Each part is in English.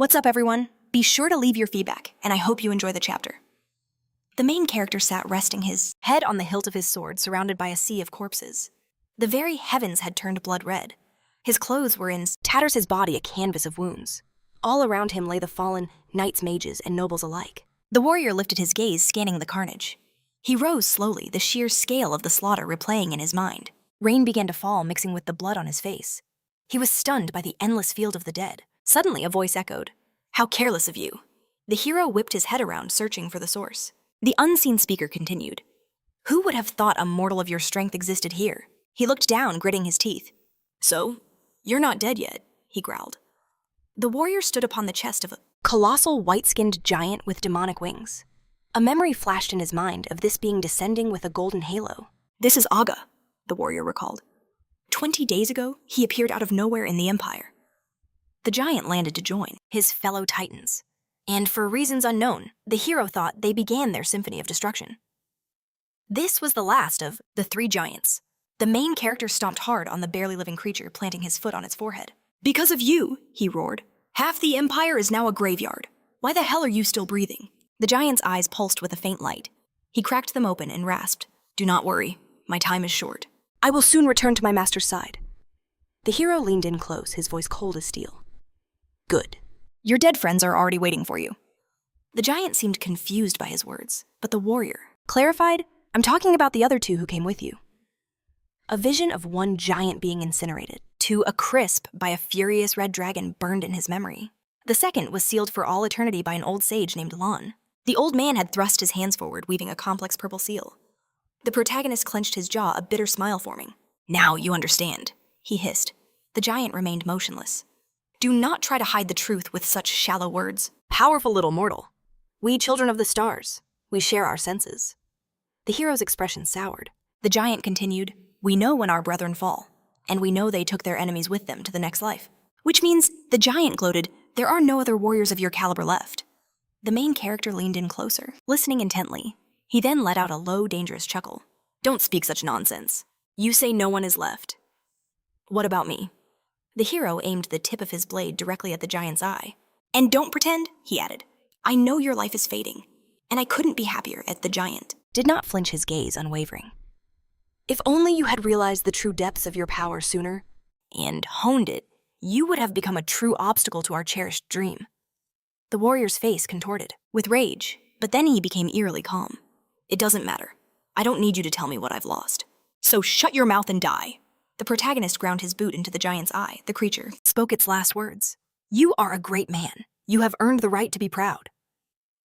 What's up, everyone? Be sure to leave your feedback, and I hope you enjoy the chapter. The main character sat resting his head on the hilt of his sword, surrounded by a sea of corpses. The very heavens had turned blood red. His clothes were in tatters, his body a canvas of wounds. All around him lay the fallen knights, mages, and nobles alike. The warrior lifted his gaze, scanning the carnage. He rose slowly, the sheer scale of the slaughter replaying in his mind. Rain began to fall, mixing with the blood on his face. He was stunned by the endless field of the dead. Suddenly, a voice echoed, "How careless of you." The hero whipped his head around, searching for the source. The unseen speaker continued, "Who would have thought a mortal of your strength existed here?" He looked down, gritting his teeth. "So, you're not dead yet," he growled. The warrior stood upon the chest of a colossal white-skinned giant with demonic wings. A memory flashed in his mind of this being descending with a golden halo. "This is Aga," the warrior recalled. 20 days ago, he appeared out of nowhere in the Empire. The giant landed to join his fellow titans. And for reasons unknown, the hero thought they began their symphony of destruction. This was the last of the three giants. The main character stomped hard on the barely living creature, planting his foot on its forehead. "Because of you," he roared, "half the Empire is now a graveyard. Why the hell are you still breathing?" The giant's eyes pulsed with a faint light. He cracked them open and rasped, "Do not worry, my time is short. I will soon return to my master's side." The hero leaned in close, his voice cold as steel. "Good. Your dead friends are already waiting for you." The giant seemed confused by his words, but the warrior clarified, "I'm talking about the other two who came with you." A vision of one giant being incinerated to a crisp by a furious red dragon burned in his memory. The second was sealed for all eternity by an old sage named Lon. The old man had thrust his hands forward, weaving a complex purple seal. The protagonist clenched his jaw, a bitter smile forming. "Now you understand," he hissed. The giant remained motionless. "Do not try to hide the truth with such shallow words. Powerful little mortal. We children of the stars, we share our senses." The hero's expression soured. The giant continued, "We know when our brethren fall, and we know they took their enemies with them to the next life." Which means, the giant gloated, "There are no other warriors of your caliber left." The main character leaned in closer, listening intently. He then let out a low, dangerous chuckle. "Don't speak such nonsense. You say no one is left. What about me?" The hero aimed the tip of his blade directly at the giant's eye. "And don't pretend," he added. "I know your life is fading, and I couldn't be happier." The giant did not flinch, his gaze unwavering. "If only you had realized the true depths of your power sooner, and honed it, you would have become a true obstacle to our cherished dream." The warrior's face contorted with rage, but then he became eerily calm. "It doesn't matter. I don't need you to tell me what I've lost. So shut your mouth and die." The protagonist ground his boot into the giant's eye. The creature spoke its last words. "You are a great man. You have earned the right to be proud."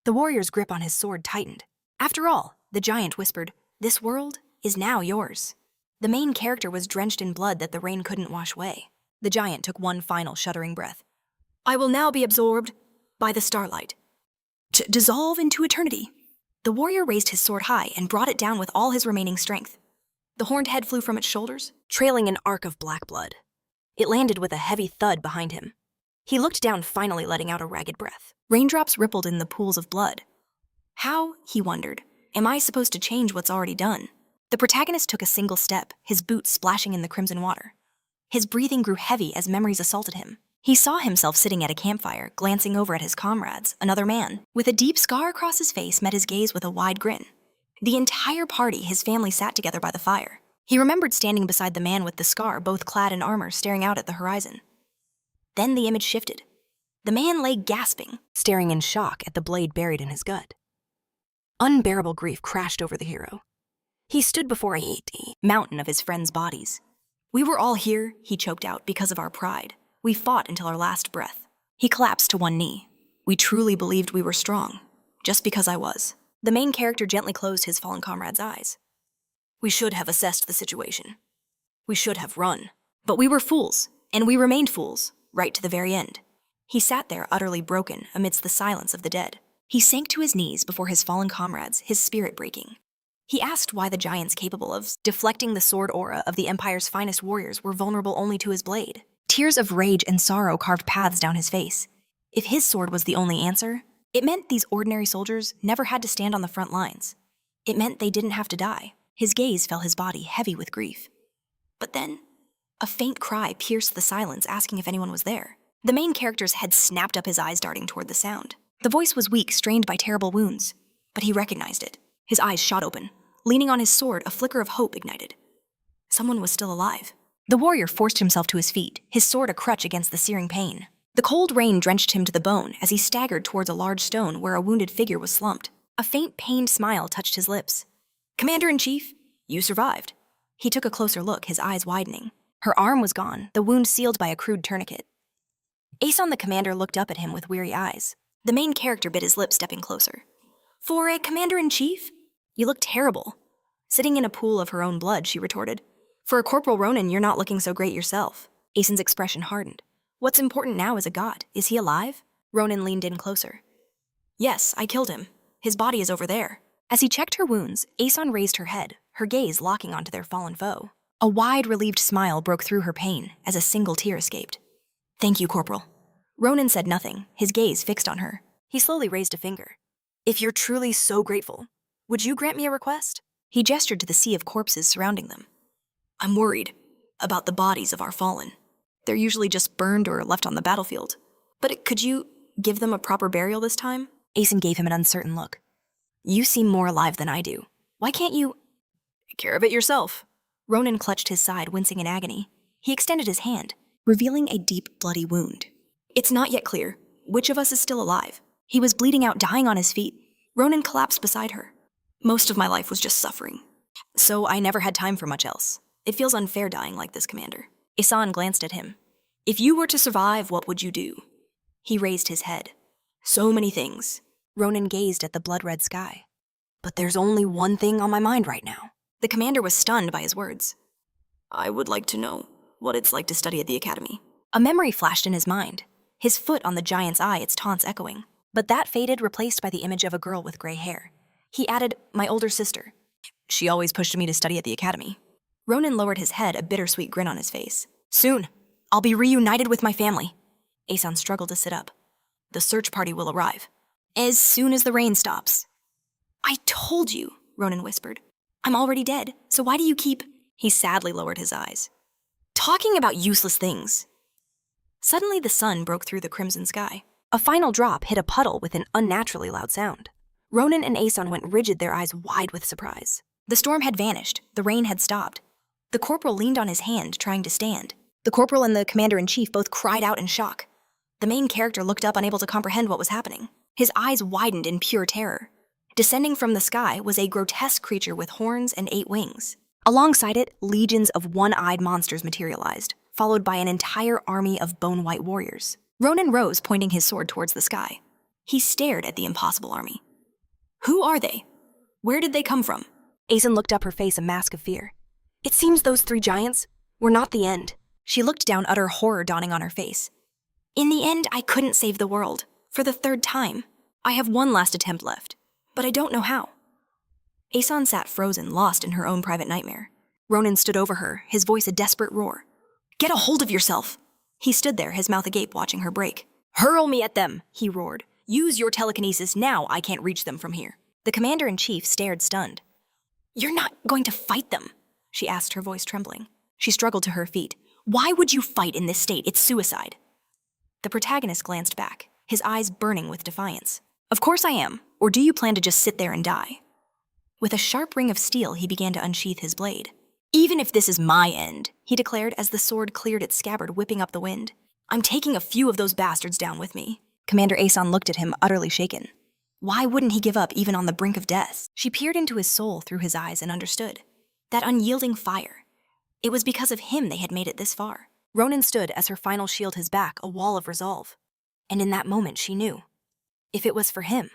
The warrior's grip on his sword tightened. "After all," the giant whispered, "this world is now yours." The main character was drenched in blood that the rain couldn't wash away. The giant took one final shuddering breath. "I will now be absorbed by the starlight, to dissolve into eternity." The warrior raised his sword high and brought it down with all his remaining strength. The horned head flew from its shoulders, trailing an arc of black blood. It landed with a heavy thud behind him. He looked down, finally letting out a ragged breath. Raindrops rippled in the pools of blood. "How," he wondered, "am I supposed to change what's already done?" The protagonist took a single step, his boots splashing in the crimson water. His breathing grew heavy as memories assaulted him. He saw himself sitting at a campfire, glancing over at his comrades. Another man, with a deep scar across his face, met his gaze with a wide grin. The entire party, his family, sat together by the fire. He remembered standing beside the man with the scar, both clad in armor, staring out at the horizon. Then the image shifted. The man lay gasping, staring in shock at the blade buried in his gut. Unbearable grief crashed over the hero. He stood before a mountain of his friends' bodies. "We were all here," he choked out, "because of our pride. We fought until our last breath." He collapsed to one knee. "We truly believed we were strong, just because I was." The main character gently closed his fallen comrade's eyes. "We should have assessed the situation. We should have run. But we were fools, and we remained fools, right to the very end." He sat there utterly broken amidst the silence of the dead. He sank to his knees before his fallen comrades, his spirit breaking. He asked why the giants capable of deflecting the sword aura of the Empire's finest warriors were vulnerable only to his blade. Tears of rage and sorrow carved paths down his face. If his sword was the only answer, it meant these ordinary soldiers never had to stand on the front lines. It meant they didn't have to die. His gaze felt his body heavy with grief. But then, a faint cry pierced the silence, asking if anyone was there. The main character's head snapped up, his eyes darting toward the sound. The voice was weak, strained by terrible wounds, but he recognized it. His eyes shot open. Leaning on his sword, a flicker of hope ignited. Someone was still alive. The warrior forced himself to his feet, his sword a crutch against the searing pain. The cold rain drenched him to the bone as he staggered towards a large stone where a wounded figure was slumped. A faint, pained smile touched his lips. "Commander-in-Chief, you survived." He took a closer look, his eyes widening. Her arm was gone, the wound sealed by a crude tourniquet. Aeson, the commander, looked up at him with weary eyes. The main character bit his lip, stepping closer. "For a commander-in-chief? You look terrible." Sitting in a pool of her own blood, she retorted. "For a Corporal Ronan, you're not looking so great yourself." Aeson's expression hardened. "What's important now is a god. Is he alive?" Ronan leaned in closer. "Yes, I killed him. His body is over there." As he checked her wounds, Aeson raised her head, her gaze locking onto their fallen foe. A wide, relieved smile broke through her pain as a single tear escaped. "Thank you, Corporal." Ronan said nothing, his gaze fixed on her. He slowly raised a finger. "If you're truly so grateful, would you grant me a request?" He gestured to the sea of corpses surrounding them. "I'm worried about the bodies of our fallen. They're usually just burned or left on the battlefield. But could you give them a proper burial this time?" Aeson gave him an uncertain look. "You seem more alive than I do. Why can't you take care of it yourself?" Ronan clutched his side, wincing in agony. He extended his hand, revealing a deep, bloody wound. "It's not yet clear which of us is still alive." He was bleeding out, dying on his feet. Ronan collapsed beside her. "Most of my life was just suffering, so I never had time for much else. It feels unfair dying like this, Commander." Aeson glanced at him. "If you were to survive, what would you do?" He raised his head. "So many things." Ronan gazed at the blood-red sky. "But there's only one thing on my mind right now." The commander was stunned by his words. "I would like to know what it's like to study at the Academy." A memory flashed in his mind, his foot on the giant's eye, its taunts echoing. But that faded, replaced by the image of a girl with gray hair. He added, "My older sister. She always pushed me to study at the Academy." Ronan lowered his head, a bittersweet grin on his face. "Soon, I'll be reunited with my family." Aeson struggled to sit up. "The search party will arrive as soon as the rain stops." "I told you," Ronan whispered. "I'm already dead, so why do you keep—" He sadly lowered his eyes. "Talking about useless things." Suddenly the sun broke through the crimson sky. A final drop hit a puddle with an unnaturally loud sound. Ronan and Aeson went rigid, their eyes wide with surprise. The storm had vanished, the rain had stopped. The corporal leaned on his hand, trying to stand. The corporal and the commander-in-chief both cried out in shock. The main character looked up, unable to comprehend what was happening. His eyes widened in pure terror. Descending from the sky was a grotesque creature with horns and 8 wings. Alongside it, legions of one-eyed monsters materialized, followed by an entire army of bone-white warriors. Ronan rose, pointing his sword towards the sky. He stared at the impossible army. "Who are they? Where did they come from?" Aeson looked up, her face a mask of fear. "It seems those 3 giants were not the end." She looked down, utter horror dawning on her face. "In the end, I couldn't save the world. For the 3rd time. I have one last attempt left, but I don't know how." Aeson sat frozen, lost in her own private nightmare. Ronan stood over her, his voice a desperate roar. "Get a hold of yourself!" He stood there, his mouth agape, watching her break. "Hurl me at them!" he roared. "Use your telekinesis now. I can't reach them from here." The commander-in-chief stared, stunned. "You're not going to fight them?" she asked, her voice trembling. She struggled to her feet. "Why would you fight in this state? It's suicide." The protagonist glanced back, his eyes burning with defiance. "Of course I am. Or do you plan to just sit there and die?" With a sharp ring of steel, he began to unsheath his blade. "Even if this is my end," he declared as the sword cleared its scabbard, whipping up the wind, "I'm taking a few of those bastards down with me." Commander Aeson looked at him, utterly shaken. Why wouldn't he give up even on the brink of death? She peered into his soul through his eyes and understood. That unyielding fire. It was because of him they had made it this far. Ronan stood as her final shield his back, a wall of resolve. And in that moment she knew. If it was for him.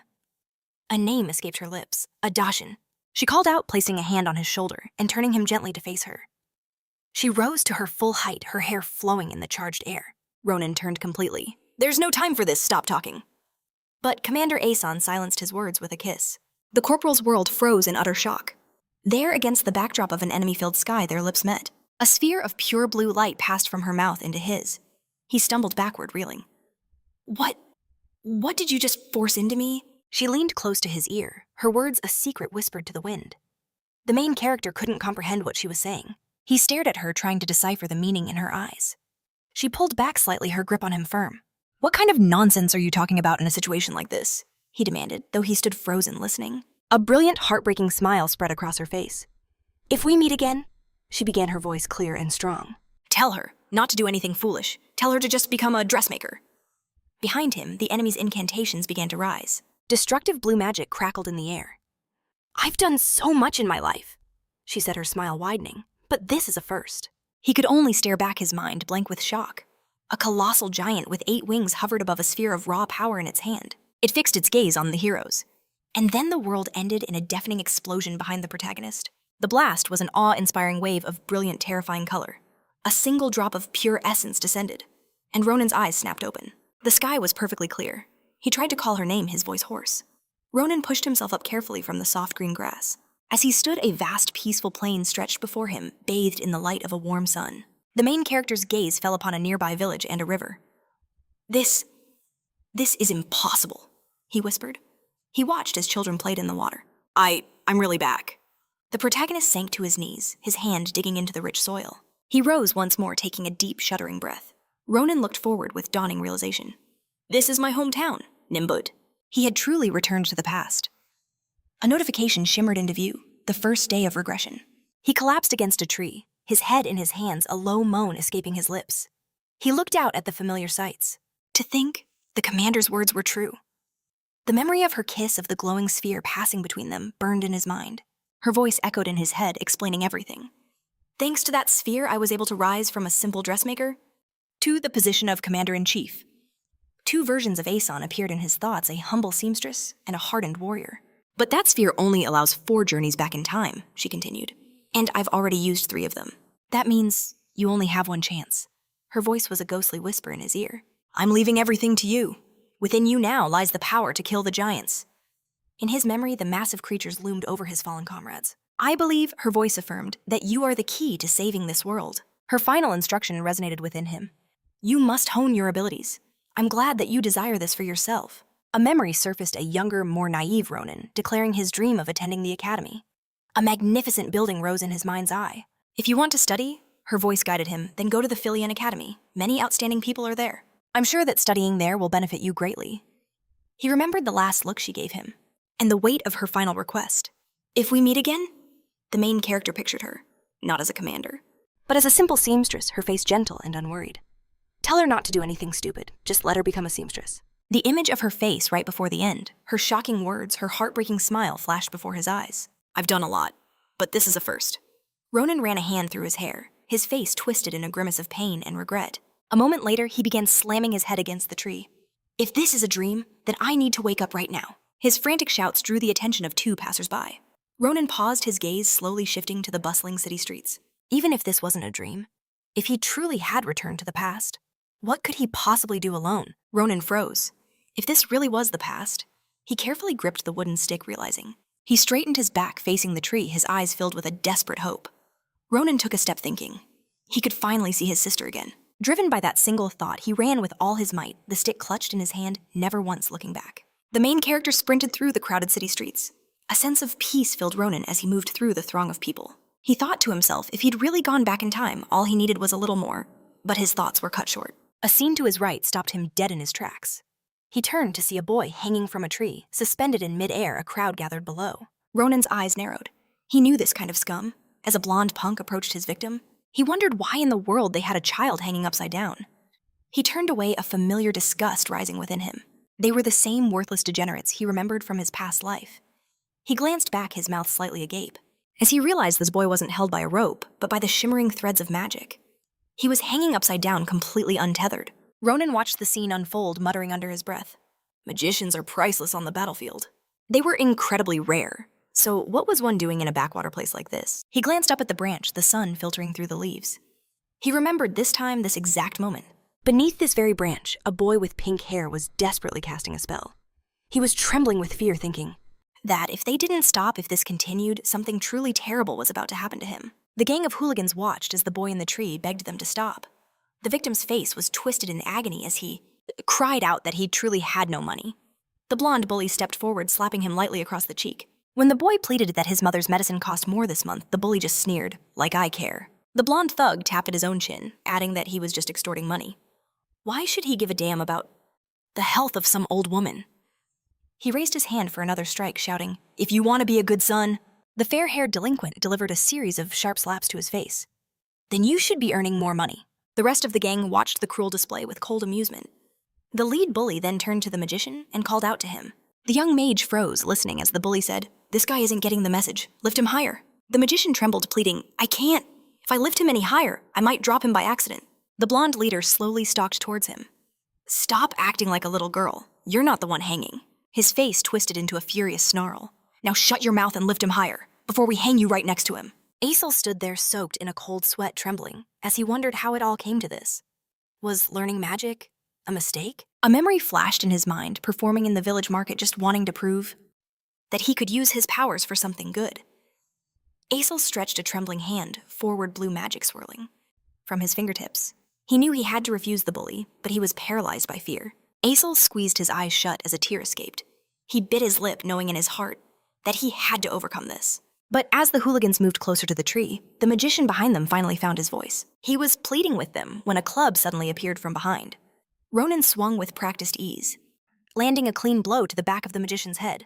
A name escaped her lips, Adashin. She called out, placing a hand on his shoulder and turning him gently to face her. She rose to her full height, her hair flowing in the charged air. Ronan turned completely. "There's no time for this, stop talking." But Commander Aeson silenced his words with a kiss. The corporal's world froze in utter shock. There, against the backdrop of an enemy-filled sky, their lips met. A sphere of pure blue light passed from her mouth into his. He stumbled backward, reeling. What did you just force into me?" She leaned close to his ear, her words a secret whispered to the wind. The main character couldn't comprehend what she was saying. He stared at her, trying to decipher the meaning in her eyes. She pulled back slightly, her grip on him firm. "What kind of nonsense are you talking about in a situation like this?" he demanded, though he stood frozen listening. A brilliant, heartbreaking smile spread across her face. "If we meet again," she began, her voice clear and strong. "Tell her not to do anything foolish. Tell her to just become a dressmaker." Behind him, the enemy's incantations began to rise. Destructive blue magic crackled in the air. "I've done so much in my life," she said, her smile widening, "but this is a first." He could only stare back, his mind blank with shock. A colossal giant with 8 wings hovered above a sphere of raw power in its hand. It fixed its gaze on the heroes. And then the world ended in a deafening explosion behind the protagonist. The blast was an awe-inspiring wave of brilliant, terrifying color. A single drop of pure essence descended, and Ronan's eyes snapped open. The sky was perfectly clear. He tried to call her name, his voice hoarse. Ronan pushed himself up carefully from the soft green grass. As he stood, a vast, peaceful plain stretched before him, bathed in the light of a warm sun. The main character's gaze fell upon a nearby village and a river. This is impossible," he whispered. He watched as children played in the water. I'm really back." The protagonist sank to his knees, his hand digging into the rich soil. He rose once more, taking a deep, shuddering breath. Ronan looked forward with dawning realization. "This is my hometown, Nimbud." He had truly returned to the past. A notification shimmered into view, the first day of regression. He collapsed against a tree, his head in his hands, a low moan escaping his lips. He looked out at the familiar sights. To think the commander's words were true. The memory of her kiss, of the glowing sphere passing between them, burned in his mind. Her voice echoed in his head, explaining everything. Thanks to that sphere, I was able to rise from a simple dressmaker to the position of commander-in-chief. 2 versions of Aeson appeared in his thoughts, a humble seamstress and a hardened warrior. "But that sphere only allows 4 journeys back in time," she continued. "And I've already used 3 of them. That means you only have 1 chance." Her voice was a ghostly whisper in his ear. "I'm leaving everything to you. Within you now lies the power to kill the giants." In his memory, the massive creatures loomed over his fallen comrades. "I believe," her voice affirmed, "that you are the key to saving this world." Her final instruction resonated within him. "You must hone your abilities. I'm glad that you desire this for yourself." A memory surfaced, a younger, more naive Ronan, declaring his dream of attending the academy. A magnificent building rose in his mind's eye. "If you want to study," her voice guided him, "then go to the Phileon Academy. Many outstanding people are there. I'm sure that studying there will benefit you greatly." He remembered the last look she gave him, and the weight of her final request. "If we meet again?" The main character pictured her, not as a commander, but as a simple seamstress, her face gentle and unworried. Tell her not to do anything stupid, just let her become a seamstress. The image of her face right before the end, her shocking words, her heartbreaking smile flashed before his eyes. "I've done a lot, but this is a first." Ronan ran a hand through his hair, his face twisted in a grimace of pain and regret. A moment later, he began slamming his head against the tree. "If this is a dream, then I need to wake up right now." His frantic shouts drew the attention of 2 passersby. Ronan paused, his gaze slowly shifting to the bustling city streets. Even if this wasn't a dream, if he truly had returned to the past, what could he possibly do alone? Ronan froze. If this really was the past, he carefully gripped the wooden stick, realizing. He straightened his back, facing the tree, his eyes filled with a desperate hope. Ronan took a step, thinking he could finally see his sister again. Driven by that single thought, he ran with all his might, the stick clutched in his hand, never once looking back. The main character sprinted through the crowded city streets. A sense of peace filled Ronan as he moved through the throng of people. He thought to himself, if he'd really gone back in time, all he needed was a little more. But his thoughts were cut short. A scene to his right stopped him dead in his tracks. He turned to see a boy hanging from a tree, suspended in mid-air, a crowd gathered below. Ronan's eyes narrowed. He knew this kind of scum. As a blonde punk approached his victim, he wondered why in the world they had a child hanging upside down. He turned away, a familiar disgust rising within him. They were the same worthless degenerates he remembered from his past life. He glanced back, his mouth slightly agape, as he realized this boy wasn't held by a rope, but by the shimmering threads of magic. He was hanging upside down, completely untethered. Ronan watched the scene unfold, muttering under his breath. Magicians are priceless on the battlefield. They were incredibly rare. So what was one doing in a backwater place like this? He glanced up at the branch, the sun filtering through the leaves. He remembered this time, this exact moment. Beneath this very branch, a boy with pink hair was desperately casting a spell. He was trembling with fear, thinking that if they didn't stop, if this continued, something truly terrible was about to happen to him. The gang of hooligans watched as the boy in the tree begged them to stop. The victim's face was twisted in agony as he cried out that he truly had no money. The blonde bully stepped forward, slapping him lightly across the cheek. When the boy pleaded that his mother's medicine cost more this month, the bully just sneered, "Like I care." The blonde thug tapped at his own chin, adding that he was just extorting money. Why should he give a damn about the health of some old woman? He raised his hand for another strike, shouting, "If you want to be a good son." The fair-haired delinquent delivered a series of sharp slaps to his face. "Then you should be earning more money." The rest of the gang watched the cruel display with cold amusement. The lead bully then turned to the magician and called out to him. The young mage froze, listening as the bully said, "This guy isn't getting the message. Lift him higher." The magician trembled, pleading, "I can't. If I lift him any higher, I might drop him by accident." The blonde leader slowly stalked towards him. "Stop acting like a little girl. You're not the one hanging." His face twisted into a furious snarl. "Now shut your mouth and lift him higher, before we hang you right next to him." Asel stood there soaked in a cold sweat, trembling, as he wondered how it all came to this. Was learning magic a mistake? A memory flashed in his mind, performing in the village market, just wanting to prove that he could use his powers for something good. Asel stretched a trembling hand, forward blue magic swirling from his fingertips. He knew he had to refuse the bully, but he was paralyzed by fear. Asel squeezed his eyes shut as a tear escaped. He bit his lip, knowing in his heart that he had to overcome this. But as the hooligans moved closer to the tree, the magician behind them finally found his voice. He was pleading with them when a club suddenly appeared from behind. Ronan swung with practiced ease, landing a clean blow to the back of the magician's head.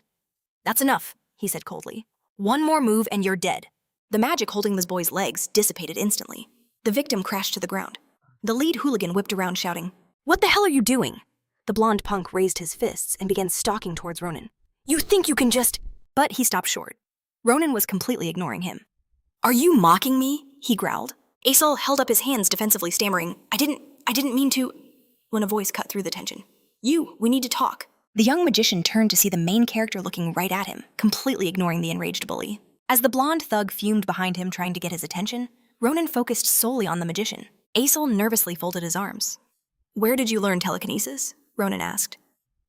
"That's enough," he said coldly. "One more move and you're dead." The magic holding the boy's legs dissipated instantly. The victim crashed to the ground. The lead hooligan whipped around, shouting, "What the hell are you doing?" The blonde punk raised his fists and began stalking towards Ronan. "You think you can just—" But he stopped short. Ronan was completely ignoring him. "Are you mocking me?" he growled. Asel held up his hands defensively, stammering, I didn't mean to," when a voice cut through the tension. We need to talk." The young magician turned to see the main character looking right at him, completely ignoring the enraged bully. As the blonde thug fumed behind him trying to get his attention, Ronan focused solely on the magician. Asel nervously folded his arms. "Where did you learn telekinesis?" Ronan asked.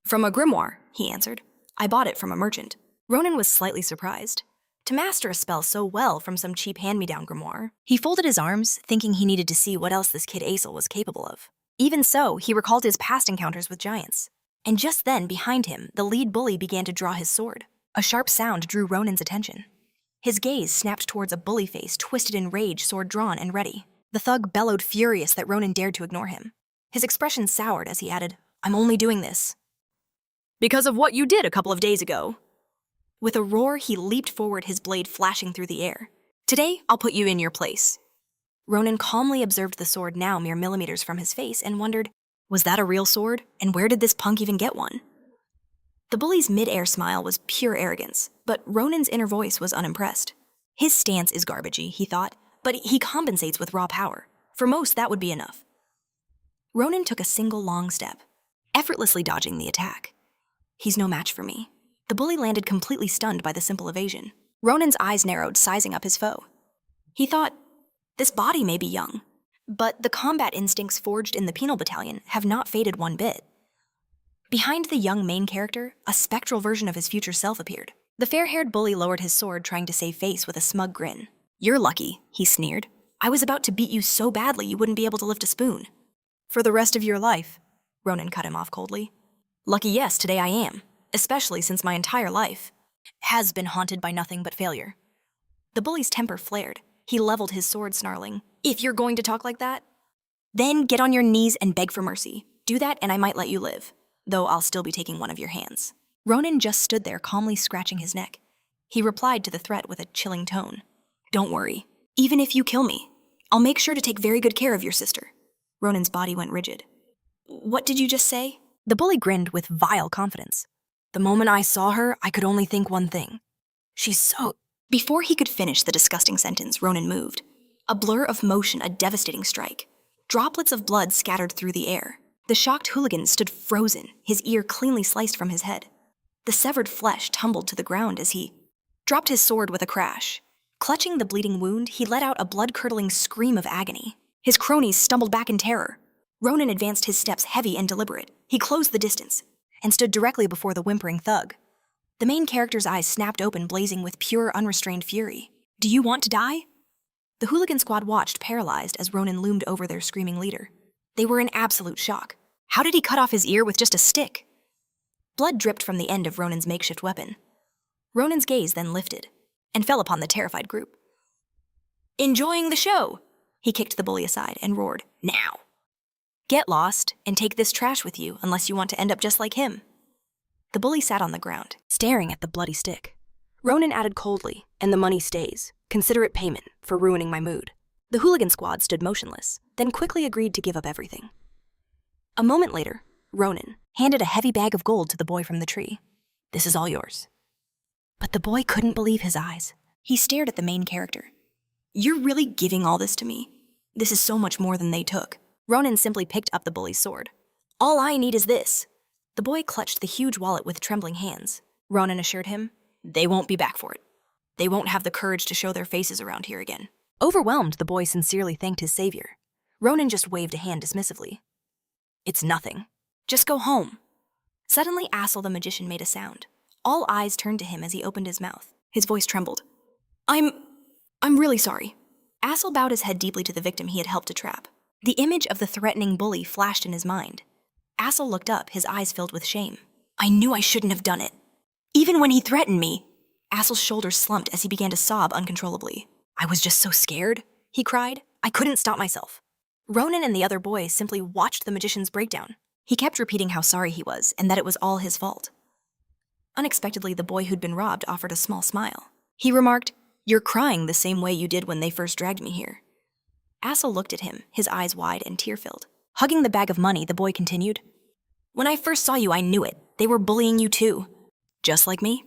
"From a grimoire," he answered. "I bought it from a merchant." Ronan was slightly surprised. To master a spell so well from some cheap hand-me-down grimoire, he folded his arms, thinking he needed to see what else this kid Asel was capable of. Even so, he recalled his past encounters with giants. And just then, behind him, the lead bully began to draw his sword. A sharp sound drew Ronan's attention. His gaze snapped towards a bully face, twisted in rage, sword drawn and ready. The thug bellowed, furious that Ronan dared to ignore him. His expression soured as he added, "I'm only doing this because of what you did a couple of days ago." With a roar, he leaped forward, his blade flashing through the air. "Today, I'll put you in your place." Ronan calmly observed the sword now mere millimeters from his face and wondered, was that a real sword? And where did this punk even get one? The bully's mid-air smile was pure arrogance, but Ronan's inner voice was unimpressed. His stance is garbagey, he thought, but he compensates with raw power. For most, that would be enough. Ronan took a single long step, effortlessly dodging the attack. He's no match for me. The bully landed completely stunned by the simple evasion. Ronan's eyes narrowed, sizing up his foe. He thought, this body may be young, but the combat instincts forged in the penal battalion have not faded one bit. Behind the young main character, a spectral version of his future self appeared. The fair-haired bully lowered his sword, trying to save face with a smug grin. "You're lucky," he sneered. "I was about to beat you so badly you wouldn't be able to lift a spoon." "For the rest of your life," Ronan cut him off coldly. "Lucky, yes, today I am, especially since my entire life has been haunted by nothing but failure." The bully's temper flared. He leveled his sword, snarling, "If you're going to talk like that, then get on your knees and beg for mercy. Do that and I might let you live, though I'll still be taking one of your hands." Ronan just stood there, calmly scratching his neck. He replied to the threat with a chilling tone. "Don't worry. Even if you kill me, I'll make sure to take very good care of your sister." Ronan's body went rigid. "What did you just say?" The bully grinned with vile confidence. "The moment I saw her, I could only think one thing. She's so—" Before he could finish the disgusting sentence, Ronan moved. A blur of motion, a devastating strike. Droplets of blood scattered through the air. The shocked hooligan stood frozen, his ear cleanly sliced from his head. The severed flesh tumbled to the ground as he dropped his sword with a crash. Clutching the bleeding wound, he let out a blood-curdling scream of agony. His cronies stumbled back in terror. Ronan advanced his steps, heavy and deliberate. He closed the distance and stood directly before the whimpering thug. The main character's eyes snapped open, blazing with pure, unrestrained fury. "Do you want to die?" The hooligan squad watched, paralyzed, as Ronan loomed over their screaming leader. They were in absolute shock. How did he cut off his ear with just a stick? Blood dripped from the end of Ronan's makeshift weapon. Ronan's gaze then lifted and fell upon the terrified group. "Enjoying the show?" He kicked the bully aside and roared, "Now! Get lost and take this trash with you unless you want to end up just like him." The bully sat on the ground, staring at the bloody stick. Ronan added coldly, "And the money stays. Consider it payment for ruining my mood." The hooligan squad stood motionless, then quickly agreed to give up everything. A moment later, Ronan handed a heavy bag of gold to the boy from the tree. "This is all yours." But the boy couldn't believe his eyes. He stared at the main character. "You're really giving all this to me? This is so much more than they took." Ronan simply picked up the bully's sword. "All I need is this." The boy clutched the huge wallet with trembling hands. Ronan assured him, "They won't be back for it. They won't have the courage to show their faces around here again." Overwhelmed, the boy sincerely thanked his savior. Ronan just waved a hand dismissively. "It's nothing. Just go home." Suddenly, Asel the magician made a sound. All eyes turned to him as he opened his mouth. His voice trembled. I'm really sorry." Asel bowed his head deeply to the victim he had helped to trap. The image of the threatening bully flashed in his mind. Asel looked up, his eyes filled with shame. "I knew I shouldn't have done it. Even when he threatened me." Asel's shoulders slumped as he began to sob uncontrollably. "I was just so scared," he cried. "I couldn't stop myself." Ronan and the other boys simply watched the magician's breakdown. He kept repeating how sorry he was and that it was all his fault. Unexpectedly, the boy who'd been robbed offered a small smile. He remarked, "You're crying the same way you did when they first dragged me here." Asel looked at him, his eyes wide and tear-filled. Hugging the bag of money, the boy continued, "When I first saw you, I knew it. They were bullying you too. Just like me."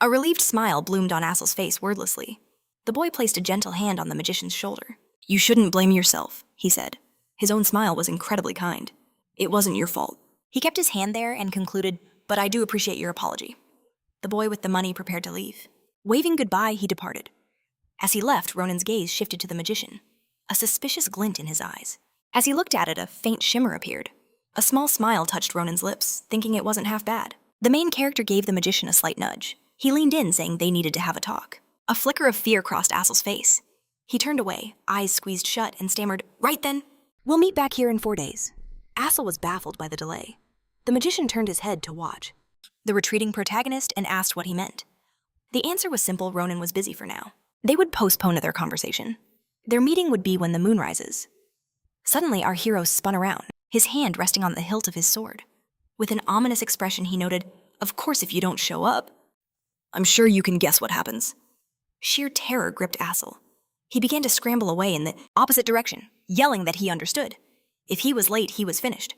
A relieved smile bloomed on Asel's face wordlessly. The boy placed a gentle hand on the magician's shoulder. "You shouldn't blame yourself," he said. His own smile was incredibly kind. "It wasn't your fault." He kept his hand there and concluded, "But I do appreciate your apology." The boy with the money prepared to leave. Waving goodbye, he departed. As he left, Ronan's gaze shifted to the magician, a suspicious glint in his eyes. As he looked at it, a faint shimmer appeared. A small smile touched Ronan's lips, thinking it wasn't half bad. The main character gave the magician a slight nudge. He leaned in, saying they needed to have a talk. A flicker of fear crossed Asel's face. He turned away, eyes squeezed shut, and stammered, "Right then. We'll meet back here in 4 days." Asel was baffled by the delay. The magician turned his head to watch the retreating protagonist and asked what he meant. The answer was simple: Ronan was busy for now. They would postpone their conversation. Their meeting would be when the moon rises. Suddenly, our hero spun around, his hand resting on the hilt of his sword. With an ominous expression, he noted, "Of course, if you don't show up, I'm sure you can guess what happens." Sheer terror gripped Asel. He began to scramble away in the opposite direction, yelling that he understood. If he was late, he was finished.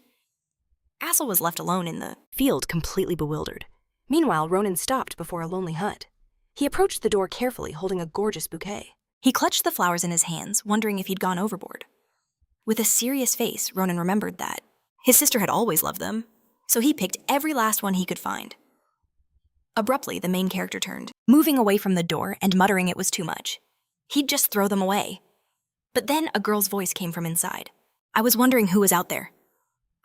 Asel was left alone in the field, completely bewildered. Meanwhile, Ronan stopped before a lonely hut. He approached the door carefully, holding a gorgeous bouquet. He clutched the flowers in his hands, wondering if he'd gone overboard. With a serious face, Ronan remembered that his sister had always loved them, so he picked every last one he could find. Abruptly, the main character turned, moving away from the door and muttering it was too much. He'd just throw them away. But then a girl's voice came from inside. "I was wondering who was out there."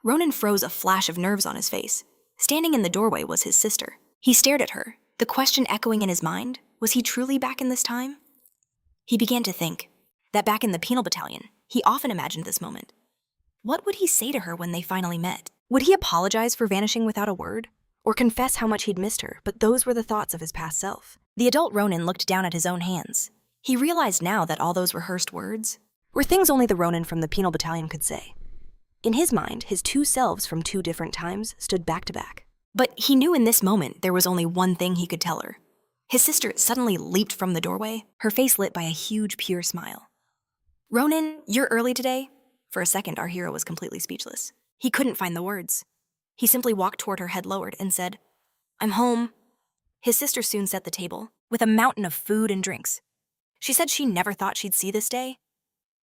Ronan froze, a flash of nerves on his face. Standing in the doorway was his sister. He stared at her, the question echoing in his mind, was he truly back in this time? He began to think that back in the penal battalion, he often imagined this moment. What would he say to her when they finally met? Would he apologize for vanishing without a word? Or confess how much he'd missed her? But those were the thoughts of his past self. The adult Ronan looked down at his own hands. He realized now that all those rehearsed words were things only the Ronan from the penal battalion could say. In his mind, his two selves from two different times stood back to back. But he knew in this moment there was only one thing he could tell her. His sister suddenly leaped from the doorway, her face lit by a huge, pure smile. "Ronan, you're early today?" For a second, our hero was completely speechless. He couldn't find the words. He simply walked toward her, head lowered, and said, "I'm home." His sister soon set the table, with a mountain of food and drinks. She said she never thought she'd see this day.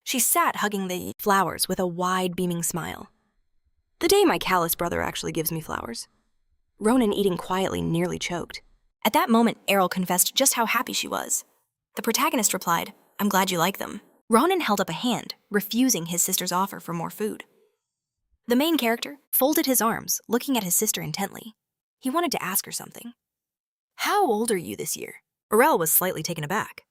She sat hugging the flowers with a wide, beaming smile. "The day my callous brother actually gives me flowers." Ronan, eating quietly, nearly choked. At that moment, Erel confessed just how happy she was. The protagonist replied, "I'm glad you like them." Ronan held up a hand, refusing his sister's offer for more food. The main character folded his arms, looking at his sister intently. He wanted to ask her something. "How old are you this year?" Erel was slightly taken aback.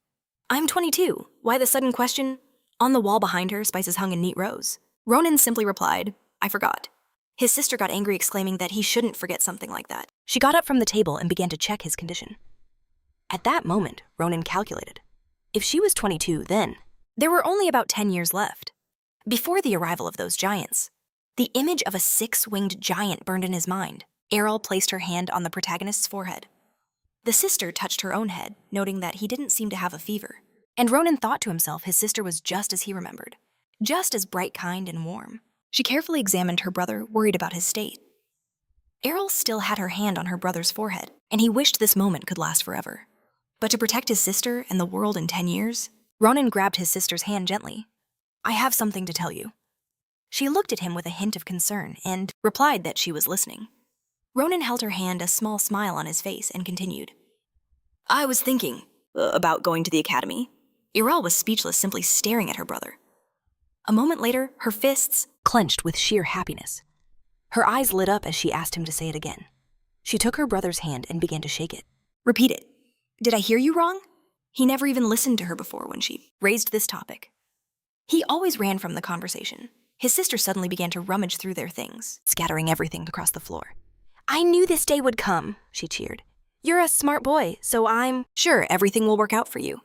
"I'm 22. Why the sudden question?" On the wall behind her, spices hung in neat rows. Ronan simply replied, "I forgot." His sister got angry, exclaiming that he shouldn't forget something like that. She got up from the table and began to check his condition. At that moment, Ronan calculated. If she was 22 then, There were only about 10 years left. Before the arrival of those giants, the image of a six-winged giant burned in his mind. Erel placed her hand on the protagonist's forehead. The sister touched her own head, noting that he didn't seem to have a fever. And Ronan thought to himself his sister was just as he remembered, just as bright, kind, and warm. She carefully examined her brother, worried about his state. Erel still had her hand on her brother's forehead, and he wished this moment could last forever. But to protect his sister and the world in 10 years, Ronan grabbed his sister's hand gently. "I have something to tell you." She looked at him with a hint of concern and replied that she was listening. Ronan held her hand, a small smile on his face, and continued. "I was thinking about going to the academy." Erel was speechless, simply staring at her brother. A moment later, her fists clenched with sheer happiness. Her eyes lit up as she asked him to say it again. She took her brother's hand and began to shake it. "Repeat it. Did I hear you wrong?" He never even listened to her before when she raised this topic. He always ran from the conversation. His sister suddenly began to rummage through their things, scattering everything across the floor. "I knew this day would come," she cheered. "You're a smart boy, so I'm sure everything will work out for you."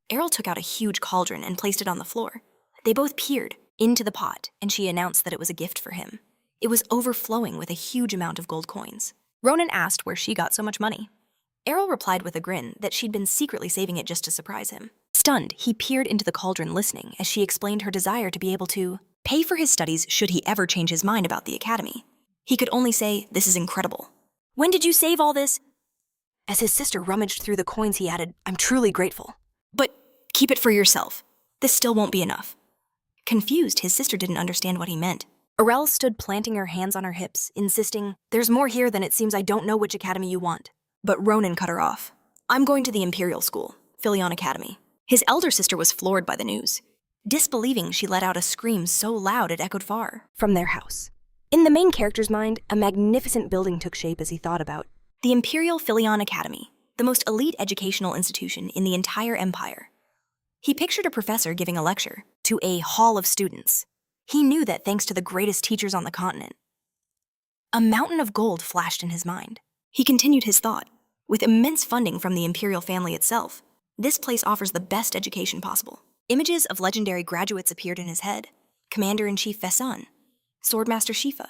Erel took out a huge cauldron and placed it on the floor. They both peered into the pot, and she announced that it was a gift for him. It was overflowing with a huge amount of gold coins. Ronan asked where she got so much money. Erel replied with a grin that she'd been secretly saving it just to surprise him. Stunned, he peered into the cauldron listening as she explained her desire to be able to pay for his studies should he ever change his mind about the academy. He could only say, "This is incredible." "When did you save all this?" As his sister rummaged through the coins, he added, "I'm truly grateful. But keep it for yourself. This still won't be enough." Confused, his sister didn't understand what he meant. Erel stood planting her hands on her hips, insisting, "There's more here than it seems. I don't know which academy you want." But Ronan cut her off. "I'm going to the Imperial School, Phileon Academy." His elder sister was floored by the news. Disbelieving, she let out a scream so loud it echoed far from their house. In the main character's mind, a magnificent building took shape as he thought about the Imperial Phileon Academy, the most elite educational institution in the entire empire. He pictured a professor giving a lecture to a hall of students. He knew that thanks to the greatest teachers on the continent. A mountain of gold flashed in his mind. He continued his thought. With immense funding from the imperial family itself, this place offers the best education possible. Images of legendary graduates appeared in his head. Commander-in-Chief Fesan, Swordmaster Shifa,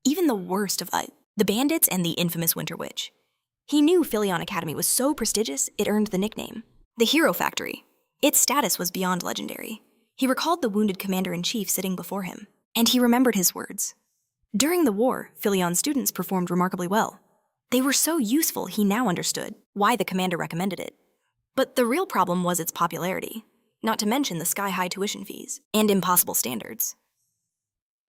even the worst of the bandits and the infamous Winter Witch. He knew Phileon Academy was so prestigious it earned the nickname the Hero Factory. Its status was beyond legendary. He recalled the wounded commander-in-chief sitting before him, and he remembered his words. During the war, Phileon students performed remarkably well. They were so useful he now understood why the commander recommended it. But the real problem was its popularity, not to mention the sky-high tuition fees and impossible standards.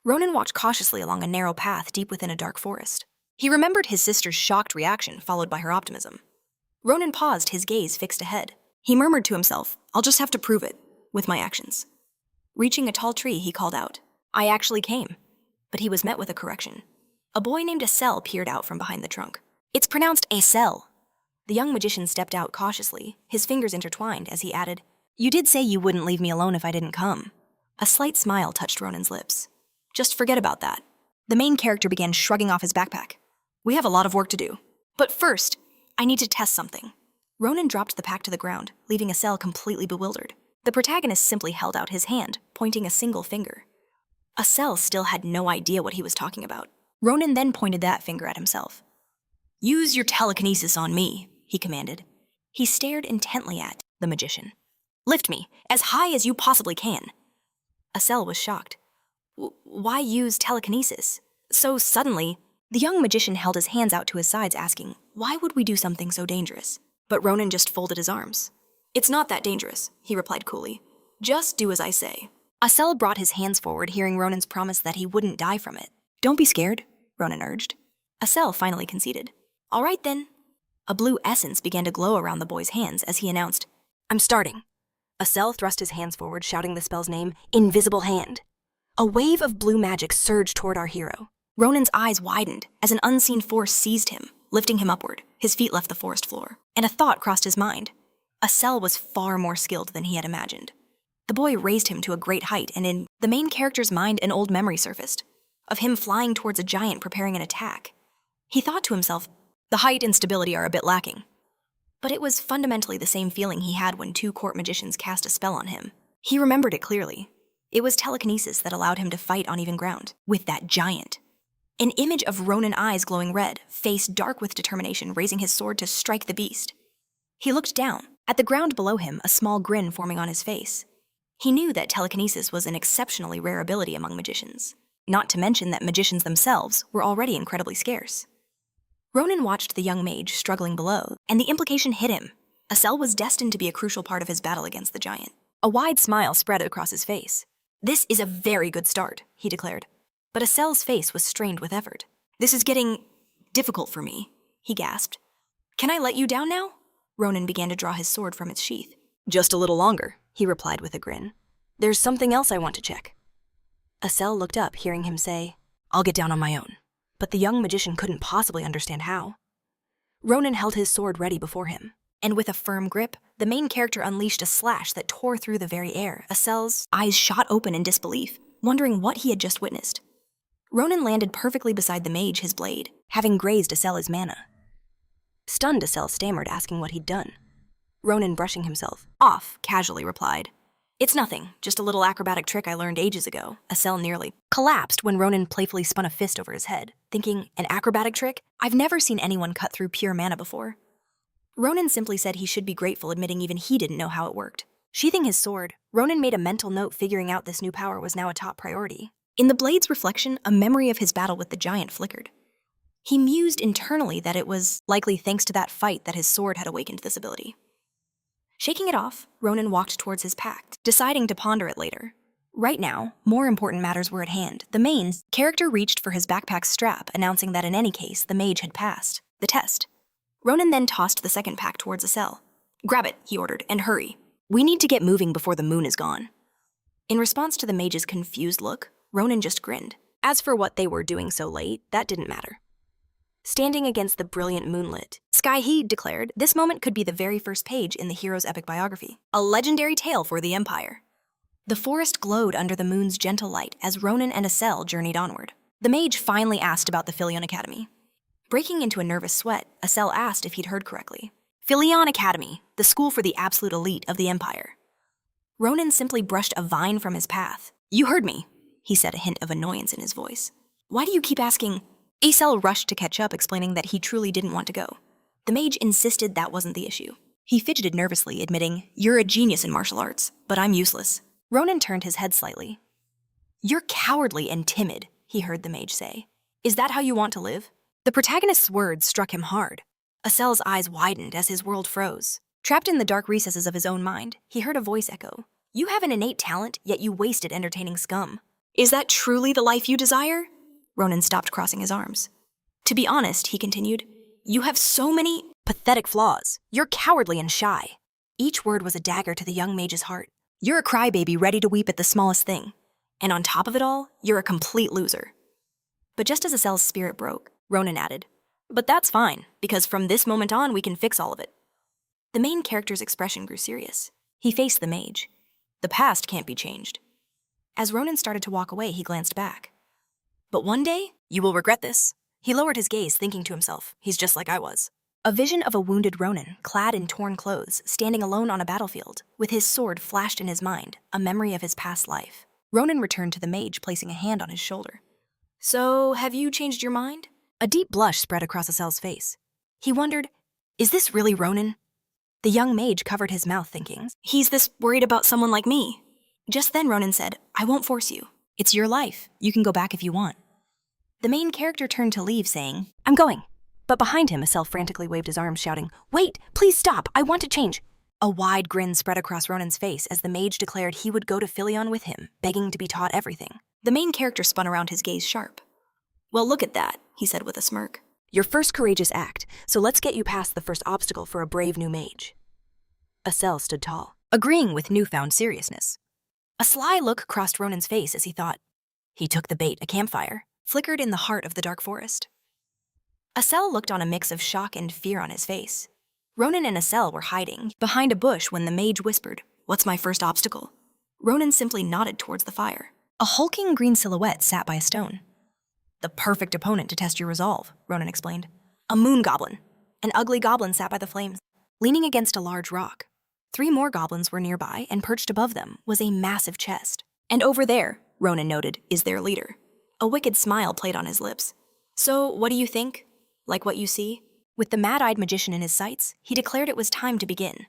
Ronan walked cautiously along a narrow path deep within a dark forest. He remembered his sister's shocked reaction followed by her optimism. Ronan paused, his gaze fixed ahead. He murmured to himself, "I'll just have to prove it with my actions." Reaching a tall tree, he called out, "I actually came." But he was met with a correction. A boy named Asel peered out from behind the trunk. "It's pronounced Asel." The young magician stepped out cautiously, his fingers intertwined as he added, "You did say you wouldn't leave me alone if I didn't come." A slight smile touched Ronan's lips. "Just forget about that." The main character began shrugging off his backpack. "We have a lot of work to do. But first, I need to test something." Ronan dropped the pack to the ground, leaving Asel completely bewildered. The protagonist simply held out his hand, pointing a single finger. Asel still had no idea what he was talking about. Ronan then pointed that finger at himself. "Use your telekinesis on me," he commanded. He stared intently at the magician. "Lift me, as high as you possibly can." Asel was shocked. Why use telekinesis? So suddenly, the young magician held his hands out to his sides, asking, "Why would we do something so dangerous?" But Ronan just folded his arms. "It's not that dangerous," he replied coolly. "Just do as I say." Asel brought his hands forward, hearing Ronan's promise that he wouldn't die from it. "Don't be scared," Ronan urged. Asel finally conceded. "All right then." A blue essence began to glow around the boy's hands as he announced, "I'm starting." Asel thrust his hands forward, shouting the spell's name, "Invisible Hand." A wave of blue magic surged toward our hero. Ronan's eyes widened as an unseen force seized him, lifting him upward. His feet left the forest floor, and a thought crossed his mind. Asel was far more skilled than he had imagined. The boy raised him to a great height, and in the main character's mind an old memory surfaced, of him flying towards a giant preparing an attack. He thought to himself, the height and stability are a bit lacking. But it was fundamentally the same feeling he had when two court magicians cast a spell on him. He remembered it clearly. It was telekinesis that allowed him to fight on even ground, with that giant. An image of Ronan, eyes glowing red, face dark with determination, raising his sword to strike the beast. He looked down, at the ground below him, a small grin forming on his face. He knew that telekinesis was an exceptionally rare ability among magicians, not to mention that magicians themselves were already incredibly scarce. Ronan watched the young mage struggling below, and the implication hit him. Asel was destined to be a crucial part of his battle against the giant. A wide smile spread across his face. "This is a very good start," he declared. But Asel's face was strained with effort. "This is getting difficult for me," he gasped. "Can I let you down now?" Ronan began to draw his sword from its sheath. "Just a little longer," he replied with a grin. "There's something else I want to check." Asel looked up, hearing him say, "I'll get down on my own." But the young magician couldn't possibly understand how. Ronan held his sword ready before him, and with a firm grip, the main character unleashed a slash that tore through the very air. Asel's eyes shot open in disbelief, wondering what he had just witnessed. Ronan landed perfectly beside the mage, his blade, having grazed Asel's mana. Stunned, Asel stammered, asking what he'd done. Ronan, brushing himself off, casually replied, "It's nothing, just a little acrobatic trick I learned ages ago." Asel nearly collapsed when Ronan playfully spun a fist over his head, thinking, "An acrobatic trick? I've never seen anyone cut through pure mana before." Ronan simply said he should be grateful, admitting even he didn't know how it worked. Sheathing his sword, Ronan made a mental note, figuring out this new power was now a top priority. In the blade's reflection, a memory of his battle with the giant flickered. He mused internally that it was likely thanks to that fight that his sword had awakened this ability. Shaking it off, Ronan walked towards his pact, deciding to ponder it later. Right now, more important matters were at hand. The main character reached for his backpack's strap, announcing that in any case, the mage had passed the test. Ronan then tossed the second pack towards Asel. "Grab it," he ordered, "and hurry. We need to get moving before the moon is gone." In response to the mage's confused look, Ronan just grinned. As for what they were doing so late, that didn't matter. Standing against the brilliant moonlit sky, he declared this moment could be the very first page in the hero's epic biography, a legendary tale for the Empire. The forest glowed under the moon's gentle light as Ronan and Asel journeyed onward. The mage finally asked about the Phileon Academy. Breaking into a nervous sweat, Asel asked if he'd heard correctly. "Phileon Academy, the school for the absolute elite of the Empire." Ronan simply brushed a vine from his path. "You heard me," he said, a hint of annoyance in his voice. "Why do you keep asking?" Asel rushed to catch up, explaining that he truly didn't want to go. The mage insisted that wasn't the issue. He fidgeted nervously, admitting, "You're a genius in martial arts, but I'm useless." Ronan turned his head slightly. "You're cowardly and timid," he heard the mage say. "Is that how you want to live?" The protagonist's words struck him hard. Asel's eyes widened as his world froze. Trapped in the dark recesses of his own mind, he heard a voice echo. "You have an innate talent, yet you waste it entertaining scum. Is that truly the life you desire?" Ronan stopped crossing his arms. "To be honest," he continued, "you have so many pathetic flaws. You're cowardly and shy." Each word was a dagger to the young mage's heart. "You're a crybaby ready to weep at the smallest thing. And on top of it all, you're a complete loser." But just as Asel's spirit broke, Ronan added, "But that's fine, because from this moment on we can fix all of it." The main character's expression grew serious. He faced the mage. "The past can't be changed." As Ronan started to walk away, he glanced back. "But one day, you will regret this." He lowered his gaze, thinking to himself, "He's just like I was." A vision of a wounded Ronan, clad in torn clothes, standing alone on a battlefield, with his sword flashed in his mind, a memory of his past life. Ronan returned to the mage, placing a hand on his shoulder. "So, have you changed your mind?" A deep blush spread across Asel's face. He wondered, "Is this really Ronan?" The young mage covered his mouth, thinking, "He's this worried about someone like me." Just then Ronan said, "I won't force you. It's your life. You can go back if you want." The main character turned to leave, saying, "I'm going." But behind him, Asel frantically waved his arms, shouting, "Wait, please stop, I want to change." A wide grin spread across Ronan's face as the mage declared he would go to Phileon with him, begging to be taught everything. The main character spun around, his gaze sharp. "Well, look at that," he said with a smirk. "Your first courageous act, so let's get you past the first obstacle for a brave new mage." Asel stood tall, agreeing with newfound seriousness. A sly look crossed Ronan's face as he thought. He took the bait, a campfire, flickered in the heart of the dark forest. Asel looked on, a mix of shock and fear on his face. Ronan and Asel were hiding behind a bush when the mage whispered, "What's my first obstacle?" Ronan simply nodded towards the fire. A hulking green silhouette sat by a stone. "The perfect opponent to test your resolve," Ronan explained. "A moon goblin." An ugly goblin sat by the flames. leaning against a large rock. 3 more goblins were nearby, and perched above them was a massive chest. And over there, Ronan noted, is their leader. A wicked smile played on his lips. So, what do you think? Like what you see? With the mad-eyed magician in his sights, he declared it was time to begin.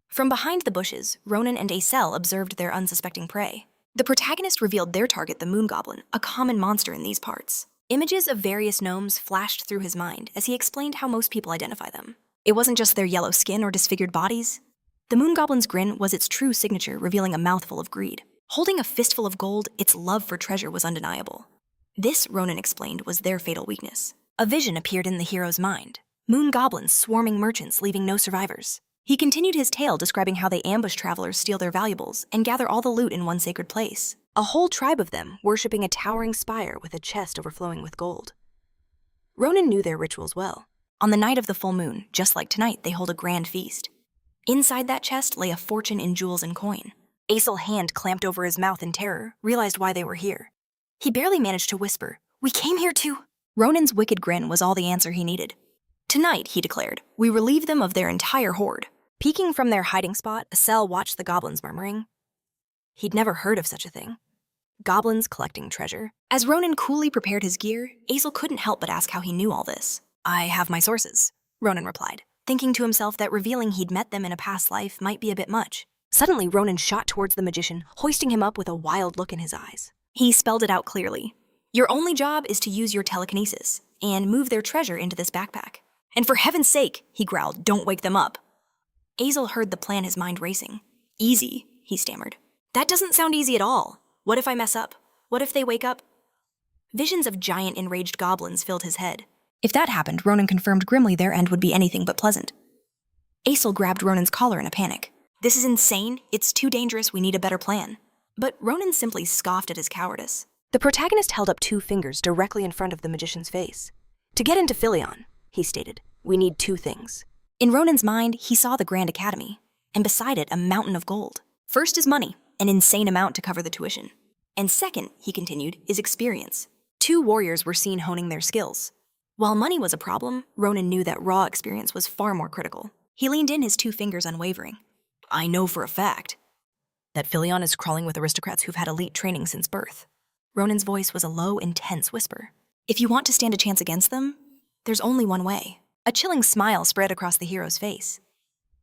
From behind the bushes, Ronan and Asel observed their unsuspecting prey. The protagonist revealed their target, the moon goblin, a common monster in these parts. Images of various gnomes flashed through his mind as he explained how most people identify them. It wasn't just their yellow skin or disfigured bodies. The moon goblin's grin was its true signature, revealing a mouthful of greed. Holding a fistful of gold, its love for treasure was undeniable. This, Ronan explained, was their fatal weakness. A vision appeared in the hero's mind. Moon goblins swarming merchants, leaving no survivors. He continued his tale, describing how they ambush travelers, steal their valuables, and gather all the loot in one sacred place. A whole tribe of them, worshipping a towering spire with a chest overflowing with gold. Ronan knew their rituals well. On the night of the full moon, just like tonight, they hold a grand feast. Inside that chest lay a fortune in jewels and coin. Asel's hand clamped over his mouth in terror, realized why they were here. He barely managed to whisper, "We came here to..." Ronan's wicked grin was all the answer he needed. "Tonight," he declared, "we relieve them of their entire hoard." Peeking from their hiding spot, Asel watched the goblins murmuring. He'd never heard of such a thing. Goblins collecting treasure. As Ronan coolly prepared his gear, Asel couldn't help but ask how he knew all this. "I have my sources," Ronan replied, thinking to himself that revealing he'd met them in a past life might be a bit much. Suddenly, Ronan shot towards the magician, hoisting him up with a wild look in his eyes. He spelled it out clearly. "Your only job is to use your telekinesis and move their treasure into this backpack. And for heaven's sake," he growled, "don't wake them up." Asel heard the plan, his mind racing. "Easy," he stammered. "That doesn't sound easy at all. What if I mess up? What if they wake up?" Visions of giant enraged goblins filled his head. If that happened, Ronan confirmed grimly their end would be anything but pleasant. Asel grabbed Ronan's collar in a panic. "This is insane. It's too dangerous. We need a better plan." But Ronan simply scoffed at his cowardice. The protagonist held up 2 fingers directly in front of the magician's face. "To get into Phileon," he stated, "we need 2 things." In Ronan's mind, he saw the Grand Academy, and beside it, a mountain of gold. First is money, an insane amount to cover the tuition. And second, he continued, is experience. 2 warriors were seen honing their skills. While money was a problem, Ronan knew that raw experience was far more critical. He leaned in, his 2 fingers unwavering. "I know for a fact that Phileon is crawling with aristocrats who've had elite training since birth." Ronan's voice was a low, intense whisper. "If you want to stand a chance against them, there's only one way." A chilling smile spread across the hero's face.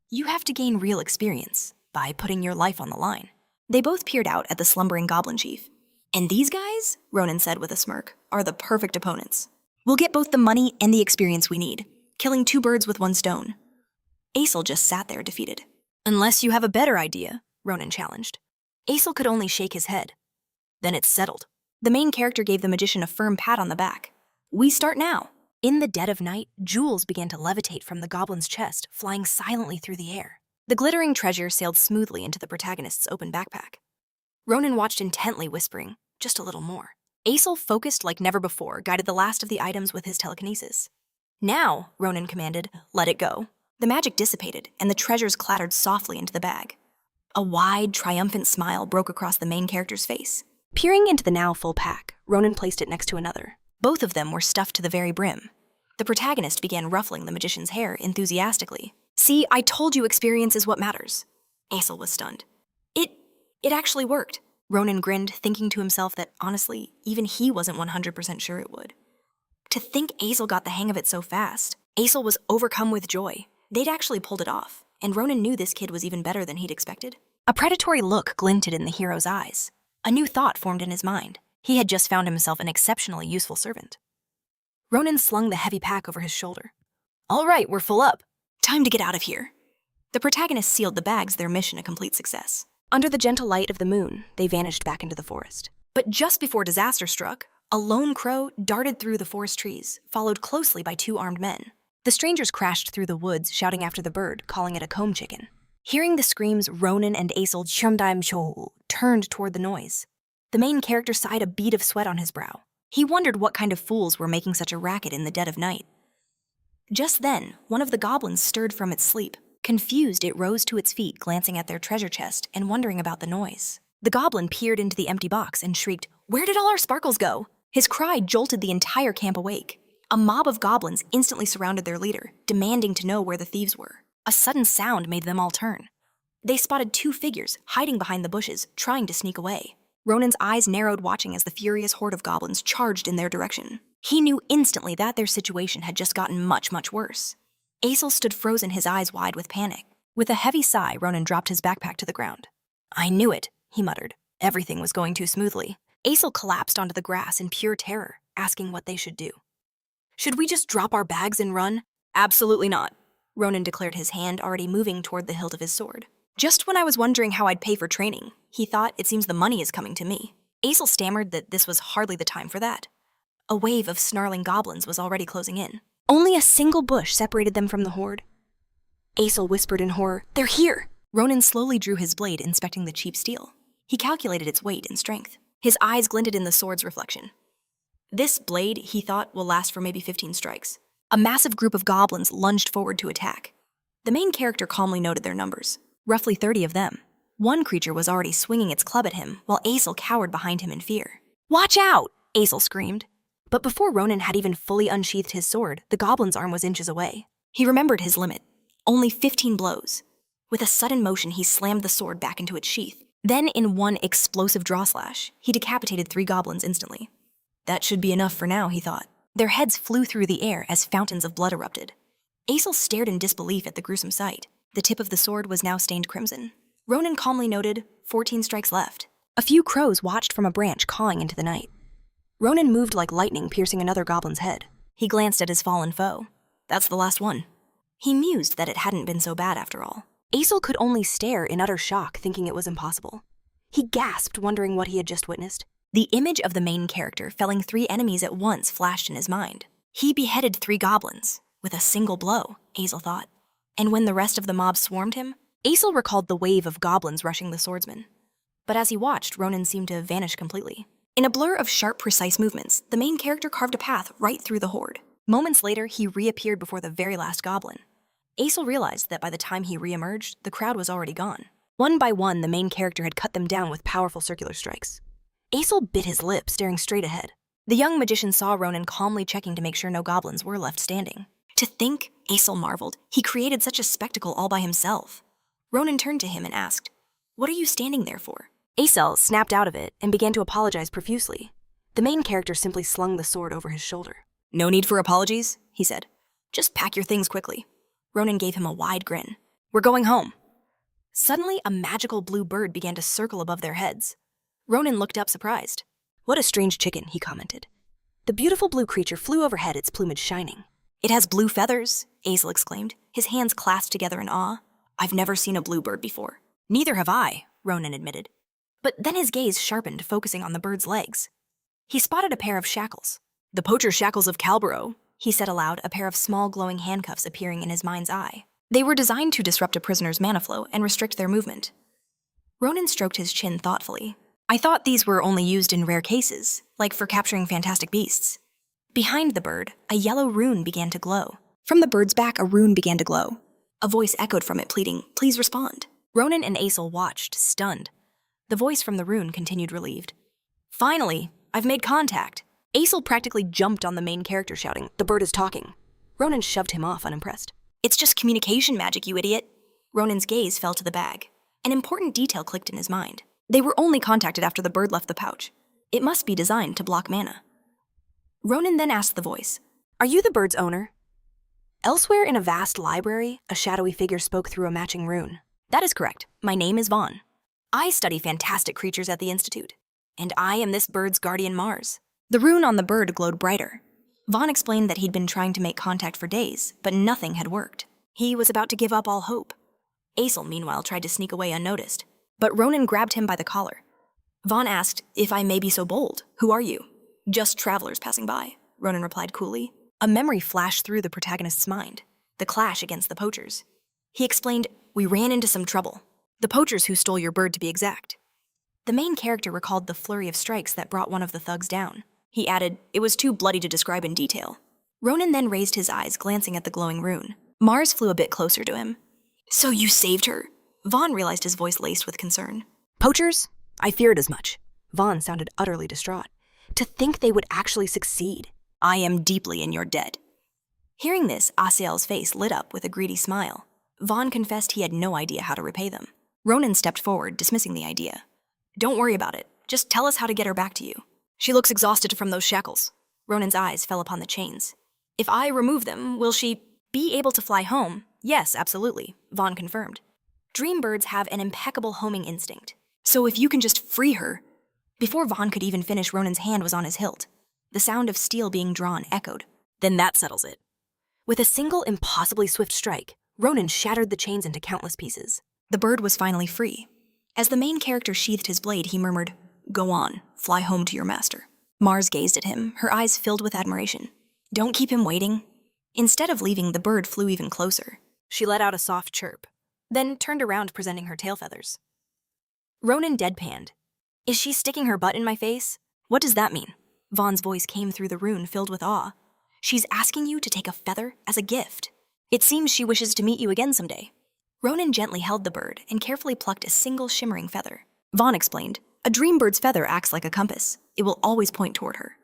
"You have to gain real experience by putting your life on the line." They both peered out at the slumbering goblin chief. "And these guys," Ronan said with a smirk, "are the perfect opponents. We'll get both the money and the experience we need, killing 2 birds with 1 stone." Asel just sat there, defeated. "Unless you have a better idea," Ronan challenged. Asel could only shake his head. "Then it's settled." The main character gave the magician a firm pat on the back. "We start now." In the dead of night, jewels began to levitate from the goblin's chest, flying silently through the air. The glittering treasure sailed smoothly into the protagonist's open backpack. Ronan watched intently, whispering, "Just a little more." Asel, focused like never before, guided the last of the items with his telekinesis. "Now," Ronan commanded, "let it go." The magic dissipated, and the treasures clattered softly into the bag. A wide, triumphant smile broke across the main character's face. Peering into the now full pack, Ronan placed it next to another. Both of them were stuffed to the very brim. The protagonist began ruffling the magician's hair enthusiastically. "See, I told you experience is what matters." Asel was stunned. It actually worked." Ronan grinned, thinking to himself that, honestly, even he wasn't 100% sure it would. To think Asel got the hang of it so fast. Asel was overcome with joy. They'd actually pulled it off, and Ronan knew this kid was even better than he'd expected. A predatory look glinted in the hero's eyes. A new thought formed in his mind. He had just found himself an exceptionally useful servant. Ronan slung the heavy pack over his shoulder. "All right, we're full up. Time to get out of here." The protagonist sealed the bags, their mission a complete success. Under the gentle light of the moon, they vanished back into the forest. But just before disaster struck, a lone crow darted through the forest trees, followed closely by 2 armed men. The strangers crashed through the woods, shouting after the bird, calling it a comb chicken. Hearing the screams, Ronan and Asel turned toward the noise. The main character sighed, a bead of sweat on his brow. He wondered what kind of fools were making such a racket in the dead of night. Just then, one of the goblins stirred from its sleep. Confused, it rose to its feet, glancing at their treasure chest and wondering about the noise. The goblin peered into the empty box and shrieked, "Where did all our sparkles go?" His cry jolted the entire camp awake. A mob of goblins instantly surrounded their leader, demanding to know where the thieves were. A sudden sound made them all turn. They spotted two figures hiding behind the bushes, trying to sneak away. Ronan's eyes narrowed, watching as the furious horde of goblins charged in their direction. He knew instantly that their situation had just gotten much, much worse. Asel stood frozen, his eyes wide with panic. With a heavy sigh, Ronan dropped his backpack to the ground. "I knew it," he muttered. Everything was going too smoothly. Asel collapsed onto the grass in pure terror, asking what they should do. "Should we just drop our bags and run?" "Absolutely not," Ronan declared, his hand already moving toward the hilt of his sword. "Just when I was wondering how I'd pay for training," he thought, "it seems the money is coming to me." Asel stammered that this was hardly the time for that. A wave of snarling goblins was already closing in. Only a single bush separated them from the horde. Asel whispered in horror, "They're here!" Ronan slowly drew his blade, inspecting the cheap steel. He calculated its weight and strength. His eyes glinted in the sword's reflection. This blade, he thought, will last for maybe 15 strikes. A massive group of goblins lunged forward to attack. The main character calmly noted their numbers, roughly 30 of them. One creature was already swinging its club at him, while Asel cowered behind him in fear. "Watch out!" Asel screamed. But before Ronan had even fully unsheathed his sword, the goblin's arm was inches away. He remembered his limit. Only 15 blows. With a sudden motion, he slammed the sword back into its sheath. Then, in one explosive draw slash, he decapitated 3 goblins instantly. That should be enough for now, he thought. Their heads flew through the air as fountains of blood erupted. Asel stared in disbelief at the gruesome sight. The tip of the sword was now stained crimson. Ronan calmly noted, 14 strikes left. A few crows watched from a branch, cawing into the night. Ronan moved like lightning, piercing another goblin's head. He glanced at his fallen foe. That's the last one. He mused that it hadn't been so bad after all. Asel could only stare in utter shock, thinking it was impossible. He gasped, wondering what he had just witnessed. The image of the main character felling 3 enemies at once flashed in his mind. He beheaded 3 goblins, with a single blow, Asel thought. And when the rest of the mob swarmed him, Asel recalled the wave of goblins rushing the swordsman. But as he watched, Ronan seemed to have vanished completely. In a blur of sharp, precise movements, the main character carved a path right through the horde. Moments later, he reappeared before the very last goblin. Asel realized that by the time he reemerged, the crowd was already gone. One by one, the main character had cut them down with powerful circular strikes. Asel bit his lip, staring straight ahead. The young magician saw Ronan calmly checking to make sure no goblins were left standing. To think, Asel marveled, he created such a spectacle all by himself. Ronan turned to him and asked, "What are you standing there for?" Asel snapped out of it and began to apologize profusely. The main character simply slung the sword over his shoulder. "No need for apologies," he said. "Just pack your things quickly." Ronan gave him a wide grin. "We're going home." Suddenly, a magical blue bird began to circle above their heads. Ronan looked up, surprised. "What a strange chicken," he commented. The beautiful blue creature flew overhead, its plumage shining. "It has blue feathers," Asel exclaimed, his hands clasped together in awe. "I've never seen a blue bird before." "Neither have I," Ronan admitted. But then his gaze sharpened, focusing on the bird's legs. He spotted a pair of shackles. "The poacher shackles of Calborough," he said aloud, a pair of small glowing handcuffs appearing in his mind's eye. They were designed to disrupt a prisoner's mana flow and restrict their movement. Ronan stroked his chin thoughtfully. "I thought these were only used in rare cases, like for capturing fantastic beasts." Behind the bird, a yellow rune began to glow. From the bird's back, a rune began to glow. A voice echoed from it, pleading, "Please respond." Ronan and Asel watched, stunned. The voice from the rune continued, relieved. "Finally, I've made contact." Asel practically jumped on the main character, shouting, "The bird is talking." Ronan shoved him off, unimpressed. "It's just communication magic, you idiot." Ronan's gaze fell to the bag. An important detail clicked in his mind. They were only contacted after the bird left the pouch. It must be designed to block mana. Ronan then asked the voice, "Are you the bird's owner?" Elsewhere in a vast library, a shadowy figure spoke through a matching rune. "That is correct. My name is Vaughn. I study fantastic creatures at the Institute, and I am this bird's guardian Mars." The rune on the bird glowed brighter. Vaughn explained that he'd been trying to make contact for days, but nothing had worked. He was about to give up all hope. Asel, meanwhile, tried to sneak away unnoticed, but Ronan grabbed him by the collar. Vaughn asked, "If I may be so bold, who are you?" "Just travelers passing by," Ronan replied coolly. A memory flashed through the protagonist's mind, the clash against the poachers. He explained, "We ran into some trouble. The poachers who stole your bird, to be exact." The main character recalled the flurry of strikes that brought one of the thugs down. He added, "It was too bloody to describe in detail." Ronan then raised his eyes, glancing at the glowing rune. Mars flew a bit closer to him. "So you saved her?" Vaughn realized, his voice laced with concern. "Poachers? I feared as much." Vaughn sounded utterly distraught. "To think they would actually succeed. I am deeply in your debt." Hearing this, Asel's face lit up with a greedy smile. Vaughn confessed he had no idea how to repay them. Ronan stepped forward, dismissing the idea. Don't worry about it. Just tell us how to get her back to you. She looks exhausted from those shackles. Ronan's eyes fell upon the chains. If I remove them, will she be able to fly home? Yes, absolutely, Vaughn confirmed. Dream birds have an impeccable homing instinct. So if you can just free her... Before Vaughn could even finish, Ronan's hand was on his hilt. The sound of steel being drawn echoed. Then that settles it. With a single impossibly swift strike, Ronan shattered the chains into countless pieces. The bird was finally free. As the main character sheathed his blade, he murmured, Go on, fly home to your master. Mars gazed at him, her eyes filled with admiration. Don't keep him waiting. Instead of leaving, the bird flew even closer. She let out a soft chirp, then turned around presenting her tail feathers. Ronan deadpanned. Is she sticking her butt in my face? What does that mean? Vaughn's voice came through the rune, filled with awe. She's asking you to take a feather as a gift. It seems she wishes to meet you again someday. Ronan gently held the bird and carefully plucked a single shimmering feather. Vaughn explained, a dream bird's feather acts like a compass. It will always point toward her.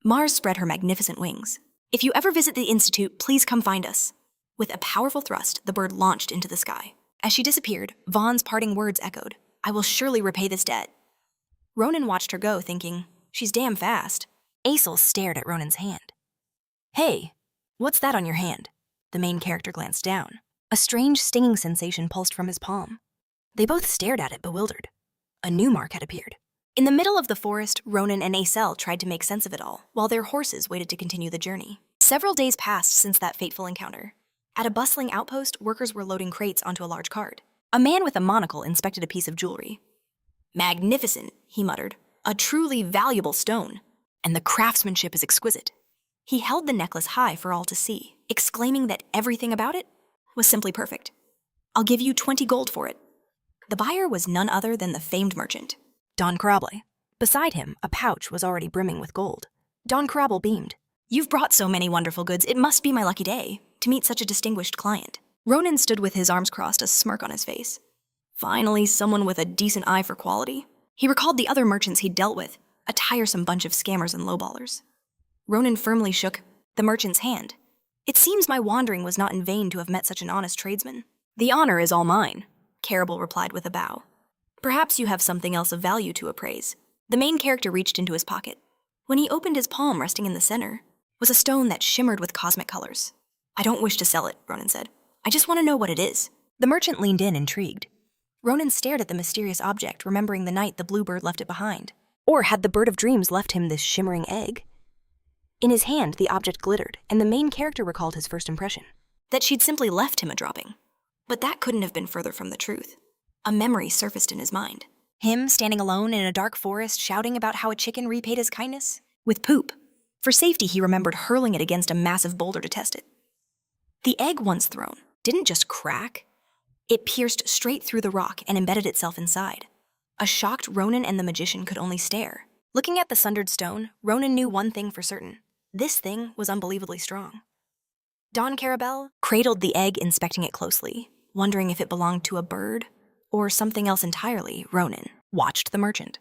Mars spread her magnificent wings. If you ever visit the Institute, please come find us. With a powerful thrust, the bird launched into the sky. As she disappeared, Vaughn's parting words echoed, I will surely repay this debt. Ronan watched her go, thinking, she's damn fast. Asel stared at Ronan's hand. Hey, what's that on your hand? The main character glanced down. A strange stinging sensation pulsed from his palm. They both stared at it, bewildered. A new mark had appeared. In the middle of the forest, Ronan and Asel tried to make sense of it all, while their horses waited to continue the journey. Several days passed since that fateful encounter. At a bustling outpost, workers were loading crates onto a large cart. A man with a monocle inspected a piece of jewelry. Magnificent, he muttered. A truly valuable stone. And the craftsmanship is exquisite. He held the necklace high for all to see, exclaiming that everything about it was simply perfect. I'll give you 20 gold for it. The buyer was none other than the famed merchant, Don Carable. Beside him, a pouch was already brimming with gold. Don Carable beamed. You've brought so many wonderful goods, it must be my lucky day to meet such a distinguished client. Ronan stood with his arms crossed, a smirk on his face. Finally, someone with a decent eye for quality. He recalled the other merchants he'd dealt with, a tiresome bunch of scammers and lowballers. Ronan firmly shook the merchant's hand. It seems my wandering was not in vain to have met such an honest tradesman. The honor is all mine, Carable replied with a bow. Perhaps you have something else of value to appraise. The main character reached into his pocket. When he opened his palm, resting in the center, was a stone that shimmered with cosmic colors. I don't wish to sell it, Ronan said. I just want to know what it is. The merchant leaned in, intrigued. Ronan stared at the mysterious object, remembering the night the bluebird left it behind. Or had the bird of dreams left him this shimmering egg? In his hand, the object glittered, and the main character recalled his first impression. That she'd simply left him a dropping. But that couldn't have been further from the truth. A memory surfaced in his mind. Him standing alone in a dark forest, shouting about how a chicken repaid his kindness? With poop. For safety, he remembered hurling it against a massive boulder to test it. The egg once thrown didn't just crack. It pierced straight through the rock and embedded itself inside. A shocked Ronan and the magician could only stare. Looking at the sundered stone, Ronan knew one thing for certain. This thing was unbelievably strong. Don Carable cradled the egg, inspecting it closely, wondering if it belonged to a bird or something else entirely. Ronan watched the merchant.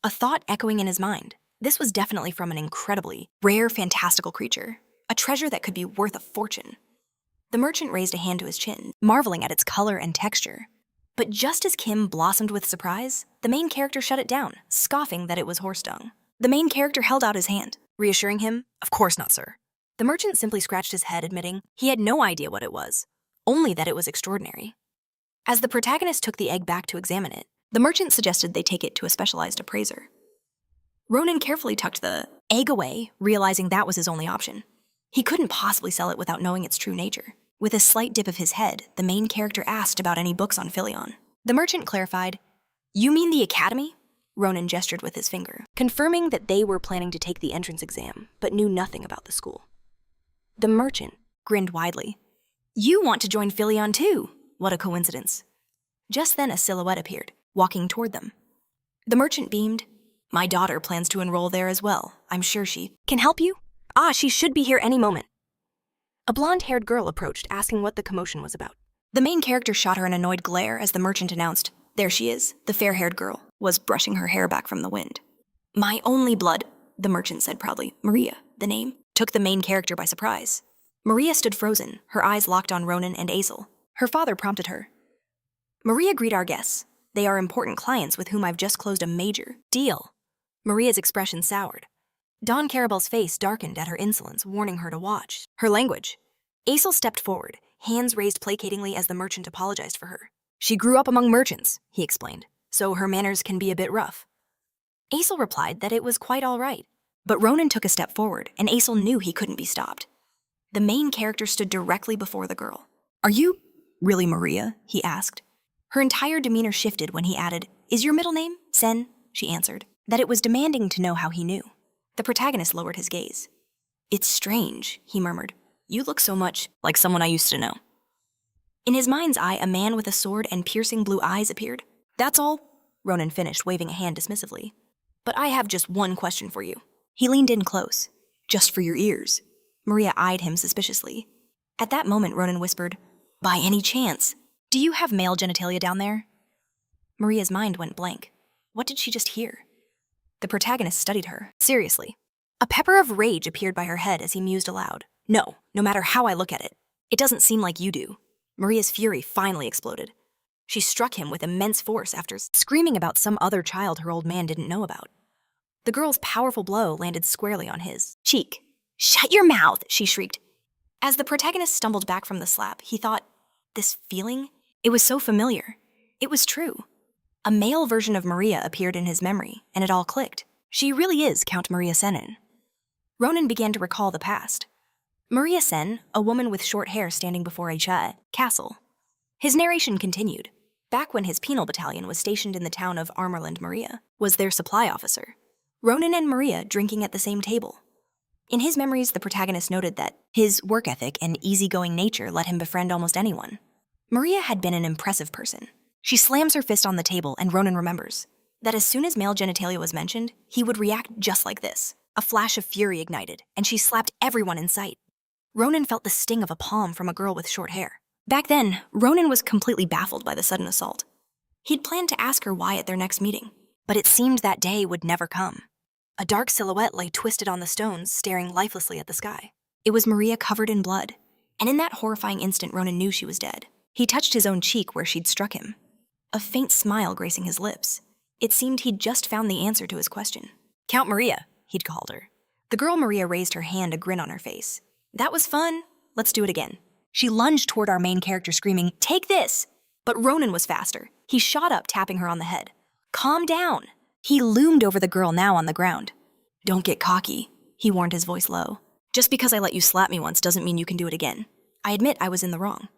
A thought echoing in his mind. This was definitely from an incredibly rare, fantastical creature, a treasure that could be worth a fortune. The merchant raised a hand to his chin, marveling at its color and texture. But just as Kim blossomed with surprise, the main character shut it down, scoffing that it was horse dung. The main character held out his hand, reassuring him, "Of course not, sir." The merchant simply scratched his head, admitting he had no idea what it was, only that it was extraordinary. As the protagonist took the egg back to examine it, the merchant suggested they take it to a specialized appraiser. Ronan carefully tucked the egg away, realizing that was his only option. He couldn't possibly sell it without knowing its true nature. With a slight dip of his head, the main character asked about any books on Phileon. The merchant clarified, "You mean the Academy?" Ronan gestured with his finger, confirming that they were planning to take the entrance exam, but knew nothing about the school. The merchant grinned widely. "You want to join Phileon too? What a coincidence." Just then a silhouette appeared, walking toward them. The merchant beamed. "My daughter plans to enroll there as well. I'm sure she can help you." She should be here any moment." A blonde-haired girl approached, asking what the commotion was about. The main character shot her an annoyed glare as the merchant announced, "There she is." The fair-haired girl was brushing her hair back from the wind. "My only blood," the merchant said proudly. Maria, the name, took the main character by surprise. Maria stood frozen, her eyes locked on Ronan and Asel. Her father prompted her. Maria, greet our guests. They are important clients with whom I've just closed a major deal. Maria's expression soured. Don Carabel's face darkened at her insolence, warning her to watch her language. Asel stepped forward, hands raised placatingly as the merchant apologized for her. She grew up among merchants, he explained, so her manners can be a bit rough. Asel replied that it was quite all right. But Ronan took a step forward, and Asel knew he couldn't be stopped. The main character stood directly before the girl. Are you really Maria? He asked. Her entire demeanor shifted when he added, Is your middle name Sen? She answered, that it was demanding to know how he knew. The protagonist lowered his gaze. It's strange, he murmured. You look so much like someone I used to know. In his mind's eye, a man with a sword and piercing blue eyes appeared. That's all, Ronan finished, waving a hand dismissively. But I have just one question for you. He leaned in close. Just for your ears. Maria eyed him suspiciously. At that moment, Ronan whispered, By any chance, do you have male genitalia down there? Maria's mind went blank. What did she just hear? The protagonist studied her, seriously. A pepper of rage appeared by her head as he mused aloud. No matter how I look at it, it doesn't seem like you do. Maria's fury finally exploded. She struck him with immense force after screaming about some other child her old man didn't know about. The girl's powerful blow landed squarely on his cheek. Shut your mouth, she shrieked. As the protagonist stumbled back from the slap, he thought, this feeling? It was so familiar. It was true. A male version of Maria appeared in his memory, and it all clicked. She really is Count Maria Senin. Ronan began to recall the past. Maria Sen, a woman with short hair standing before a castle. His narration continued. Back when his penal battalion was stationed in the town of Armorland, Maria was their supply officer. Ronan and Maria drinking at the same table. In his memories, the protagonist noted that his work ethic and easygoing nature let him befriend almost anyone. Maria had been an impressive person. She slams her fist on the table, and Ronan remembers that as soon as male genitalia was mentioned, he would react just like this. A flash of fury ignited, and she slapped everyone in sight. Ronan felt the sting of a palm from a girl with short hair. Back then, Ronan was completely baffled by the sudden assault. He'd planned to ask her why at their next meeting, but it seemed that day would never come. A dark silhouette lay twisted on the stones, staring lifelessly at the sky. It was Maria covered in blood, and in that horrifying instant, Ronan knew she was dead. He touched his own cheek where she'd struck him. A faint smile gracing his lips. It seemed he'd just found the answer to his question. Count Maria, he'd called her. The girl Maria raised her hand, a grin on her face. That was fun. Let's do it again. She lunged toward our main character, screaming, Take this! But Ronan was faster. He shot up, tapping her on the head. Calm down. He loomed over the girl, now on the ground. Don't get cocky, he warned, his voice low. Just because I let you slap me once doesn't mean you can do it again. I admit I was in the wrong.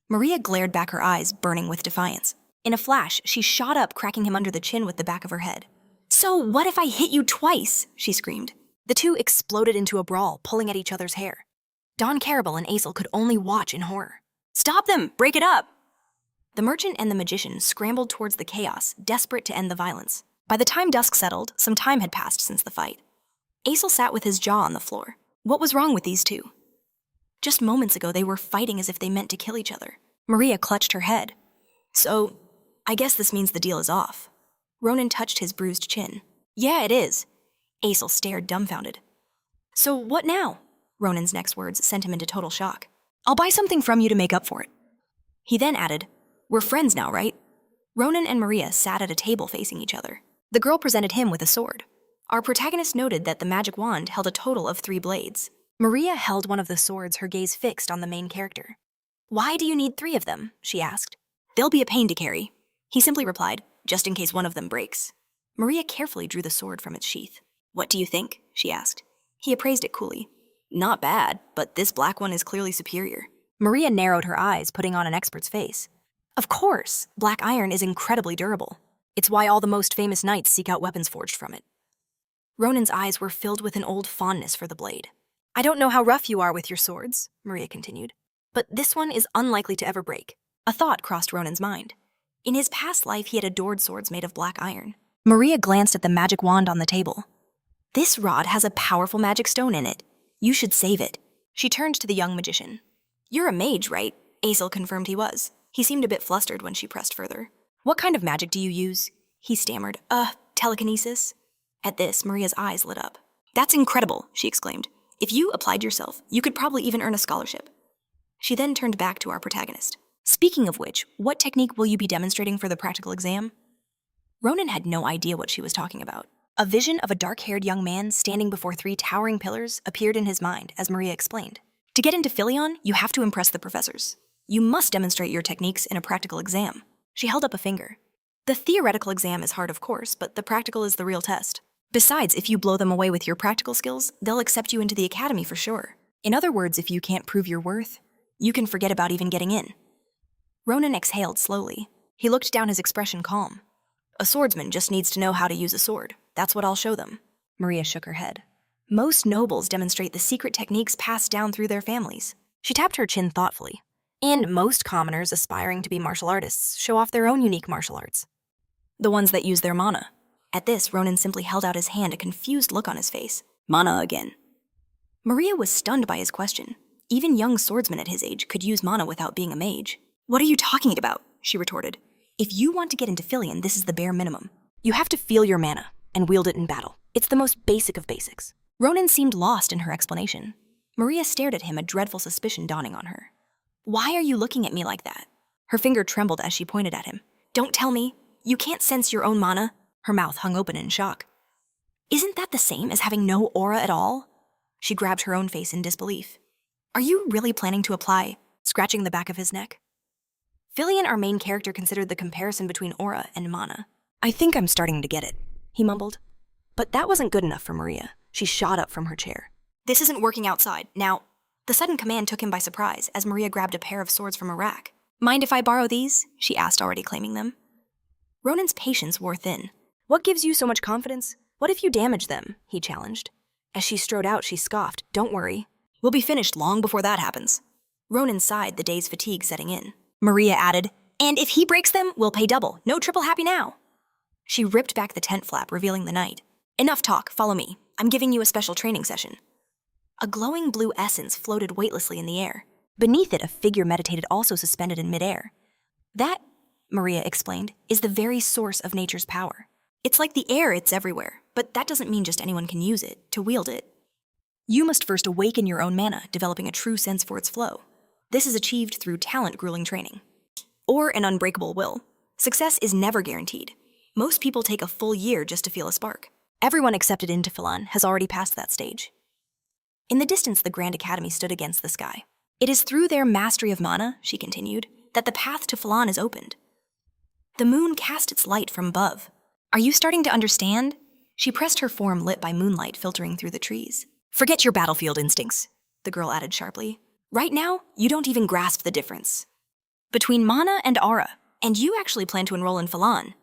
Maria glared back, her eyes burning with defiance. In a flash, she shot up, cracking him under the chin with the back of her head. So what if I hit you twice? She screamed. The two exploded into a brawl, pulling at each other's hair. Don Carabel and Asel could only watch in horror. Stop them! Break it up! The merchant and the magician scrambled towards the chaos, desperate to end the violence. By the time dusk settled, some time had passed since the fight. Asel sat with his jaw on the floor. What was wrong with these two? Just moments ago, they were fighting as if they meant to kill each other. Maria clutched her head. So, I guess this means the deal is off. Ronan touched his bruised chin. Yeah, it is. Asel stared dumbfounded. So what now? Ronan's next words sent him into total shock. I'll buy something from you to make up for it. He then added, We're friends now, right? Ronan and Maria sat at a table facing each other. The girl presented him with a sword. Our protagonist noted that the magic wand held a total of 3 blades. Maria held one of the swords, her gaze fixed on the main character. Why do you need 3 of them? She asked. They'll be a pain to carry. He simply replied, just in case one of them breaks. Maria carefully drew the sword from its sheath. What do you think? She asked. He appraised it coolly. Not bad, but this black one is clearly superior. Maria narrowed her eyes, putting on an expert's face. Of course, black iron is incredibly durable. It's why all the most famous knights seek out weapons forged from it. Ronan's eyes were filled with an old fondness for the blade. I don't know how rough you are with your swords, Maria continued, but this one is unlikely to ever break. A thought crossed Ronan's mind. In his past life, he had adored swords made of black iron. Maria glanced at the magic wand on the table. This rod has a powerful magic stone in it. You should save it. She turned to the young magician. You're a mage, right? Asel confirmed he was. He seemed a bit flustered when she pressed further. What kind of magic do you use? He stammered. Telekinesis. At this, Maria's eyes lit up. That's incredible, she exclaimed. If you applied yourself, you could probably even earn a scholarship. She then turned back to our protagonist. Speaking of which, what technique will you be demonstrating for the practical exam? Ronan had no idea what she was talking about. A vision of a dark-haired young man standing before 3 towering pillars appeared in his mind as Maria explained. To get into Phileon, you have to impress the professors. You must demonstrate your techniques in a practical exam. She held up a finger. The theoretical exam is hard, of course, but the practical is the real test. Besides, if you blow them away with your practical skills, they'll accept you into the academy for sure. In other words, if you can't prove your worth, you can forget about even getting in. Ronan exhaled slowly. He looked down, his expression calm. A swordsman just needs to know how to use a sword. That's what I'll show them. Maria shook her head. Most nobles demonstrate the secret techniques passed down through their families. She tapped her chin thoughtfully. And most commoners aspiring to be martial artists show off their own unique martial arts. The ones that use their mana. At this, Ronan simply held out his hand, a confused look on his face. Mana again. Maria was stunned by his question. Even young swordsmen at his age could use mana without being a mage. What are you talking about? She retorted. If you want to get into Phileon, this is the bare minimum. You have to feel your mana and wield it in battle. It's the most basic of basics. Ronan seemed lost in her explanation. Maria stared at him, a dreadful suspicion dawning on her. Why are you looking at me like that? Her finger trembled as she pointed at him. Don't tell me. You can't sense your own mana? Her mouth hung open in shock. Isn't that the same as having no aura at all? She grabbed her own face in disbelief. Are you really planning to apply? Scratching the back of his neck. Phileon, our main character, considered the comparison between aura and mana. I think I'm starting to get it, he mumbled. But that wasn't good enough for Maria. She shot up from her chair. This isn't working outside. Now, the sudden command took him by surprise as Maria grabbed a pair of swords from a rack. Mind if I borrow these? She asked, already claiming them. Ronan's patience wore thin. What gives you so much confidence? What if you damage them? He challenged. As she strode out, she scoffed. Don't worry. We'll be finished long before that happens. Ronan sighed, the day's fatigue setting in. Maria added, and if he breaks them, we'll pay double. No triple happy now. She ripped back the tent flap, revealing the night. Enough talk, follow me. I'm giving you a special training session. A glowing blue essence floated weightlessly in the air. Beneath it, a figure meditated, also suspended in midair. That, Maria explained, is the very source of nature's power. It's like the air, it's everywhere, but that doesn't mean just anyone can use it, to wield it. You must first awaken your own mana, developing a true sense for its flow. This is achieved through talent-grueling training. Or an unbreakable will. Success is never guaranteed. Most people take a full year just to feel a spark. Everyone accepted into Phileon has already passed that stage. In the distance, the Grand Academy stood against the sky. It is through their mastery of mana, she continued, that the path to Phileon is opened. The moon cast its light from above. Are you starting to understand? She pressed her form, lit by moonlight filtering through the trees. Forget your battlefield instincts, the girl added sharply. Right now, you don't even grasp the difference between mana and aura, and you actually plan to enroll in Phileon.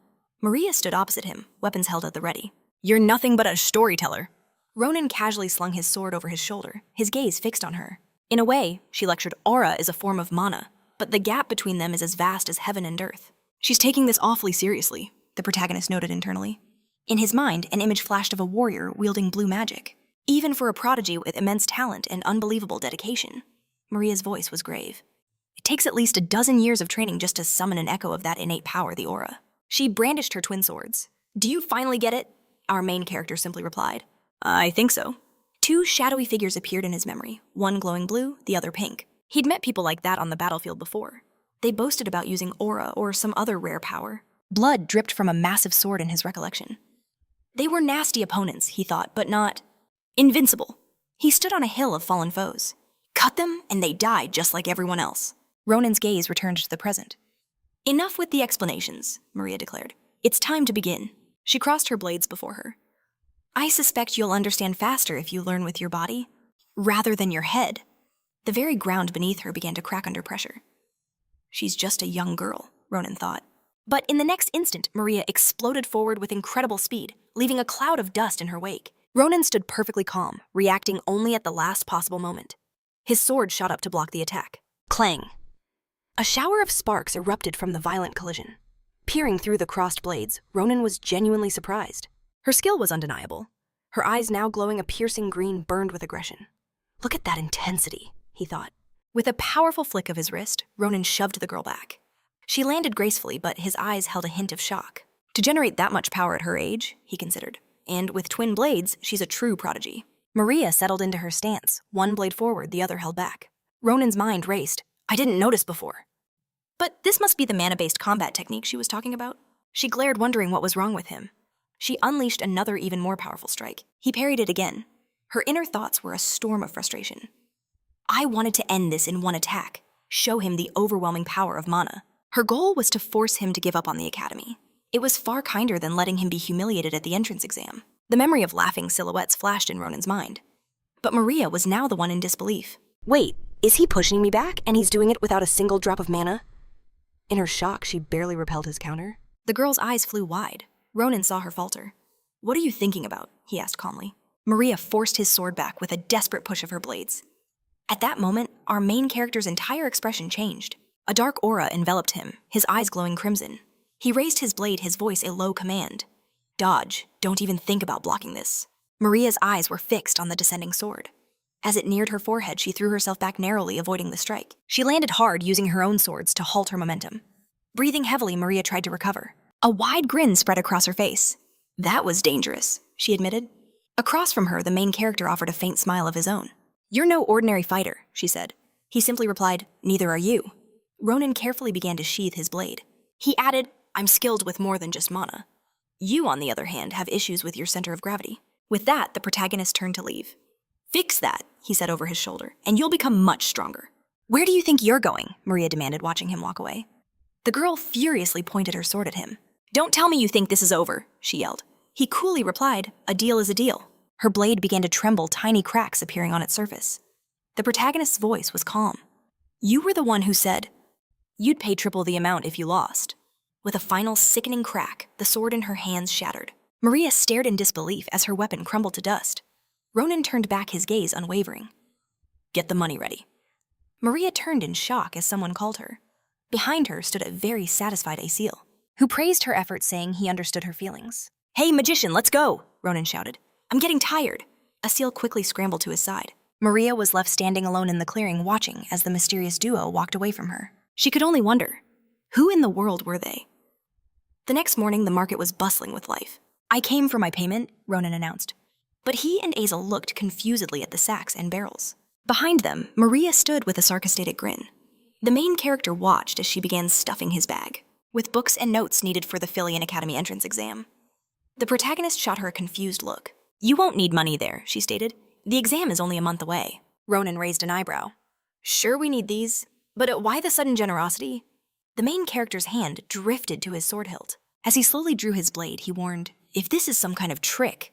Maria stood opposite him, weapons held at the ready. You're nothing but a storyteller. Ronan casually slung his sword over his shoulder, his gaze fixed on her. In a way, she lectured, aura is a form of mana, but the gap between them is as vast as heaven and earth. She's taking this awfully seriously, the protagonist noted internally. In his mind, an image flashed of a warrior wielding blue magic. Even for a prodigy with immense talent and unbelievable dedication. Maria's voice was grave. It takes at least a dozen years of training just to summon an echo of that innate power, the aura. She brandished her twin swords. Do you finally get it? Our main character simply replied. I think so. 2 shadowy figures appeared in his memory, one glowing blue, the other pink. He'd met people like that on the battlefield before. They boasted about using aura or some other rare power. Blood dripped from a massive sword in his recollection. They were nasty opponents, he thought, but not invincible. He stood on a hill of fallen foes. Cut them, and they died just like everyone else. Ronan's gaze returned to the present. Enough with the explanations, Maria declared. It's time to begin. She crossed her blades before her. I suspect you'll understand faster if you learn with your body, rather than your head. The very ground beneath her began to crack under pressure. She's just a young girl, Ronan thought. But in the next instant, Maria exploded forward with incredible speed, leaving a cloud of dust in her wake. Ronan stood perfectly calm, reacting only at the last possible moment. His sword shot up to block the attack. Clang! A shower of sparks erupted from the violent collision. Peering through the crossed blades, Ronan was genuinely surprised. Her skill was undeniable. Her eyes now glowing a piercing green burned with aggression. Look at that intensity, he thought. With a powerful flick of his wrist, Ronan shoved the girl back. She landed gracefully, but his eyes held a hint of shock. To generate that much power at her age, he considered. And with twin blades, she's a true prodigy. Maria settled into her stance, one blade forward, the other held back. Ronan's mind raced. I didn't notice before. But this must be the mana-based combat technique she was talking about. She glared, wondering what was wrong with him. She unleashed another even more powerful strike. He parried it again. Her inner thoughts were a storm of frustration. I wanted to end this in one attack, show him the overwhelming power of mana. Her goal was to force him to give up on the academy. It was far kinder than letting him be humiliated at the entrance exam. The memory of laughing silhouettes flashed in Ronan's mind. But Maria was now the one in disbelief. Wait, is he pushing me back and he's doing it without a single drop of mana? In her shock, she barely repelled his counter. The girl's eyes flew wide. Ronan saw her falter. What are you thinking about? He asked calmly. Maria forced his sword back with a desperate push of her blades. At that moment, our main character's entire expression changed. A dark aura enveloped him, his eyes glowing crimson. He raised his blade, his voice a low command. Dodge, don't even think about blocking this. Maria's eyes were fixed on the descending sword. As it neared her forehead, she threw herself back narrowly, avoiding the strike. She landed hard, using her own swords to halt her momentum. Breathing heavily, Maria tried to recover. A wide grin spread across her face. That was dangerous, she admitted. Across from her, the main character offered a faint smile of his own. You're no ordinary fighter, she said. He simply replied, neither are you. Ronan carefully began to sheathe his blade. He added, I'm skilled with more than just mana. You, on the other hand, have issues with your center of gravity. With that, the protagonist turned to leave. Fix that, he said over his shoulder, and you'll become much stronger. Where do you think you're going? Maria demanded, watching him walk away. The girl furiously pointed her sword at him. Don't tell me you think this is over, she yelled. He coolly replied, a deal is a deal. Her blade began to tremble, tiny cracks appearing on its surface. The protagonist's voice was calm. You were the one who said, you'd pay triple the amount if you lost. With a final sickening crack, the sword in her hands shattered. Maria stared in disbelief as her weapon crumbled to dust. Ronan turned back, his gaze unwavering. Get the money ready. Maria turned in shock as someone called her. Behind her stood a very satisfied Asel, who praised her efforts, saying he understood her feelings. Hey, magician, let's go, Ronan shouted. I'm getting tired. Asel quickly scrambled to his side. Maria was left standing alone in the clearing, watching as the mysterious duo walked away from her. She could only wonder, who in the world were they? The next morning, the market was bustling with life. I came for my payment, Ronan announced. But he and Asel looked confusedly at the sacks and barrels. Behind them, Maria stood with a sarcastic grin. The main character watched as she began stuffing his bag, with books and notes needed for the Phileon Academy entrance exam. The protagonist shot her a confused look. You won't need money there, she stated. The exam is only a month away. Ronan raised an eyebrow. Sure, we need these, but why the sudden generosity? The main character's hand drifted to his sword hilt. As he slowly drew his blade, he warned, if this is some kind of trick.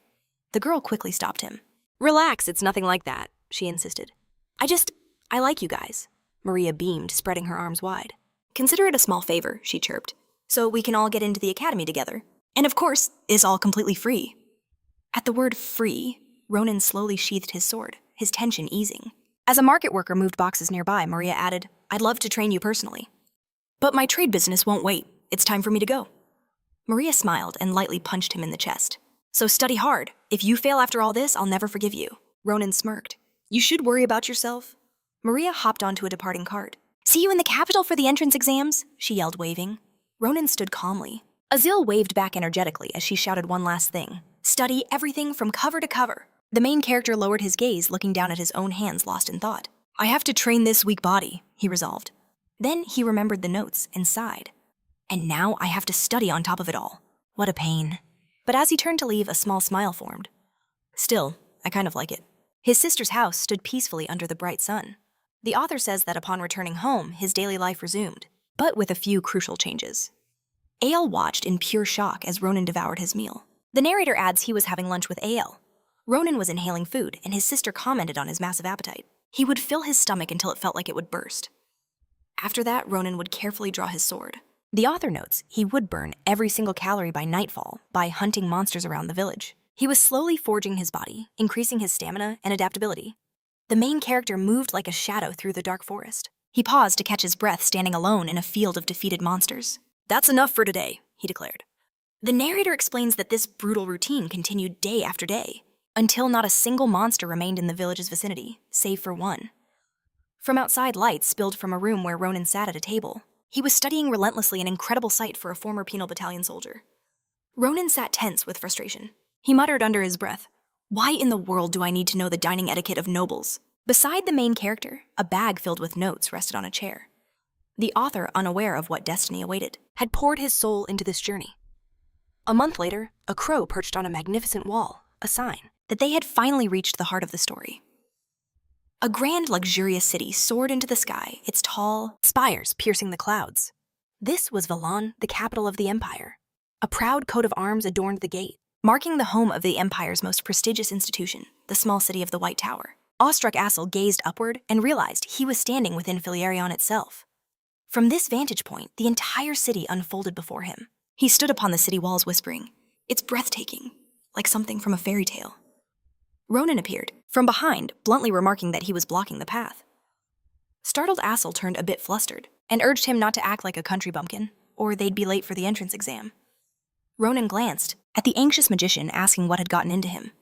The girl quickly stopped him. Relax, it's nothing like that, she insisted. I like you guys. Maria beamed, spreading her arms wide. Consider it a small favor, she chirped, so we can all get into the academy together. And of course, it's all completely free. At the word free, Ronan slowly sheathed his sword, his tension easing. As a market worker moved boxes nearby, Maria added, I'd love to train you personally. But my trade business won't wait. It's time for me to go. Maria smiled and lightly punched him in the chest. So study hard. If you fail after all this, I'll never forgive you. Ronan smirked. You should worry about yourself. Maria hopped onto a departing cart. See you in the capital for the entrance exams, she yelled, waving. Ronan stood calmly. Asel waved back energetically as she shouted one last thing. Study everything from cover to cover. The main character lowered his gaze, looking down at his own hands, lost in thought. I have to train this weak body, he resolved. Then he remembered the notes and sighed. And now I have to study on top of it all. What a pain. But as he turned to leave, a small smile formed. Still, I kind of like it. His sister's house stood peacefully under the bright sun. The author says that upon returning home, his daily life resumed, but with a few crucial changes. Erel watched in pure shock as Ronan devoured his meal. The narrator adds he was having lunch with Asel. Ronan was inhaling food, and his sister commented on his massive appetite. He would fill his stomach until it felt like it would burst. After that, Ronan would carefully draw his sword. The author notes he would burn every single calorie by nightfall by hunting monsters around the village. He was slowly forging his body, increasing his stamina and adaptability. The main character moved like a shadow through the dark forest. He paused to catch his breath, standing alone in a field of defeated monsters. That's enough for today, he declared. The narrator explains that this brutal routine continued day after day, until not a single monster remained in the village's vicinity, save for one. From outside, lights spilled from a room where Ronan sat at a table. He was studying relentlessly, an incredible sight for a former penal battalion soldier. Ronan sat tense with frustration. He muttered under his breath, why in the world do I need to know the dining etiquette of nobles? Beside the main character, a bag filled with notes rested on a chair. the author, unaware of what destiny awaited, had poured his soul into this journey. A month later, a crow perched on a magnificent wall, a sign that they had finally reached the heart of the story. A grand, luxurious city soared into the sky, its tall spires piercing the clouds. This was Phileon, the capital of the empire. A proud coat of arms adorned the gate, marking the home of the empire's most prestigious institution, the small city of the White Tower. Awestruck Asel gazed upward and realized he was standing within Phileon itself. From this vantage point, the entire city unfolded before him. He stood upon the city walls whispering, "It's breathtaking, like something from a fairy tale." Ronan appeared, from behind, bluntly remarking that he was blocking the path. Startled Asel turned a bit flustered and urged him not to act like a country bumpkin, or they'd be late for the entrance exam. Ronan glanced at the anxious magician, asking what had gotten into him.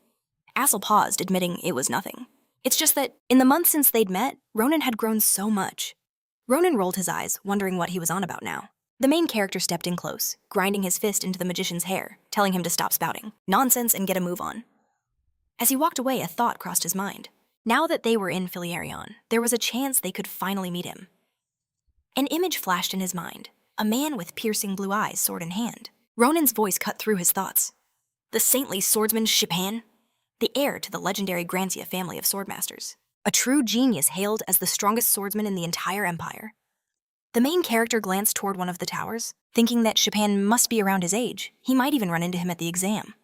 Asel paused, admitting it was nothing. It's just that, in the months since they'd met, Ronan had grown so much. Ronan rolled his eyes, wondering what he was on about now. The main character stepped in close, grinding his fist into the magician's hair, telling him to stop spouting nonsense and get a move on. As he walked away, a thought crossed his mind. Now that they were in Phileon, there was a chance they could finally meet him. An image flashed in his mind, a man with piercing blue eyes, sword in hand. Ronan's voice cut through his thoughts. The saintly swordsman Church, the heir to the legendary Grantia family of swordmasters. A true genius hailed as the strongest swordsman in the entire empire. The main character glanced toward one of the towers, thinking that Church must be around his age. He might even run into him at the exam.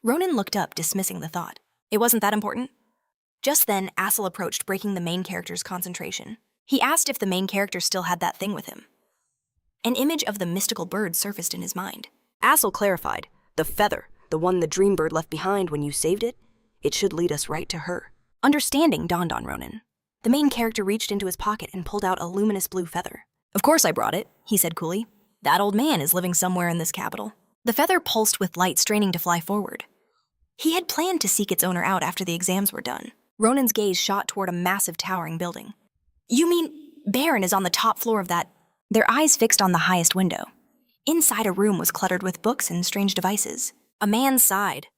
Ronan looked up, dismissing the thought. It wasn't that important. Just then, Asel approached, breaking the main character's concentration. He asked if the main character still had that thing with him. An image of the mystical bird surfaced in his mind. Asel clarified, "The feather, the one the dream bird left behind when you saved it, it should lead us right to her." Understanding dawned on Ronan. The main character reached into his pocket and pulled out a luminous blue feather. "Of course I brought it," he said coolly. "That old man is living somewhere in this capital." The feather pulsed with light, straining to fly forward. He had planned to seek its owner out after the exams were done. Ronan's gaze shot toward a massive towering building. "You mean Baron is on the top floor of that?" Their eyes fixed on the highest window. Inside, a room was cluttered with books and strange devices. A man sighed.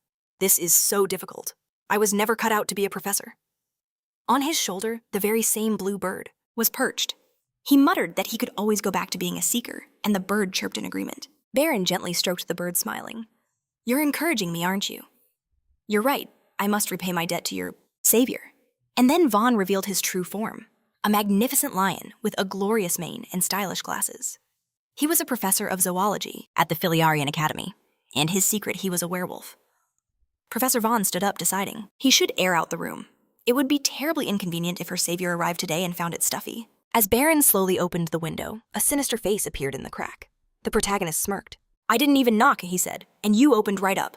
"This is so difficult. I was never cut out to be a professor." On his shoulder, the very same blue bird was perched. He muttered that he could always go back to being a seeker, and the bird chirped in agreement. Baron gently stroked the bird, smiling. "You're encouraging me, aren't you?" "You're right. I must repay my debt to your savior." And then Vaughn revealed his true form, a magnificent lion with a glorious mane and stylish glasses. He was a professor of zoology at the Phileon Academy, and his secret, he was a werewolf. Professor Vaughn stood up, deciding he should air out the room. It would be terribly inconvenient if her savior arrived today and found it stuffy. As Baron slowly opened the window, a sinister face appeared in the crack. The protagonist smirked. "I didn't even knock," he said, "and you opened right up."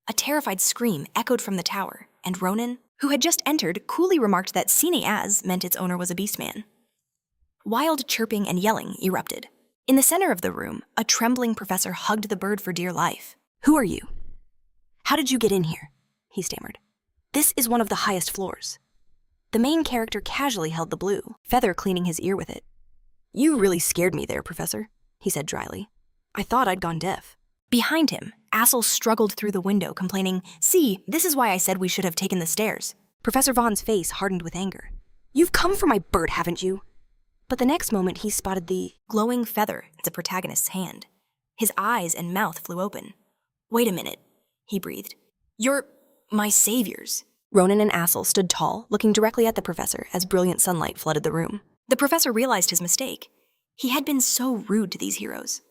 A terrified scream echoed from the tower, and Ronan, who had just entered, coolly remarked that "sine as" meant its owner was a beastman. Wild chirping and yelling erupted. In the center of the room, a trembling professor hugged the bird for dear life. "Who are you? How did you get in here?" he stammered. "This is one of the highest floors." The main character casually held the blue feather, cleaning his ear with it. "You really scared me there, Professor," he said dryly. "I thought I'd gone deaf." Behind him, Asel struggled through the window, complaining, "See, this is why I said we should have taken the stairs." Professor Vaughn's face hardened with anger. "You've come for my bird, haven't you?" But the next moment he spotted the glowing feather in the protagonist's hand. His eyes and mouth flew open. "Wait a minute," he breathed. "You're my saviors." Ronan and Asel stood tall, looking directly at the professor as brilliant sunlight flooded the room. The professor realized his mistake. He had been so rude to these heroes.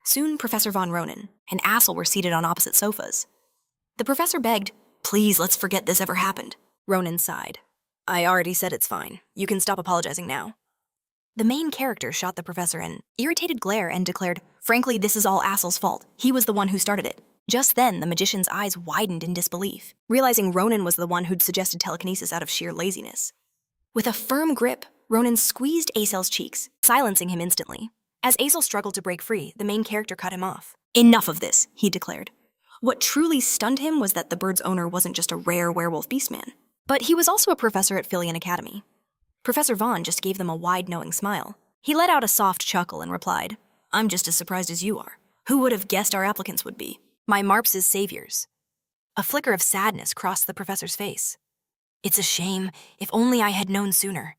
Soon, Professor Von Ronan and Asel were seated on opposite sofas. The professor begged, "Please, let's forget this ever happened." Ronan sighed. "I already said it's fine. You can stop apologizing now." The main character shot the professor an irritated glare and declared, "Frankly, this is all Asel's fault. He was the one who started it." Just then, the magician's eyes widened in disbelief, realizing Ronan was the one who'd suggested telekinesis out of sheer laziness. With a firm grip, Ronan squeezed Asel's cheeks, silencing him instantly. As Asel struggled to break free, the main character cut him off. "Enough of this," he declared. What truly stunned him was that the bird's owner wasn't just a rare werewolf beastman, but he was also a professor at Phileon Academy. Professor Vaughn just gave them a wide, knowing smile. He let out a soft chuckle and replied, "I'm just as surprised as you are. Who would have guessed our applicants would be? My Marps' saviors." A flicker of sadness crossed the professor's face. "It's a shame. If only I had known sooner."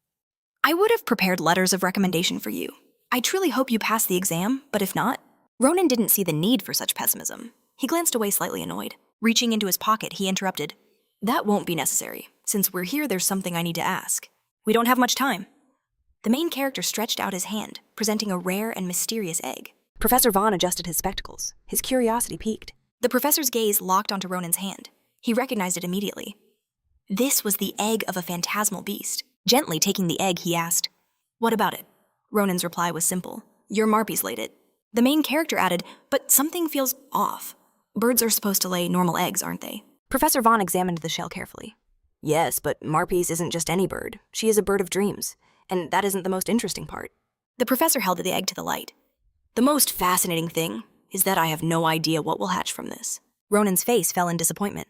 I would have prepared letters of recommendation for you. I truly hope you pass the exam, but if not, Ronan didn't see the need for such pessimism. He glanced away slightly annoyed. Reaching into his pocket, he interrupted. That won't be necessary. Since we're here, there's something I need to ask. We don't have much time. The main character stretched out his hand, presenting a rare and mysterious egg. Professor Vaughn adjusted his spectacles. His curiosity piqued. The professor's gaze locked onto Ronan's hand. He recognized it immediately. This was the egg of a phantasmal beast. Gently taking the egg, he asked, "What about it?" Ronan's reply was simple. "Your Marpies laid it." The main character added, "But something feels off. Birds are supposed to lay normal eggs, aren't they?" Professor Vaughn examined the shell carefully. Yes, but Marpies isn't just any bird. She is a bird of dreams, and that isn't the most interesting part. The professor held the egg to the light. "The most fascinating thing is that I have no idea what will hatch from this." Ronan's face fell in disappointment.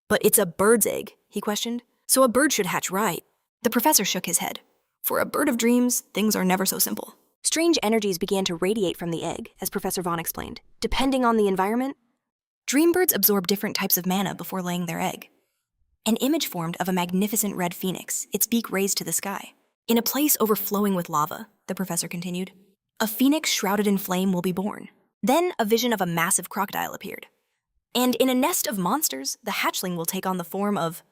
"But it's a bird's egg," he questioned. "So a bird should hatch right." The professor shook his head. "For a bird of dreams, things are never so simple." Strange energies began to radiate from the egg, as Professor Vaughn explained. Depending on the environment, Dream birds absorb different types of mana before laying their egg. An image formed of a magnificent red phoenix, its beak raised to the sky. "In a place overflowing with lava," the professor continued, "a phoenix shrouded in flame will be born." Then a vision of a massive crocodile appeared. "And in a nest of monsters, the hatchling will take on the form of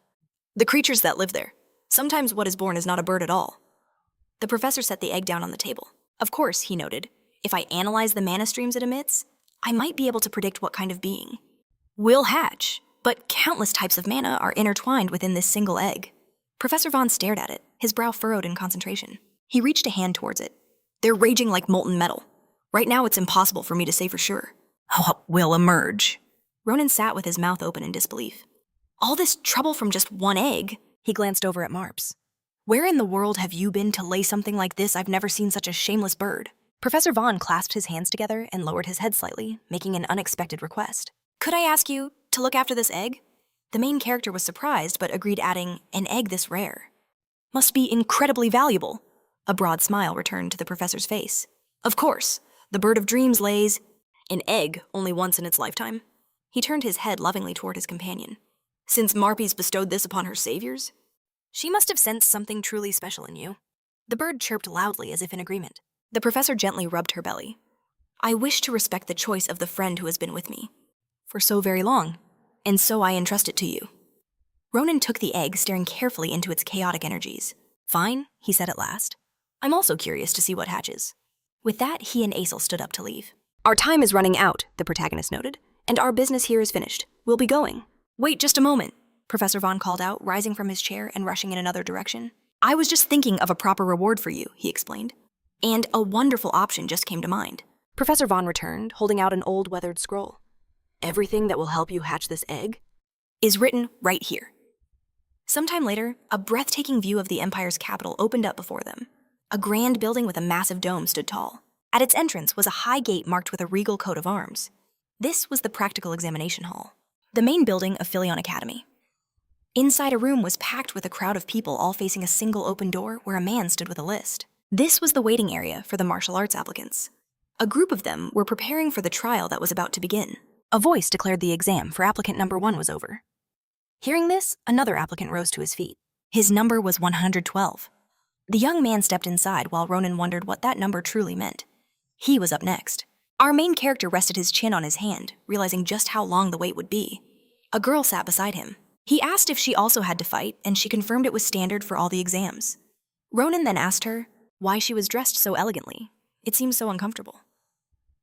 the creatures that live there. Sometimes what is born is not a bird at all." The professor set the egg down on the table. "Of course," he noted, "if I analyze the mana streams it emits, I might be able to predict what kind of being will hatch, but countless types of mana are intertwined within this single egg." Professor Vaughn stared at it, his brow furrowed in concentration. He reached a hand towards it. "They're raging like molten metal. Right now it's impossible for me to say for sure what will emerge." Ronan sat with his mouth open in disbelief. "All this trouble from just one egg?" He glanced over at Marps. "Where in the world have you been to lay something like this? I've never seen such a shameless bird." Professor Vaughn clasped his hands together and lowered his head slightly, making an unexpected request. "Could I ask you to look after this egg?" The main character was surprised, but agreed, adding, "An egg this rare must be incredibly valuable." A broad smile returned to the professor's face. "Of course, the bird of dreams lays an egg only once in its lifetime." He turned his head lovingly toward his companion. "Since Marpies bestowed this upon her saviors, she must have sensed something truly special in you." The bird chirped loudly as if in agreement. The professor gently rubbed her belly. "I wish to respect the choice of the friend who has been with me for so very long, and so I entrust it to you." Ronan took the egg, staring carefully into its chaotic energies. "Fine," he said at last. "I'm also curious to see what hatches." With that, he and Asel stood up to leave. "Our time is running out," the protagonist noted, "and our business here is finished. We'll be going." "Wait just a moment," Professor Vaughn called out, rising from his chair and rushing in another direction. "I was just thinking of a proper reward for you," he explained. "And a wonderful option just came to mind." Professor Vaughn returned, holding out an old weathered scroll. "Everything that will help you hatch this egg is written right here." Sometime later, a breathtaking view of the Empire's capital opened up before them. A grand building with a massive dome stood tall. At its entrance was a high gate marked with a regal coat of arms. This was the practical examination hall, the main building of Phileon Academy. Inside, a room was packed with a crowd of people, all facing a single open door where a man stood with a list. This was the waiting area for the martial arts applicants. A group of them were preparing for the trial that was about to begin. A voice declared the exam for applicant number 1 was over. Hearing this, another applicant rose to his feet. His number was 112. The young man stepped inside while Ronan wondered what that number truly meant. He was up next. Our main character rested his chin on his hand, realizing just how long the wait would be. A girl sat beside him. He asked if she also had to fight, and she confirmed it was standard for all the exams. Ronan then asked her why she was dressed so elegantly. It seemed so uncomfortable.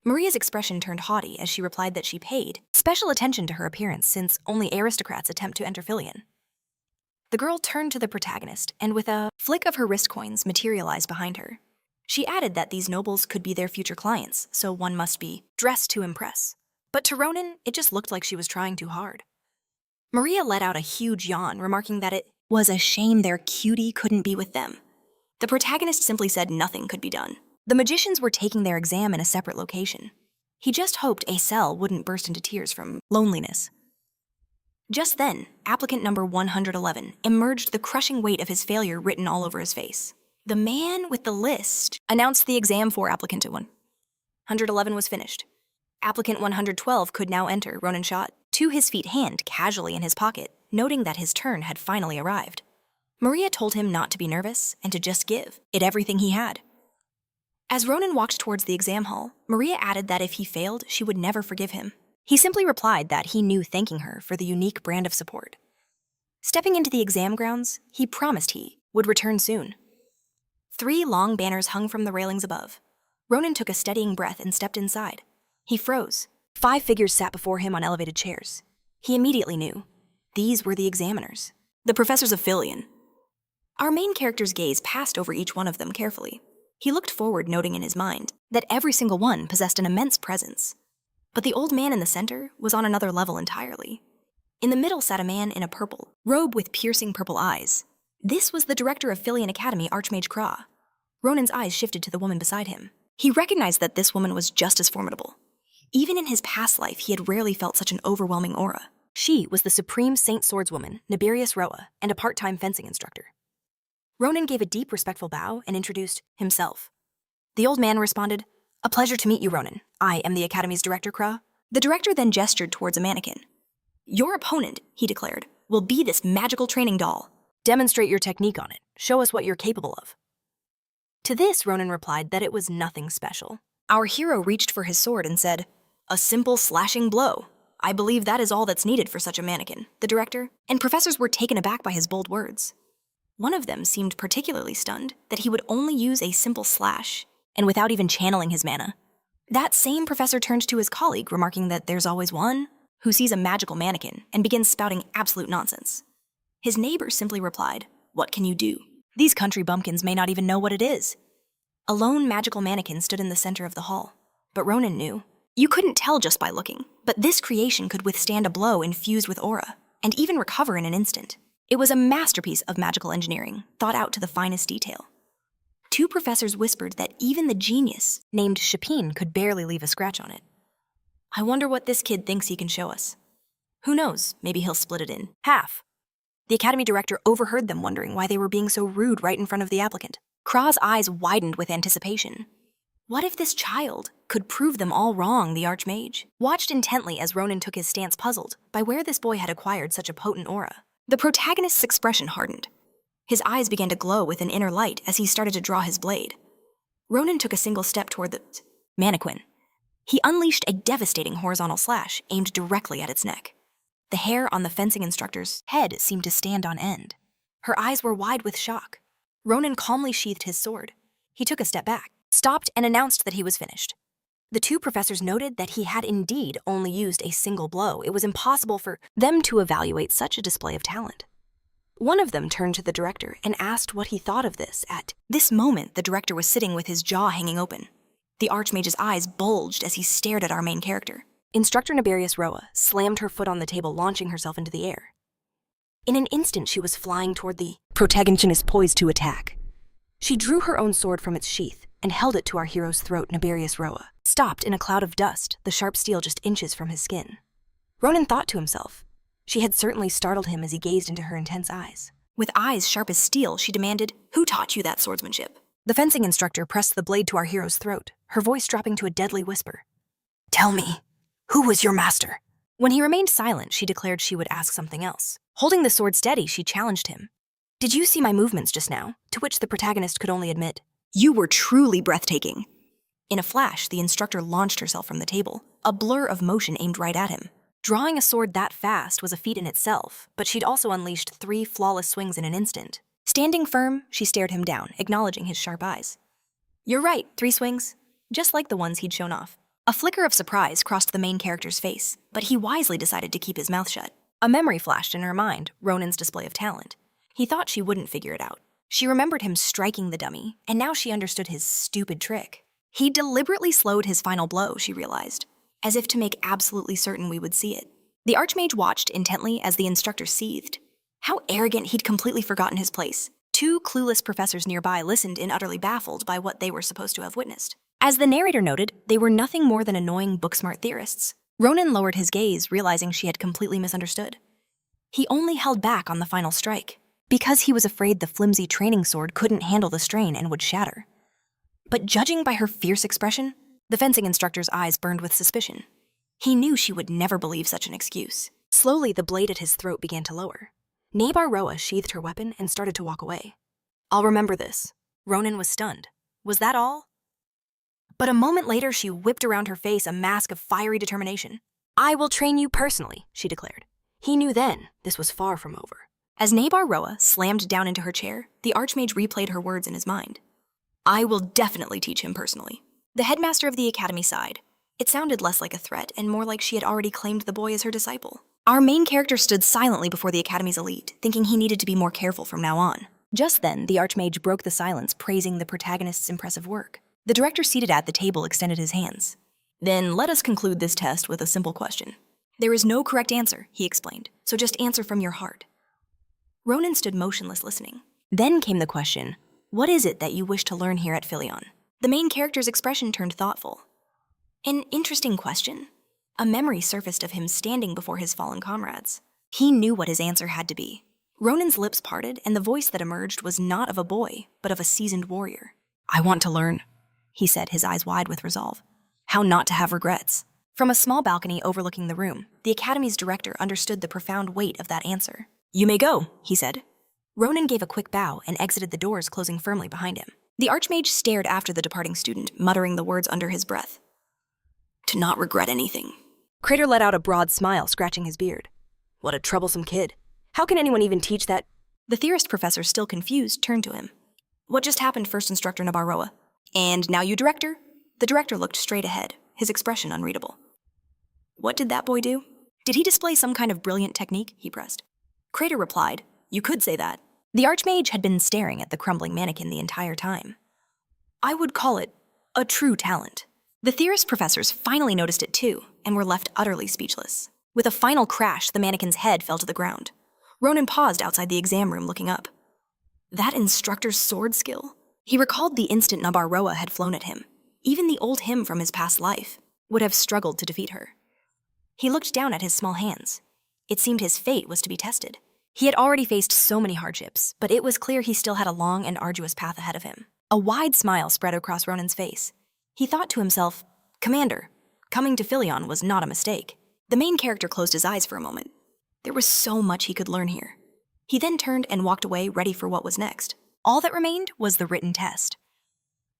Maria's expression turned haughty as she replied that she paid special attention to her appearance since only aristocrats attempt to enter Phileon. The girl turned to the protagonist and with a flick of her wrist coins materialized behind her. She added that these nobles could be their future clients, so one must be dressed to impress. But to Ronan, it just looked like she was trying too hard. Maria let out a huge yawn, remarking that it was a shame their cutie couldn't be with them. The protagonist simply said nothing could be done. The magicians were taking their exam in a separate location. He just hoped Asel wouldn't burst into tears from loneliness. Just then, applicant number 111 emerged, the crushing weight of his failure written all over his face. The man with the list announced the exam for applicant 111 was finished. Applicant 112 could now enter, Ronan shot to his feet, hand casually in his pocket, noting that his turn had finally arrived. Maria told him not to be nervous and to just give it everything he had. As Ronan walked towards the exam hall, Maria added that if he failed, she would never forgive him. He simply replied that he knew thanking her for the unique brand of support. Stepping into the exam grounds, he promised he would return soon. 3 long banners hung from the railings above. Ronan took a steadying breath and stepped inside. He froze. 5 figures sat before him on elevated chairs. He immediately knew. These were the examiners, the professors of Phileon. Our main character's gaze passed over each one of them carefully. He looked forward, noting in his mind that every single one possessed an immense presence. But the old man in the center was on another level entirely. In the middle sat a man in a purple robe with piercing purple eyes. This was the director of Phileon Academy, Archmage Kra. Ronan's eyes shifted to the woman beside him. He recognized that this woman was just as formidable. Even in his past life, he had rarely felt such an overwhelming aura. She was the supreme Saint Swordswoman, Nibirius Roa, and a part-time fencing instructor. Ronan gave a deep, respectful bow and introduced himself. The old man responded, "A pleasure to meet you, Ronan. I am the Academy's director, Kra." The director then gestured towards a mannequin. "Your opponent," he declared, "will be this magical training doll. Demonstrate your technique on it. Show us what you're capable of." To this, Ronan replied that it was nothing special. Our hero reached for his sword and said, "A simple slashing blow. I believe that is all that's needed for such a mannequin," the director and professors were taken aback by his bold words. One of them seemed particularly stunned that he would only use a simple slash, and without even channeling his mana. That same professor turned to his colleague, remarking that there's always one who sees a magical mannequin and begins spouting absolute nonsense. His neighbor simply replied, "What can you do? These country bumpkins may not even know what it is." A lone magical mannequin stood in the center of the hall, but Ronan knew. You couldn't tell just by looking, but this creation could withstand a blow infused with aura, and even recover in an instant. It was a masterpiece of magical engineering, thought out to the finest detail. 2 professors whispered that even the genius named Chapin could barely leave a scratch on it. I wonder what this kid thinks he can show us. Who knows, maybe he'll split it in half. The Academy director overheard them wondering why they were being so rude right in front of the applicant. Kra's eyes widened with anticipation. What if this child could prove them all wrong, the Archmage? Watched intently as Ronan took his stance, puzzled by where this boy had acquired such a potent aura. The protagonist's expression hardened. His eyes began to glow with an inner light as he started to draw his blade. Ronan took a single step toward the mannequin. He unleashed a devastating horizontal slash aimed directly at its neck. The hair on the fencing instructor's head seemed to stand on end. Her eyes were wide with shock. Ronan calmly sheathed his sword. He took a step back, stopped, and announced that he was finished. The 2 professors noted that he had indeed only used a single blow. It was impossible for them to evaluate such a display of talent. One of them turned to the director and asked what he thought of this. At this moment, the director was sitting with his jaw hanging open. The Archmage's eyes bulged as he stared at our main character. Instructor Nibirius Roa slammed her foot on the table, launching herself into the air. In an instant, she was flying toward the protagonist poised to attack. She drew her own sword from its sheath and held it to our hero's throat. Nibirius Roa stopped in a cloud of dust, the sharp steel just inches from his skin. Ronan thought to himself. She had certainly startled him as he gazed into her intense eyes. With eyes sharp as steel, she demanded, "Who taught you that swordsmanship?" The fencing instructor pressed the blade to our hero's throat, her voice dropping to a deadly whisper. "Tell me, who was your master?" When he remained silent, she declared she would ask something else. Holding the sword steady, she challenged him. "Did you see my movements just now?" To which the protagonist could only admit, "You were truly breathtaking." In a flash, the instructor launched herself from the table, a blur of motion aimed right at him. Drawing a sword that fast was a feat in itself, but she'd also unleashed 3 flawless swings in an instant. Standing firm, she stared him down, acknowledging his sharp eyes. "You're right, 3 swings, just like the ones he'd shown off." A flicker of surprise crossed the main character's face, but he wisely decided to keep his mouth shut. A memory flashed in her mind, Ronan's display of talent. He thought she wouldn't figure it out. She remembered him striking the dummy, and now she understood his stupid trick. He deliberately slowed his final blow, she realized, as if to make absolutely certain we would see it. The Archmage watched intently as the instructor seethed. How arrogant, he'd completely forgotten his place. 2 clueless professors nearby listened in, utterly baffled by what they were supposed to have witnessed. As the narrator noted, they were nothing more than annoying book-smart theorists. Ronan lowered his gaze, realizing she had completely misunderstood. He only held back on the final strike, because he was afraid the flimsy training sword couldn't handle the strain and would shatter. But judging by her fierce expression, the fencing instructor's eyes burned with suspicion. He knew she would never believe such an excuse. Slowly, the blade at his throat began to lower. Nabar Roa sheathed her weapon and started to walk away. I'll remember this. Ronan was stunned. Was that all? But a moment later, she whipped around her face a mask of fiery determination. I will train you personally, she declared. He knew then this was far from over. As Nabar Roa slammed down into her chair, the Archmage replayed her words in his mind. I will definitely teach him personally. The headmaster of the academy sighed. It sounded less like a threat and more like she had already claimed the boy as her disciple. Our main character stood silently before the academy's elite, thinking he needed to be more careful from now on. Just then, the Archmage broke the silence, praising the protagonist's impressive work. The director seated at the table extended his hands. Then let us conclude this test with a simple question. There is no correct answer, he explained, so just answer from your heart. Ronan stood motionless, listening. Then came the question, what is it that you wish to learn here at Phileon? The main character's expression turned thoughtful. An interesting question. A memory surfaced of him standing before his fallen comrades. He knew what his answer had to be. Ronan's lips parted, and the voice that emerged was not of a boy, but of a seasoned warrior. I want to learn, he said, his eyes wide with resolve. How not to have regrets. From a small balcony overlooking the room, the academy's director understood the profound weight of that answer. You may go, he said. Ronan gave a quick bow and exited the doors, closing firmly behind him. The Archmage stared after the departing student, muttering the words under his breath. To not regret anything. Crater let out a broad smile, scratching his beard. What a troublesome kid. How can anyone even teach that? The theorist professor, still confused, turned to him. What just happened, First Instructor Nabaroa? And now you, Director? The director looked straight ahead, his expression unreadable. What did that boy do? Did he display some kind of brilliant technique? He pressed. Crater replied, You could say that. The Archmage had been staring at the crumbling mannequin the entire time. I would call it a true talent. The theorist professors finally noticed it too, and were left utterly speechless. With a final crash, the mannequin's head fell to the ground. Ronan paused outside the exam room, looking up. That instructor's sword skill? He recalled the instant Nabar Roa had flown at him. Even the old him from his past life would have struggled to defeat her. He looked down at his small hands. It seemed his fate was to be tested. He had already faced so many hardships, but it was clear he still had a long and arduous path ahead of him. A wide smile spread across Ronan's face. He thought to himself, Commander, coming to Phileon was not a mistake. The main character closed his eyes for a moment. There was so much he could learn here. He then turned and walked away, ready for what was next. All that remained was the written test.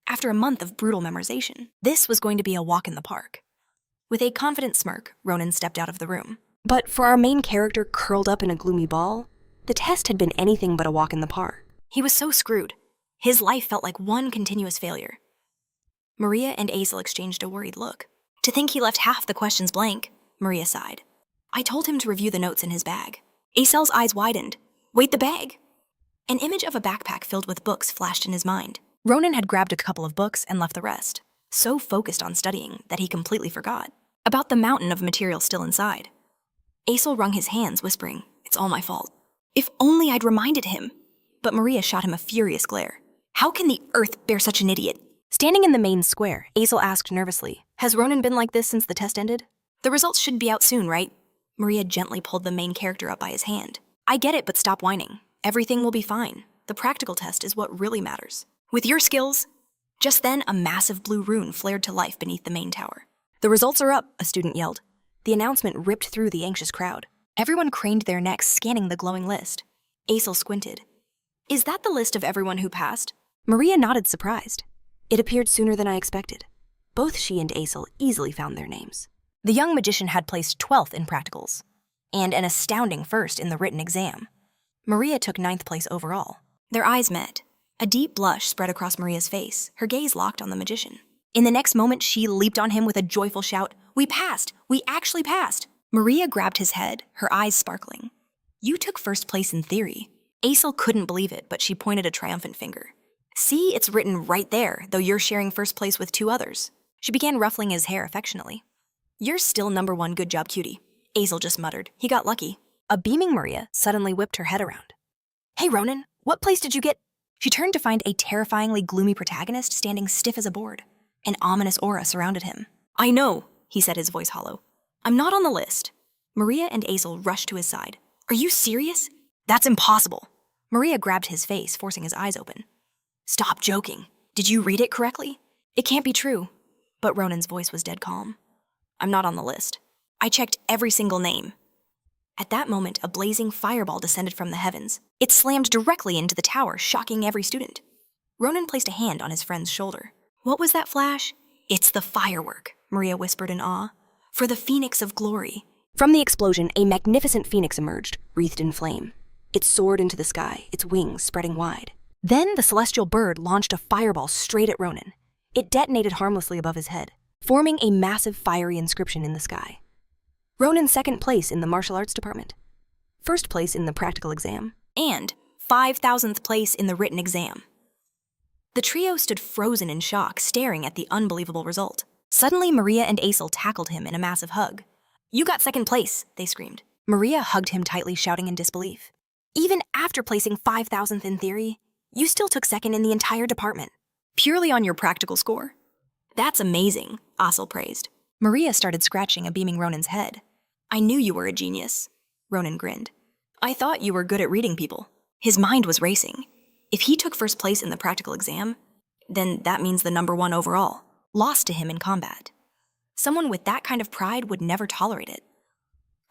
After a month of brutal memorization, this was going to be a walk in the park. With a confident smirk, Ronan stepped out of the room. But for our main character curled up in a gloomy ball, the test had been anything but a walk in the park. He was so screwed. His life felt like one continuous failure. Maria and Asel exchanged a worried look. To think he left half the questions blank, Maria sighed. I told him to review the notes in his bag. Asel's eyes widened. Wait, the bag! An image of a backpack filled with books flashed in his mind. Ronan had grabbed a couple of books and left the rest, so focused on studying that he completely forgot about the mountain of material still inside. Asel wrung his hands, whispering, It's all my fault. If only I'd reminded him. But Maria shot him a furious glare. How can the earth bear such an idiot? Standing in the main square, Asel asked nervously, Has Ronan been like this since the test ended? The results should be out soon, right? Maria gently pulled the main character up by his hand. I get it, but stop whining. Everything will be fine. The practical test is what really matters. With your skills. Just then, a massive blue rune flared to life beneath the main tower. The results are up, a student yelled. The announcement ripped through the anxious crowd. Everyone craned their necks, scanning the glowing list. Asel squinted. Is that the list of everyone who passed? Maria nodded, surprised. It appeared sooner than I expected. Both she and Asel easily found their names. The young magician had placed 12th in practicals, and an astounding first in the written exam. Maria took 9th place overall. Their eyes met. A deep blush spread across Maria's face, her gaze locked on the magician. In the next moment, she leaped on him with a joyful shout, We passed! We actually passed! Maria grabbed his head, her eyes sparkling. You took first place in theory. Asel couldn't believe it, but she pointed a triumphant finger. See, it's written right there, though you're sharing first place with 2 others. She began ruffling his hair affectionately. You're still number 1, good job, cutie. Asel just muttered. He got lucky. A beaming Maria suddenly whipped her head around. Hey, Ronan, what place did you get? She turned to find a terrifyingly gloomy protagonist standing stiff as a board. An ominous aura surrounded him. I know, he said, his voice hollow. I'm not on the list. Maria and Asel rushed to his side. Are you serious? That's impossible. Maria grabbed his face, forcing his eyes open. Stop joking. Did you read it correctly? It can't be true. But Ronan's voice was dead calm. I'm not on the list. I checked every single name. At that moment, a blazing fireball descended from the heavens. It slammed directly into the tower, shocking every student. Ronan placed a hand on his friend's shoulder. What was that flash? It's the firework, Maria whispered in awe. For the phoenix of glory. From the explosion, a magnificent phoenix emerged, wreathed in flame. It soared into the sky, its wings spreading wide. Then the celestial bird launched a fireball straight at Ronan. It detonated harmlessly above his head, forming a massive fiery inscription in the sky. Ronan second place in the martial arts department, first place in the practical exam, And 5,000th place in the written exam. The trio stood frozen in shock, staring at the unbelievable result. Suddenly, Maria and Asel tackled him in a massive hug. You got second place, they screamed. Maria hugged him tightly, shouting in disbelief. Even after placing 5,000th in theory, you still took second in the entire department. Purely on your practical score. That's amazing, Asel praised. Maria started scratching a beaming Ronan's head. I knew you were a genius, Ronan grinned. I thought you were good at reading people. His mind was racing. If he took first place in the practical exam, then that means the number 1 overall, lost to him in combat. Someone with that kind of pride would never tolerate it.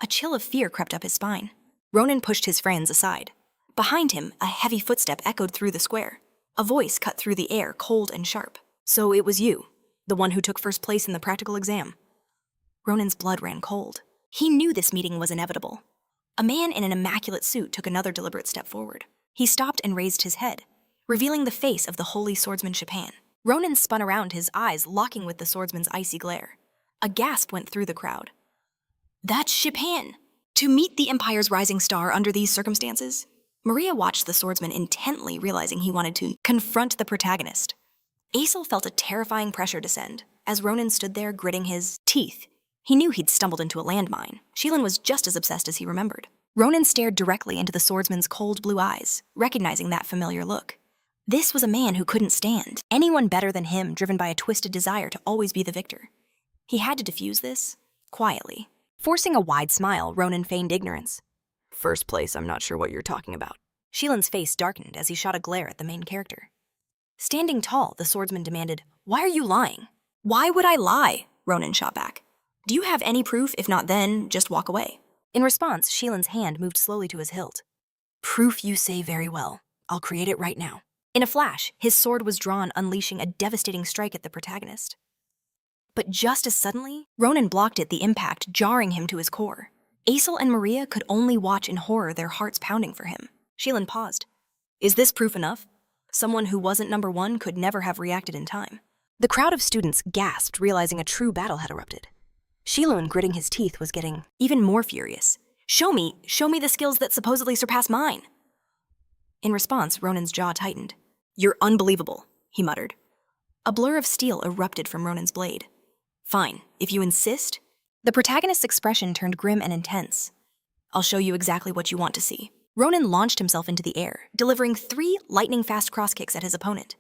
A chill of fear crept up his spine. Ronan pushed his friends aside. Behind him, a heavy footstep echoed through the square. A voice cut through the air, cold and sharp. So it was you, the one who took first place in the practical exam. Ronan's blood ran cold. He knew this meeting was inevitable. A man in an immaculate suit took another deliberate step forward. He stopped and raised his head, revealing the face of the holy swordsman Chopin. Ronan spun around, his eyes locking with the swordsman's icy glare. A gasp went through the crowd. That's Chopin! To meet the Empire's rising star under these circumstances? Maria watched the swordsman intently, realizing he wanted to confront the protagonist. Asel felt a terrifying pressure descend as Ronan stood there gritting his teeth. He knew he'd stumbled into a landmine. Sheelan was just as obsessed as he remembered. Ronan stared directly into the swordsman's cold blue eyes, recognizing that familiar look. This was a man who couldn't stand anyone better than him, driven by a twisted desire to always be the victor. He had to defuse this, quietly. Forcing a wide smile, Ronan feigned ignorance. First place, I'm not sure what you're talking about. Sheelan's face darkened as he shot a glare at the main character. Standing tall, the swordsman demanded, Why are you lying? Why would I lie? Ronan shot back. Do you have any proof? If not, then just walk away. In response, Sheelan's hand moved slowly to his hilt. Proof, you say very well. I'll create it right now. In a flash, his sword was drawn, unleashing a devastating strike at the protagonist. But just as suddenly, Ronan blocked it, the impact jarring him to his core. Asel and Maria could only watch in horror, their hearts pounding for him. Sheelan paused. Is this proof enough? Someone who wasn't number 1 could never have reacted in time. The crowd of students gasped, realizing a true battle had erupted. Sheelan, gritting his teeth, was getting even more furious. Show me the skills that supposedly surpass mine. In response, Ronan's jaw tightened. You're unbelievable, he muttered. A blur of steel erupted from Ronan's blade. Fine, if you insist. The protagonist's expression turned grim and intense. I'll show you exactly what you want to see. Ronan launched himself into the air, delivering 3 lightning-fast cross kicks at his opponent.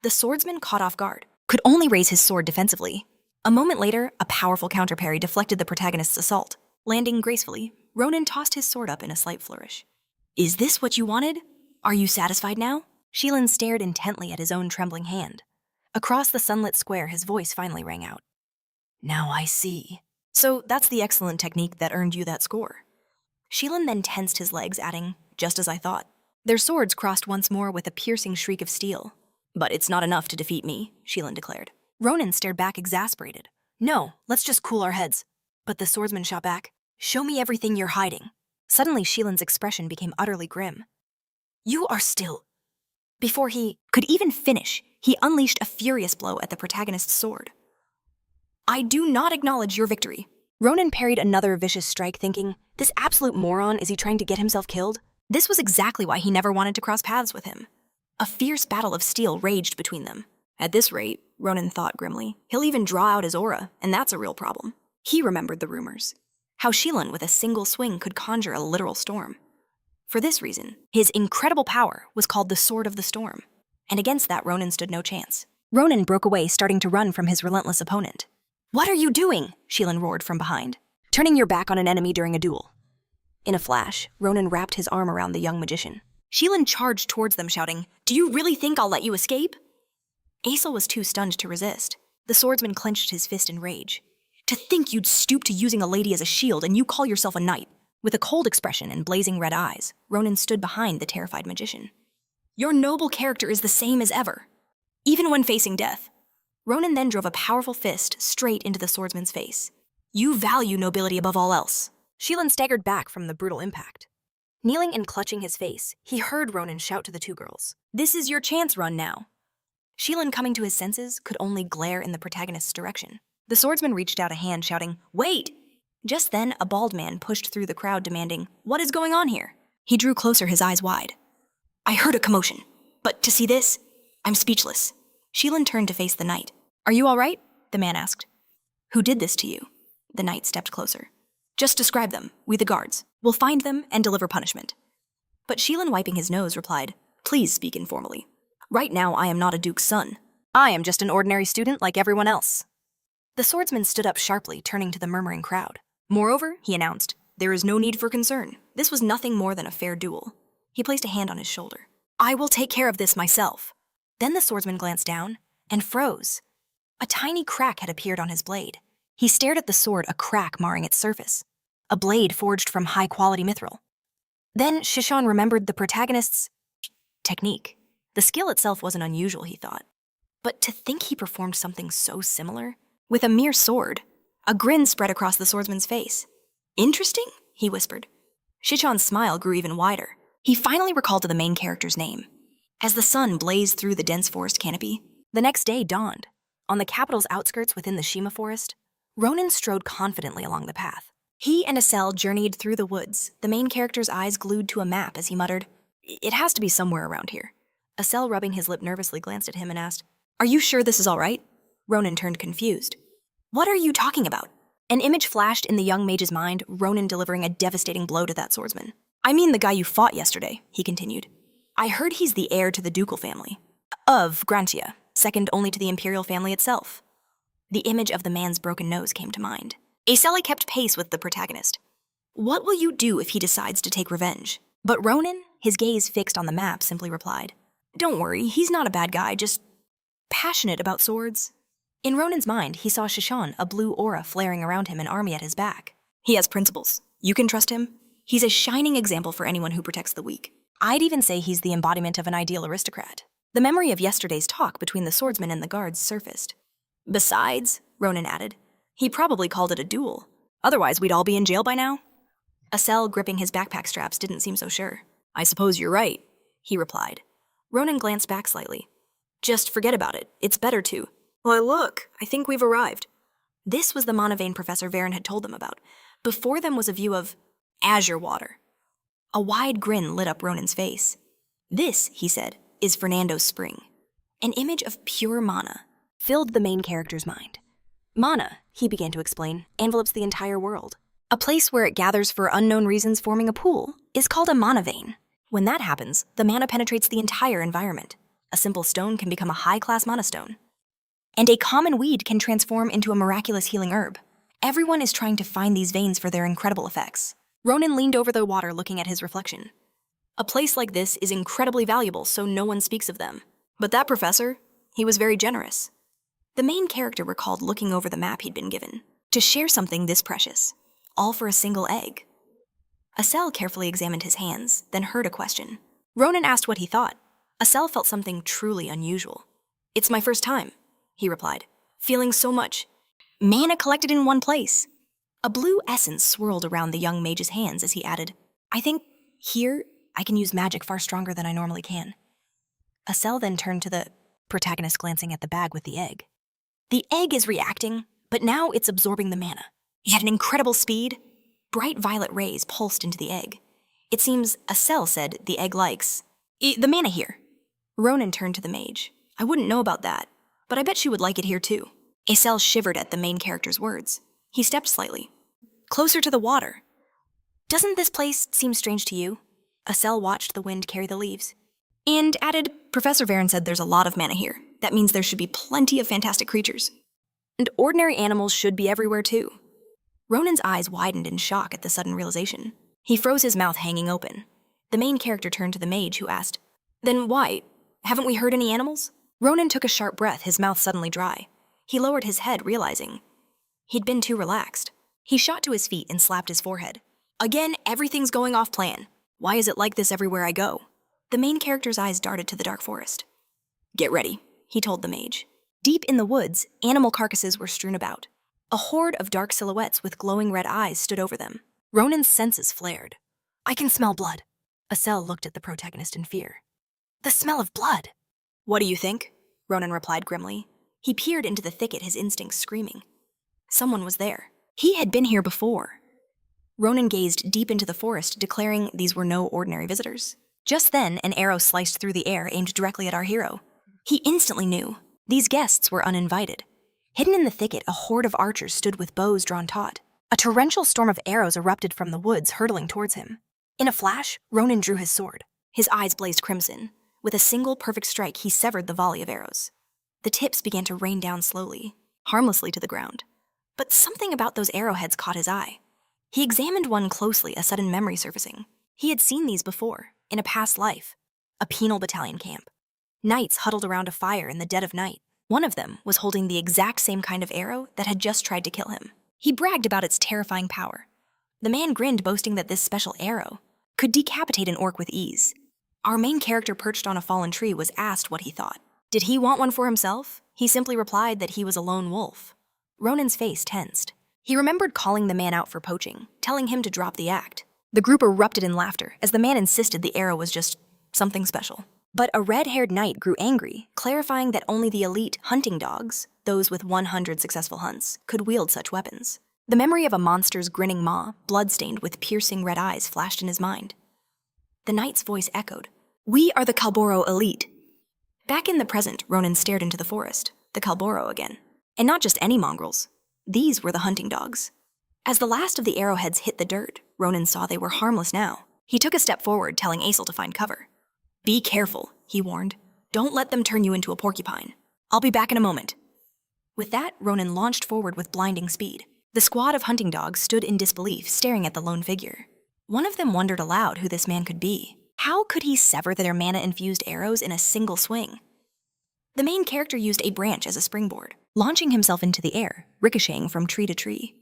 The swordsman, caught off guard, could only raise his sword defensively. A moment later, a powerful counterparry deflected the protagonist's assault. Landing gracefully, Ronan tossed his sword up in a slight flourish. Is this what you wanted? Are you satisfied now? Sheelan stared intently at his own trembling hand. Across the sunlit square, his voice finally rang out. Now I see. So that's the excellent technique that earned you that score. Sheelan then tensed his legs, adding, just as I thought. Their swords crossed once more with a piercing shriek of steel. But it's not enough to defeat me, Sheelan declared. Ronan stared back, exasperated. No, let's just cool our heads. But the swordsman shot back. Show me everything you're hiding. Suddenly, Sheelan's expression became utterly grim. You are still... Before he could even finish, he unleashed a furious blow at the protagonist's sword. I do not acknowledge your victory. Ronan parried another vicious strike, thinking, this absolute moron, is he trying to get himself killed? This was exactly why he never wanted to cross paths with him. A fierce battle of steel raged between them. At this rate, Ronan thought grimly, he'll even draw out his aura, and that's a real problem. He remembered the rumors. How Sheelan, with a single swing, could conjure a literal storm. For this reason, his incredible power was called the Sword of the Storm. And against that, Ronan stood no chance. Ronan broke away, starting to run from his relentless opponent. What are you doing? Sheelan roared from behind. Turning your back on an enemy during a duel. In a flash, Ronan wrapped his arm around the young magician. Sheelan charged towards them, shouting, Do you really think I'll let you escape? Asel was too stunned to resist. The swordsman clenched his fist in rage. To think you'd stoop to using a lady as a shield and you call yourself a knight. With a cold expression and blazing red eyes, Ronan stood behind the terrified magician. Your noble character is the same as ever, even when facing death. Ronan then drove a powerful fist straight into the swordsman's face. You value nobility above all else. Shilin staggered back from the brutal impact. Kneeling and clutching his face, he heard Ronan shout to the two girls. This is your chance run now. Shilin, coming to his senses, could only glare in the protagonist's direction. The swordsman reached out a hand, shouting, Wait! Just then, a bald man pushed through the crowd, demanding, What is going on here? He drew closer, his eyes wide. I heard a commotion, but to see this, I'm speechless. Shilin turned to face the knight. Are you all right? The man asked. Who did this to you? The knight stepped closer. Just describe them, we the guards. We'll find them and deliver punishment. But Shilin, wiping his nose, replied, Please speak informally. Right now, I am not a duke's son. I am just an ordinary student like everyone else. The swordsman stood up sharply, turning to the murmuring crowd. Moreover, he announced, there is no need for concern. This was nothing more than a fair duel. He placed a hand on his shoulder. I will take care of this myself. Then the swordsman glanced down and froze. A tiny crack had appeared on his blade. He stared at the sword, a crack marring its surface. A blade forged from high-quality mithril. Then Shishon remembered the protagonist's technique. The skill itself wasn't unusual, he thought. But to think he performed something so similar, with a mere sword, a grin spread across the swordsman's face. Interesting, he whispered. Shishon's smile grew even wider. He finally recalled the main character's name. As the sun blazed through the dense forest canopy, the next day dawned. On the capital's outskirts within the Shima forest, Ronan strode confidently along the path. He and Asel journeyed through the woods, the main character's eyes glued to a map as he muttered, It has to be somewhere around here. Asel, rubbing his lip nervously, glanced at him and asked, Are you sure this is all right? Ronan turned confused. What are you talking about? An image flashed in the young mage's mind, Ronan delivering a devastating blow to that swordsman. I mean the guy you fought yesterday, he continued. I heard he's the heir to the ducal family. Of Grantia, second only to the imperial family itself. The image of the man's broken nose came to mind. Asel kept pace with the protagonist. What will you do if he decides to take revenge? But Ronan, his gaze fixed on the map, simply replied, Don't worry, he's not a bad guy, just passionate about swords. In Ronan's mind, he saw Shishon, a blue aura flaring around him, an army at his back. He has principles. You can trust him. He's a shining example for anyone who protects the weak. I'd even say he's the embodiment of an ideal aristocrat. The memory of yesterday's talk between the swordsman and the guards surfaced. Besides, Ronan added, he probably called it a duel. Otherwise, we'd all be in jail by now. Asel, gripping his backpack straps, didn't seem so sure. I suppose you're right, he replied. Ronan glanced back slightly. Just forget about it. It's better to. Why, look, I think we've arrived. This was the Manavane Professor Varen had told them about. Before them was a view of azure water. A wide grin lit up Ronan's face. This, he said, is Fernando's spring. An image of pure mana filled the main character's mind. Mana, he began to explain, envelopes the entire world. A place where it gathers for unknown reasons, forming a pool, is called a mana vein. When that happens, the mana penetrates the entire environment. A simple stone can become a high-class mana stone. And a common weed can transform into a miraculous healing herb. Everyone is trying to find these veins for their incredible effects. Ronan leaned over the water, looking at his reflection. A place like this is incredibly valuable, so no one speaks of them. But that professor, he was very generous. The main character recalled looking over the map he'd been given. To share something this precious, all for a single egg. Asel carefully examined his hands, then heard a question. Ronan asked what he thought. Asel felt something truly unusual. It's my first time, he replied, feeling so much mana collected in one place. A blue essence swirled around the young mage's hands as he added, I think here I can use magic far stronger than I normally can. Asel then turned to the protagonist, glancing at the bag with the egg. The egg is reacting, but now it's absorbing the mana. At an incredible speed, bright violet rays pulsed into the egg. It seems Asel said the egg likes the mana here. Ronan turned to the mage. I wouldn't know about that, but I bet she would like it here too. Asel shivered at the main character's words. He stepped slightly, closer to the water. Doesn't this place seem strange to you? Asel watched the wind carry the leaves. And added, Professor Varen said there's a lot of mana here. That means there should be plenty of fantastic creatures. And ordinary animals should be everywhere too. Ronan's eyes widened in shock at the sudden realization. He froze, his mouth hanging open. The main character turned to the mage, who asked, Then why? Haven't we heard any animals? Ronan took a sharp breath, his mouth suddenly dry. He lowered his head, realizing he'd been too relaxed. He shot to his feet and slapped his forehead. Again, everything's going off plan. Why is it like this everywhere I go? The main character's eyes darted to the dark forest. Get ready, he told the mage. Deep in the woods, animal carcasses were strewn about. A horde of dark silhouettes with glowing red eyes stood over them. Ronan's senses flared. I can smell blood. Asel looked at the protagonist in fear. The smell of blood. What do you think? Ronan replied grimly. He peered into the thicket, his instincts screaming. Someone was there. He had been here before. Ronan gazed deep into the forest, declaring these were no ordinary visitors. Just then, an arrow sliced through the air, aimed directly at our hero. He instantly knew. These guests were uninvited. Hidden in the thicket, a horde of archers stood with bows drawn taut. A torrential storm of arrows erupted from the woods, hurtling towards him. In a flash, Ronan drew his sword. His eyes blazed crimson. With a single perfect strike, he severed the volley of arrows. The tips began to rain down slowly, harmlessly to the ground. But something about those arrowheads caught his eye. He examined one closely, a sudden memory surfacing. He had seen these before, in a past life. A penal battalion camp. Knights huddled around a fire in the dead of night. One of them was holding the exact same kind of arrow that had just tried to kill him. He bragged about its terrifying power. The man grinned, boasting that this special arrow could decapitate an orc with ease. Our main character, perched on a fallen tree, was asked what he thought. Did he want one for himself? He simply replied that he was a lone wolf. Ronan's face tensed. He remembered calling the man out for poaching, telling him to drop the act. The group erupted in laughter as the man insisted the arrow was just something special. But a red-haired knight grew angry, clarifying that only the elite hunting dogs, those with 100 successful hunts, could wield such weapons. The memory of a monster's grinning maw, blood-stained with piercing red eyes, flashed in his mind. The knight's voice echoed. We are the Kalboro elite. Back in the present, Ronan stared into the forest, the Kalboro again. And not just any mongrels. These were the hunting dogs. As the last of the arrowheads hit the dirt, Ronan saw they were harmless now. He took a step forward, telling Asel to find cover. Be careful, he warned. Don't let them turn you into a porcupine. I'll be back in a moment. With that, Ronan launched forward with blinding speed. The squad of hunting dogs stood in disbelief, staring at the lone figure. One of them wondered aloud who this man could be. How could he sever their mana-infused arrows in a single swing? The main character used a branch as a springboard, launching himself into the air, ricocheting from tree to tree.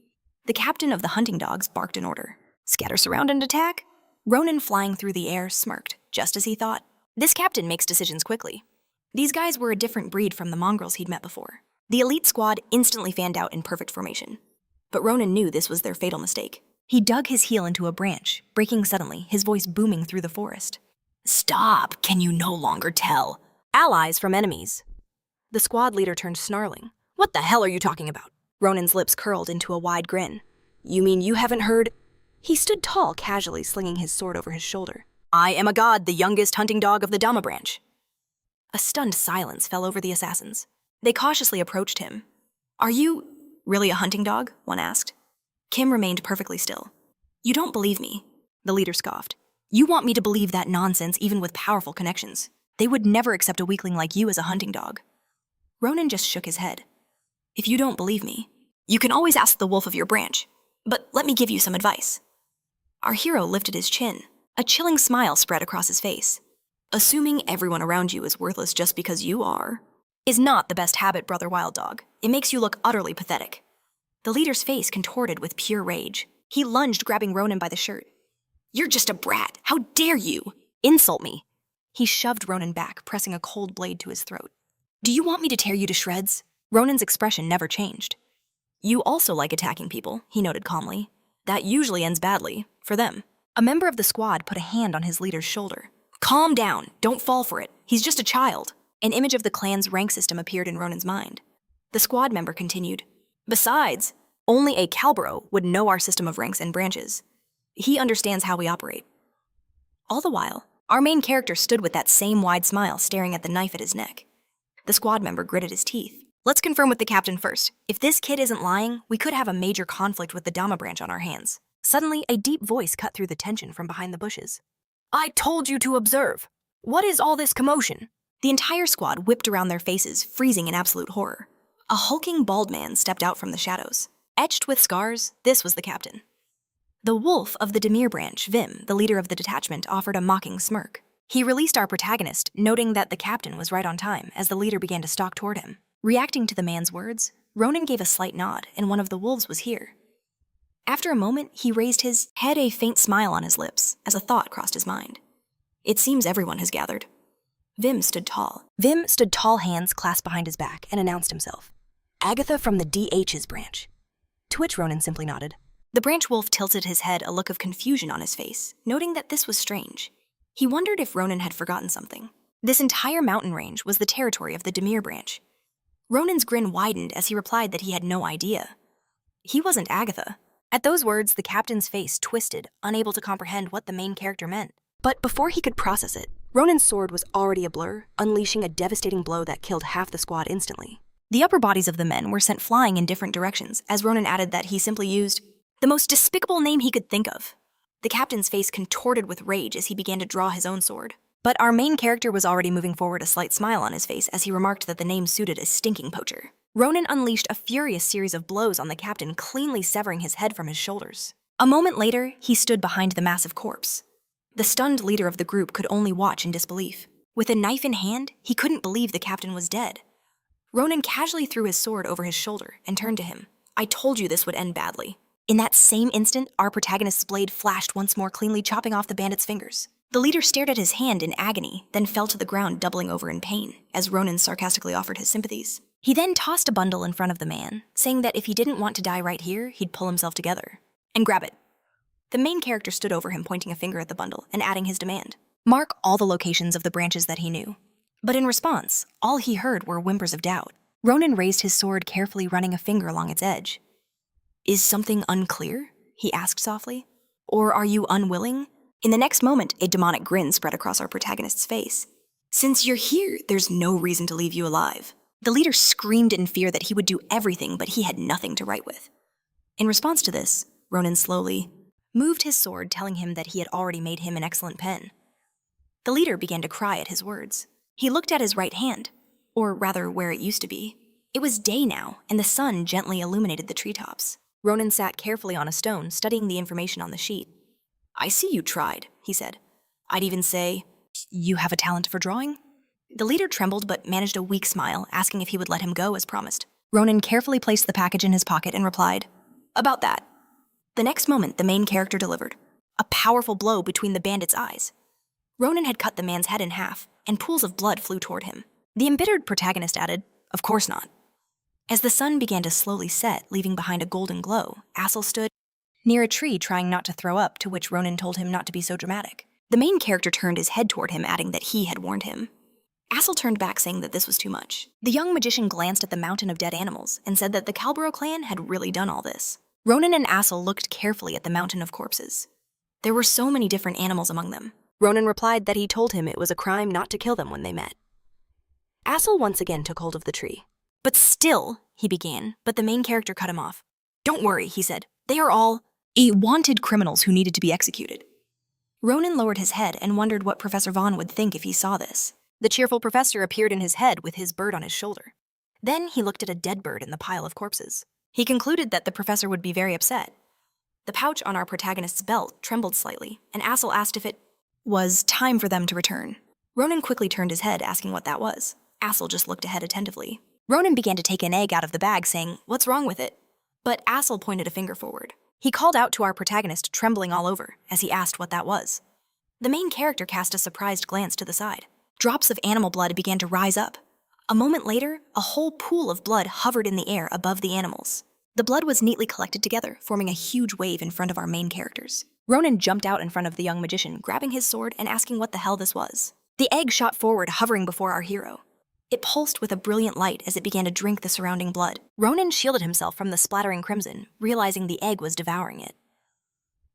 The captain of the hunting dogs barked an order. Scatter, surround, and attack? Ronan, flying through the air, smirked, just as he thought. This captain makes decisions quickly. These guys were a different breed from the mongrels he'd met before. The elite squad instantly fanned out in perfect formation. But Ronan knew this was their fatal mistake. He dug his heel into a branch, breaking suddenly, his voice booming through the forest. Stop! Can you no longer tell? Allies from enemies. The squad leader turned, snarling. What the hell are you talking about? Ronan's lips curled into a wide grin. You mean you haven't heard? He stood tall, casually slinging his sword over his shoulder. I am a god, the youngest hunting dog of the Dama branch. A stunned silence fell over the assassins. They cautiously approached him. Are you really a hunting dog? One asked. Kim remained perfectly still. You don't believe me, the leader scoffed. You want me to believe that nonsense even with powerful connections. They would never accept a weakling like you as a hunting dog. Ronan just shook his head. If you don't believe me, you can always ask the wolf of your branch. But let me give you some advice. Our hero lifted his chin. A chilling smile spread across his face. Assuming everyone around you is worthless just because you are, is not the best habit, Brother Wild Dog. It makes you look utterly pathetic. The leader's face contorted with pure rage. He lunged, grabbing Ronan by the shirt. You're just a brat. How dare you? Insult me. He shoved Ronan back, pressing a cold blade to his throat. Do you want me to tear you to shreds? Ronan's expression never changed. You also like attacking people, he noted calmly. That usually ends badly, for them. A member of the squad put a hand on his leader's shoulder. Calm down. Don't fall for it. He's just a child. An image of the clan's rank system appeared in Ronan's mind. The squad member continued. Besides, only a Kalboro would know our system of ranks and branches. He understands how we operate. All the while, our main character stood with that same wide smile, staring at the knife at his neck. The squad member gritted his teeth. Let's confirm with the captain first. If this kid isn't lying, we could have a major conflict with the Dama branch on our hands. Suddenly, a deep voice cut through the tension from behind the bushes. I told you to observe. What is all this commotion? The entire squad whipped around their faces, freezing in absolute horror. A hulking bald man stepped out from the shadows. Etched with scars, this was the captain. The wolf of the Demir branch, Vim, the leader of the detachment, offered a mocking smirk. He released our protagonist, noting that the captain was right on time as the leader began to stalk toward him. Reacting to the man's words, Ronan gave a slight nod, and one of the wolves was here. After a moment, he raised his head, a faint smile on his lips, as a thought crossed his mind. It seems everyone has gathered. Vim stood tall. Vim stood tall, hands clasped behind his back, and announced himself. Agatha from the DH's branch. To which Ronan simply nodded. The branch wolf tilted his head, a look of confusion on his face, noting that this was strange. He wondered if Ronan had forgotten something. This entire mountain range was the territory of the Demir branch. Ronan's grin widened as he replied that he had no idea. He wasn't Agatha. At those words, the captain's face twisted, unable to comprehend what the main character meant. But before he could process it, Ronan's sword was already a blur, unleashing a devastating blow that killed half the squad instantly. The upper bodies of the men were sent flying in different directions, as Ronan added that he simply used the most despicable name he could think of. The captain's face contorted with rage as he began to draw his own sword. But our main character was already moving forward, a slight smile on his face as he remarked that the name suited a stinking poacher. Ronan unleashed a furious series of blows on the captain, cleanly severing his head from his shoulders. A moment later, he stood behind the massive corpse. The stunned leader of the group could only watch in disbelief. With a knife in hand, he couldn't believe the captain was dead. Ronan casually threw his sword over his shoulder and turned to him. I told you this would end badly. In that same instant, our protagonist's blade flashed once more, cleanly chopping off the bandit's fingers. The leader stared at his hand in agony, then fell to the ground, doubling over in pain, as Ronan sarcastically offered his sympathies. He then tossed a bundle in front of the man, saying that if he didn't want to die right here, he'd pull himself together. And grab it. The main character stood over him, pointing a finger at the bundle and adding his demand. Mark all the locations of the branches that he knew. But in response, all he heard were whimpers of doubt. Ronan raised his sword, carefully running a finger along its edge. Is something unclear? He asked softly. Or are you unwilling? In the next moment, a demonic grin spread across our protagonist's face. Since you're here, there's no reason to leave you alive. The leader screamed in fear that he would do everything, but he had nothing to write with. In response to this, Ronan slowly moved his sword, telling him that he had already made him an excellent pen. The leader began to cry at his words. He looked at his right hand, or rather where it used to be. It was day now, and the sun gently illuminated the treetops. Ronan sat carefully on a stone, studying the information on the sheet. I see you tried, he said. I'd even say, you have a talent for drawing? The leader trembled but managed a weak smile, asking if he would let him go as promised. Ronan carefully placed the package in his pocket and replied, about that. The next moment, the main character delivered a powerful blow between the bandit's eyes. Ronan had cut the man's head in half, and pools of blood flew toward him. The embittered protagonist added, of course not. As the sun began to slowly set, leaving behind a golden glow, Asel stood near a tree, trying not to throw up, to which Ronan told him not to be so dramatic. The main character turned his head toward him, adding that he had warned him. Asel turned back, saying that this was too much. The young magician glanced at the mountain of dead animals and said that the Calborough clan had really done all this. Ronan and Asel looked carefully at the mountain of corpses. There were so many different animals among them. Ronan replied that he told him it was a crime not to kill them when they met. Asel once again took hold of the tree. But still, he began, but the main character cut him off. Don't worry, he said. They are all wanted criminals who needed to be executed. Ronan lowered his head and wondered what Professor Vaughn would think if he saw this. The cheerful professor appeared in his head with his bird on his shoulder. Then he looked at a dead bird in the pile of corpses. He concluded that the professor would be very upset. The pouch on our protagonist's belt trembled slightly, and Asel asked if it was time for them to return. Ronan quickly turned his head, asking what that was. Asel just looked ahead attentively. Ronan began to take an egg out of the bag, saying, "What's wrong with it?" But Asel pointed a finger forward. He called out to our protagonist, trembling all over, as he asked what that was. The main character cast a surprised glance to the side. Drops of animal blood began to rise up. A moment later, a whole pool of blood hovered in the air above the animals. The blood was neatly collected together, forming a huge wave in front of our main characters. Ronan jumped out in front of the young magician, grabbing his sword and asking what the hell this was. The egg shot forward, hovering before our hero. It pulsed with a brilliant light as it began to drink the surrounding blood. Ronan shielded himself from the splattering crimson, realizing the egg was devouring it.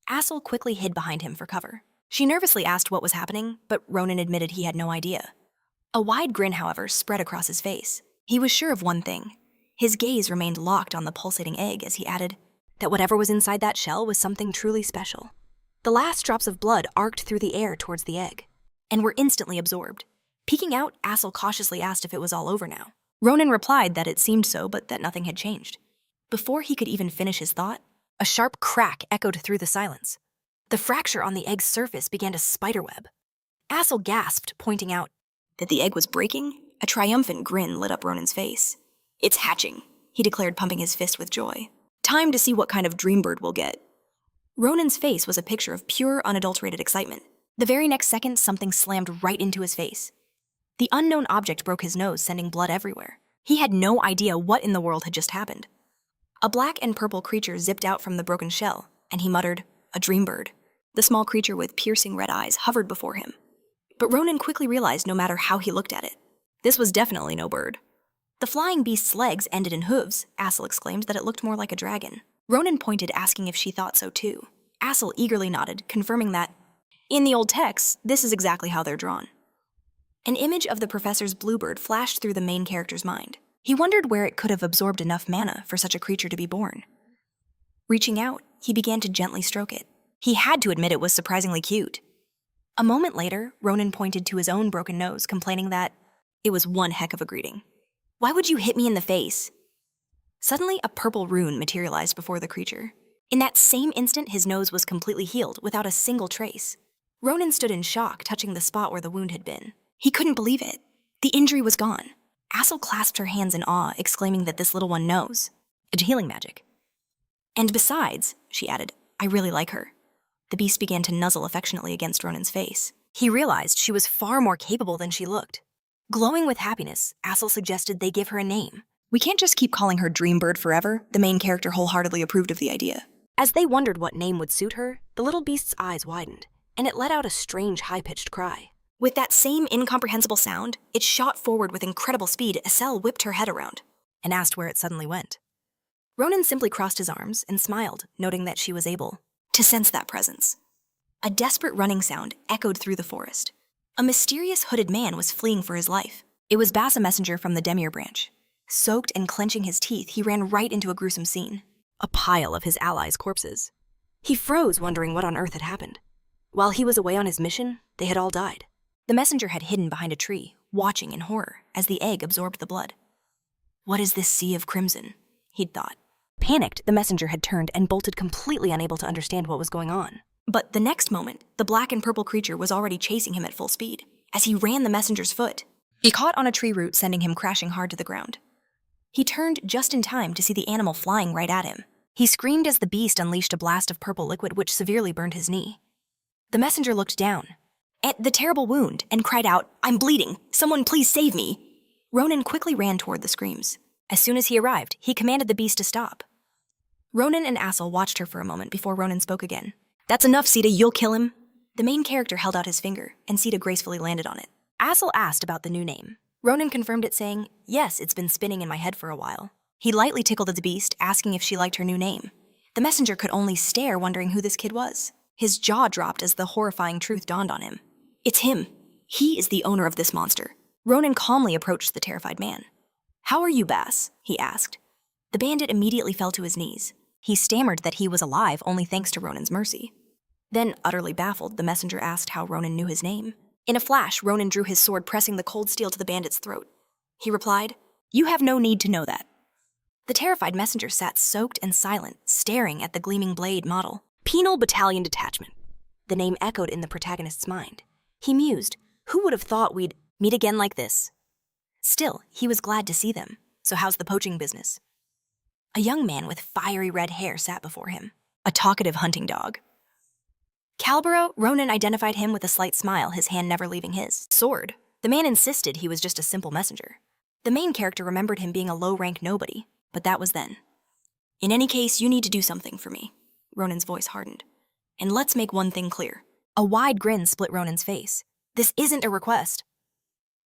Asel quickly hid behind him for cover. She nervously asked what was happening, but Ronan admitted he had no idea. A wide grin, however, spread across his face. He was sure of one thing. His gaze remained locked on the pulsating egg as he added that whatever was inside that shell was something truly special. The last drops of blood arced through the air towards the egg, and were instantly absorbed. Peeking out, Asel cautiously asked if it was all over now. Ronan replied that it seemed so, but that nothing had changed. Before he could even finish his thought, a sharp crack echoed through the silence. The fracture on the egg's surface began to spiderweb. Asel gasped, pointing out that the egg was breaking. A triumphant grin lit up Ronan's face. It's hatching, he declared, pumping his fist with joy. Time to see what kind of dream bird we'll get. Ronan's face was a picture of pure, unadulterated excitement. The very next second, something slammed right into his face. The unknown object broke his nose, sending blood everywhere. He had no idea what in the world had just happened. A black and purple creature zipped out from the broken shell, and he muttered, "A dream bird." The small creature with piercing red eyes hovered before him. But Ronan quickly realized no matter how he looked at it, this was definitely no bird. The flying beast's legs ended in hooves. Asel exclaimed that it looked more like a dragon. Ronan pointed, asking if she thought so too. Asel eagerly nodded, confirming that, in the old texts, this is exactly how they're drawn. An image of the professor's bluebird flashed through the main character's mind. He wondered where it could have absorbed enough mana for such a creature to be born. Reaching out, he began to gently stroke it. He had to admit it was surprisingly cute. A moment later, Ronan pointed to his own broken nose, complaining that it was one heck of a greeting. "Why would you hit me in the face?" Suddenly, a purple rune materialized before the creature. In that same instant, his nose was completely healed, without a single trace. Ronan stood in shock, touching the spot where the wound had been. He couldn't believe it. The injury was gone. Asel clasped her hands in awe, exclaiming that this little one knows. A healing magic. "And besides," she added, "I really like her." The beast began to nuzzle affectionately against Ronan's face. He realized she was far more capable than she looked. Glowing with happiness, Asel suggested they give her a name. "We can't just keep calling her Dreambird forever." The main character wholeheartedly approved of the idea. As they wondered what name would suit her, the little beast's eyes widened, and it let out a strange high-pitched cry. With that same incomprehensible sound, it shot forward with incredible speed. Asel whipped her head around And asked where it suddenly went. Ronan simply crossed his arms and smiled, noting that she was able to sense that presence. A desperate running sound echoed through the forest. A mysterious hooded man was fleeing for his life. It was Bass, a messenger from the Demir branch. Soaked and clenching his teeth, he ran right into a gruesome scene. A pile of his allies' corpses. He froze, wondering what on earth had happened. While he was away on his mission, they had all died. The messenger had hidden behind a tree, watching in horror as the egg absorbed the blood. "What is this sea of crimson?" he'd thought. Panicked, the messenger had turned and bolted, completely unable to understand what was going on. But the next moment, the black and purple creature was already chasing him at full speed. As he ran the messenger's foot, he caught on a tree root, sending him crashing hard to the ground. He turned just in time to see the animal flying right at him. He screamed as the beast unleashed a blast of purple liquid which severely burned his knee. The messenger looked down at the terrible wound and cried out, "I'm bleeding! Someone please save me!" Ronan quickly ran toward the screams. As soon as he arrived, he commanded the beast to stop. Ronan and Asel watched her for a moment before Ronan spoke again. "That's enough, Sita, you'll kill him." The main character held out his finger, and Sita gracefully landed on it. Asel asked about the new name. Ronan confirmed it, saying, "Yes, it's been spinning in my head for a while." He lightly tickled at the beast, asking if she liked her new name. The messenger could only stare, wondering who this kid was. His jaw dropped as the horrifying truth dawned on him. It's him. He is the owner of this monster. Ronan calmly approached the terrified man. "How are you, Bass?" he asked. The bandit immediately fell to his knees. He stammered that he was alive only thanks to Ronan's mercy. Then, utterly baffled, the messenger asked how Ronan knew his name. In a flash, Ronan drew his sword, pressing the cold steel to the bandit's throat. He replied, "You have no need to know that." The terrified messenger sat soaked and silent, staring at the gleaming blade model. Penal Battalion Detachment. The name echoed in the protagonist's mind. He mused, who would have thought we'd meet again like this? Still, he was glad to see them. So how's the poaching business? A young man with fiery red hair sat before him. A talkative hunting dog. Calbaro, Ronan identified him with a slight smile, his hand never leaving his sword. The man insisted he was just a simple messenger. The main character remembered him being a low-rank nobody, but that was then. "In any case, you need to do something for me." Ronan's voice hardened. "And let's make one thing clear." A wide grin split Ronan's face. "This isn't a request."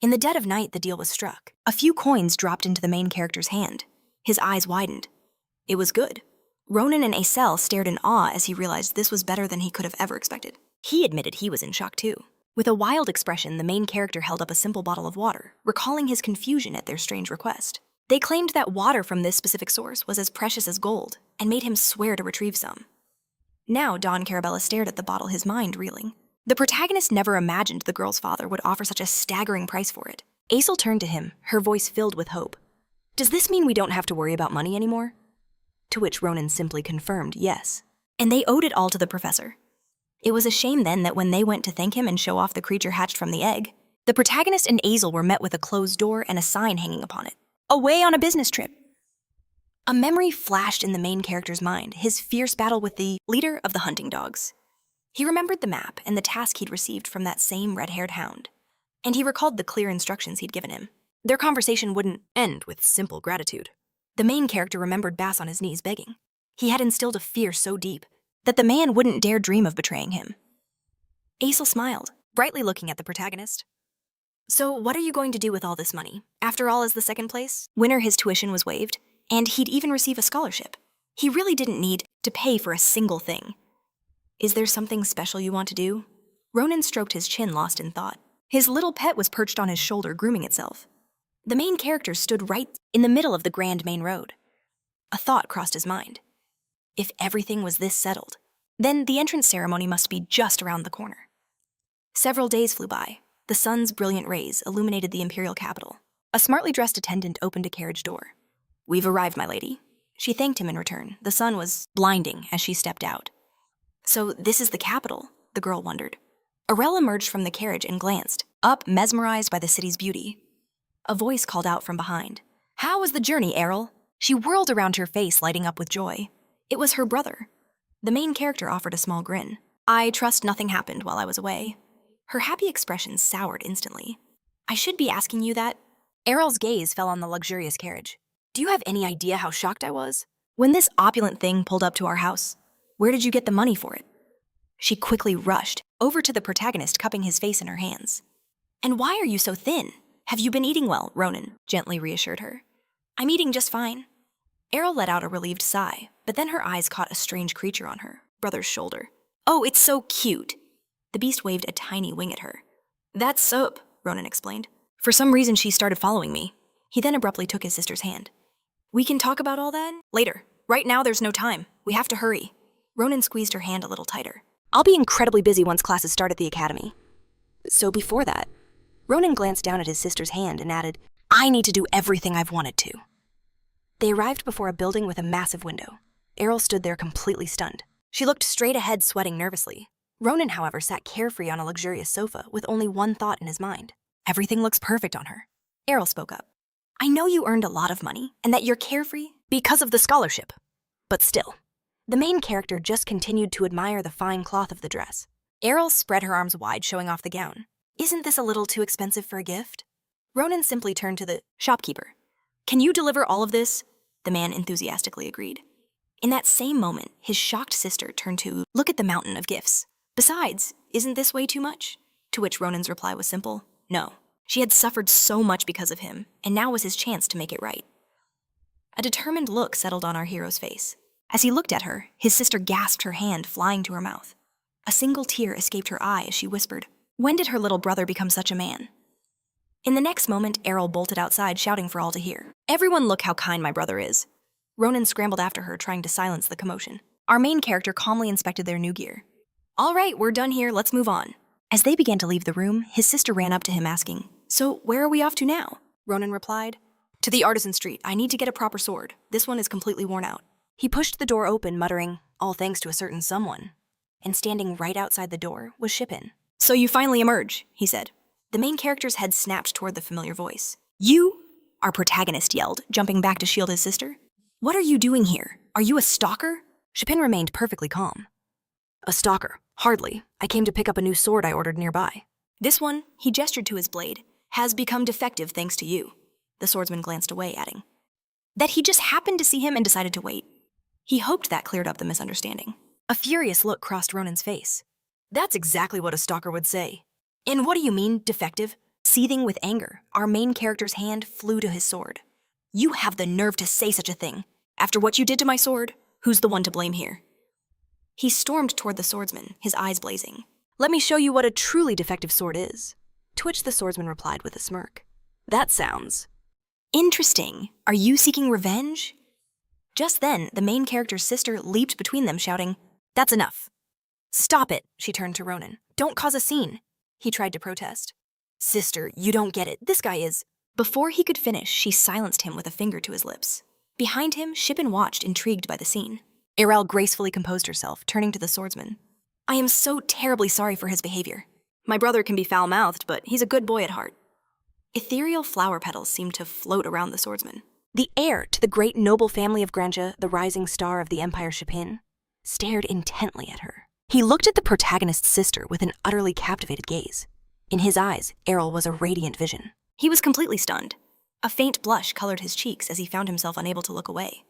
In the dead of night, the deal was struck. A few coins dropped into the main character's hand. His eyes widened. It was good. Ronan and Asel stared in awe as he realized this was better than he could have ever expected. He admitted he was in shock too. With a wild expression, the main character held up a simple bottle of water, recalling his confusion at their strange request. They claimed that water from this specific source was as precious as gold, and made him swear to retrieve some. Now Don Carabella stared at the bottle, his mind reeling. The protagonist never imagined the girl's father would offer such a staggering price for it. Asel turned to him, her voice filled with hope. "Does this mean we don't have to worry about money anymore?" To which Ronan simply confirmed yes. And they owed it all to the professor. It was a shame then that when they went to thank him and show off the creature hatched from the egg, the protagonist and Asel were met with a closed door and a sign hanging upon it. "Away on a business trip." A memory flashed in the main character's mind, his fierce battle with the leader of the hunting dogs. He remembered the map and the task he'd received from that same red-haired hound, and he recalled the clear instructions he'd given him. Their conversation wouldn't end with simple gratitude. The main character remembered Bass on his knees begging. He had instilled a fear so deep that the man wouldn't dare dream of betraying him. Asel smiled, brightly looking at the protagonist. So what are you going to do with all this money? After all, as the second place winner, his tuition was waived, and he'd even receive a scholarship. He really didn't need to pay for a single thing. Is there something special you want to do? Ronan stroked his chin, lost in thought. His little pet was perched on his shoulder, grooming itself. The main character stood right in the middle of the grand main road. A thought crossed his mind. If everything was this settled, then the entrance ceremony must be just around the corner. Several days flew by. The sun's brilliant rays illuminated the imperial capital. A smartly dressed attendant opened a carriage door. "We've arrived, my lady." She thanked him in return. The sun was blinding as she stepped out. So this is the capital, the girl wondered. Erel emerged from the carriage and glanced up, mesmerized by the city's beauty. A voice called out from behind. "How was the journey, Erel?" She whirled around, her face lighting up with joy. It was her brother. The main character offered a small grin. "I trust nothing happened while I was away." Her happy expression soured instantly. "I should be asking you that." Erel's gaze fell on the luxurious carriage. "Do you have any idea how shocked I was when this opulent thing pulled up to our house? Where did you get the money for it?" She quickly rushed over to the protagonist, cupping his face in her hands. "And why are you so thin? Have you been eating well?" Ronan gently reassured her. "I'm eating just fine." Erel let out a relieved sigh, but then her eyes caught a strange creature on her brother's shoulder. "Oh, it's so cute." The beast waved a tiny wing at her. "That's Soap," Ronan explained. "For some reason, she started following me." He then abruptly took his sister's hand. "We can talk about all that later. Right now, there's no time. We have to hurry." Ronan squeezed her hand a little tighter. "I'll be incredibly busy once classes start at the academy. So before that," Ronan glanced down at his sister's hand and added, "I need to do everything I've wanted to." They arrived before a building with a massive window. Erel stood there completely stunned. She looked straight ahead, sweating nervously. Ronan, however, sat carefree on a luxurious sofa with only one thought in his mind. "Everything looks perfect on her." Erel spoke up. "I know you earned a lot of money and that you're carefree because of the scholarship. But still." The main character just continued to admire the fine cloth of the dress. Erel spread her arms wide, showing off the gown. "Isn't this a little too expensive for a gift?" Ronan simply turned to the shopkeeper. "Can you deliver all of this?" The man enthusiastically agreed. In that same moment, his shocked sister turned to look at the mountain of gifts. "Besides, isn't this way too much?" To which Ronan's reply was simple, "No." She had suffered so much because of him, and now was his chance to make it right. A determined look settled on our hero's face. As he looked at her, his sister gasped, her hand flying to her mouth. A single tear escaped her eye as she whispered, "When did her little brother become such a man?" In the next moment, Erel bolted outside, shouting for all to hear. "Everyone, look how kind my brother is." Ronan scrambled after her, trying to silence the commotion. Our main character calmly inspected their new gear. "All right, we're done here, let's move on." As they began to leave the room, his sister ran up to him, asking, "So where are we off to now?" Ronan replied, "To the Artisan Street. I need to get a proper sword. This one is completely worn out." He pushed the door open, muttering, "All thanks to a certain someone." And standing right outside the door was Shippen. "So you finally emerge," he said. The main character's head snapped toward the familiar voice. "You?" Our protagonist yelled, jumping back to shield his sister. "What are you doing here? Are you a stalker?" Shippen remained perfectly calm. "A stalker? Hardly. I came to pick up a new sword I ordered nearby. This one," he gestured to his blade, "has become defective thanks to you." The swordsman glanced away, adding that he just happened to see him and decided to wait. He hoped that cleared up the misunderstanding. A furious look crossed Ronan's face. "That's exactly what a stalker would say." "And what do you mean, defective?" Seething with anger, our main character's hand flew to his sword. "You have the nerve to say such a thing. After what you did to my sword, who's the one to blame here?" He stormed toward the swordsman, his eyes blazing. "Let me show you what a truly defective sword is." To which the swordsman replied with a smirk. "That sounds interesting. Are you seeking revenge?" Just then, the main character's sister leaped between them, shouting, "That's enough." "Stop it," she turned to Ronan. "Don't cause a scene." He tried to protest. "Sister, you don't get it. This guy is—" Before he could finish, she silenced him with a finger to his lips. Behind him, Shippen watched, intrigued by the scene. Erel gracefully composed herself, turning to the swordsman. "I am so terribly sorry for his behavior. My brother can be foul-mouthed, but he's a good boy at heart." Ethereal flower petals seemed to float around the swordsman. The heir to the great noble family of Granja, the rising star of the Empire Shipin, stared intently at her. He looked at the protagonist's sister with an utterly captivated gaze. In his eyes, Erel was a radiant vision. He was completely stunned. A faint blush colored his cheeks as he found himself unable to look away.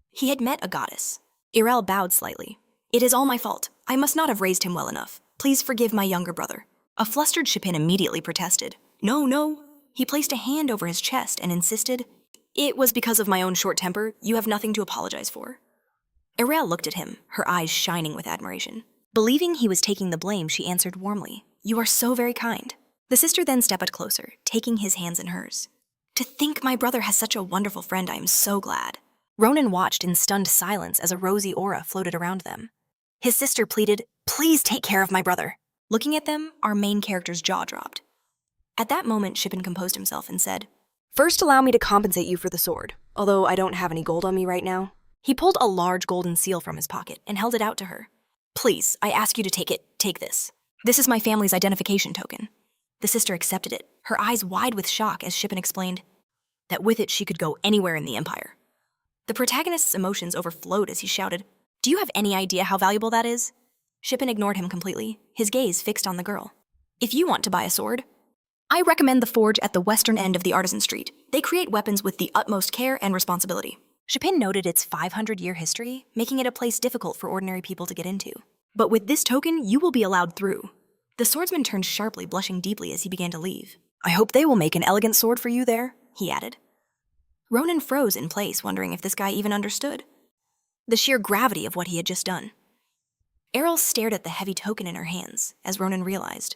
He had met a goddess. Erel bowed slightly. "It is all my fault. I must not have raised him well enough. Please forgive my younger brother." A flustered Shipin immediately protested. "No, no." He placed a hand over his chest and insisted, "It was because of my own short temper. You have nothing to apologize for." Erel looked at him, her eyes shining with admiration. Believing he was taking the blame, she answered warmly, "You are so very kind." The sister then stepped closer, taking his hands in hers. "To think my brother has such a wonderful friend, I am so glad." Ronan watched in stunned silence as a rosy aura floated around them. His sister pleaded, "Please take care of my brother." Looking at them, our main character's jaw dropped. At that moment, Shipin composed himself and said, "First, allow me to compensate you for the sword, although I don't have any gold on me right now." He pulled a large golden seal from his pocket and held it out to her. "Please, I ask you to take it. Take this. This is my family's identification token." The sister accepted it, her eyes wide with shock as Shipin explained that with it she could go anywhere in the Empire. The protagonist's emotions overflowed as he shouted, "Do you have any idea how valuable that is?" Shipin ignored him completely, his gaze fixed on the girl. "If you want to buy a sword, I recommend the forge at the western end of the Artisan Street. They create weapons with the utmost care and responsibility." Shipin noted its 500-year history, making it a place difficult for ordinary people to get into. "But with this token, you will be allowed through." The swordsman turned sharply, blushing deeply as he began to leave. "I hope they will make an elegant sword for you there," he added. Ronan froze in place, wondering if this guy even understood the sheer gravity of what he had just done. Erel stared at the heavy token in her hands, as Ronan realized,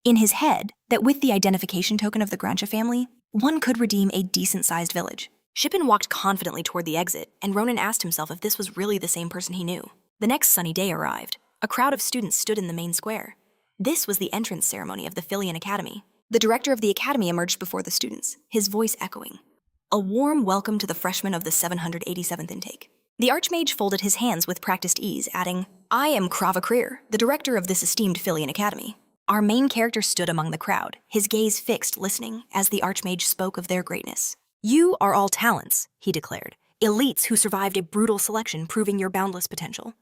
in his head, that with the identification token of the Granja family, one could redeem a decent-sized village. Shipin walked confidently toward the exit, and Ronan asked himself if this was really the same person he knew. The next sunny day arrived. A crowd of students stood in the main square. This was the entrance ceremony of the Phileon Academy. The director of the academy emerged before the students, his voice echoing, "A warm welcome to the freshmen of the 787th intake." The Archmage folded his hands with practiced ease, adding, "I am Kravakrir, the director of this esteemed Phileon Academy." Our main character stood among the crowd, his gaze fixed, listening, as the Archmage spoke of their greatness. "You are all talents," he declared, "elites who survived a brutal selection, proving your boundless potential."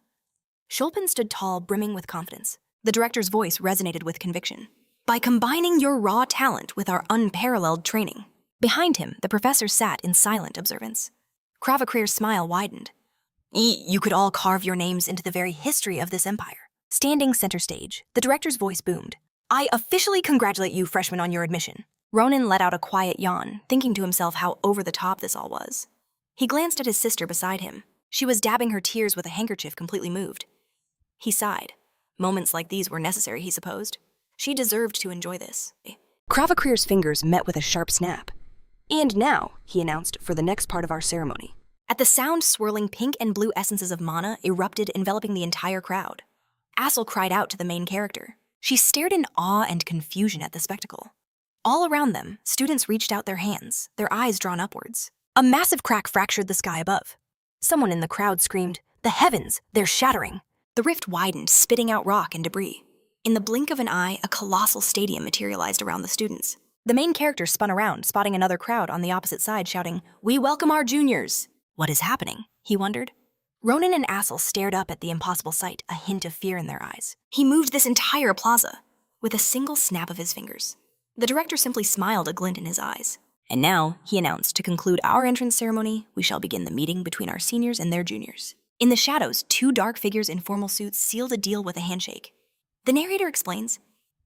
Shulpin stood tall, brimming with confidence. The director's voice resonated with conviction. "By combining your raw talent with our unparalleled training." Behind him, the professor sat in silent observance. Kravakrir's smile widened. "You could all carve your names into the very history of this empire." Standing center stage, the director's voice boomed. "I officially congratulate you, freshmen, on your admission." Ronan let out a quiet yawn, thinking to himself how over the top this all was. He glanced at his sister beside him. She was dabbing her tears with a handkerchief, completely moved. He sighed. Moments like these were necessary, he supposed. She deserved to enjoy this. Kravakrir's fingers met with a sharp snap. "And now," he announced, "for the next part of our ceremony." At the sound, swirling pink and blue essences of mana erupted, enveloping the entire crowd. Asel cried out to the main character. She stared in awe and confusion at the spectacle. All around them, students reached out their hands, their eyes drawn upwards. A massive crack fractured the sky above. Someone in the crowd screamed, "The heavens, they're shattering!" The rift widened, spitting out rock and debris. In the blink of an eye, a colossal stadium materialized around the students. The main character spun around, spotting another crowd on the opposite side, shouting, "We welcome our juniors!" What is happening? He wondered. Ronan and Asel stared up at the impossible sight, a hint of fear in their eyes. He moved this entire plaza with a single snap of his fingers. The director simply smiled, a glint in his eyes. "And now," he announced, "to conclude our entrance ceremony, we shall begin the meeting between our seniors and their juniors." In the shadows, two dark figures in formal suits sealed a deal with a handshake. The narrator explains,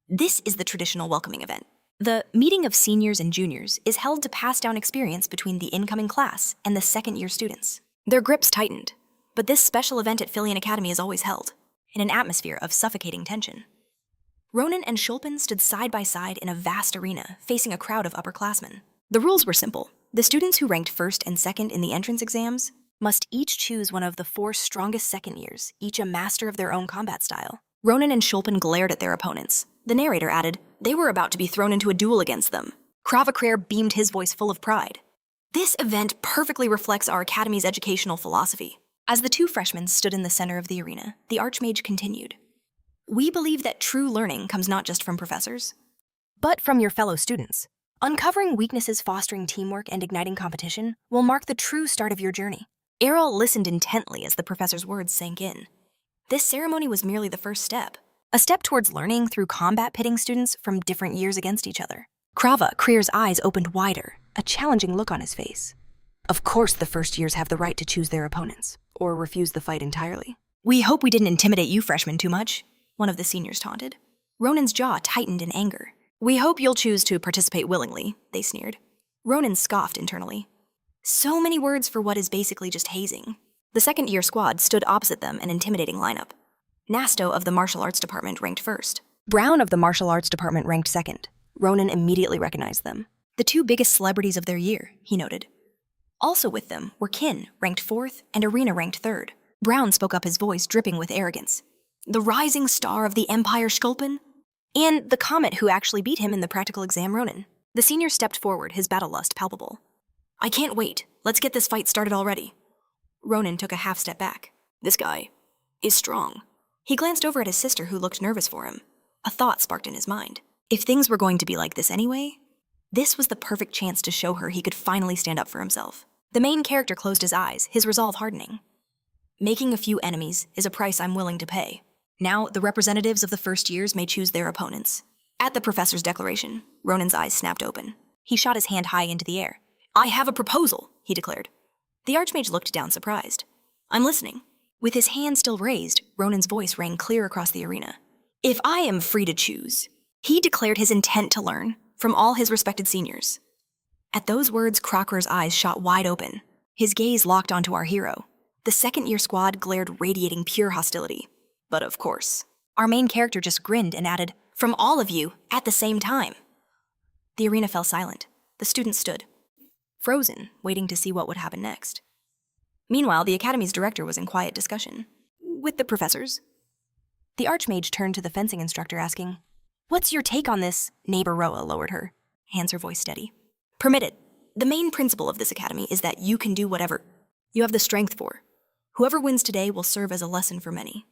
"This is the traditional welcoming event. The meeting of seniors and juniors is held to pass down experience between the incoming class and the second-year students." Their grips tightened, but this special event at Phileon Academy is always held, in an atmosphere of suffocating tension. Ronan and Shulpin stood side by side in a vast arena, facing a crowd of upperclassmen. The rules were simple. The students who ranked first and second in the entrance exams must each choose one of the 4 strongest second years, each a master of their own combat style. Ronan and Shulpin glared at their opponents. The narrator added, they were about to be thrown into a duel against them. Kravakrir beamed his voice full of pride. This event perfectly reflects our academy's educational philosophy. As the 2 freshmen stood in the center of the arena, the Archmage continued. We believe that true learning comes not just from professors, but from your fellow students. Uncovering weaknesses fostering teamwork and igniting competition will mark the true start of your journey. Erel listened intently as the professor's words sank in. This ceremony was merely the first step, a step towards learning through combat pitting students from different years against each other. Krava, Krier's eyes opened wider, a challenging look on his face. Of course the first years have the right to choose their opponents, or refuse the fight entirely. We hope we didn't intimidate you freshmen too much, one of the seniors taunted. Ronan's jaw tightened in anger. We hope you'll choose to participate willingly, they sneered. Ronan scoffed internally. So many words for what is basically just hazing. The second-year squad stood opposite them, an intimidating lineup. Nasto of the martial arts department ranked first. Brown of the martial arts department ranked second. Ronan immediately recognized them. The two biggest celebrities of their year, he noted. Also with them were Kin, ranked fourth, and Arena ranked third. Brown spoke up, his voice dripping with arrogance. The rising star of the Empire Sculpin? And the comet who actually beat him in the practical exam, Ronan. The senior stepped forward, his battle lust palpable. I can't wait. Let's get this fight started already. Ronan took a half step back. This guy is strong. He glanced over at his sister, who looked nervous for him. A thought sparked in his mind. If things were going to be like this anyway, this was the perfect chance to show her he could finally stand up for himself. The main character closed his eyes, his resolve hardening. Making a few enemies is a price I'm willing to pay. Now, the representatives of the first years may choose their opponents. At the professor's declaration, Ronan's eyes snapped open. He shot his hand high into the air. I have a proposal, he declared. The Archmage looked down, surprised. I'm listening. With his hand still raised, Ronan's voice rang clear across the arena. If I am free to choose, he declared his intent to learn from all his respected seniors. At those words, Crocker's eyes shot wide open. His gaze locked onto our hero. The second-year squad glared, radiating pure hostility. But of course, our main character just grinned and added, from all of you, at the same time. The arena fell silent. The students stood, frozen, waiting to see what would happen next. Meanwhile, the Academy's director was in quiet discussion with the professors. The Archmage turned to the fencing instructor, asking, What's your take on this? Neighbor Roa lowered her hands, her voice steady. Permit it. The main principle of this academy is that you can do whatever you have the strength for. Whoever wins today will serve as a lesson for many.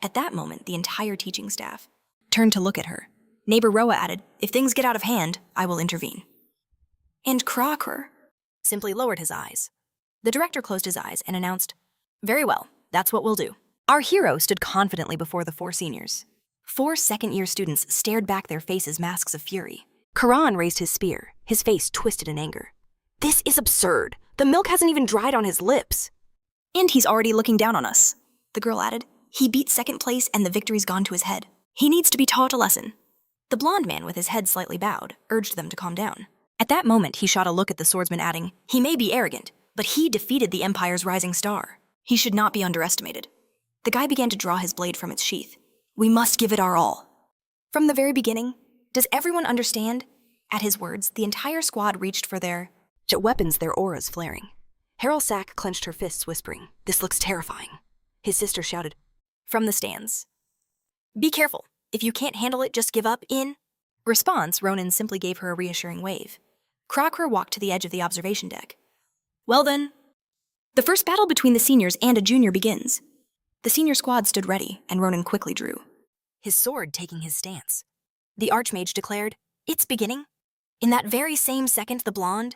At that moment, the entire teaching staff turned to look at her. Neighbor Roa added, If things get out of hand, I will intervene. And Crocker simply lowered his eyes. The director closed his eyes and announced, Very well, that's what we'll do. Our hero stood confidently before the four seniors. Four second-year students stared back, their faces masks of fury. Karan raised his spear, his face twisted in anger. This is absurd. The milk hasn't even dried on his lips. And he's already looking down on us, the girl added. He beat second place and the victory's gone to his head. He needs to be taught a lesson. The blonde man, with his head slightly bowed, urged them to calm down. At that moment, he shot a look at the swordsman, adding, He may be arrogant, but he defeated the Empire's rising star. He should not be underestimated. The guy began to draw his blade from its sheath. We must give it our all. From the very beginning, does everyone understand? At his words, the entire squad reached for their weapons, their auras flaring. Erel Sack clenched her fists, whispering, This looks terrifying. His sister shouted, From the stands, Be careful. If you can't handle it, just give up. In response, Ronan simply gave her a reassuring wave. Crocker walked to the edge of the observation deck. Well then, the first battle between the seniors and a junior begins. The senior squad stood ready, and Ronan quickly drew, his sword taking his stance. The Archmage declared, It's beginning. In that very same second, the blonde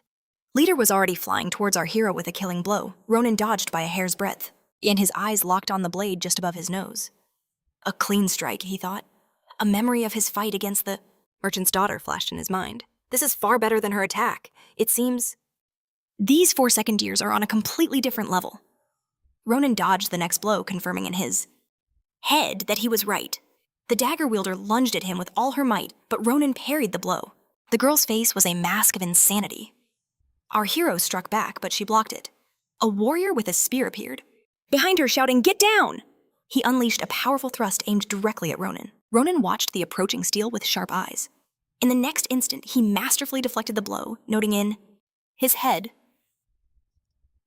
leader was already flying towards our hero with a killing blow. Ronan dodged by a hair's breadth, and his eyes locked on the blade just above his nose. A clean strike, he thought. A memory of his fight against the merchant's daughter flashed in his mind. This is far better than her attack. It seems these 4 second years are on a completely different level. Ronan dodged the next blow, confirming in his head that he was right. The dagger wielder lunged at him with all her might, but Ronan parried the blow. The girl's face was a mask of insanity. Our hero struck back, but she blocked it. A warrior with a spear appeared, behind her, shouting, Get down! He unleashed a powerful thrust aimed directly at Ronan. Ronan watched the approaching steel with sharp eyes. In the next instant, he masterfully deflected the blow, noting in his head,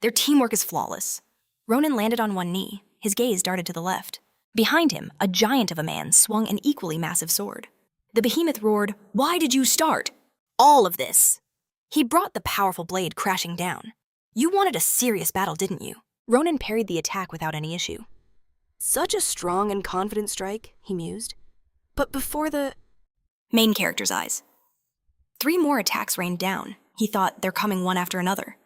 Their teamwork is flawless. Ronan landed on one knee. His gaze darted to the left. Behind him, a giant of a man swung an equally massive sword. The behemoth roared, Why did you start all of this? He brought the powerful blade crashing down. You wanted a serious battle, didn't you? Ronan parried the attack without any issue. Such a strong and confident strike, he mused. But before the main character's eyes 3 more attacks rained down. He thought they're coming one after another.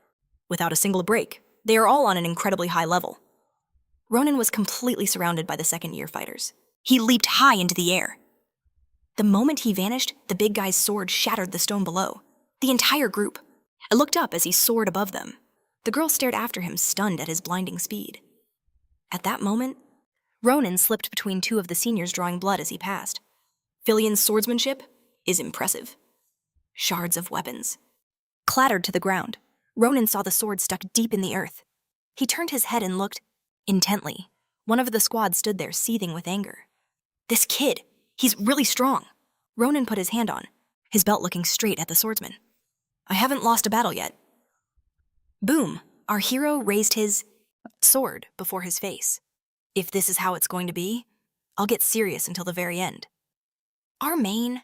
Without a single break, they are all on an incredibly high level. Ronan was completely surrounded by the second-year fighters. He leaped high into the air. The moment he vanished, the big guy's sword shattered the stone below. The entire group. I looked up as he soared above them. The girl stared after him, stunned at his blinding speed. At that moment, Ronan slipped between 2 of the seniors, drawing blood as he passed. Phileon's swordsmanship is impressive. Shards of weapons. Clattered to the ground, Ronan saw the sword stuck deep in the earth. He turned his head and looked intently. One of the squad stood there, seething with anger. This kid, he's really strong. Ronan put his hand on, his belt looking straight at the swordsman. I haven't lost a battle yet. Boom, our hero raised his sword before his face. If this is how it's going to be, I'll get serious until the very end. Our main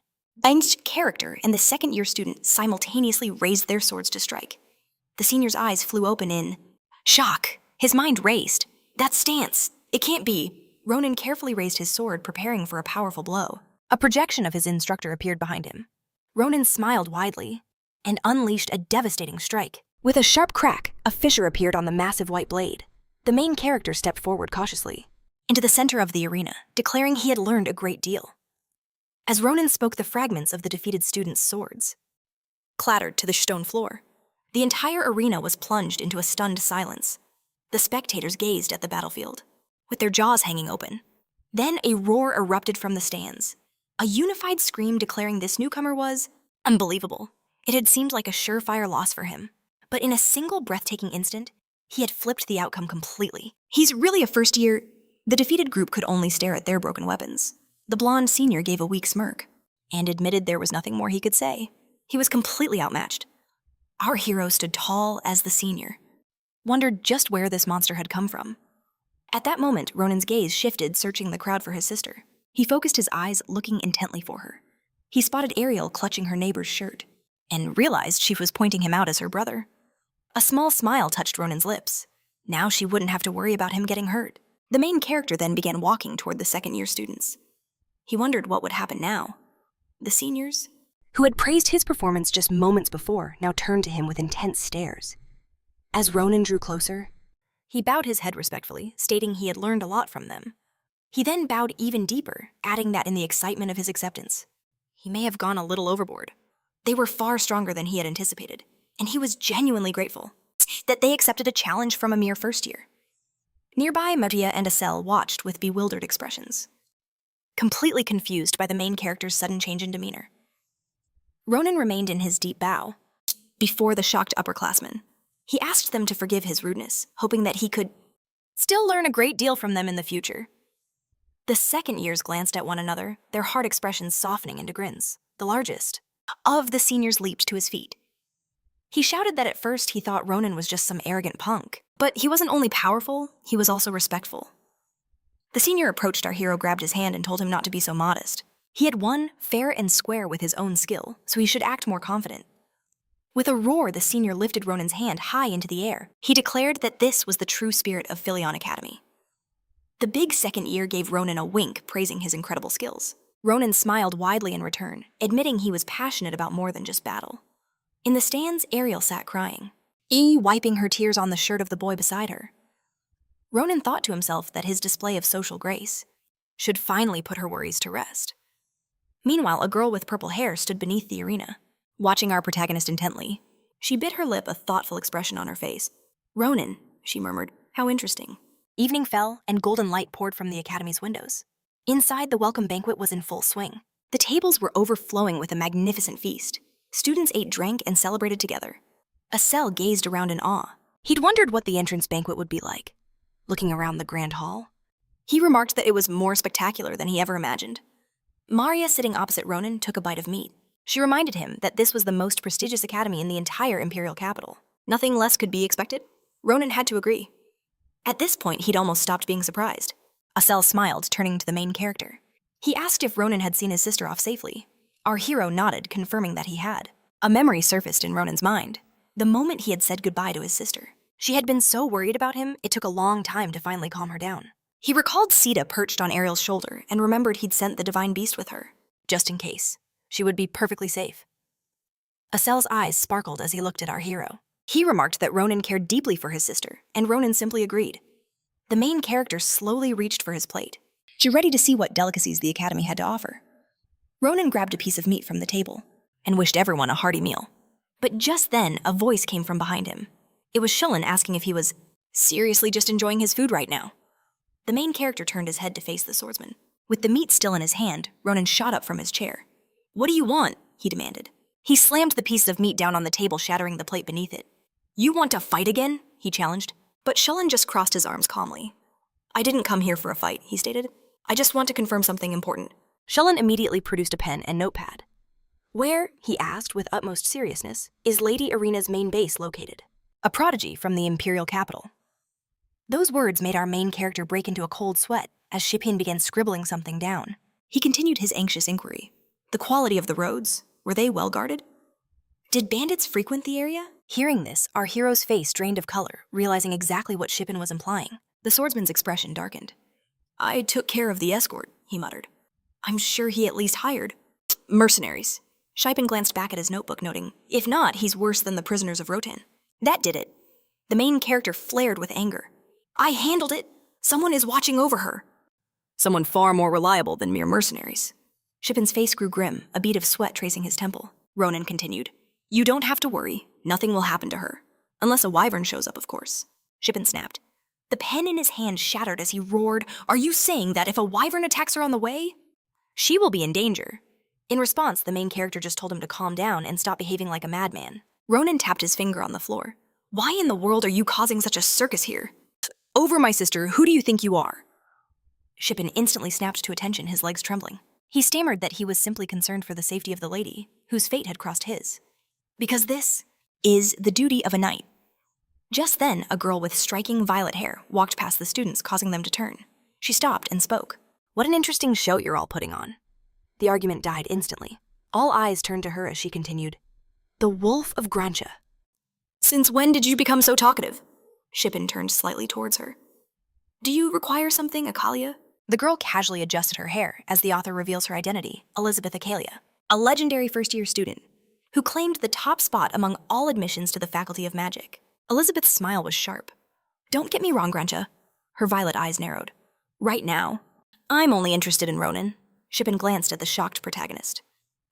character and the second-year student simultaneously raised their swords to strike. The senior's eyes flew open in shock. His mind raced. That stance, it can't be. Ronan carefully raised his sword, preparing for a powerful blow. A projection of his instructor appeared behind him. Ronan smiled widely and unleashed a devastating strike. With a sharp crack, a fissure appeared on the massive white blade. The main character stepped forward cautiously into the center of the arena, declaring he had learned a great deal. As Ronan spoke, the fragments of the defeated students' swords clattered to the stone floor. The entire arena was plunged into a stunned silence. The spectators gazed at the battlefield, with their jaws hanging open. Then a roar erupted from the stands, a unified scream declaring this newcomer was unbelievable. It had seemed like a surefire loss for him, but in a single breathtaking instant, he had flipped the outcome completely. He's really a first-year. The defeated group could only stare at their broken weapons. The blonde senior gave a weak smirk and admitted there was nothing more he could say. He was completely outmatched. Our hero stood tall as the senior, wondered just where this monster had come from. At that moment, Ronan's gaze shifted, searching the crowd for his sister. He focused his eyes, looking intently for her. He spotted Erel clutching her neighbor's shirt and realized she was pointing him out as her brother. A small smile touched Ronan's lips. Now she wouldn't have to worry about him getting hurt. The main character then began walking toward the second-year students. He wondered what would happen now. The seniors, who had praised his performance just moments before, now turned to him with intense stares. As Ronan drew closer, he bowed his head respectfully, stating he had learned a lot from them. He then bowed even deeper, adding that in the excitement of his acceptance, he may have gone a little overboard. They were far stronger than he had anticipated, and he was genuinely grateful that they accepted a challenge from a mere first year. Nearby, Maria and Asel watched with bewildered expressions, completely confused by the main character's sudden change in demeanor. Ronan remained in his deep bow before the shocked upperclassmen. He asked them to forgive his rudeness, hoping that he could still learn a great deal from them in the future. The second years glanced at one another, their hard expressions softening into grins. The largest of the seniors leaped to his feet. He shouted that at first he thought Ronan was just some arrogant punk, but he wasn't only powerful, he was also respectful. The senior approached our hero, grabbed his hand, and told him not to be so modest. He had won fair and square with his own skill, so he should act more confident. With a roar, the senior lifted Ronan's hand high into the air. He declared that this was the true spirit of Phileon Academy. The big second year gave Ronan a wink, praising his incredible skills. Ronan smiled widely in return, admitting he was passionate about more than just battle. In the stands, Erel sat crying, wiping her tears on the shirt of the boy beside her. Ronan thought to himself that his display of social grace should finally put her worries to rest. Meanwhile, a girl with purple hair stood beneath the arena, watching our protagonist intently. She bit her lip, a thoughtful expression on her face. "Ronan," she murmured, "how interesting." Evening fell, and golden light poured from the academy's windows. Inside, the welcome banquet was in full swing. The tables were overflowing with a magnificent feast. Students ate, drank, and celebrated together. Asel gazed around in awe. He'd wondered what the entrance banquet would be like. Looking around the grand hall, he remarked that it was more spectacular than he ever imagined. Maria, sitting opposite Ronan, took a bite of meat. She reminded him that this was the most prestigious academy in the entire imperial capital. Nothing less could be expected. Ronan had to agree. At this point, he'd almost stopped being surprised. Asel smiled, turning to the main character. He asked if Ronan had seen his sister off safely. Our hero nodded, confirming that he had. A memory surfaced in Ronan's mind. The moment he had said goodbye to his sister. She had been so worried about him, it took a long time to finally calm her down. He recalled Sita perched on Erel's shoulder and remembered he'd sent the divine beast with her, just in case. She would be perfectly safe. Asel's eyes sparkled as he looked at our hero. He remarked that Ronan cared deeply for his sister, and Ronan simply agreed. The main character slowly reached for his plate. She ready to see what delicacies the Academy had to offer. Ronan grabbed a piece of meat from the table And wished everyone a hearty meal. But just then, a voice came from behind him. It was Shulin asking if he was seriously just enjoying his food right now. The main character turned his head to face the swordsman. With the meat still in his hand, Ronan shot up from his chair. "What do you want?" he demanded. He slammed the piece of meat down on the table, shattering the plate beneath it. "You want to fight again?" he challenged. But Shulin just crossed his arms calmly. "I didn't come here for a fight," he stated. "I just want to confirm something important." Shulin immediately produced a pen and notepad. "Where," he asked with utmost seriousness, "is Lady Arena's main base located?" "A prodigy from the imperial capital." Those words made our main character break into a cold sweat as Shipian began scribbling something down. He continued his anxious inquiry. The quality of the roads, were they well guarded? Did bandits frequent the area? Hearing this, our hero's face drained of color, realizing exactly what Shipian was implying. The swordsman's expression darkened. "I took care of the escort," he muttered. "I'm sure he at least hired mercenaries." Shipian glanced back at his notebook, noting, "If not, he's worse than the prisoners of Rotan." That did it. The main character flared with anger. "I handled it! Someone is watching over her!" "Someone far more reliable than mere mercenaries." Shipian's face grew grim, a bead of sweat tracing his temple. Ronan continued, "You don't have to worry. Nothing will happen to her. Unless a wyvern shows up, of course." Shipian snapped. The pen in his hand shattered as he roared, "Are you saying that if a wyvern attacks her on the way, she will be in danger?" In response, the main character just told him to calm down and stop behaving like a madman. Ronan tapped his finger on the floor. "Why in the world are you causing such a circus here? Over my sister, who do you think you are?" Shipian instantly snapped to attention, his legs trembling. He stammered that he was simply concerned for the safety of the lady, whose fate had crossed his. "Because this is the duty of a knight." Just then, a girl with striking violet hair walked past the students, causing them to turn. She stopped and spoke. "What an interesting show you're all putting on." The argument died instantly. All eyes turned to her as she continued. "The Wolf of Grantia." "Since when did you become so talkative?" Shipian turned slightly towards her. "Do you require something, Akalia?" The girl casually adjusted her hair as the author reveals her identity, Elizabeth Akalia, a legendary first-year student who claimed the top spot among all admissions to the Faculty of Magic. Elizabeth's smile was sharp. "Don't get me wrong, Grantia." Her violet eyes narrowed. "Right now, I'm only interested in Ronan." Shipian glanced at the shocked protagonist.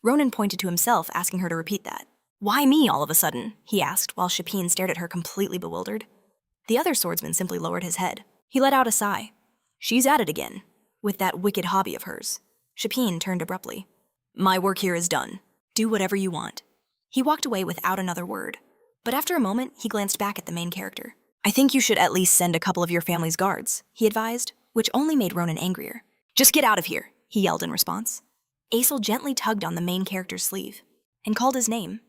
Ronan pointed to himself, asking her to repeat that. "Why me all of a sudden?" he asked, while Shipian stared at her completely bewildered. The other swordsman simply lowered his head. He let out a sigh. "She's at it again, with that wicked hobby of hers." Shipian turned abruptly. "My work here is done. Do whatever you want." He walked away without another word. But after a moment, he glanced back at the main character. "I think you should at least send a couple of your family's guards," he advised, which only made Ronan angrier. "Just get out of here," he yelled in response. Asel gently tugged on the main character's sleeve and called his name.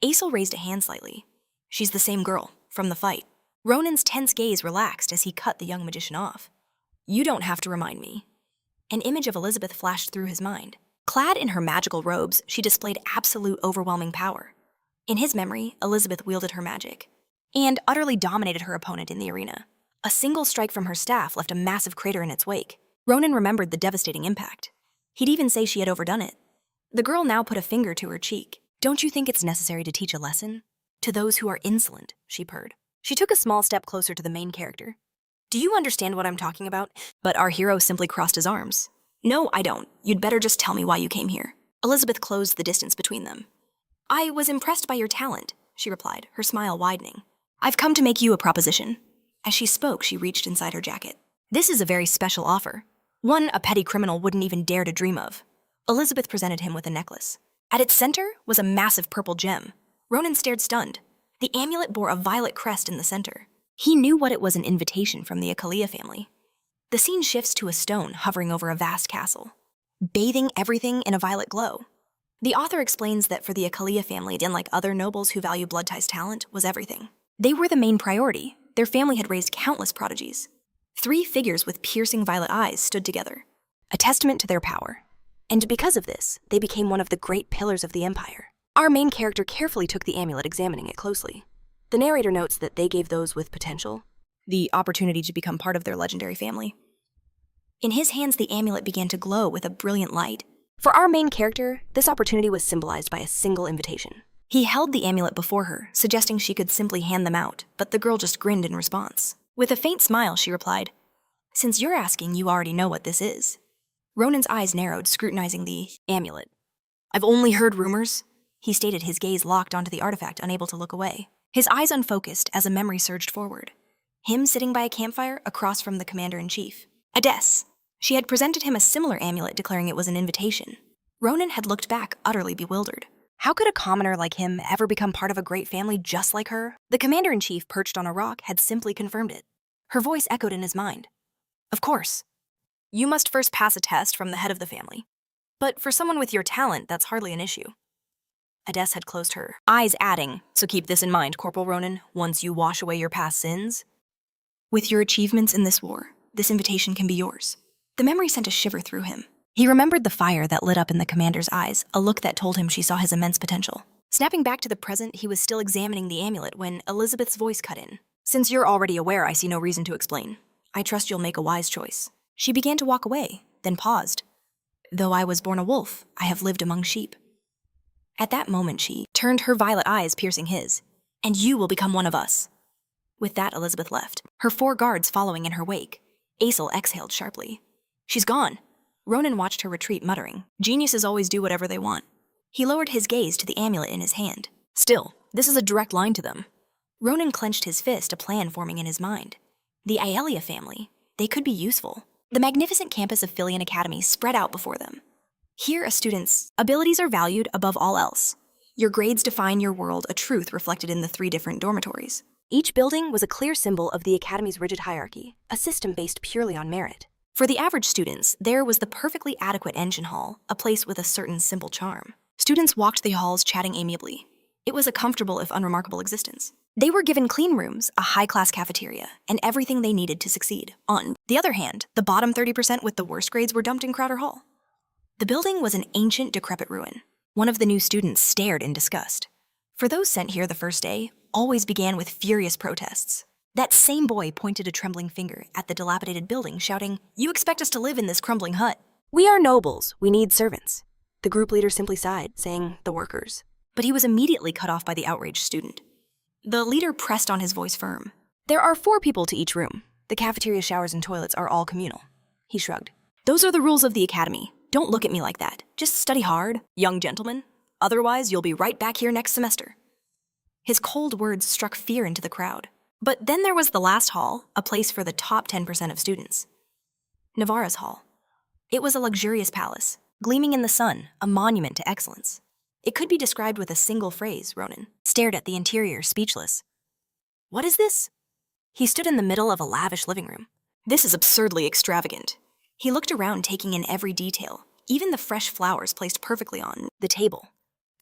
Asel raised a hand slightly. "She's the same girl, from the fight." Ronan's tense gaze relaxed as he cut the young magician off. "You don't have to remind me." An image of Elizabeth flashed through his mind. Clad in her magical robes, she displayed absolute overwhelming power. In his memory, Elizabeth wielded her magic and utterly dominated her opponent in the arena. A single strike from her staff left a massive crater in its wake. Ronan remembered the devastating impact. He'd even say she had overdone it. The girl now put a finger to her cheek. "Don't you think it's necessary to teach a lesson? To those who are insolent," she purred. She took a small step closer to the main character. "Do you understand what I'm talking about?" But our hero simply crossed his arms. "No, I don't. You'd better just tell me why you came here." Elizabeth closed the distance between them. "I was impressed by your talent," she replied, her smile widening. "I've come to make you a proposition." As she spoke, she reached inside her jacket. "This is a very special offer. One a petty criminal wouldn't even dare to dream of." Elizabeth presented him with a necklace. At its center was a massive purple gem. Ronan stared stunned. The amulet bore a violet crest in the center. He knew what it was, an invitation from the Akalia family. The scene shifts to a stone hovering over a vast castle, bathing everything in a violet glow. The author explains that for the Akalia family, unlike other nobles who value blood ties, talent was everything. They were the main priority. Their family had raised countless prodigies. 3 figures with piercing violet eyes stood together, a testament to their power. And because of this, they became one of the great pillars of the empire. Our main character carefully took the amulet, examining it closely. The narrator notes that they gave those with potential the opportunity to become part of their legendary family. In his hands, the amulet began to glow with a brilliant light. For our main character, this opportunity was symbolized by a single invitation. He held the amulet before her, suggesting she could simply hand them out, but the girl just grinned in response. With a faint smile, she replied, "Since you're asking, you already know what this is." Ronan's eyes narrowed, scrutinizing the amulet. "I've only heard rumors," he stated, his gaze locked onto the artifact, unable to look away. His eyes unfocused as a memory surged forward. Him sitting by a campfire across from the commander-in-chief. Adès. She had presented him a similar amulet, declaring it was an invitation. Ronan had looked back, utterly bewildered. How could a commoner like him ever become part of a great family just like her? The commander-in-chief, perched on a rock, had simply confirmed it. Her voice echoed in his mind. "Of course. You must first pass a test from the head of the family. But for someone with your talent, that's hardly an issue." Adès had closed her eyes, adding, "So keep this in mind, Corporal Ronan, once you wash away your past sins. With your achievements in this war, this invitation can be yours." The memory sent a shiver through him. He remembered the fire that lit up in the commander's eyes, a look that told him she saw his immense potential. Snapping back to the present, he was still examining the amulet when Elizabeth's voice cut in. "Since you're already aware, I see no reason to explain. I trust you'll make a wise choice." She began to walk away, then paused. "Though I was born a wolf, I have lived among sheep." At that moment, she turned, her violet eyes piercing his. "And you will become one of us." With that, Elizabeth left, her 4 guards following in her wake. Asel exhaled sharply. "She's gone." Ronan watched her retreat, muttering, "Geniuses always do whatever they want." He lowered his gaze to the amulet in his hand. "Still, this is a direct line to them." Ronan clenched his fist, a plan forming in his mind. The Aelia family. They could be useful. The magnificent campus of Phileon Academy spread out before them. Here, a student's abilities are valued above all else. Your grades define your world, a truth reflected in the 3 different dormitories. Each building was a clear symbol of the Academy's rigid hierarchy, a system based purely on merit. For the average students, there was the perfectly adequate engine hall, a place with a certain simple charm. Students walked the halls chatting amiably. It was a comfortable if unremarkable existence. They were given clean rooms, a high-class cafeteria, and everything they needed to succeed. On the other hand, the bottom 30% with the worst grades were dumped in Crowder Hall. The building was an ancient, decrepit ruin. One of the new students stared in disgust. For those sent here the first day, always began with furious protests. That same boy pointed a trembling finger at the dilapidated building, shouting, "You expect us to live in this crumbling hut? We are nobles, we need servants." The group leader simply sighed, saying, "The workers." But he was immediately cut off by the outraged student. The leader pressed on, his voice firm. "There are 4 people to each room. The cafeteria, showers, and toilets are all communal." He shrugged. "Those are the rules of the academy. Don't look at me like that. Just study hard, young gentleman. Otherwise, you'll be right back here next semester." His cold words struck fear into the crowd. But then there was the last hall, a place for the top 10% of students. Navarra's Hall. It was a luxurious palace, gleaming in the sun, a monument to excellence. It could be described with a single phrase. Ronan stared at the interior, speechless. "What is this?" He stood in the middle of a lavish living room. "This is absurdly extravagant." He looked around, taking in every detail, even the fresh flowers placed perfectly on the table.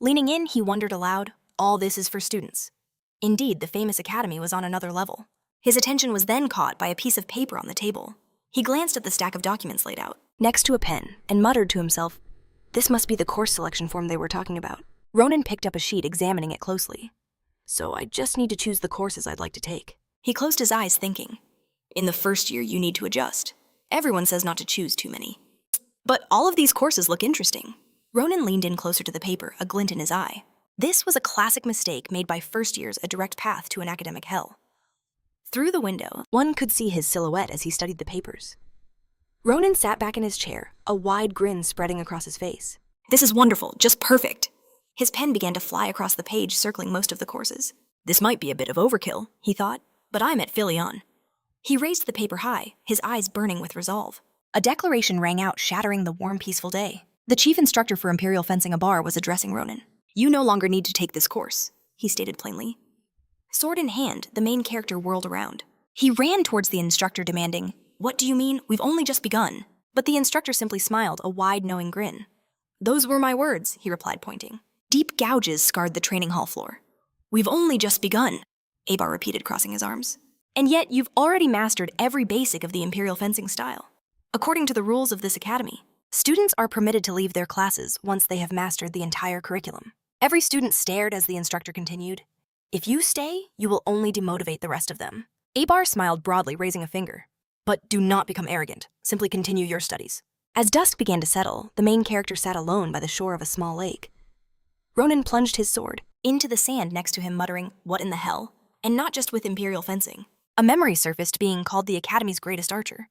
Leaning in, he wondered aloud, "All this is for students." Indeed, the famous academy was on another level. His attention was then caught by a piece of paper on the table. He glanced at the stack of documents laid out, next to a pen, and muttered to himself, "This must be the course selection form they were talking about." Ronan picked up a sheet, examining it closely. "So I just need to choose the courses I'd like to take." He closed his eyes, thinking, "In the first year, you need to adjust. Everyone says not to choose too many. But all of these courses look interesting." Ronan leaned in closer to the paper, a glint in his eye. This was a classic mistake made by first years, a direct path to an academic hell. Through the window, one could see his silhouette as he studied the papers. Ronan sat back in his chair, a wide grin spreading across his face. "This is wonderful, just perfect." His pen began to fly across the page, circling most of the courses. "This might be a bit of overkill," he thought, "but I'm at Phileon." He raised the paper high, his eyes burning with resolve. A declaration rang out, shattering the warm, peaceful day. The chief instructor for Imperial Fencing Abar was addressing Ronan. "You no longer need to take this course," he stated plainly. Sword in hand, the main character whirled around. He ran towards the instructor, demanding, "What do you mean? We've only just begun." But the instructor simply smiled, a wide, knowing grin. "Those were my words," he replied, pointing. Deep gouges scarred the training hall floor. "We've only just begun," Abar repeated, crossing his arms. "And yet you've already mastered every basic of the Imperial fencing style. According to the rules of this academy, students are permitted to leave their classes once they have mastered the entire curriculum." Every student stared as the instructor continued, "If you stay, you will only demotivate the rest of them." Abar smiled broadly, raising a finger. "But do not become arrogant. Simply continue your studies." As dusk began to settle, the main character sat alone by the shore of a small lake. Ronan plunged his sword, into the sand next to him, muttering, "What in the hell?" And not just with Imperial fencing. A memory surfaced being called the Academy's greatest archer.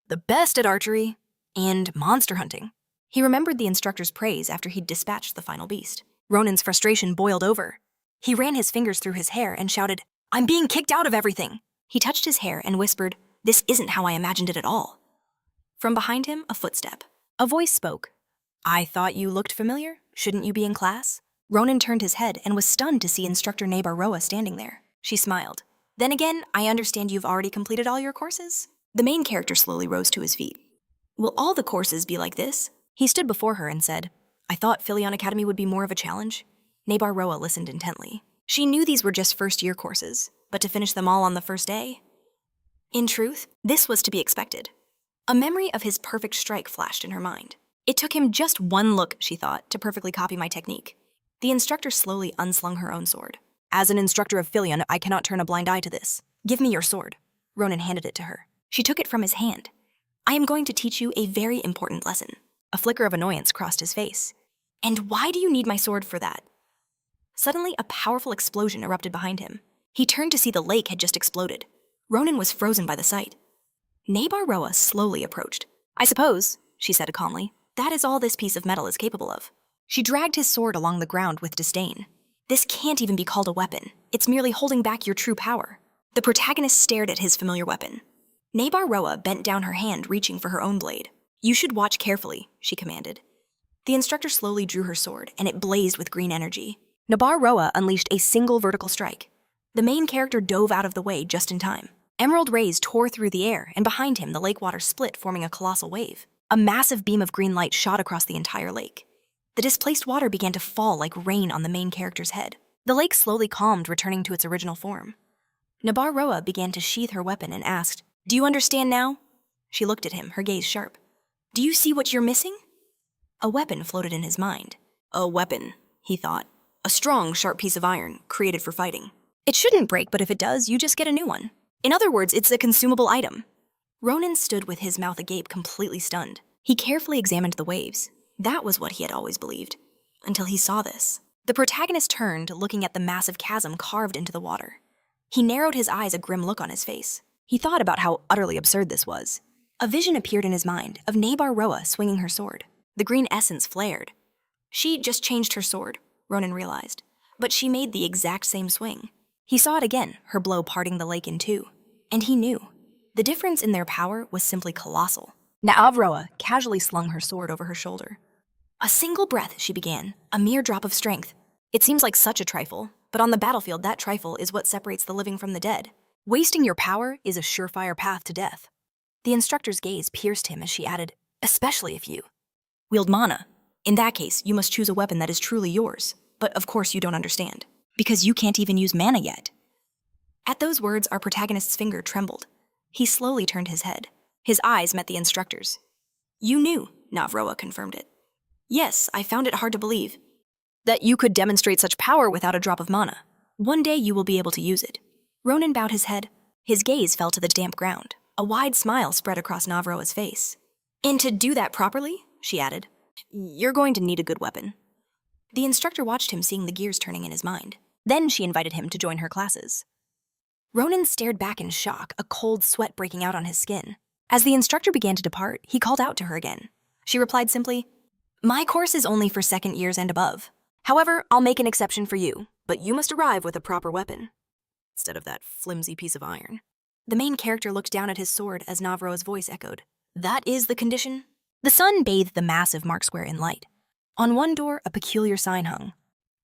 The best at archery and monster hunting. He remembered the instructor's praise after he'd dispatched the final beast. Ronan's frustration boiled over. He ran his fingers through his hair and shouted, "I'm being kicked out of everything!" He touched his hair and whispered, "This isn't how I imagined it at all." From behind him, a footstep. A voice spoke. "I thought you looked familiar. Shouldn't you be in class?" Ronan turned his head and was stunned to see Instructor Nebaroa standing there. She smiled. "Then again, I understand you've already completed all your courses?" The main character slowly rose to his feet. "Will all the courses be like this?" He stood before her and said, "I thought Phileon Academy would be more of a challenge." Nebaroa listened intently. She knew these were just first-year courses, but to finish them all on the first day? In truth, this was to be expected. A memory of his perfect strike flashed in her mind. It took him just one look, she thought, to perfectly copy my technique. The instructor slowly unslung her own sword. "As an instructor of Phileon, I cannot turn a blind eye to this. Give me your sword." Ronan handed it to her. She took it from his hand. "I am going to teach you a very important lesson." A flicker of annoyance crossed his face. "And why do you need my sword for that?" Suddenly, a powerful explosion erupted behind him. He turned to see the lake had just exploded. Ronan was frozen by the sight. Nebaroa slowly approached. "I suppose," she said calmly, "that is all this piece of metal is capable of." She dragged his sword along the ground with disdain. "This can't even be called a weapon. It's merely holding back your true power." The protagonist stared at his familiar weapon. Nebaroa bent down her hand, reaching for her own blade. "You should watch carefully," she commanded. The instructor slowly drew her sword, and it blazed with green energy. Nebaroa unleashed a single vertical strike. The main character dove out of the way just in time. Emerald rays tore through the air, and behind him the lake water split, forming a colossal wave. A massive beam of green light shot across the entire lake. The displaced water began to fall like rain on the main character's head. The lake slowly calmed, returning to its original form. Nebaroa began to sheath her weapon and asked, "Do you understand now?" She looked at him, her gaze sharp. "Do you see what you're missing?" A weapon floated in his mind. A weapon, he thought. A strong, sharp piece of iron, created for fighting. It shouldn't break, but if it does, you just get a new one. In other words, it's a consumable item. Ronan stood with his mouth agape, completely stunned. He carefully examined the waves. That was what he had always believed. Until he saw this. The protagonist turned, looking at the massive chasm carved into the water. He narrowed his eyes, a grim look on his face. He thought about how utterly absurd this was. A vision appeared in his mind of Nebaroa swinging her sword. The green essence flared. She just changed her sword, Ronan realized, but she made the exact same swing. He saw it again, her blow parting the lake in two. And he knew. The difference in their power was simply colossal. Nebaroa casually slung her sword over her shoulder. "A single breath," she began, "a mere drop of strength. It seems like such a trifle, but on the battlefield that trifle is what separates the living from the dead. Wasting your power is a surefire path to death." The instructor's gaze pierced him as she added, "Especially if you wield mana. In that case, you must choose a weapon that is truly yours. But of course you don't understand, because you can't even use mana yet." At those words, our protagonist's finger trembled. He slowly turned his head. His eyes met the instructor's. "You knew," Nebaroa confirmed it. "Yes, I found it hard to believe that you could demonstrate such power without a drop of mana. One day you will be able to use it." Ronan bowed his head. His gaze fell to the damp ground. A wide smile spread across Nebaroa's face. "And to do that properly," she added, "you're going to need a good weapon." The instructor watched him, seeing the gears turning in his mind. Then she invited him to join her classes. Ronan stared back in shock, a cold sweat breaking out on his skin. As the instructor began to depart, he called out to her again. She replied simply, "My course is only for second years and above. However, I'll make an exception for you, but you must arrive with a proper weapon, instead of that flimsy piece of iron." The main character looked down at his sword as Nebaroa's voice echoed, "That is the condition?" The sun bathed the massive mark square in light. On one door, a peculiar sign hung,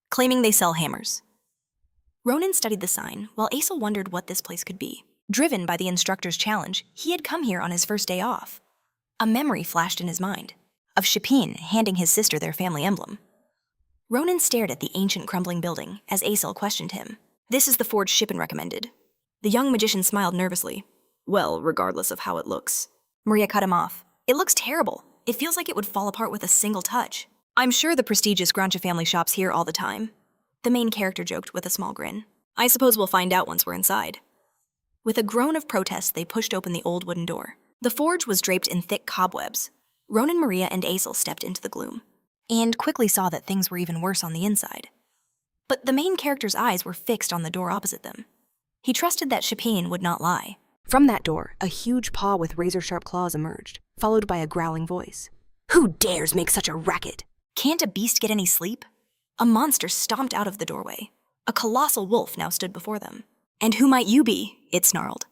claiming they sell hammers. Ronan studied the sign, while Asel wondered what this place could be. Driven by the instructor's challenge, he had come here on his first day off. A memory flashed in his mind, of Shipin handing his sister their family emblem. Ronan stared at the ancient crumbling building as Asel questioned him. "This is the forge Shipin recommended." The young magician smiled nervously. "Well, regardless of how it looks." Maria cut him off. "It looks terrible. It feels like it would fall apart with a single touch. I'm sure the prestigious Grancha family shops here all the time." The main character joked with a small grin. "I suppose we'll find out once we're inside." With a groan of protest, they pushed open the old wooden door. The forge was draped in thick cobwebs. Ronan, Maria, and Asel stepped into the gloom, and quickly saw that things were even worse on the inside. But the main character's eyes were fixed on the door opposite them. He trusted that Chapin would not lie. From that door, a huge paw with razor-sharp claws emerged, followed by a growling voice. Who dares make such a racket? Can't a beast get any sleep? A monster stomped out of the doorway. A colossal wolf now stood before them. And who might you be? It snarled.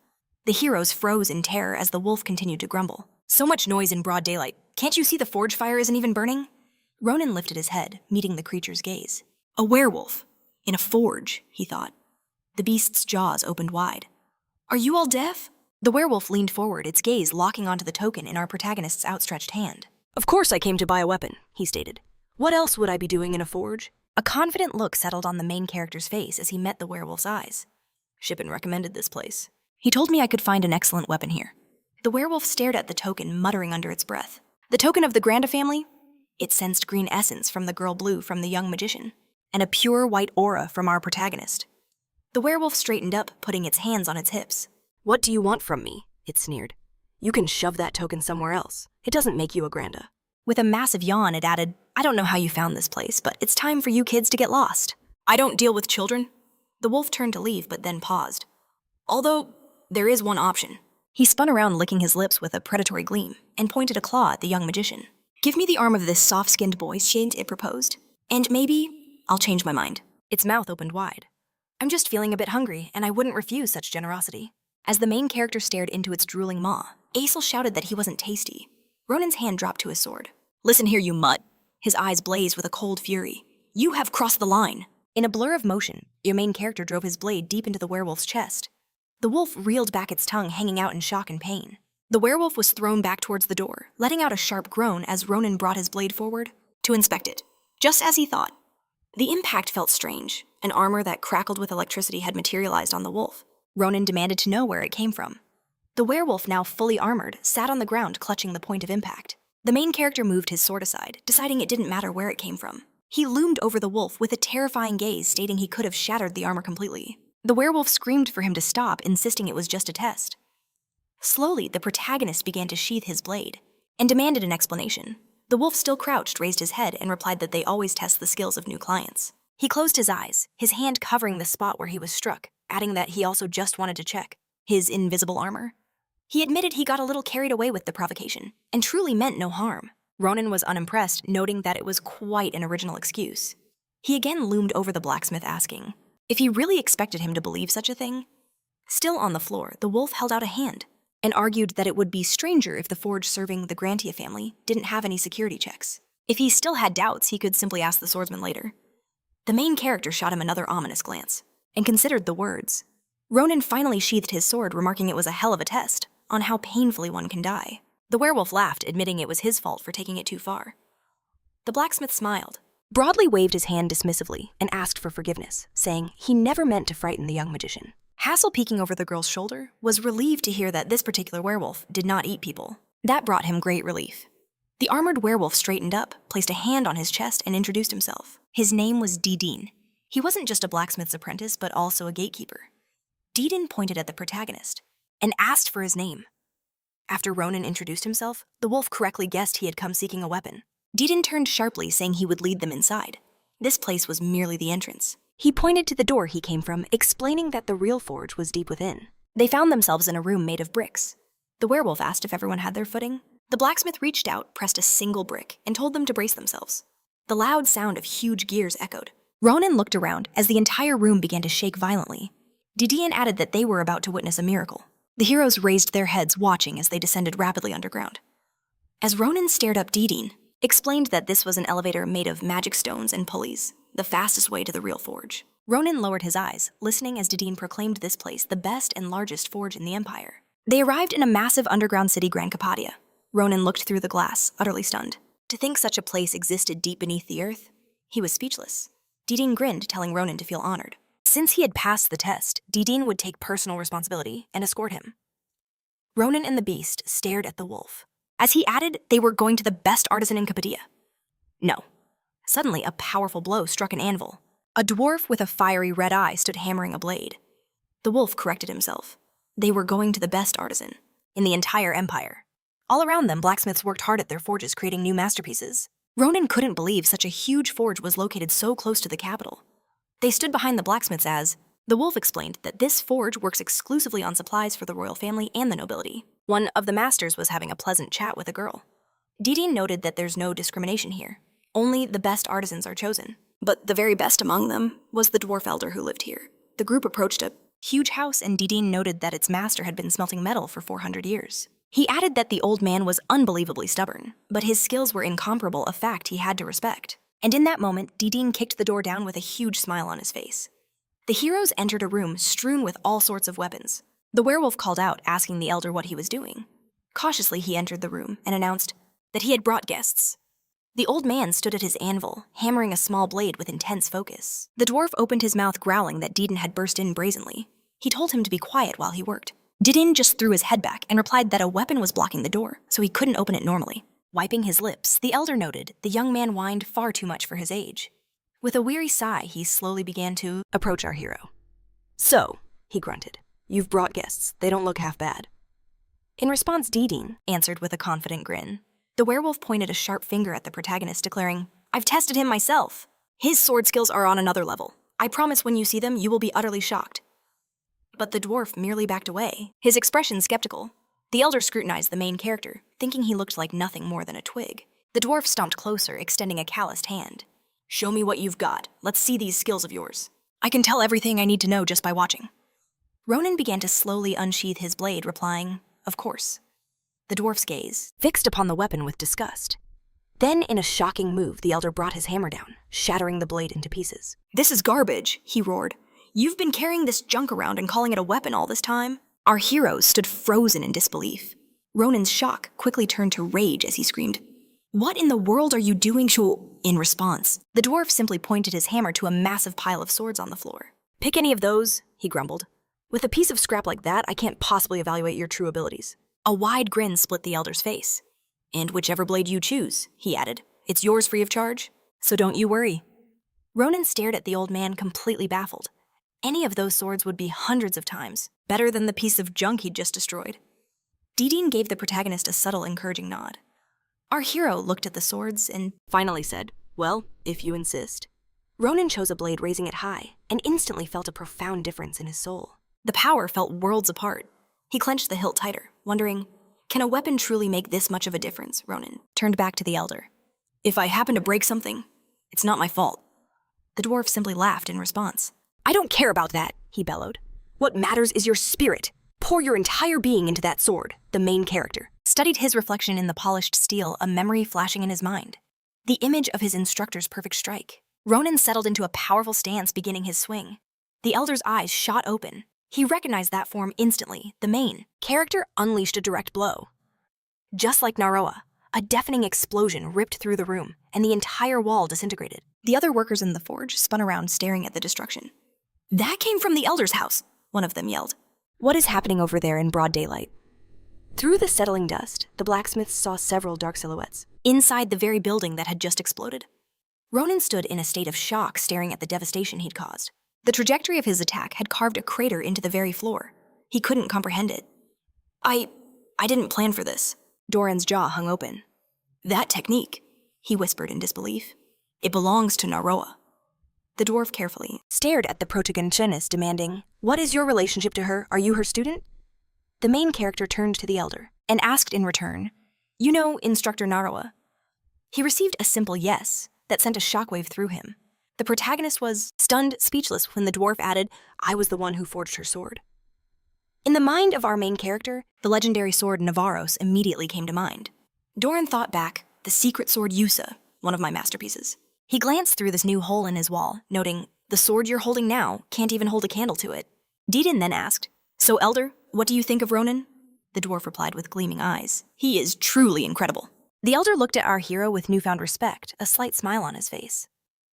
The heroes froze in terror as the wolf continued to grumble. So much noise in broad daylight. Can't you see the forge fire isn't even burning? Ronan lifted his head, meeting the creature's gaze. A werewolf. In a forge, he thought. The beast's jaws opened wide. Are you all deaf? The werewolf leaned forward, its gaze locking onto the token in our protagonist's outstretched hand. Of course I came to buy a weapon, he stated. What else would I be doing in a forge? A confident look settled on the main character's face as he met the werewolf's eyes. Chapin recommended this place. He told me I could find an excellent weapon here. The werewolf stared at the token, muttering under its breath. The token of the Granda family? It sensed green essence from the girl blue from the young magician, and a pure white aura from our protagonist. The werewolf straightened up, putting its hands on its hips. What do you want from me? It sneered. You can shove that token somewhere else. It doesn't make you a Granda. With a massive yawn, it added, I don't know how you found this place, but it's time for you kids to get lost. I don't deal with children. The wolf turned to leave, but then paused. Although, there is one option. He spun around, licking his lips with a predatory gleam, and pointed a claw at the young magician. Give me the arm of this soft-skinned boy, it proposed. And maybe I'll change my mind. Its mouth opened wide. I'm just feeling a bit hungry, and I wouldn't refuse such generosity. As the main character stared into its drooling maw, Asel shouted that he wasn't tasty. Ronan's hand dropped to his sword. Listen here, you mutt. His eyes blazed with a cold fury. You have crossed the line. In a blur of motion, your main character drove his blade deep into the werewolf's chest. The wolf reeled back, its tongue hanging out in shock and pain. The werewolf was thrown back towards the door, letting out a sharp groan as Ronan brought his blade forward to inspect it, just as he thought. The impact felt strange. An armor that crackled with electricity had materialized on the wolf. Ronan demanded to know where it came from. The werewolf, now fully armored, sat on the ground clutching the point of impact. The main character moved his sword aside, deciding it didn't matter where it came from. He loomed over the wolf with a terrifying gaze, stating he could have shattered the armor completely. The werewolf screamed for him to stop, insisting it was just a test. Slowly, the protagonist began to sheath his blade and demanded an explanation. The wolf still crouched, raised his head, and replied that they always test the skills of new clients. He closed his eyes, his hand covering the spot where he was struck, adding that he also just wanted to check his invisible armor. He admitted he got a little carried away with the provocation and truly meant no harm. Ronan was unimpressed, noting that it was quite an original excuse. He again loomed over the blacksmith, asking if he really expected him to believe such a thing. Still on the floor, the wolf held out a hand and argued that it would be stranger if the forge serving the Grantia family didn't have any security checks. If he still had doubts, he could simply ask the swordsman later. The main character shot him another ominous glance and considered the words. Ronan finally sheathed his sword, remarking it was a hell of a test on how painfully one can die. The werewolf laughed, admitting it was his fault for taking it too far. The blacksmith smiled, broadly waved his hand dismissively, and asked for forgiveness, saying he never meant to frighten the young magician. Hassel, peeking over the girl's shoulder, was relieved to hear that this particular werewolf did not eat people. That brought him great relief. The armored werewolf straightened up, placed a hand on his chest, and introduced himself. His name was Didin. He wasn't just a blacksmith's apprentice, but also a gatekeeper. Didin pointed at the protagonist and asked for his name. After Ronan introduced himself, the wolf correctly guessed he had come seeking a weapon. Didin turned sharply, saying he would lead them inside. This place was merely the entrance. He pointed to the door he came from, explaining that the real forge was deep within. They found themselves in a room made of bricks. The werewolf asked if everyone had their footing. The blacksmith reached out, pressed a single brick, and told them to brace themselves. The loud sound of huge gears echoed. Ronan looked around as the entire room began to shake violently. Didin added that they were about to witness a miracle. The heroes raised their heads, watching as they descended rapidly underground. As Ronan stared up, Didin explained that this was an elevator made of magic stones and pulleys, the fastest way to the real forge. Ronan lowered his eyes, listening as Didin proclaimed this place the best and largest forge in the Empire. They arrived in a massive underground city, Grand Capadia. Ronan looked through the glass, utterly stunned. To think such a place existed deep beneath the earth? He was speechless. Didin grinned, telling Ronan to feel honored. Since he had passed the test, Didin would take personal responsibility and escort him. Ronan and the beast stared at the wolf. As he added, they were going to the best artisan in Capadia. No. Suddenly, a powerful blow struck an anvil. A dwarf with a fiery red eye stood hammering a blade. The wolf corrected himself. They were going to the best artisan in the entire empire. All around them, blacksmiths worked hard at their forges, creating new masterpieces. Ronan couldn't believe such a huge forge was located so close to the capital. They stood behind the blacksmiths as the wolf explained that this forge works exclusively on supplies for the royal family and the nobility. One of the masters was having a pleasant chat with a girl. Didin noted that there's no discrimination here. Only the best artisans are chosen. But the very best among them was the dwarf elder who lived here. The group approached a huge house, and Didin noted that its master had been smelting metal for 400 years. He added that the old man was unbelievably stubborn, but his skills were incomparable, a fact he had to respect. And in that moment, Didin kicked the door down with a huge smile on his face. The heroes entered a room strewn with all sorts of weapons. The werewolf called out, asking the elder what he was doing. Cautiously, he entered the room and announced that he had brought guests. The old man stood at his anvil, hammering a small blade with intense focus. The dwarf opened his mouth, growling that Didin had burst in brazenly. He told him to be quiet while he worked. Didin just threw his head back and replied that a weapon was blocking the door, so he couldn't open it normally. Wiping his lips, the elder noted the young man whined far too much for his age. With a weary sigh, he slowly began to approach our hero. "So," he grunted, "you've brought guests. They don't look half bad." In response, Didin answered with a confident grin. The werewolf pointed a sharp finger at the protagonist, declaring, "I've tested him myself. His sword skills are on another level. I promise when you see them, you will be utterly shocked." But the dwarf merely backed away, his expression skeptical. The elder scrutinized the main character, thinking he looked like nothing more than a twig. The dwarf stomped closer, extending a calloused hand. "Show me what you've got. Let's see these skills of yours. I can tell everything I need to know just by watching." Ronan began to slowly unsheath his blade, replying, "Of course." The dwarf's gaze fixed upon the weapon with disgust. Then, in a shocking move, the elder brought his hammer down, shattering the blade into pieces. "This is garbage," he roared. "You've been carrying this junk around and calling it a weapon all this time?" Our hero stood frozen in disbelief. Ronan's shock quickly turned to rage as he screamed, "What in the world are you doing, Shul?" In response, the dwarf simply pointed his hammer to a massive pile of swords on the floor. "Pick any of those," he grumbled. "With a piece of scrap like that, I can't possibly evaluate your true abilities." A wide grin split the elder's face. "And whichever blade you choose," he added, "it's yours free of charge, so don't you worry." Ronan stared at the old man, completely baffled. Any of those swords would be hundreds of times better than the piece of junk he'd just destroyed. Didin gave the protagonist a subtle, encouraging nod. Our hero looked at the swords and finally said, "Well, if you insist." Ronan chose a blade, raising it high, and instantly felt a profound difference in his soul. The power felt worlds apart. He clenched the hilt tighter, wondering, can a weapon truly make this much of a difference? Ronan turned back to the elder. "If I happen to break something, it's not my fault." The dwarf simply laughed in response. "I don't care about that," he bellowed. "What matters is your spirit. Pour your entire being into that sword." The main character studied his reflection in the polished steel, a memory flashing in his mind. The image of his instructor's perfect strike. Ronan settled into a powerful stance, beginning his swing. The elder's eyes shot open. He recognized that form instantly. The main character unleashed a direct blow. Just like Naroa, a deafening explosion ripped through the room, and the entire wall disintegrated. The other workers in the forge spun around, staring at the destruction. "That came from the elder's house," one of them yelled. "What is happening over there in broad daylight?" Through the settling dust, the blacksmiths saw several dark silhouettes inside the very building that had just exploded. Ronan stood in a state of shock, staring at the devastation he'd caused. The trajectory of his attack had carved a crater into the very floor. He couldn't comprehend it. I didn't plan for this." Doran's jaw hung open. "That technique," he whispered in disbelief. "It belongs to Naroa." The dwarf carefully stared at the protagonist, demanding, "What is your relationship to her? Are you her student?" The main character turned to the elder and asked in return, "You know Instructor Naroa?" He received a simple yes that sent a shockwave through him. The protagonist was stunned, speechless, when the dwarf added, "I was the one who forged her sword." In the mind of our main character, the legendary sword Navaros immediately came to mind. Doran thought back, the secret sword Yusa, one of my masterpieces. He glanced through this new hole in his wall, noting, "The sword you're holding now can't even hold a candle to it." Didin then asked, "So, Elder, what do you think of Ronan?" The dwarf replied with gleaming eyes, "He is truly incredible." The elder looked at our hero with newfound respect, a slight smile on his face.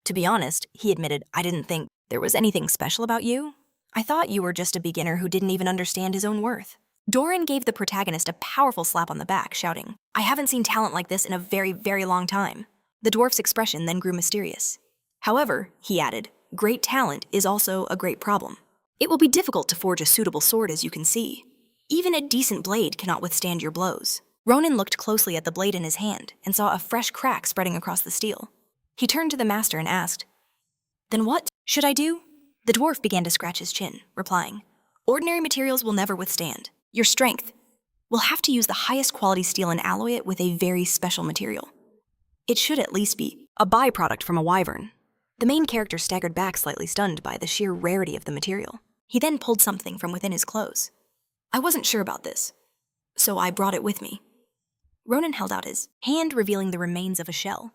"To be honest," he admitted, "I didn't think there was anything special about you. I thought you were just a beginner who didn't even understand his own worth." Doran gave the protagonist a powerful slap on the back, shouting, "I haven't seen talent like this in a very, very long time." The dwarf's expression then grew mysterious. "However," he added, "great talent is also a great problem. It will be difficult to forge a suitable sword, as you can see. Even a decent blade cannot withstand your blows." Ronan looked closely at the blade in his hand and saw a fresh crack spreading across the steel. He turned to the master and asked, "Then what Should I do? The dwarf began to scratch his chin, replying, ordinary materials will never withstand. Your strength. We'll have to use the highest quality steel and alloy it with a very special material. It should at least be A byproduct from a wyvern. The main character staggered back, slightly stunned by the sheer rarity of the material. He then pulled something from within his clothes. I wasn't sure about this, so I brought it with me. Ronan held out his hand, revealing the remains of a shell.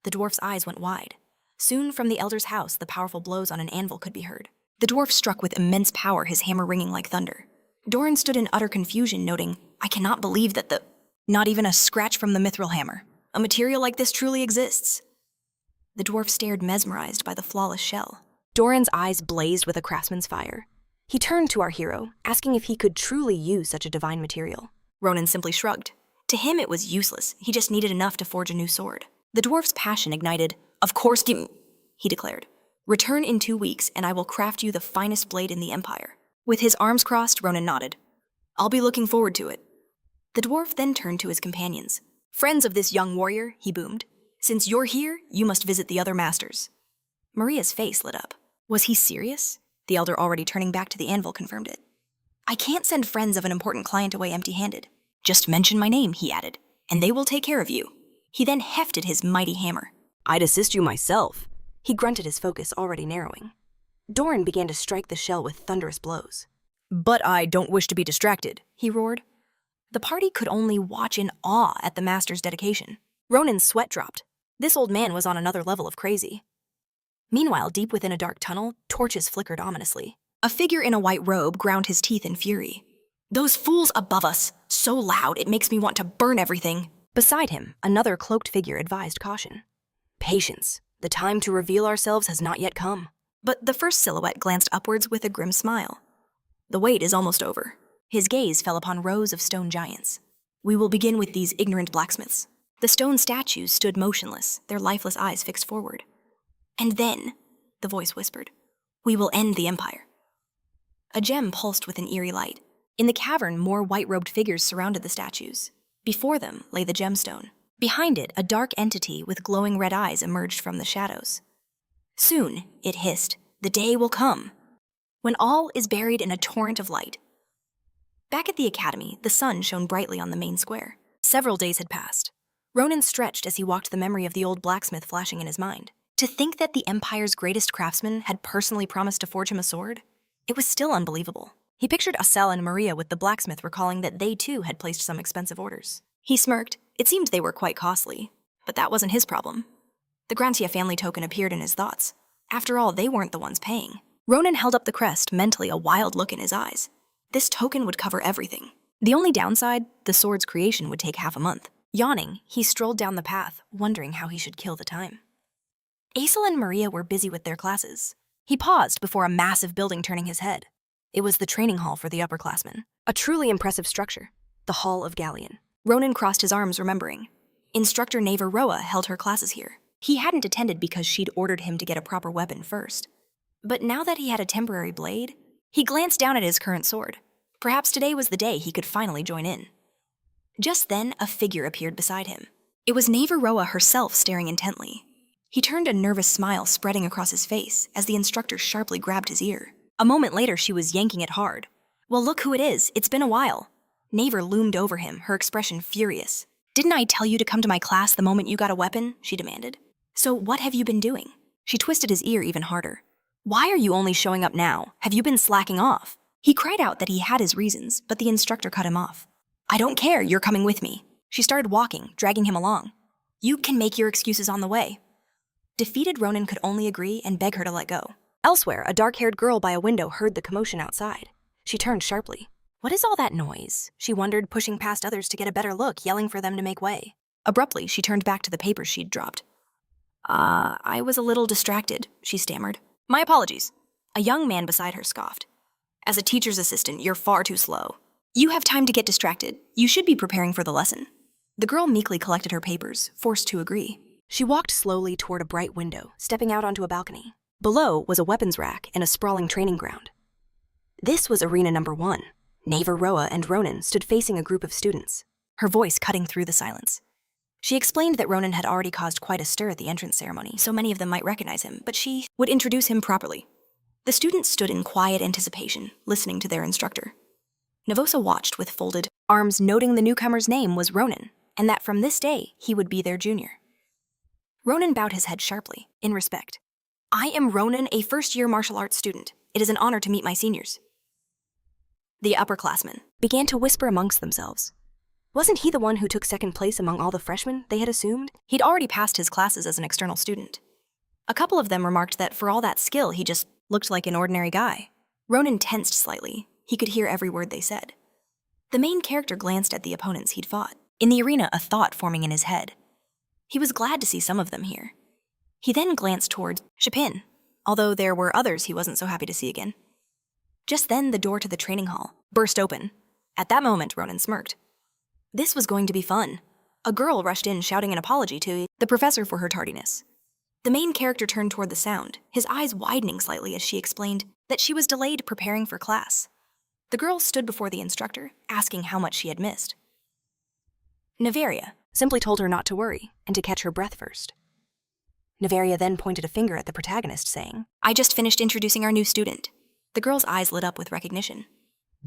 The dwarf's eyes went wide. Soon from the elder's house, the powerful blows on an anvil could be heard. The dwarf struck with immense power, his hammer ringing like thunder. Doran stood in utter confusion, noting, I cannot believe that not even a scratch from the mithril hammer. A material like this truly exists. The dwarf stared, mesmerized by the flawless shell. Doran's eyes blazed with a craftsman's fire. He turned to our hero, asking if he could truly use such a divine material. Ronan simply shrugged. To him, it was useless. He just needed enough to forge a new sword. The dwarf's passion ignited. Of course, he declared. Return in 2 weeks, and I will craft you the finest blade in the Empire. With his arms crossed, Ronan nodded. I'll be looking forward to it. The dwarf then turned to his companions. Friends of this young warrior, he boomed. Since you're here, you must visit the other masters. Maria's face lit up. Was he serious? The elder, already turning back to the anvil, confirmed it. I can't send friends of an important client away empty-handed. Just mention my name, he added, and they will take care of you. He then hefted his mighty hammer. I'd assist you myself. He grunted, his focus already narrowing. Doran began to strike the shell with thunderous blows. But I don't wish to be distracted, he roared. The party could only watch in awe at the master's dedication. Ronan's sweat dropped. This old man was on another level of crazy. Meanwhile, deep within a dark tunnel, torches flickered ominously. A figure in a white robe ground his teeth in fury. Those fools above us, so loud it makes me want to burn everything. Beside him, another cloaked figure advised caution. Patience. The time to reveal ourselves has not yet come. But the first silhouette glanced upwards with a grim smile. The wait is almost over. His gaze fell upon rows of stone giants. We will begin with these ignorant blacksmiths. The stone statues stood motionless, their lifeless eyes fixed forward. And then, the voice whispered, we will end the Empire. A gem pulsed with an eerie light. In the cavern, more white-robed figures surrounded the statues. Before them lay the gemstone. Behind it, a dark entity with glowing red eyes emerged from the shadows. Soon, it hissed, the day will come, when all is buried in a torrent of light. Back at the academy, the sun shone brightly on the main square. Several days had passed. Ronan stretched as he walked, the memory of the old blacksmith flashing in his mind. To think that the Empire's greatest craftsman had personally promised to forge him a sword? It was still unbelievable. He pictured Asel and Maria with the blacksmith, recalling that they too had placed some expensive orders. He smirked. It seemed they were quite costly, but that wasn't his problem. The Grantia family token appeared in his thoughts. After all, they weren't the ones paying. Ronan held up the crest, mentally, a wild look in his eyes. This token would cover everything. The only downside, the sword's creation would take half a month. Yawning, he strolled down the path, wondering how he should kill the time. Asel and Maria were busy with their classes. He paused before a massive building, turning his head. It was the training hall for the upperclassmen. A truly impressive structure, the Hall of Galleon. Ronan crossed his arms, remembering. Instructor Neva Roa held her classes here. He hadn't attended because she'd ordered him to get a proper weapon first. But now that he had a temporary blade, he glanced down at his current sword. Perhaps today was the day he could finally join in. Just then, a figure appeared beside him. It was Neva Roa herself, staring intently. He turned, a nervous smile spreading across his face as the instructor sharply grabbed his ear. A moment later, she was yanking it hard. Well, look who it is. It's been a while. Neva loomed over him, her expression furious. Didn't I tell you to come to my class the moment you got a weapon? She demanded. So what have you been doing? She twisted his ear even harder. Why are you only showing up now? Have you been slacking off? He cried out that he had his reasons, but the instructor cut him off. I don't care, you're coming with me. She started walking, dragging him along. You can make your excuses on the way. Defeated, Ronan could only agree and beg her to let go. Elsewhere, a dark-haired girl by a window heard the commotion outside. She turned sharply. What is all that noise? She wondered, pushing past others to get a better look, yelling for them to make way. Abruptly, she turned back to the papers she'd dropped. I was a little distracted, she stammered. My apologies. A young man beside her scoffed. As a teacher's assistant, you're far too slow. You have time to get distracted. You should be preparing for the lesson. The girl meekly collected her papers, forced to agree. She walked slowly toward a bright window, stepping out onto a balcony. Below was a weapons rack and a sprawling training ground. This was arena number 1. Neva Roa and Ronan stood facing a group of students. Her voice cutting through the silence. She explained that Ronan had already caused quite a stir at the entrance ceremony, so many of them might recognize him, but she would introduce him properly. The students stood in quiet anticipation, listening to their instructor. Nervosa watched with folded arms, noting the newcomer's name was Ronan, and that from this day he would be their junior. Ronan bowed his head sharply, in respect. I am Ronan, a first-year martial arts student. It is an honor to meet my seniors. The upperclassmen began to whisper amongst themselves. Wasn't he the one who took second place among all the freshmen, they had assumed? He'd already passed his classes as an external student. A couple of them remarked that for all that skill, he just looked like an ordinary guy. Ronan tensed slightly. He could hear every word they said. The main character glanced at the opponents he'd fought. In the arena, a thought forming in his head. He was glad to see some of them here. He then glanced towards Chapin, although there were others he wasn't so happy to see again. Just then, the door to the training hall burst open. At that moment, Ronan smirked. This was going to be fun. A girl rushed in shouting an apology to the professor for her tardiness. The main character turned toward the sound, his eyes widening slightly as she explained that she was delayed preparing for class. The girl stood before the instructor, asking how much she had missed. Nevaria simply told her not to worry and to catch her breath first. Nevaria then pointed a finger at the protagonist, saying, I just finished introducing our new student. The girl's eyes lit up with recognition.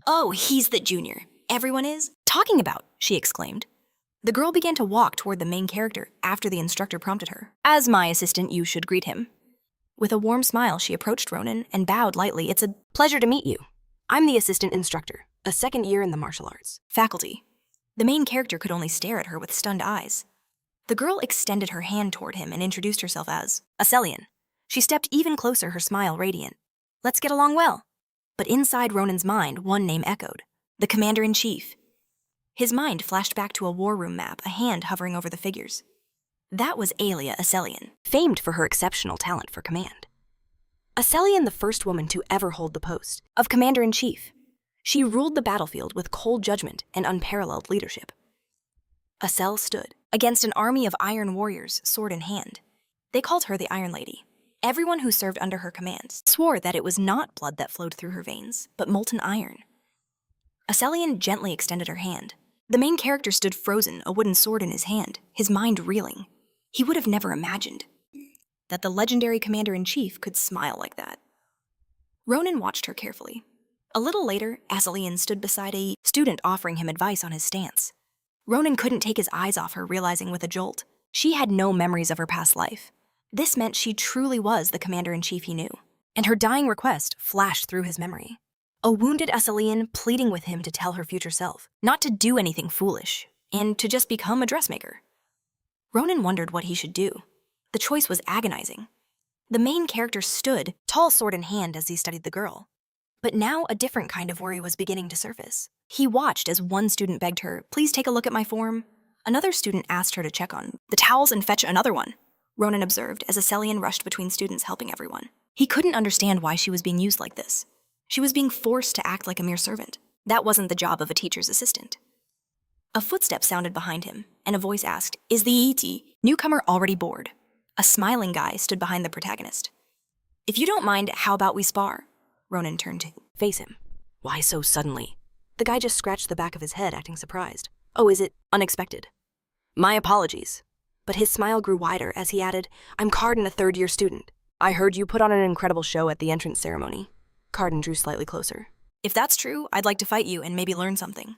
Oh, he's the junior. Everyone is talking about, she exclaimed. The girl began to walk toward the main character after the instructor prompted her. As my assistant, you should greet him. With a warm smile, she approached Ronan and bowed lightly. It's a pleasure to meet you. I'm the assistant instructor, a second year in the martial arts faculty. The main character could only stare at her with stunned eyes. The girl extended her hand toward him and introduced herself as Aselian. She stepped even closer, her smile radiant. Let's get along well. But inside Ronan's mind, one name echoed. The Commander-in-Chief. His mind flashed back to a war room map, a hand hovering over the figures. That was Aelia Aselian, famed for her exceptional talent for command. Aselian, the first woman to ever hold the post of Commander-in-Chief. She ruled the battlefield with cold judgment and unparalleled leadership. Asel stood against an army of iron warriors, sword in hand. They called her the Iron Lady. Everyone who served under her commands swore that it was not blood that flowed through her veins, but molten iron. Aselian gently extended her hand. The main character stood frozen, a wooden sword in his hand, his mind reeling. He would have never imagined that the legendary Commander-in-Chief could smile like that. Ronan watched her carefully. A little later, Aselian stood beside a student offering him advice on his stance. Ronan couldn't take his eyes off her, realizing with a jolt, she had no memories of her past life. This meant she truly was the Commander-in-Chief he knew, and her dying request flashed through his memory. A wounded Aselian pleading with him to tell her future self, not to do anything foolish, and to just become a dressmaker. Ronan wondered what he should do. The choice was agonizing. The main character stood, tall sword in hand, as he studied the girl. But now a different kind of worry was beginning to surface. He watched as one student begged her, please take a look at my form. Another student asked her to check on the towels and fetch another one. Ronan observed as Aselian rushed between students helping everyone. He couldn't understand why she was being used like this. She was being forced to act like a mere servant. That wasn't the job of a teacher's assistant. A footstep sounded behind him, and a voice asked, is the E.T. newcomer already bored? A smiling guy stood behind the protagonist. If you don't mind, how about we spar? Ronan turned to face him. Why so suddenly? The guy just scratched the back of his head, acting surprised. Oh, is it unexpected? My apologies. But his smile grew wider as he added, I'm Carden, a third-year student. I heard you put on an incredible show at the entrance ceremony. Carden drew slightly closer. If that's true, I'd like to fight you and maybe learn something.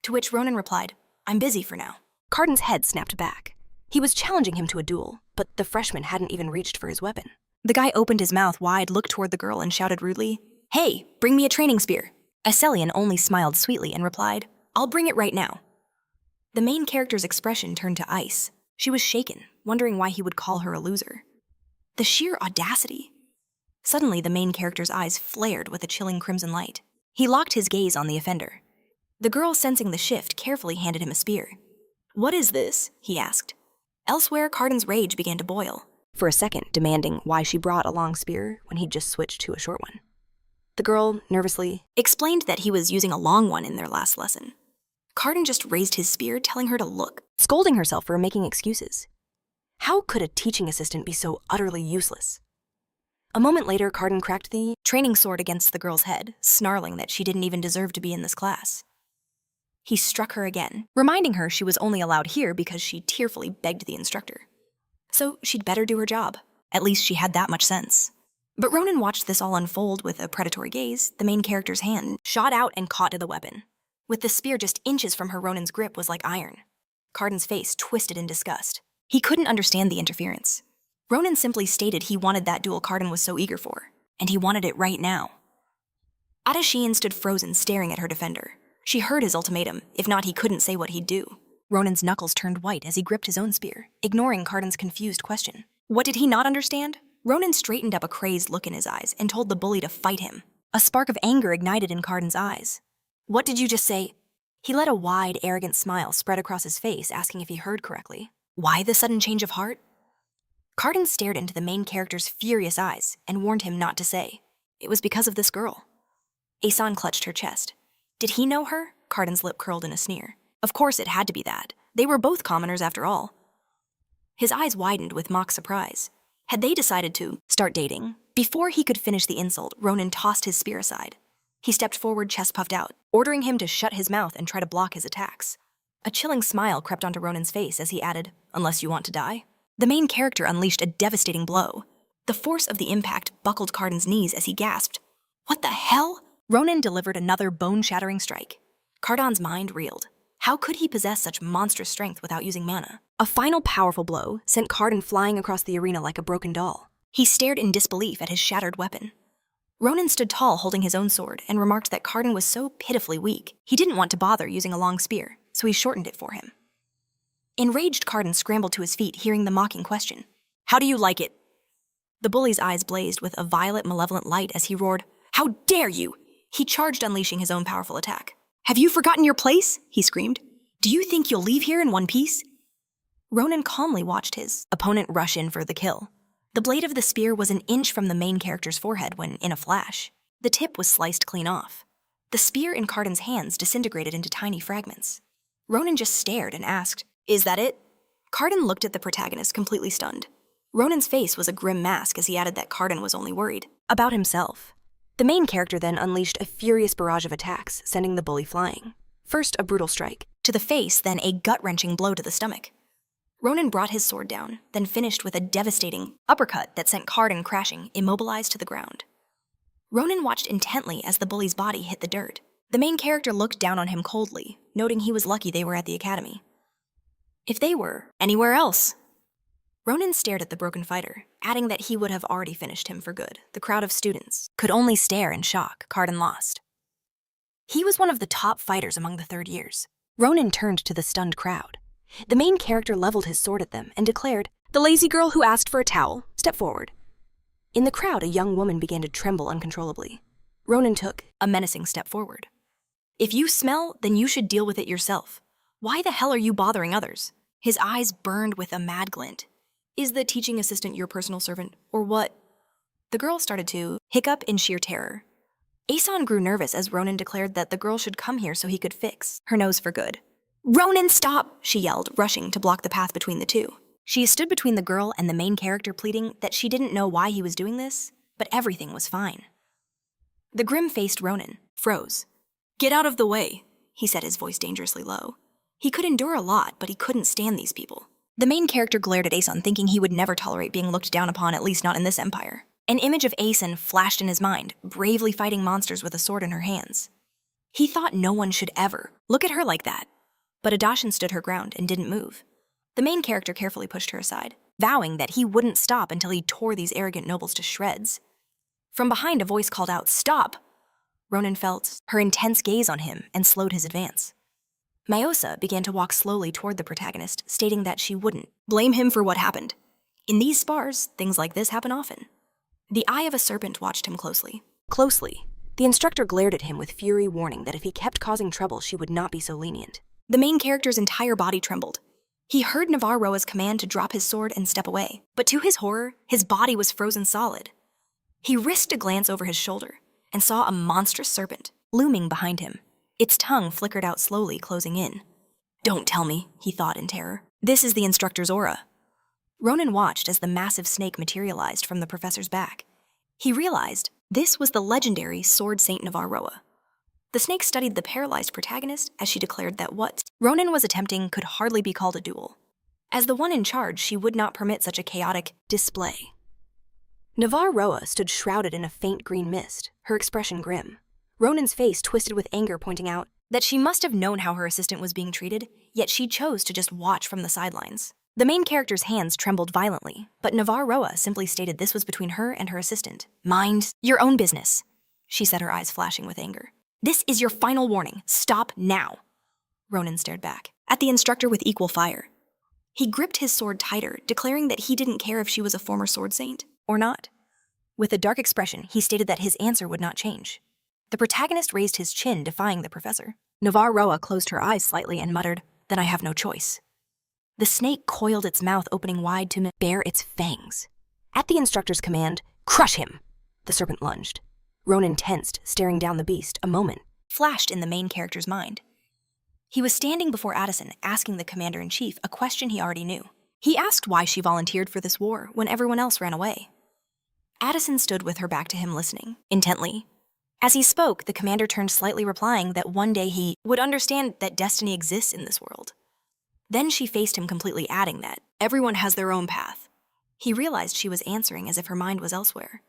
To which Ronan replied, I'm busy for now. Carden's head snapped back. He was challenging him to a duel, but the freshman hadn't even reached for his weapon. The guy opened his mouth wide, looked toward the girl, and shouted rudely, Hey, bring me a training spear. Aselian only smiled sweetly and replied, I'll bring it right now. The main character's expression turned to ice. She was shaken, wondering why he would call her a loser. The sheer audacity. Suddenly, the main character's eyes flared with a chilling crimson light. He locked his gaze on the offender. The girl, sensing the shift, carefully handed him a spear. What is this? He asked. Elsewhere, Carden's rage began to boil, for a second demanding why she brought a long spear when he'd just switched to a short one. The girl, nervously, explained that he was using a long one in their last lesson. Carden just raised his spear, telling her to look, scolding herself for making excuses. How could a teaching assistant be so utterly useless? A moment later, Carden cracked the training sword against the girl's head, snarling that she didn't even deserve to be in this class. He struck her again, reminding her she was only allowed here because she tearfully begged the instructor. So she'd better do her job. At least she had that much sense. But Ronan watched this all unfold with a predatory gaze. The main character's hand shot out and caught to the weapon. With the spear just inches from her, Ronan's grip was like iron. Carden's face twisted in disgust. He couldn't understand the interference. Ronan simply stated he wanted that duel Carden was so eager for, and he wanted it right now. Adashian stood frozen, staring at her defender. She heard his ultimatum. If not, he couldn't say what he'd do. Ronan's knuckles turned white as he gripped his own spear, ignoring Carden's confused question. What did he not understand? Ronan straightened up a crazed look in his eyes and told the bully to fight him. A spark of anger ignited in Carden's eyes. What did you just say? He let a wide, arrogant smile spread across his face, asking if he heard correctly. Why the sudden change of heart? Carden stared into the main character's furious eyes and warned him not to say. It was because of this girl. Asan clutched her chest. Did he know her? Carden's lip curled in a sneer. Of course it had to be that. They were both commoners after all. His eyes widened with mock surprise. Had they decided to start dating? Before he could finish the insult, Ronan tossed his spear aside. He stepped forward, chest puffed out, ordering him to shut his mouth and try to block his attacks. A chilling smile crept onto Ronan's face as he added, "Unless you want to die." The main character unleashed a devastating blow. The force of the impact buckled Carden's knees as he gasped. What the hell? Ronan delivered another bone-shattering strike. Carden's mind reeled. How could he possess such monstrous strength without using mana? A final powerful blow sent Carden flying across the arena like a broken doll. He stared in disbelief at his shattered weapon. Ronan stood tall holding his own sword and remarked that Carden was so pitifully weak, he didn't want to bother using a long spear, so he shortened it for him. Enraged, Carden scrambled to his feet, hearing the mocking question. How do you like it? The bully's eyes blazed with a violet, malevolent light as he roared, How dare you! He charged, unleashing his own powerful attack. Have you forgotten your place? He screamed. Do you think you'll leave here in one piece? Ronan calmly watched his opponent rush in for the kill. The blade of the spear was an inch from the main character's forehead when, in a flash, the tip was sliced clean off. The spear in Carden's hands disintegrated into tiny fragments. Ronan just stared and asked, Is that it? Carden looked at the protagonist, completely stunned. Ronan's face was a grim mask as he added that Carden was only worried about himself. The main character then unleashed a furious barrage of attacks, sending the bully flying. First, a brutal strike to the face, then a gut-wrenching blow to the stomach. Ronan brought his sword down, then finished with a devastating uppercut that sent Carden crashing, immobilized to the ground. Ronan watched intently as the bully's body hit the dirt. The main character looked down on him coldly, noting he was lucky they were at the academy. If they were anywhere else. Ronan stared at the broken fighter, adding that he would have already finished him for good. The crowd of students could only stare in shock. Carden lost. He was one of the top fighters among the third years. Ronan turned to the stunned crowd. The main character leveled his sword at them and declared, The lazy girl who asked for a towel, step forward. In the crowd, a young woman began to tremble uncontrollably. Ronan took a menacing step forward. If you smell, then you should deal with it yourself. Why the hell are you bothering others? His eyes burned with a mad glint. Is the teaching assistant your personal servant, or what? The girl started to hiccup in sheer terror. Asan grew nervous as Ronan declared that the girl should come here so he could fix her nose for good. Ronan, stop! She yelled, rushing to block the path between the two. She stood between the girl and the main character, pleading that she didn't know why he was doing this, but everything was fine. The grim-faced Ronan froze. Get out of the way, he said, his voice dangerously low. He could endure a lot, but he couldn't stand these people. The main character glared at Asan, thinking he would never tolerate being looked down upon, at least not in this empire. An image of Asan flashed in his mind, bravely fighting monsters with a sword in her hands. He thought no one should ever look at her like that. But Adashian stood her ground and didn't move. The main character carefully pushed her aside, vowing that he wouldn't stop until he tore these arrogant nobles to shreds. From behind, a voice called out, Stop! Ronan felt her intense gaze on him and slowed his advance. Myosa began to walk slowly toward the protagonist, stating that she wouldn't blame him for what happened. In these spars, things like this happen often. The eye of a serpent watched him closely. The instructor glared at him with fury, warning that if he kept causing trouble, she would not be so lenient. The main character's entire body trembled. He heard Navarroa's command to drop his sword and step away, but to his horror, his body was frozen solid. He risked a glance over his shoulder and saw a monstrous serpent looming behind him. Its tongue flickered out slowly, closing in. Don't tell me, he thought in terror. This is the instructor's aura. Ronan watched as the massive snake materialized from the professor's back. He realized this was the legendary Sword Saint Navarroa. The snake studied the paralyzed protagonist as she declared that what Ronan was attempting could hardly be called a duel. As the one in charge, she would not permit such a chaotic display. Navarre Roa stood shrouded in a faint green mist, her expression grim. Ronan's face twisted with anger, pointing out that she must have known how her assistant was being treated, yet she chose to just watch from the sidelines. The main character's hands trembled violently, but Navarre Roa simply stated this was between her and her assistant. Mind your own business, she said, her eyes flashing with anger. This is your final warning. Stop now. Ronan stared back at the instructor with equal fire. He gripped his sword tighter, declaring that he didn't care if she was a former sword saint or not. With a dark expression, he stated that his answer would not change. The protagonist raised his chin, defying the professor. Navarre Roa closed her eyes slightly and muttered, "Then I have no choice." The snake coiled its mouth, opening wide to bare its fangs. At the instructor's command, "Crush him!" the serpent lunged. Ronan tensed, staring down the beast. A moment flashed in the main character's mind. He was standing before Addison, asking the commander-in-chief a question he already knew. He asked why she volunteered for this war when everyone else ran away. Addison stood with her back to him, listening intently. As he spoke, the commander turned slightly, replying that one day he would understand that destiny exists in this world. Then she faced him completely, adding that everyone has their own path. He realized she was answering as if her mind was elsewhere.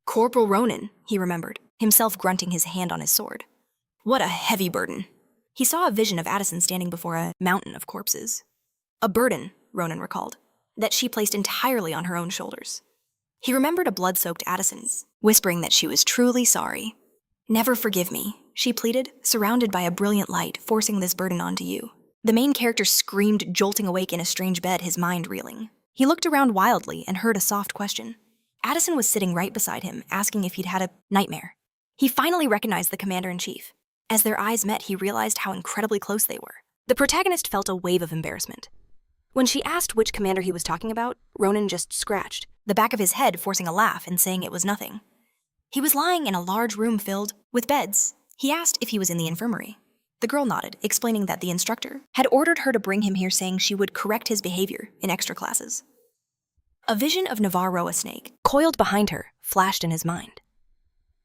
Corporal Ronan, he remembered, himself grunting, his hand on his sword. What a heavy burden. He saw a vision of Addison standing before a mountain of corpses. A burden, Ronan recalled, that she placed entirely on her own shoulders. He remembered a blood-soaked Addison, whispering that she was truly sorry. Never forgive me, she pleaded, surrounded by a brilliant light, forcing this burden onto you. The main character screamed, jolting awake in a strange bed, his mind reeling. He looked around wildly and heard a soft question. Addison was sitting right beside him, asking if he'd had a nightmare. He finally recognized the commander-in-chief. As their eyes met, he realized how incredibly close they were. The protagonist felt a wave of embarrassment. When she asked which commander he was talking about, Ronan just scratched the back of his head, forcing a laugh and saying it was nothing. He was lying in a large room filled with beds. He asked if he was in the infirmary. The girl nodded, explaining that the instructor had ordered her to bring him here, saying she would correct his behavior in extra classes. A vision of Navarre Roa snake, coiled behind her, flashed in his mind.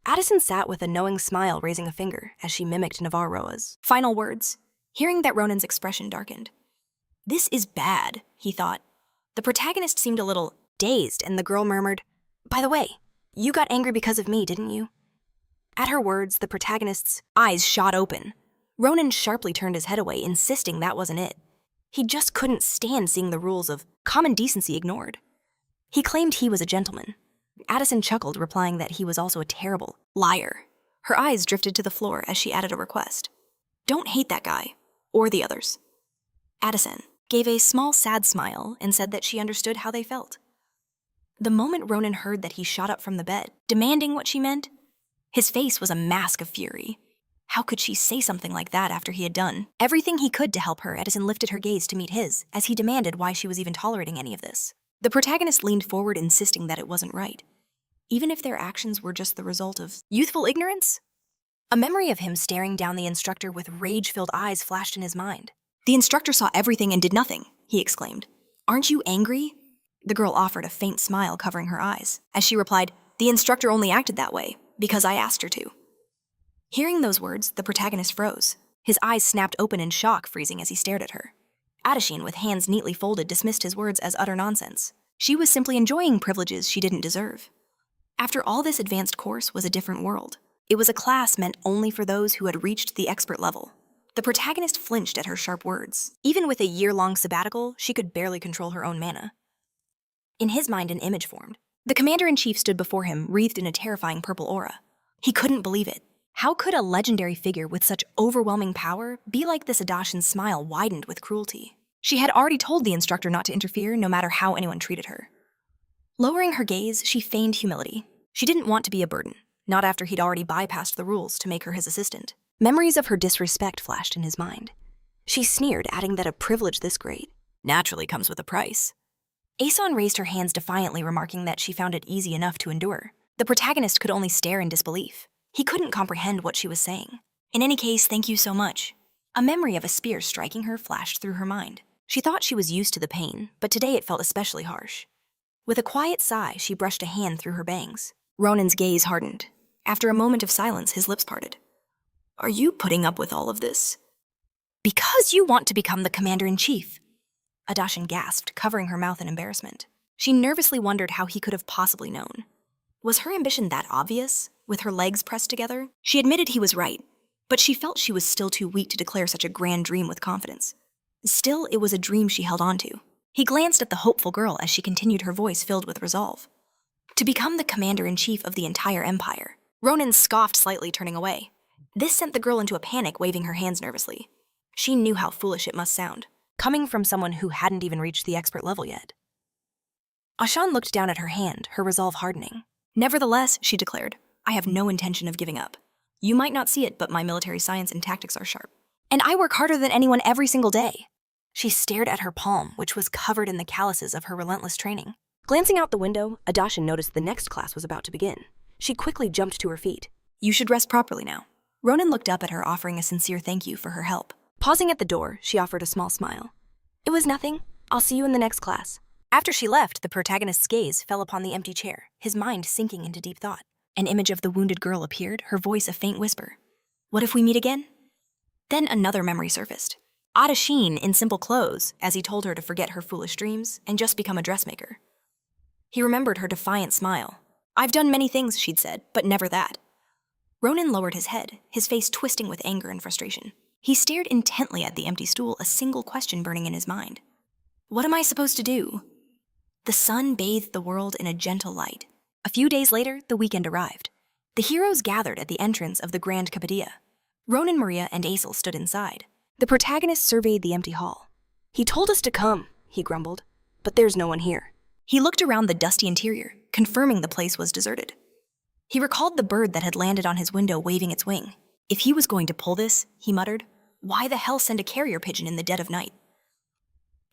Addison sat with a knowing smile, raising a finger as she mimicked Navarre Roa's final words, hearing that Ronan's expression darkened. This is bad, he thought. The protagonist seemed a little dazed, and the girl murmured, "By the way, you got angry because of me, didn't you?" At her words, the protagonist's eyes shot open. Ronan sharply turned his head away, insisting that wasn't it. He just couldn't stand seeing the rules of common decency ignored. He claimed he was a gentleman. Addison chuckled, replying that he was also a terrible liar. Her eyes drifted to the floor as she added a request. Don't hate that guy, or the others. Addison gave a small, sad smile and said that she understood how they felt. The moment Ronan heard that, he shot up from the bed, demanding what she meant. His face was a mask of fury. How could she say something like that after he had done everything he could to help her? Addison lifted her gaze to meet his as he demanded why she was even tolerating any of this. The protagonist leaned forward, insisting that it wasn't right, even if their actions were just the result of youthful ignorance. A memory of him staring down the instructor with rage-filled eyes flashed in his mind. The instructor saw everything and did nothing, he exclaimed. Aren't you angry? The girl offered a faint smile, covering her eyes, as she replied, the instructor only acted that way because I asked her to. Hearing those words, the protagonist froze. His eyes snapped open in shock, freezing as he stared at her. Addison, with hands neatly folded, dismissed his words as utter nonsense. She was simply enjoying privileges she didn't deserve. After all, this advanced course was a different world. It was a class meant only for those who had reached the expert level. The protagonist flinched at her sharp words. Even with a year-long sabbatical, she could barely control her own mana. In his mind, an image formed. The commander-in-chief stood before him, wreathed in a terrifying purple aura. He couldn't believe it. How could a legendary figure with such overwhelming power be like this? Addison's smile widened with cruelty. She had already told the instructor not to interfere, no matter how anyone treated her. Lowering her gaze, she feigned humility. She didn't want to be a burden, not after he'd already bypassed the rules to make her his assistant. Memories of her disrespect flashed in his mind. She sneered, adding that a privilege this great naturally comes with a price. Asel raised her hands defiantly, remarking that she found it easy enough to endure. The protagonist could only stare in disbelief. He couldn't comprehend what she was saying. In any case, thank you so much. A memory of a spear striking her flashed through her mind. She thought she was used to the pain, but today it felt especially harsh. With a quiet sigh, she brushed a hand through her bangs. Ronan's gaze hardened. After a moment of silence, his lips parted. Are you putting up with all of this? Because you want to become the commander-in-chief. Adashin gasped, covering her mouth in embarrassment. She nervously wondered how he could have possibly known. Was her ambition that obvious, with her legs pressed together? She admitted he was right, but she felt she was still too weak to declare such a grand dream with confidence. Still, it was a dream she held on to. He glanced at the hopeful girl as she continued, her voice filled with resolve. To become the commander-in-chief of the entire empire. Ronan scoffed slightly, turning away. This sent the girl into a panic, waving her hands nervously. She knew how foolish it must sound, coming from someone who hadn't even reached the expert level yet. Ashan looked down at her hand, her resolve hardening. Nevertheless, she declared, I have no intention of giving up. You might not see it, but my military science and tactics are sharp. And I work harder than anyone every single day. She stared at her palm, which was covered in the calluses of her relentless training. Glancing out the window, Adashin noticed the next class was about to begin. She quickly jumped to her feet. You should rest properly now. Ronan looked up at her, offering a sincere thank you for her help. Pausing at the door, she offered a small smile. It was nothing. I'll see you in the next class. After she left, the protagonist's gaze fell upon the empty chair, his mind sinking into deep thought. An image of the wounded girl appeared, her voice a faint whisper. What if we meet again? Then another memory surfaced. Adashin in simple clothes, as he told her to forget her foolish dreams and just become a dressmaker. He remembered her defiant smile. I've done many things, she'd said, but never that. Ronan lowered his head, his face twisting with anger and frustration. He stared intently at the empty stool, a single question burning in his mind. What am I supposed to do? The sun bathed the world in a gentle light. A few days later, the weekend arrived. The heroes gathered at the entrance of the Grand Cappadia. Ronan, Maria, and Asel stood inside. The protagonist surveyed the empty hall. He told us to come, he grumbled, but there's no one here. He looked around the dusty interior, confirming the place was deserted. He recalled the bird that had landed on his window waving its wing. If he was going to pull this, he muttered, why the hell send a carrier pigeon in the dead of night?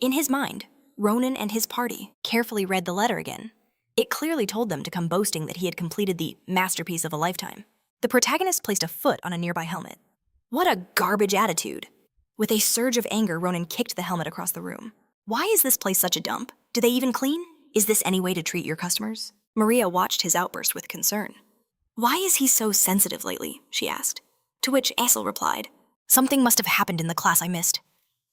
In his mind, Ronan and his party carefully read the letter again. It clearly told them to come boasting that he had completed the masterpiece of a lifetime. The protagonist placed a foot on a nearby helmet. What a garbage attitude! With a surge of anger, Ronan kicked the helmet across the room. Why is this place such a dump? Do they even clean? Is this any way to treat your customers? Maria watched his outburst with concern. Why is he so sensitive lately? She asked. To which Asel replied, something must have happened in the class I missed.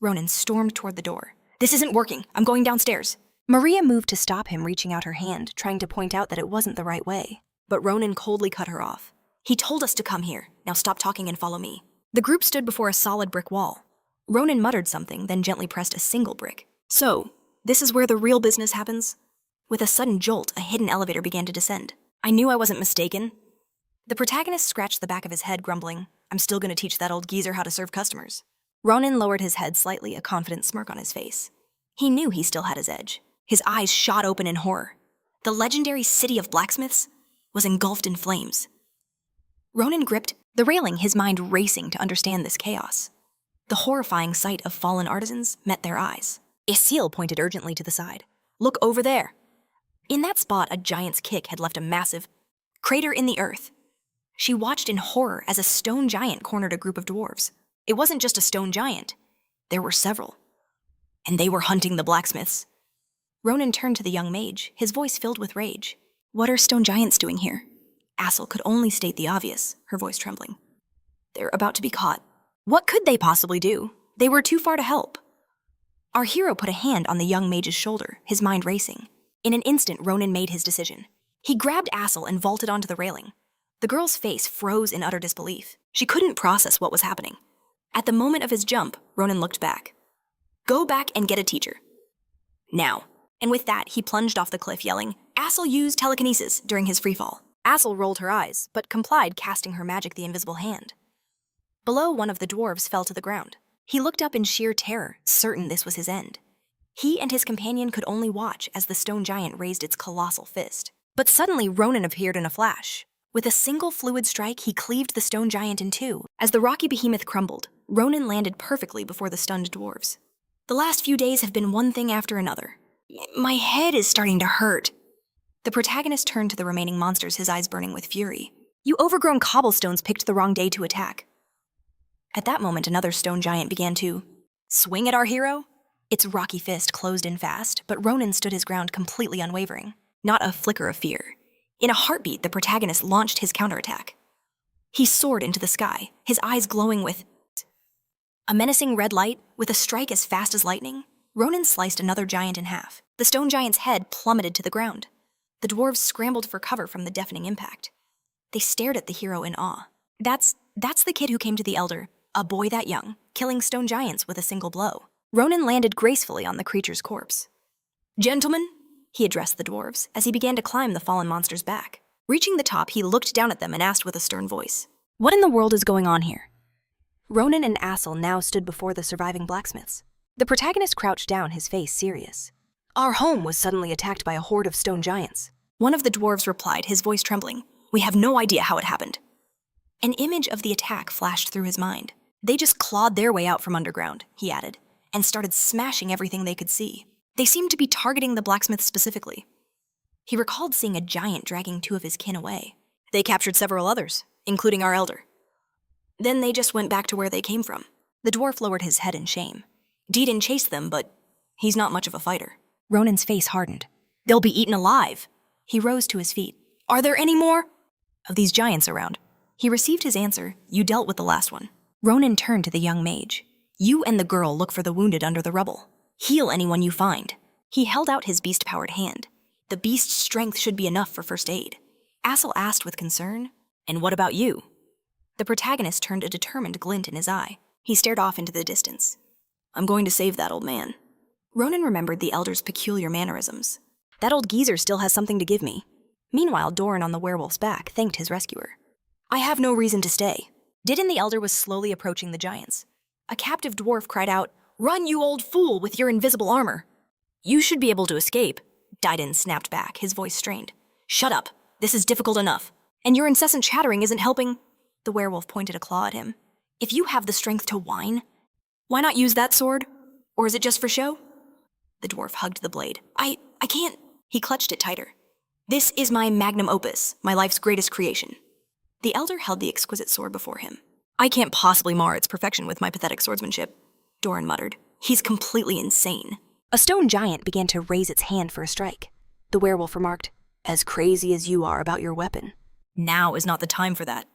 Ronan stormed toward the door. This isn't working. I'm going downstairs. Maria moved to stop him, reaching out her hand, trying to point out that it wasn't the right way. But Ronan coldly cut her off. He told us to come here. Now stop talking and follow me. The group stood before a solid brick wall. Ronan muttered something, then gently pressed a single brick. So, this is where the real business happens? With a sudden jolt, a hidden elevator began to descend. I knew I wasn't mistaken. The protagonist scratched the back of his head, grumbling, I'm still going to teach that old geezer how to serve customers. Ronan lowered his head slightly, a confident smirk on his face. He knew he still had his edge. His eyes shot open in horror. The legendary city of blacksmiths was engulfed in flames. Ronan gripped the railing, his mind racing to understand this chaos. The horrifying sight of fallen artisans met their eyes. Asel pointed urgently to the side. Look over there. In that spot, a giant's kick had left a massive crater in the earth. She watched in horror as a stone giant cornered a group of dwarves. It wasn't just a stone giant. There were several. And they were hunting the blacksmiths. Ronan turned to the young mage, his voice filled with rage. What are stone giants doing here? Asel could only state the obvious, her voice trembling. They're about to be caught. What could they possibly do? They were too far to help. Our hero put a hand on the young mage's shoulder, his mind racing. In an instant, Ronan made his decision. He grabbed Asel and vaulted onto the railing. The girl's face froze in utter disbelief. She couldn't process what was happening. At the moment of his jump, Ronan looked back. Go back and get a teacher. Now. And with that, he plunged off the cliff, yelling, Asel used telekinesis during his freefall. Asel rolled her eyes, but complied, casting her magic the invisible hand. Below, one of the dwarves fell to the ground. He looked up in sheer terror, certain this was his end. He and his companion could only watch as the stone giant raised its colossal fist. But suddenly, Ronan appeared in a flash. With a single fluid strike, he cleaved the stone giant in two. As the rocky behemoth crumbled, Ronan landed perfectly before the stunned dwarves. The last few days have been one thing after another. My head is starting to hurt. The protagonist turned to the remaining monsters, his eyes burning with fury. You overgrown cobblestones picked the wrong day to attack. At that moment, another stone giant began to swing at our hero. Its rocky fist closed in fast, but Ronan stood his ground completely unwavering. Not a flicker of fear. In a heartbeat, the protagonist launched his counterattack. He soared into the sky, his eyes glowing with a menacing red light. With a strike as fast as lightning, Ronan sliced another giant in half. The stone giant's head plummeted to the ground. The dwarves scrambled for cover from the deafening impact. They stared at the hero in awe. That's the kid who came to the Elder, a boy that young, killing stone giants with a single blow. Ronan landed gracefully on the creature's corpse. "Gentlemen," he addressed the dwarves as he began to climb the fallen monster's back. Reaching the top, he looked down at them and asked with a stern voice, What in the world is going on here? Ronan and Asel now stood before the surviving blacksmiths. The protagonist crouched down, his face serious. Our home was suddenly attacked by a horde of stone giants. One of the dwarves replied, his voice trembling, "We have no idea how it happened." An image of the attack flashed through his mind. "They just clawed their way out from underground," he added, and started smashing everything they could see. They seemed to be targeting the blacksmith specifically. He recalled seeing a giant dragging two of his kin away. "They captured several others, including our elder. Then they just went back to where they came from." The dwarf lowered his head in shame. "Deedon chased them, but he's not much of a fighter." Ronan's face hardened. "They'll be eaten alive." He rose to his feet. "Are there any more of these giants around?" He received his answer. "You dealt with the last one." Ronan turned to the young mage. "You and the girl look for the wounded under the rubble. Heal anyone you find." He held out his beast-powered hand. "The beast's strength should be enough for first aid." Asel asked with concern, "And what about you?" The protagonist turned a determined glint in his eye. He stared off into the distance. "I'm going to save that old man." Ronan remembered the elder's peculiar mannerisms. "That old geezer still has something to give me." Meanwhile, Doran on the werewolf's back thanked his rescuer. "I have no reason to stay." Deedon the elder was slowly approaching the giants. A captive dwarf cried out, "Run, you old fool, with your invisible armor." "You should be able to escape." Deedon snapped back, his voice strained. "Shut up. This is difficult enough. And your incessant chattering isn't helping." The werewolf pointed a claw at him. "If you have the strength to whine, why not use that sword? Or is it just for show?" The dwarf hugged the blade. I can't." He clutched it tighter. "This is my magnum opus, my life's greatest creation." The elder held the exquisite sword before him. "I can't possibly mar its perfection with my pathetic swordsmanship," Doran muttered. "He's completely insane." A stone giant began to raise its hand for a strike. The werewolf remarked, "As crazy as you are about your weapon." "Now is not the time for that."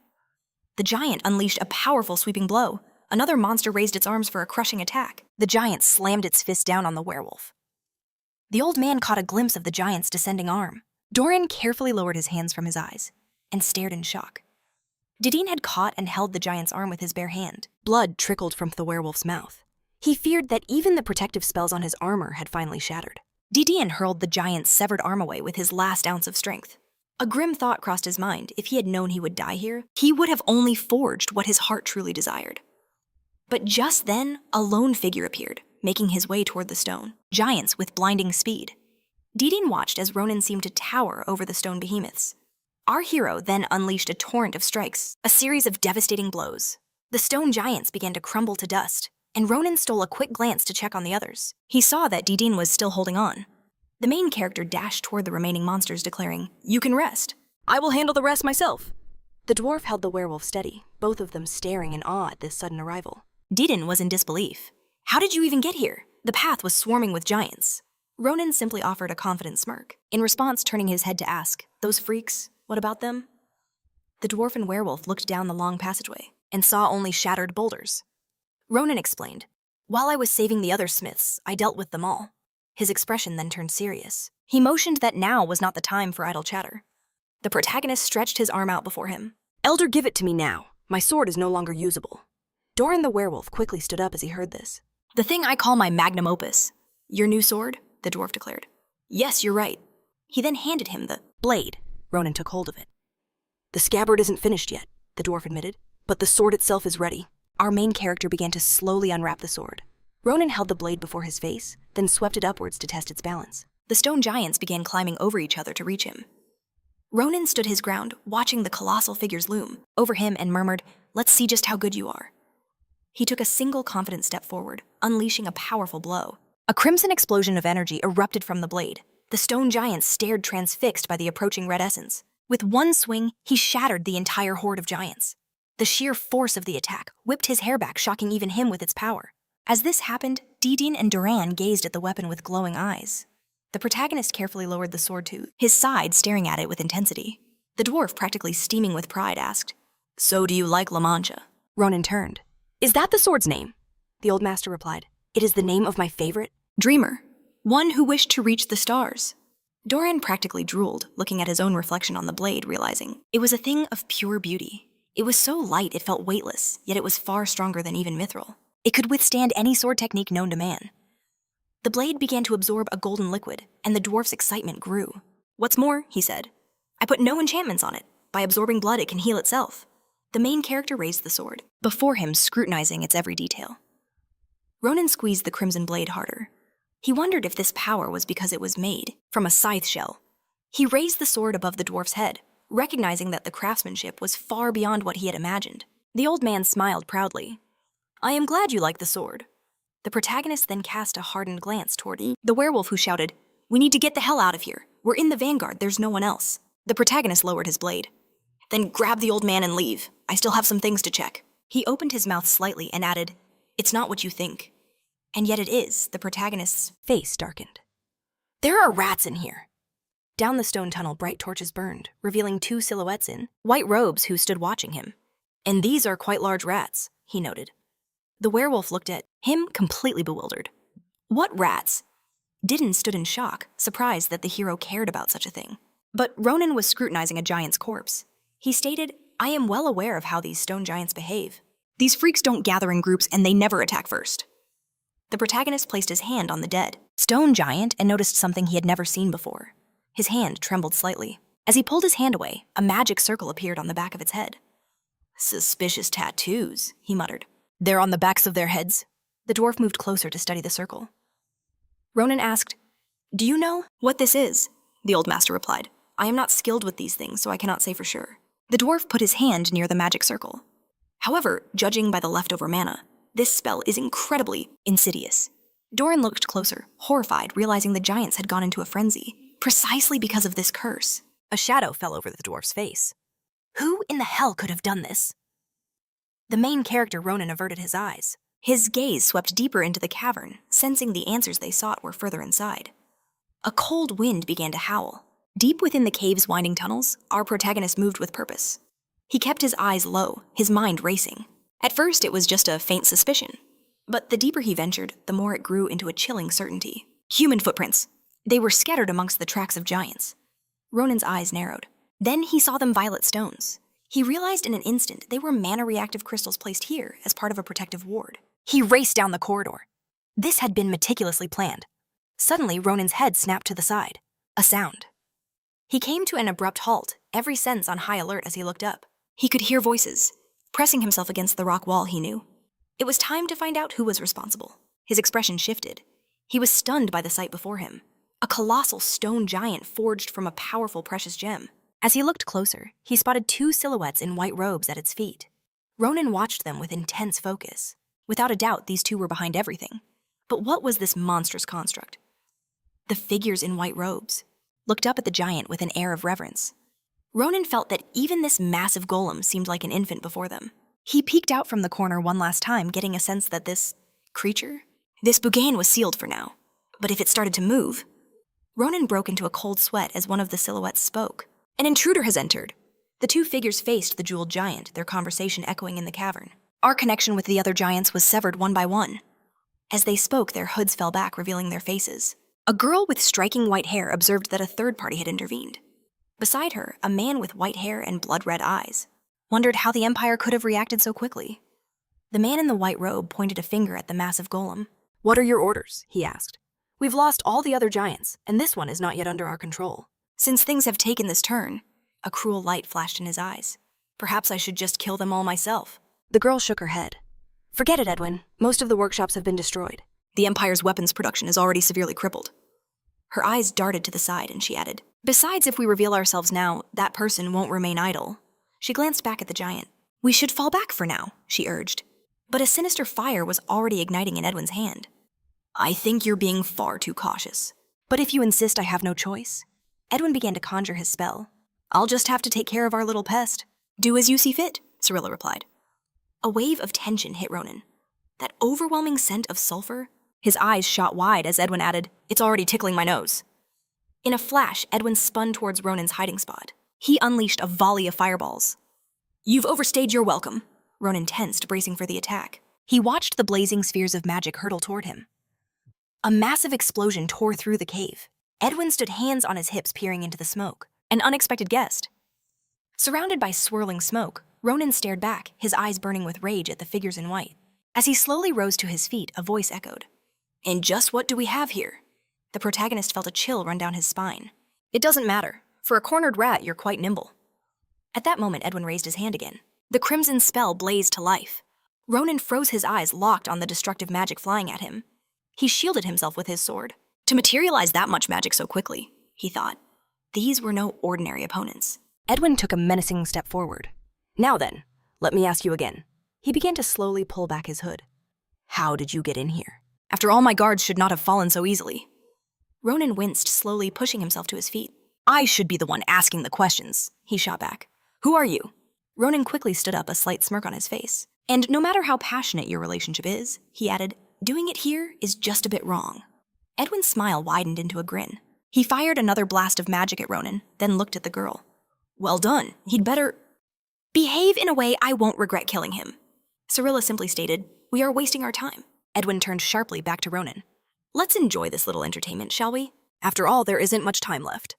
The giant unleashed a powerful sweeping blow. Another monster raised its arms for a crushing attack. The giant slammed its fist down on the werewolf. The old man caught a glimpse of the giant's descending arm. Doran carefully lowered his hands from his eyes and stared in shock. Deedon had caught and held the giant's arm with his bare hand. Blood trickled from the werewolf's mouth. He feared that even the protective spells on his armor had finally shattered. Deedon hurled the giant's severed arm away with his last ounce of strength. A grim thought crossed his mind. If he had known he would die here, he would have only forged what his heart truly desired. But just then, a lone figure appeared, making his way toward the stone. Giants with blinding speed. Deedon watched as Ronan seemed to tower over the stone behemoths. Our hero then unleashed a torrent of strikes, a series of devastating blows. The stone giants began to crumble to dust, and Ronan stole a quick glance to check on the others. He saw that Deedon was still holding on. The main character dashed toward the remaining monsters, declaring, "You can rest. I will handle the rest myself." The dwarf held the werewolf steady, both of them staring in awe at this sudden arrival. Deedon was in disbelief. "How did you even get here? The path was swarming with giants." Ronan simply offered a confident smirk, in response turning his head to ask, "Those freaks, what about them?" The dwarf and werewolf looked down the long passageway and saw only shattered boulders. Ronan explained, "While I was saving the other smiths, I dealt with them all." His expression then turned serious. He motioned that now was not the time for idle chatter. The protagonist stretched his arm out before him. "Elder, give it to me now. My sword is no longer usable." Doran the werewolf quickly stood up as he heard this. "The thing I call my magnum opus. Your new sword?" the dwarf declared. "Yes, you're right." He then handed him the blade. Ronan took hold of it. "The scabbard isn't finished yet," the dwarf admitted, "but the sword itself is ready." Our main character began to slowly unwrap the sword. Ronan held the blade before his face, then swept it upwards to test its balance. The stone giants began climbing over each other to reach him. Ronan stood his ground, watching the colossal figures loom over him and murmured, "Let's see just how good you are." He took a single confident step forward, unleashing a powerful blow. A crimson explosion of energy erupted from the blade. The stone giant stared transfixed by the approaching red essence. With one swing, he shattered the entire horde of giants. The sheer force of the attack whipped his hair back, shocking even him with its power. As this happened, Deedon and Doran gazed at the weapon with glowing eyes. The protagonist carefully lowered the sword to his side, staring at it with intensity. The dwarf, practically steaming with pride, asked, So do you like La Mancha? Ronan turned. Is that the sword's name? The old master replied. It is the name of my favorite. Dreamer. One who wished to reach the stars. Doran practically drooled, looking at his own reflection on the blade, realizing it was a thing of pure beauty. It was so light it felt weightless, yet it was far stronger than even mithril. It could withstand any sword technique known to man. The blade began to absorb a golden liquid, and the dwarf's excitement grew. What's more, he said, I put no enchantments on it. By absorbing blood, it can heal itself. The main character raised the sword, before him scrutinizing its every detail. Ronan squeezed the crimson blade harder. He wondered if this power was because it was made from a scythe shell. He raised the sword above the dwarf's head, recognizing that the craftsmanship was far beyond what he had imagined. The old man smiled proudly. I am glad you like the sword. The protagonist then cast a hardened glance toward the werewolf, who shouted, We need to get the hell out of here. We're in the vanguard, there's no one else. The protagonist lowered his blade. Then grab the old man and leave. I still have some things to check. He opened his mouth slightly and added, It's not what you think. And yet it is. The protagonist's face darkened. There are rats in here. Down the stone tunnel, bright torches burned, revealing two silhouettes in white robes who stood watching him. And these are quite large rats, he noted. The werewolf looked at him, completely bewildered. What rats? Didden stood in shock, surprised that the hero cared about such a thing. But Ronan was scrutinizing a giant's corpse. He stated, I am well aware of how these stone giants behave. These freaks don't gather in groups and they never attack first. The protagonist placed his hand on the dead stone giant and noticed something he had never seen before. His hand trembled slightly. As he pulled his hand away, a magic circle appeared on the back of its head. Suspicious tattoos, he muttered. They're on the backs of their heads. The dwarf moved closer to study the circle. Ronan asked, Do you know what this is? The old master replied, I am not skilled with these things, so I cannot say for sure. The dwarf put his hand near the magic circle. However, judging by the leftover mana, this spell is incredibly insidious. Doran looked closer, horrified, realizing the giants had gone into a frenzy, precisely because of this curse. A shadow fell over the dwarf's face. Who in the hell could have done this? The main character, Ronan, averted his eyes. His gaze swept deeper into the cavern, sensing the answers they sought were further inside. A cold wind began to howl. Deep within the cave's winding tunnels, our protagonist moved with purpose. He kept his eyes low, his mind racing. At first, it was just a faint suspicion. But the deeper he ventured, the more it grew into a chilling certainty. Human footprints. They were scattered amongst the tracks of giants. Ronan's eyes narrowed. Then he saw them violet stones. He realized in an instant they were mana-reactive crystals placed here as part of a protective ward. He raced down the corridor. This had been meticulously planned. Suddenly, Ronan's head snapped to the side. A sound. He came to an abrupt halt, every sense on high alert as he looked up. He could hear voices, pressing himself against the rock wall he knew. It was time to find out who was responsible. His expression shifted. He was stunned by the sight before him. A colossal stone giant forged from a powerful precious gem. As he looked closer, he spotted two silhouettes in white robes at its feet. Ronan watched them with intense focus. Without a doubt, these two were behind everything. But what was this monstrous construct? The figures in white robes looked up at the giant with an air of reverence. Ronan felt that even this massive golem seemed like an infant before them. He peeked out from the corner one last time, getting a sense that this creature, this Bugain, was sealed for now. But if it started to move... Ronan broke into a cold sweat as one of the silhouettes spoke. An intruder has entered. The two figures faced the jeweled giant, their conversation echoing in the cavern. Our connection with the other giants was severed one by one. As they spoke, their hoods fell back, revealing their faces. A girl with striking white hair observed that a third party had intervened. Beside her, a man with white hair and blood-red eyes wondered how the Empire could have reacted so quickly. The man in the white robe pointed a finger at the massive golem. What are your orders? He asked. We've lost all the other giants, and this one is not yet under our control. Since things have taken this turn, a cruel light flashed in his eyes. Perhaps I should just kill them all myself. The girl shook her head. Forget it, Edwin. Most of the workshops have been destroyed. The Empire's weapons production is already severely crippled. Her eyes darted to the side, and she added, Besides, if we reveal ourselves now, that person won't remain idle. She glanced back at the giant. We should fall back for now, she urged. But a sinister fire was already igniting in Edwin's hand. I think you're being far too cautious. But if you insist, I have no choice. Edwin began to conjure his spell. I'll just have to take care of our little pest. Do as you see fit, Cirilla replied. A wave of tension hit Ronan. That overwhelming scent of sulfur? His eyes shot wide as Edwin added, It's already tickling my nose. In a flash, Edwin spun towards Ronan's hiding spot. He unleashed a volley of fireballs. You've overstayed your welcome. Ronan tensed, bracing for the attack. He watched the blazing spheres of magic hurtle toward him. A massive explosion tore through the cave. Edwin stood hands on his hips, peering into the smoke. An unexpected guest. Surrounded by swirling smoke, Ronan stared back, his eyes burning with rage at the figures in white. As he slowly rose to his feet, a voice echoed. And just what do we have here? The protagonist felt a chill run down his spine. It doesn't matter. For a cornered rat, you're quite nimble. At that moment, Edwin raised his hand again. The crimson spell blazed to life. Ronan froze, his eyes locked on the destructive magic flying at him. He shielded himself with his sword. To materialize that much magic so quickly, he thought. These were no ordinary opponents. Edwin took a menacing step forward. Now then, let me ask you again. He began to slowly pull back his hood. How did you get in here? After all, my guards should not have fallen so easily. Ronan winced, slowly pushing himself to his feet. I should be the one asking the questions, he shot back. Who are you? Ronan quickly stood up, a slight smirk on his face. And no matter how passionate your relationship is, he added, doing it here is just a bit wrong. Edwin's smile widened into a grin. He fired another blast of magic at Ronan, then looked at the girl. Well done. He'd better behave in a way I won't regret killing him. Cirilla simply stated, we are wasting our time. Edwin turned sharply back to Ronan. Let's enjoy this little entertainment, shall we? After all, there isn't much time left.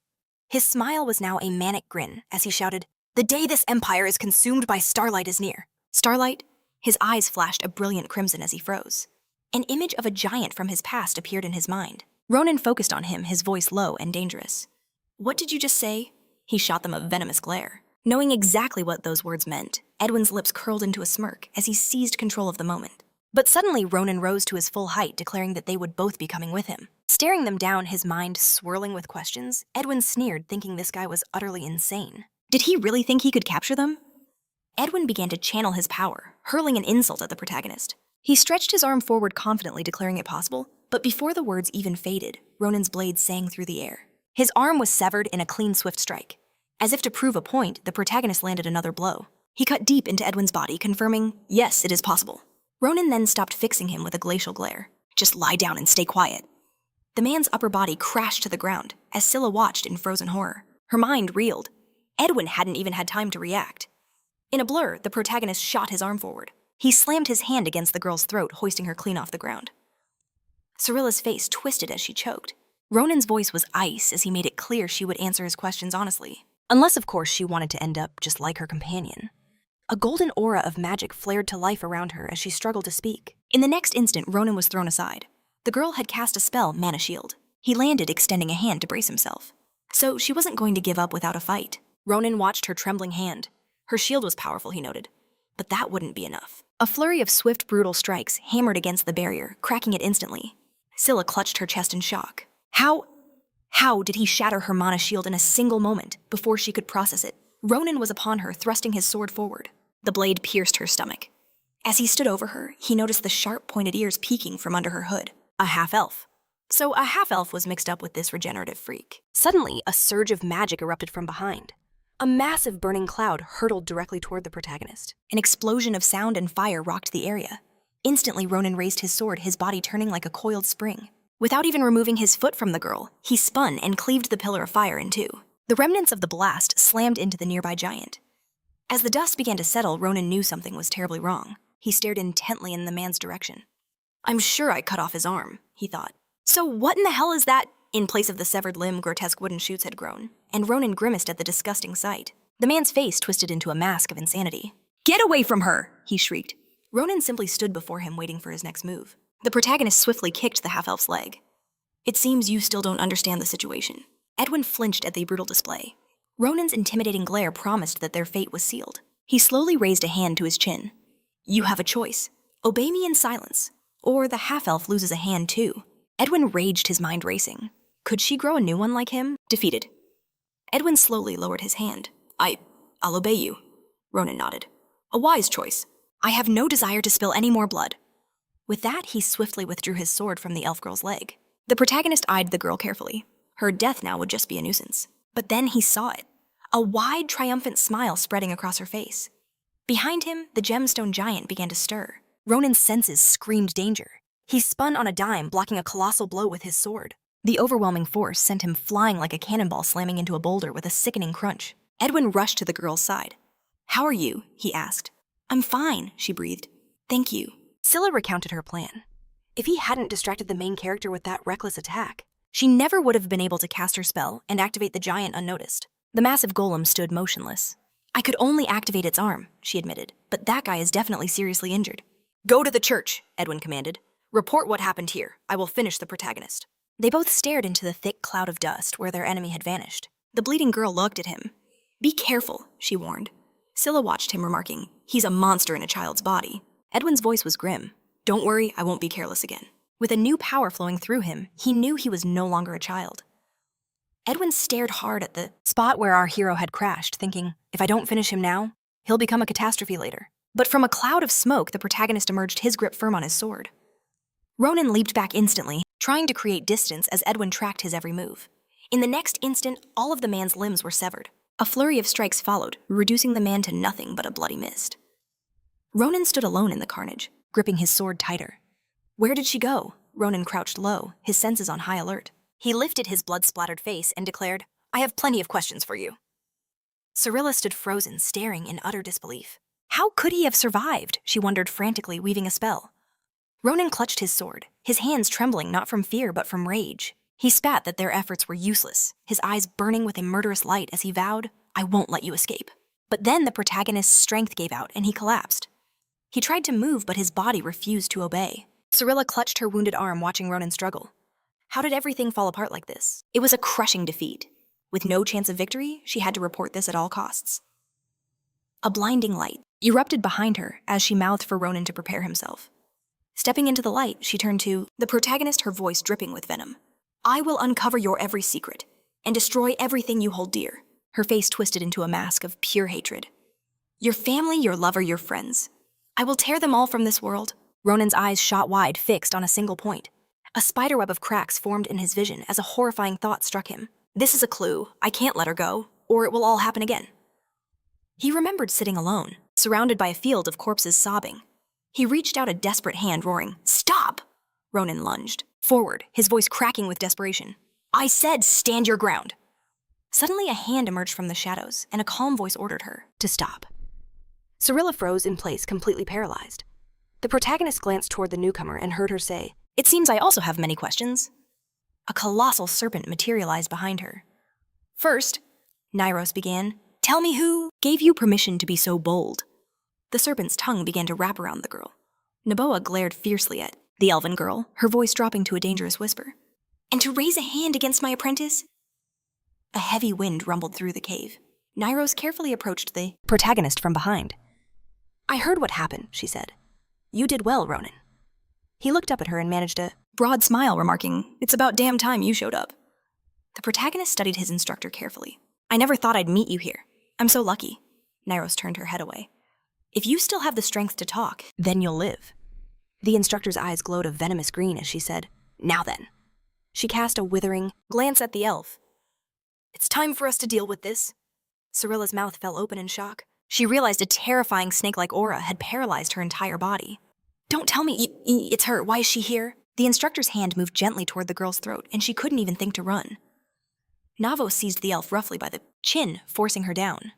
His smile was now a manic grin as he shouted, the day this empire is consumed by starlight is near. Starlight? His eyes flashed a brilliant crimson as he froze. An image of a giant from his past appeared in his mind. Ronan focused on him, his voice low and dangerous. What did you just say? He shot them a venomous glare. Knowing exactly what those words meant, Edwin's lips curled into a smirk as he seized control of the moment. But suddenly Ronan rose to his full height, declaring that they would both be coming with him. Staring them down, his mind swirling with questions, Edwin sneered, thinking this guy was utterly insane. Did he really think he could capture them? Edwin began to channel his power, hurling an insult at the protagonist. He stretched his arm forward confidently, declaring it possible, but before the words even faded, Ronan's blade sang through the air. His arm was severed in a clean, swift strike. As if to prove a point, the protagonist landed another blow. He cut deep into Edwin's body, confirming, yes, it is possible. Ronan then stopped fixing him with a glacial glare. Just lie down and stay quiet. The man's upper body crashed to the ground as Scylla watched in frozen horror. Her mind reeled. Edwin hadn't even had time to react. In a blur, the protagonist shot his arm forward. He slammed his hand against the girl's throat, hoisting her clean off the ground. Cirilla's face twisted as she choked. Ronan's voice was ice as he made it clear she would answer his questions honestly. Unless, of course, she wanted to end up just like her companion. A golden aura of magic flared to life around her as she struggled to speak. In the next instant, Ronan was thrown aside. The girl had cast a spell, Mana Shield. He landed, extending a hand to brace himself. So she wasn't going to give up without a fight. Ronan watched her trembling hand. Her shield was powerful, he noted. But that wouldn't be enough. A flurry of swift, brutal strikes hammered against the barrier, cracking it instantly. Scylla clutched her chest in shock. How did he shatter her mana shield in a single moment before she could process it? Ronan was upon her, thrusting his sword forward. The blade pierced her stomach. As he stood over her, he noticed the sharp, pointed ears peeking from under her hood. A half-elf. So a half-elf was mixed up with this regenerative freak. Suddenly, a surge of magic erupted from behind. A massive burning cloud hurtled directly toward the protagonist. An explosion of sound and fire rocked the area. Instantly, Ronan raised his sword, his body turning like a coiled spring. Without even removing his foot from the girl, he spun and cleaved the pillar of fire in two. The remnants of the blast slammed into the nearby giant. As the dust began to settle, Ronan knew something was terribly wrong. He stared intently in the man's direction. I'm sure I cut off his arm, he thought. So what in the hell is that? In place of the severed limb, grotesque wooden shoots had grown, and Ronan grimaced at the disgusting sight. The man's face twisted into a mask of insanity. Get away from her, he shrieked. Ronan simply stood before him, waiting for his next move. The protagonist swiftly kicked the half-elf's leg. It seems you still don't understand the situation. Edwin flinched at the brutal display. Ronan's intimidating glare promised that their fate was sealed. He slowly raised a hand to his chin. You have a choice. Obey me in silence, or the half-elf loses a hand too. Edwin raged, his mind racing. Could she grow a new one like him? Defeated. Edwin slowly lowered his hand. I'll obey you. Ronan nodded. A wise choice. I have no desire to spill any more blood. With that, he swiftly withdrew his sword from the elf girl's leg. The protagonist eyed the girl carefully. Her death now would just be a nuisance. But then he saw it. A wide, triumphant smile spreading across her face. Behind him, the gemstone giant began to stir. Ronan's senses screamed danger. He spun on a dime, blocking a colossal blow with his sword. The overwhelming force sent him flying like a cannonball slamming into a boulder with a sickening crunch. Edwin rushed to the girl's side. How are you? He asked. I'm fine, she breathed. Thank you. Scylla recounted her plan. If he hadn't distracted the main character with that reckless attack, she never would have been able to cast her spell and activate the giant unnoticed. The massive golem stood motionless. I could only activate its arm, she admitted, but that guy is definitely seriously injured. Go to the church, Edwin commanded. Report what happened here. I will finish the protagonist. They both stared into the thick cloud of dust where their enemy had vanished. The bleeding girl looked at him. Be careful, she warned. Scylla watched him, remarking, he's a monster in a child's body. Edwin's voice was grim. Don't worry, I won't be careless again. With a new power flowing through him, he knew he was no longer a child. Edwin stared hard at the spot where our hero had crashed, thinking, if I don't finish him now, he'll become a catastrophe later. But from a cloud of smoke, the protagonist emerged, his grip firm on his sword. Ronan leaped back instantly, trying to create distance as Edwin tracked his every move. In the next instant, all of the man's limbs were severed. A flurry of strikes followed, reducing the man to nothing but a bloody mist. Ronan stood alone in the carnage, gripping his sword tighter. Where did she go? Ronan crouched low, his senses on high alert. He lifted his blood-splattered face and declared, I have plenty of questions for you. Cyrilla stood frozen, staring in utter disbelief. How could he have survived? She wondered frantically, weaving a spell. Ronan clutched his sword, his hands trembling not from fear but from rage. He spat that their efforts were useless, his eyes burning with a murderous light as he vowed, I won't let you escape. But then the protagonist's strength gave out and he collapsed. He tried to move, but his body refused to obey. Cyrilla clutched her wounded arm, watching Ronan struggle. How did everything fall apart like this? It was a crushing defeat. With no chance of victory, she had to report this at all costs. A blinding light erupted behind her as she mouthed for Ronan to prepare himself. Stepping into the light, she turned to the protagonist, her voice dripping with venom. I will uncover your every secret and destroy everything you hold dear. Her face twisted into a mask of pure hatred. Your family, your lover, your friends. I will tear them all from this world. Ronan's eyes shot wide, fixed on a single point. A spiderweb of cracks formed in his vision as a horrifying thought struck him. This is a clue. I can't let her go, or it will all happen again. He remembered sitting alone, surrounded by a field of corpses sobbing. He reached out a desperate hand, roaring, Stop! Ronan lunged forward, his voice cracking with desperation. I said, stand your ground. Suddenly, a hand emerged from the shadows, and a calm voice ordered her to stop. Cyrilla froze in place, completely paralyzed. The protagonist glanced toward the newcomer and heard her say, It seems I also have many questions. A colossal serpent materialized behind her. First, Nyros began, tell me who gave you permission to be so bold. The serpent's tongue began to wrap around the girl. Naboa glared fiercely at the elven girl, her voice dropping to a dangerous whisper. And to raise a hand against my apprentice? A heavy wind rumbled through the cave. Nyros carefully approached the protagonist from behind. I heard what happened, she said. You did well, Ronan. He looked up at her and managed a broad smile, remarking, It's about damn time you showed up. The protagonist studied his instructor carefully. I never thought I'd meet you here. I'm so lucky. Nyros turned her head away. If you still have the strength to talk, then you'll live. The instructor's eyes glowed a venomous green as she said, Now then. She cast a withering glance at the elf. It's time for us to deal with this. Cyrilla's mouth fell open in shock. She realized a terrifying snake-like aura had paralyzed her entire body. Don't tell me it's her. Why is she here? The instructor's hand moved gently toward the girl's throat, and she couldn't even think to run. Navo seized the elf roughly by the chin, forcing her down.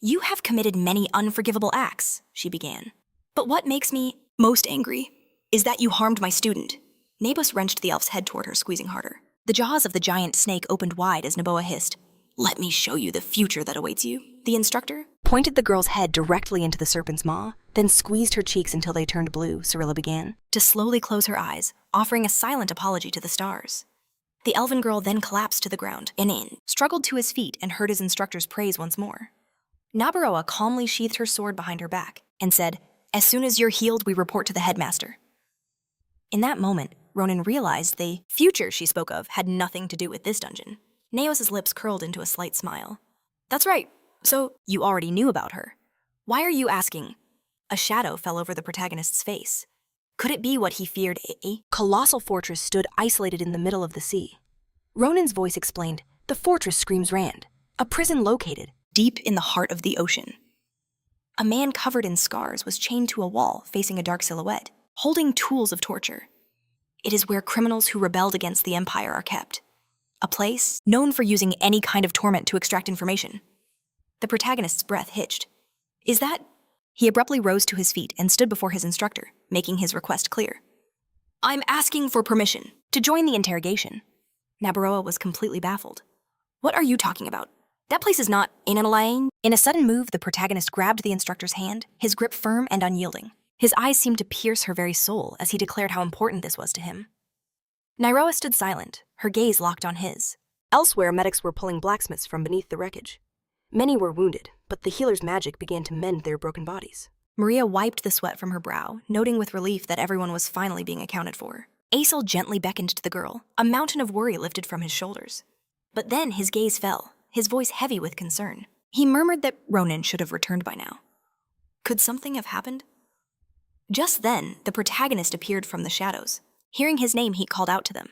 You have committed many unforgivable acts, she began. But what makes me most angry is that you harmed my student. Nabos wrenched the elf's head toward her, squeezing harder. The jaws of the giant snake opened wide as Naboa hissed, Let me show you the future that awaits you. The instructor pointed the girl's head directly into the serpent's maw, then squeezed her cheeks until they turned blue, Cyrilla began to slowly close her eyes, offering a silent apology to the stars. The elven girl then collapsed to the ground, and struggled to his feet and heard his instructor's praise once more. Nabaroa calmly sheathed her sword behind her back and said, As soon as you're healed, we report to the headmaster. In that moment, Ronan realized the future she spoke of had nothing to do with this dungeon. Naos's lips curled into a slight smile. That's right. So, you already knew about her. Why are you asking? A shadow fell over the protagonist's face. Could it be what he feared? A colossal fortress stood isolated in the middle of the sea. Ronan's voice explained, The fortress screams Rand, a prison located deep in the heart of the ocean. A man covered in scars was chained to a wall facing a dark silhouette, holding tools of torture. It is where criminals who rebelled against the Empire are kept. A place known for using any kind of torment to extract information. The protagonist's breath hitched. Is that? He abruptly rose to his feet and stood before his instructor, making his request clear. I'm asking for permission To join the interrogation. Nabaroa was completely baffled. What are you talking about? That place is not Inanalaying. In a sudden move, the protagonist grabbed the instructor's hand, his grip firm and unyielding. His eyes seemed to pierce her very soul as he declared how important this was to him. Nairoa stood silent, her gaze locked on his. Elsewhere, medics were pulling blacksmiths from beneath the wreckage. Many were wounded, but the healer's magic began to mend their broken bodies. Maria wiped the sweat from her brow, noting with relief that everyone was finally being accounted for. Asel gently beckoned to the girl, a mountain of worry lifted from his shoulders. But then his gaze fell, his voice heavy with concern. He murmured that Ronan should have returned by now. Could something have happened? Just then, the protagonist appeared from the shadows. Hearing his name, he called out to them.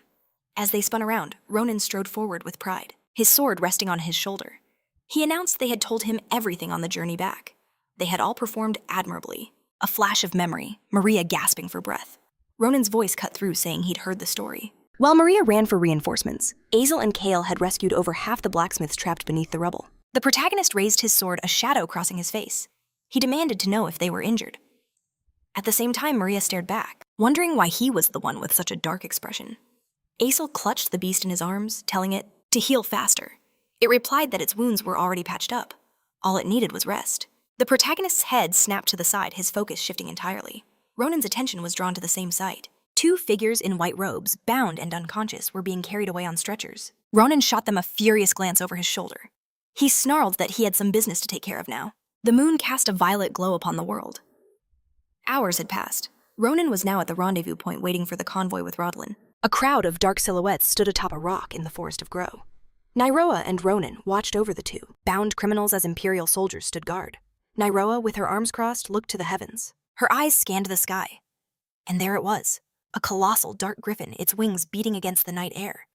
As they spun around, Ronan strode forward with pride, his sword resting on his shoulder. He announced they had told him everything on the journey back. They had all performed admirably. A flash of memory, Maria gasping for breath. Ronan's voice cut through, saying he'd heard the story. While Maria ran for reinforcements, Asel and Kale had rescued over half the blacksmiths trapped beneath the rubble. The protagonist raised his sword, a shadow crossing his face. He demanded to know if they were injured. At the same time, Maria stared back, wondering why he was the one with such a dark expression. Asel clutched the beast in his arms, telling it to heal faster. It replied that its wounds were already patched up. All it needed was rest. The protagonist's head snapped to the side, his focus shifting entirely. Ronan's attention was drawn to the same sight. Two figures in white robes, bound and unconscious, were being carried away on stretchers. Ronan shot them a furious glance over his shoulder. He snarled that he had some business to take care of now. The moon cast a violet glow upon the world. Hours had passed. Ronan was now at the rendezvous point waiting for the convoy with Rodlin. A crowd of dark silhouettes stood atop a rock in the forest of Grow. Nairoa and Ronan watched over the two. Bound criminals as Imperial soldiers stood guard. Nairoa, with her arms crossed, looked to the heavens. Her eyes scanned the sky. And there it was, a colossal dark griffin, its wings beating against the night air.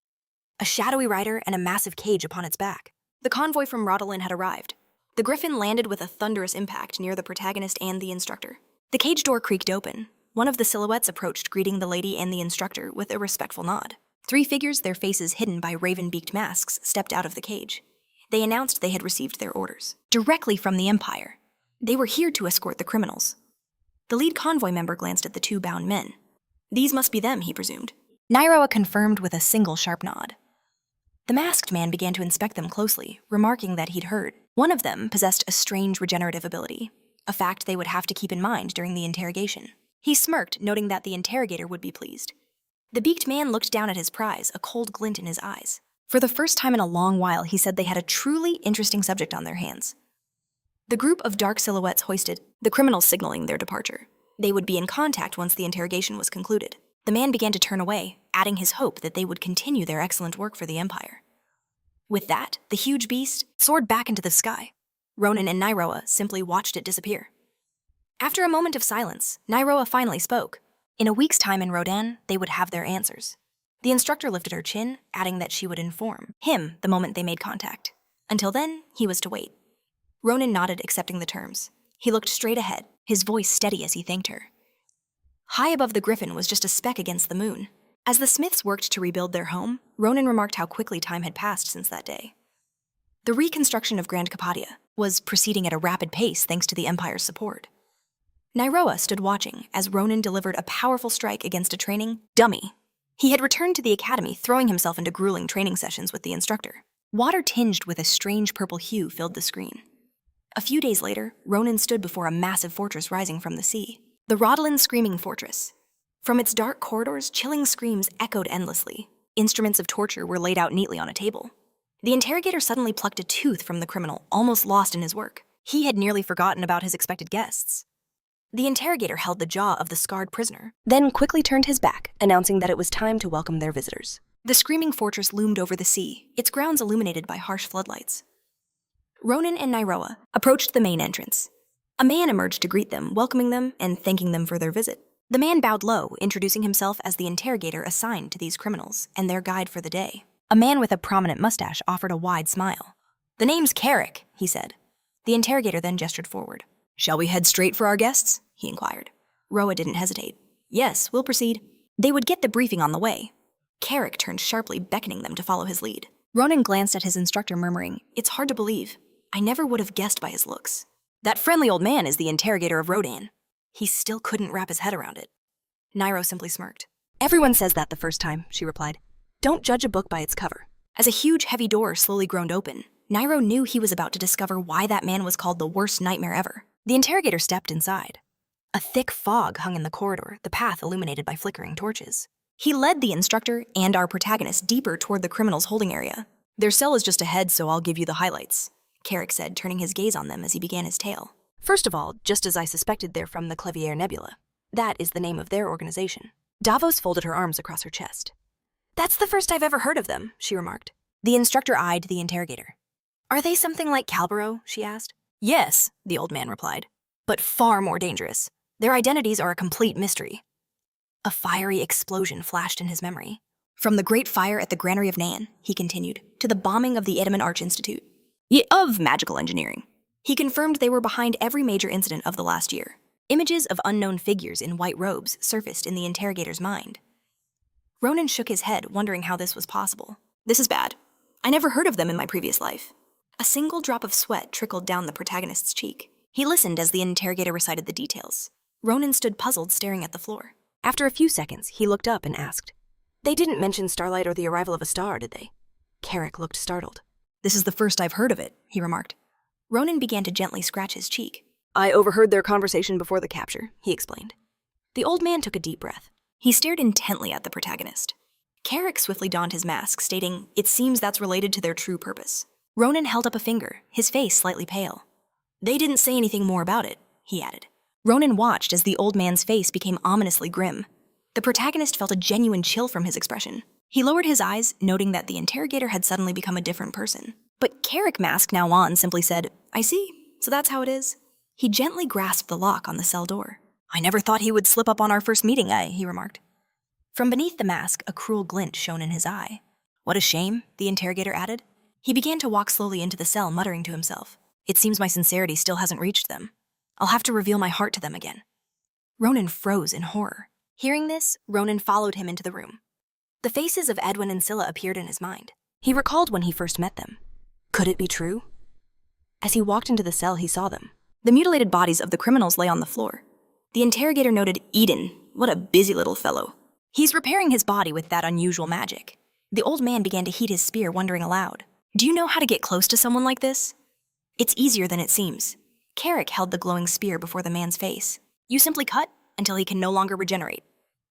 A shadowy rider and a massive cage upon its back. The convoy from Rodlin had arrived. The griffin landed with a thunderous impact near the protagonist and the instructor. The cage door creaked open. One of the silhouettes approached, greeting the lady and the instructor with a respectful nod. Three figures, their faces hidden by raven-beaked masks, stepped out of the cage. They announced they had received their orders, directly from the Empire. They were here to escort the criminals. The lead convoy member glanced at the two bound men. These must be them, he presumed. Nairoa confirmed with a single sharp nod. The masked man began to inspect them closely, remarking that he'd heard. One of them possessed a strange regenerative ability, a fact they would have to keep in mind during the interrogation. He smirked, noting that the interrogator would be pleased. The beaked man looked down at his prize, a cold glint in his eyes. For the first time in a long while, he said they had a truly interesting subject on their hands. The group of dark silhouettes hoisted, the criminals signaling their departure. They would be in contact once the interrogation was concluded. The man began to turn away, adding his hope that they would continue their excellent work for the Empire. With that, the huge beast soared back into the sky. Ronan and Nairoa simply watched it disappear. After a moment of silence, Nairoa finally spoke. In a week's time in Rodan, they would have their answers. The instructor lifted her chin, adding that she would inform him the moment they made contact. Until then, he was to wait. Ronan nodded, accepting the terms. He looked straight ahead, his voice steady as he thanked her. High above the griffin was just a speck against the moon. As the Smiths worked to rebuild their home, Ronan remarked how quickly time had passed since that day. The reconstruction of Grand Capadia was proceeding at a rapid pace thanks to the Empire's support. Nairoa stood watching as Ronan delivered a powerful strike against a training dummy. He had returned to the academy, throwing himself into grueling training sessions with the instructor. Water tinged with a strange purple hue filled the screen. A few days later, Ronan stood before a massive fortress rising from the sea. The Rodlin Screaming Fortress. From its dark corridors, chilling screams echoed endlessly. Instruments of torture were laid out neatly on a table. The interrogator suddenly plucked a tooth from the criminal, almost lost in his work. He had nearly forgotten about his expected guests. The interrogator held the jaw of the scarred prisoner, then quickly turned his back, announcing that it was time to welcome their visitors. The Screaming Fortress loomed over the sea, its grounds illuminated by harsh floodlights. Ronan and Nairoa approached the main entrance. A man emerged to greet them, welcoming them and thanking them for their visit. The man bowed low, introducing himself as the interrogator assigned to these criminals and their guide for the day. A man with a prominent mustache offered a wide smile. "The name's Carrick," he said. The interrogator then gestured forward. "Shall we head straight for our guests?" he inquired. Roa didn't hesitate. "Yes, we'll proceed." They would get the briefing on the way. Carrick turned sharply, beckoning them to follow his lead. Ronan glanced at his instructor, murmuring, "It's hard to believe. I never would have guessed by his looks." That friendly old man is the interrogator of Ronan. He still couldn't wrap his head around it. Nairo simply smirked. Everyone says that the first time, she replied. Don't judge a book by its cover. As a huge, heavy door slowly groaned open, Nairo knew he was about to discover why that man was called the worst nightmare ever. The interrogator stepped inside. A thick fog hung in the corridor, the path illuminated by flickering torches. He led the instructor and our protagonist deeper toward the criminal's holding area. Their cell is just ahead, so I'll give you the highlights, Carrick said, turning his gaze on them as he began his tale. First of all, just as I suspected, they're from the Phileon Nebula. That is the name of their organization. Davos folded her arms across her chest. That's the first I've ever heard of them, she remarked. The instructor eyed the interrogator. Are they something like Calbaro? She asked. Yes, the old man replied, but far more dangerous. Their identities are a complete mystery. A fiery explosion flashed in his memory. From the great fire at the granary of Nan, he continued, to the bombing of the Edmund Arch Institute of Magical Engineering. He confirmed they were behind every major incident of the last year. Images of unknown figures in white robes surfaced in the interrogator's mind. Ronan shook his head, wondering how this was possible. This is bad. I never heard of them in my previous life. A single drop of sweat trickled down the protagonist's cheek. He listened as the interrogator recited the details. Ronan stood puzzled, staring at the floor. After a few seconds, he looked up and asked, They didn't mention starlight or the arrival of a star, did they? Carrick looked startled. This is the first I've heard of it, he remarked. Ronan began to gently scratch his cheek. I overheard their conversation before the capture, he explained. The old man took a deep breath. He stared intently at the protagonist. Carrick swiftly donned his mask, stating, It seems that's related to their true purpose. Ronan held up a finger, his face slightly pale. They didn't say anything more about it, he added. Ronan watched as the old man's face became ominously grim. The protagonist felt a genuine chill from his expression. He lowered his eyes, noting that the interrogator had suddenly become a different person. But Carrick, mask now on, simply said, I see, so that's how it is. He gently grasped the lock on the cell door. I never thought he would slip up on our first meeting, he remarked. From beneath the mask, a cruel glint shone in his eye. What a shame, the interrogator added. He began to walk slowly into the cell, muttering to himself. It seems my sincerity still hasn't reached them. I'll have to reveal my heart to them again. Ronan froze in horror. Hearing this, Ronan followed him into the room. The faces of Edwin and Scylla appeared in his mind. He recalled when he first met them. Could it be true? As he walked into the cell, he saw them. The mutilated bodies of the criminals lay on the floor. The interrogator noted, Eden, what a busy little fellow. He's repairing his body with that unusual magic. The old man began to heat his spear, wondering aloud. Do you know how to get close to someone like this? It's easier than it seems. Carrick held the glowing spear before the man's face. You simply cut until he can no longer regenerate.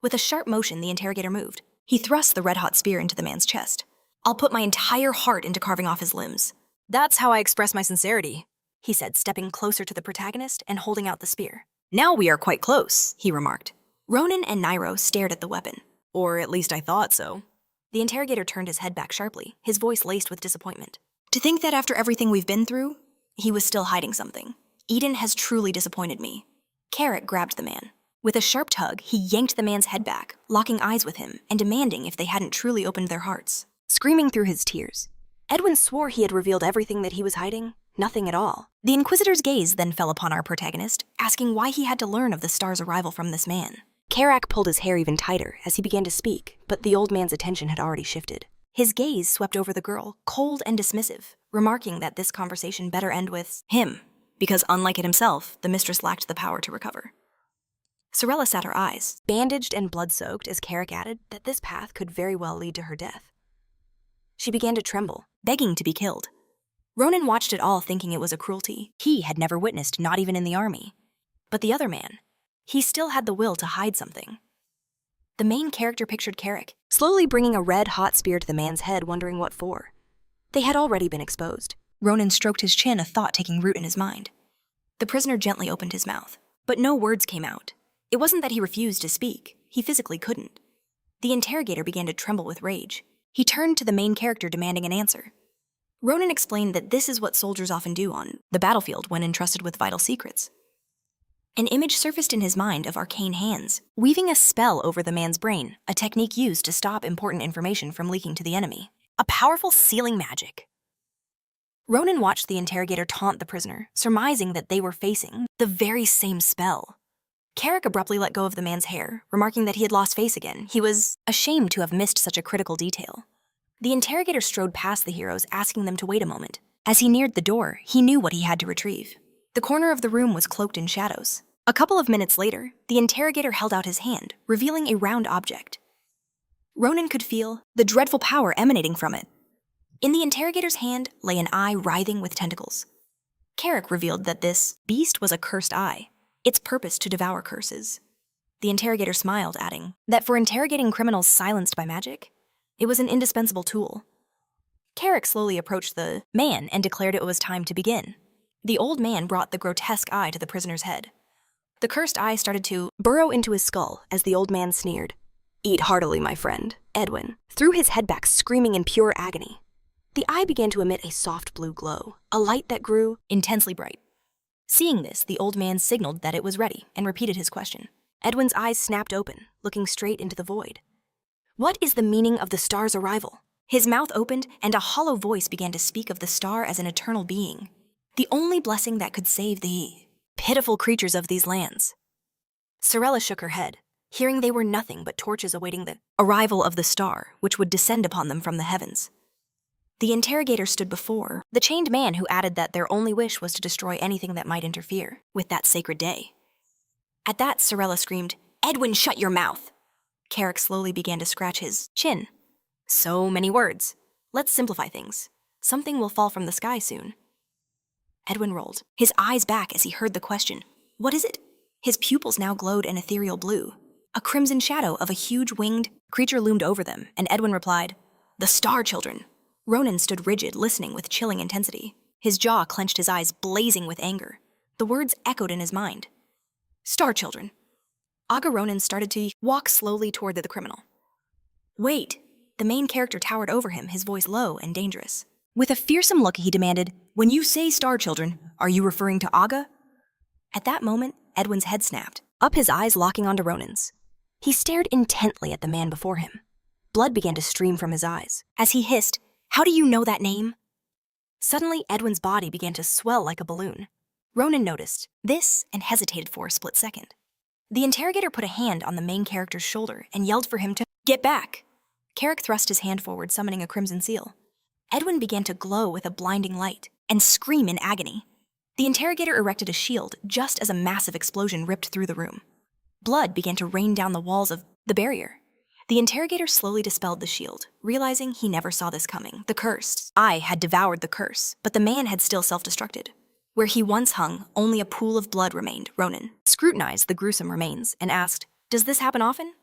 With a sharp motion, the interrogator moved. He thrust the red-hot spear into the man's chest. I'll put my entire heart into carving off his limbs. That's how I express my sincerity, he said, stepping closer to the protagonist and holding out the spear. Now we are quite close, he remarked. Ronan and Nairo stared at the weapon. Or at least I thought so. The interrogator turned his head back sharply, his voice laced with disappointment. To think that after everything we've been through, he was still hiding something. Eden has truly disappointed me. Carrick grabbed the man. With a sharp tug, he yanked the man's head back, locking eyes with him and demanding if they hadn't truly opened their hearts. Screaming through his tears, Edwin swore he had revealed everything that he was hiding, nothing at all. The Inquisitor's gaze then fell upon our protagonist, asking why he had to learn of the star's arrival from this man. Carrick pulled his hair even tighter as he began to speak, but the old man's attention had already shifted. His gaze swept over the girl, cold and dismissive, remarking that this conversation better end with him, because unlike it himself, the mistress lacked the power to recover. Sorella sat her eyes, bandaged and blood-soaked, as Carrick added that this path could very well lead to her death. She began to tremble, begging to be killed. Ronan watched it all, thinking it was a cruelty he had never witnessed, not even in the army. But the other man, he still had the will to hide something. The main character pictured Carrick, slowly bringing a red-hot spear to the man's head, wondering what for. They had already been exposed. Ronan stroked his chin, a thought taking root in his mind. The prisoner gently opened his mouth, but no words came out. It wasn't that he refused to speak. He physically couldn't. The interrogator began to tremble with rage. He turned to the main character, demanding an answer. Ronan explained that this is what soldiers often do on the battlefield when entrusted with vital secrets. An image surfaced in his mind of arcane hands, weaving a spell over the man's brain, a technique used to stop important information from leaking to the enemy. A powerful sealing magic. Ronan watched the interrogator taunt the prisoner, surmising that they were facing the very same spell. Carrick abruptly let go of the man's hair, remarking that he had lost face again. He was ashamed to have missed such a critical detail. The interrogator strode past the heroes, asking them to wait a moment. As he neared the door, he knew what he had to retrieve. The corner of the room was cloaked in shadows. A couple of minutes later, the interrogator held out his hand, revealing a round object. Ronan could feel the dreadful power emanating from it. In the interrogator's hand lay an eye writhing with tentacles. Carrick revealed that this beast was a cursed eye, its purpose to devour curses. The interrogator smiled, adding that for interrogating criminals silenced by magic, it was an indispensable tool. Carrick slowly approached the man and declared it was time to begin. The old man brought the grotesque eye to the prisoner's head. The cursed eye started to burrow into his skull as the old man sneered. "Eat heartily, my friend." Edwin threw his head back, screaming in pure agony. The eye began to emit a soft blue glow, a light that grew intensely bright. Seeing this, the old man signaled that it was ready and repeated his question. Edwin's eyes snapped open, looking straight into the void. "What is the meaning of the star's arrival?" His mouth opened, and a hollow voice began to speak of the star as an eternal being, the only blessing that could save the pitiful creatures of these lands. Sorella shook her head, hearing they were nothing but torches awaiting the arrival of the star, which would descend upon them from the heavens. The interrogator stood before the chained man, who added that their only wish was to destroy anything that might interfere with that sacred day. At that, Sorella screamed, "Edwin, shut your mouth!" Carrick slowly began to scratch his chin. "So many words. Let's simplify things. Something will fall from the sky soon." Edwin rolled his eyes back as he heard the question. "What is it?" His pupils now glowed an ethereal blue. A crimson shadow of a huge winged creature loomed over them, and Edwin replied, "The Star Children." Ronan stood rigid, listening with chilling intensity. His jaw clenched, his eyes blazing with anger. The words echoed in his mind. "Star Children." Aga Ronan started to walk slowly toward the criminal. "Wait." The main character towered over him, his voice low and dangerous. With a fearsome look, he demanded, "When you say Star Children, are you referring to Aga?" At that moment, Edwin's head snapped, up his eyes locking onto Ronan's. He stared intently at the man before him. Blood began to stream from his eyes. As he hissed, "How do you know that name?" Suddenly, Edwin's body began to swell like a balloon. Ronan noticed this and hesitated for a split second. The interrogator put a hand on the main character's shoulder and yelled for him to get back. Carrick thrust his hand forward, summoning a crimson seal. Edwin began to glow with a blinding light and scream in agony. The interrogator erected a shield just as a massive explosion ripped through the room. Blood began to rain down the walls of the barrier. The interrogator slowly dispelled the shield, realizing he never saw this coming. The cursed eye had devoured the curse, but the man had still self-destructed. Where he once hung, only a pool of blood remained. Ronan scrutinized the gruesome remains and asked, "Does this happen often?"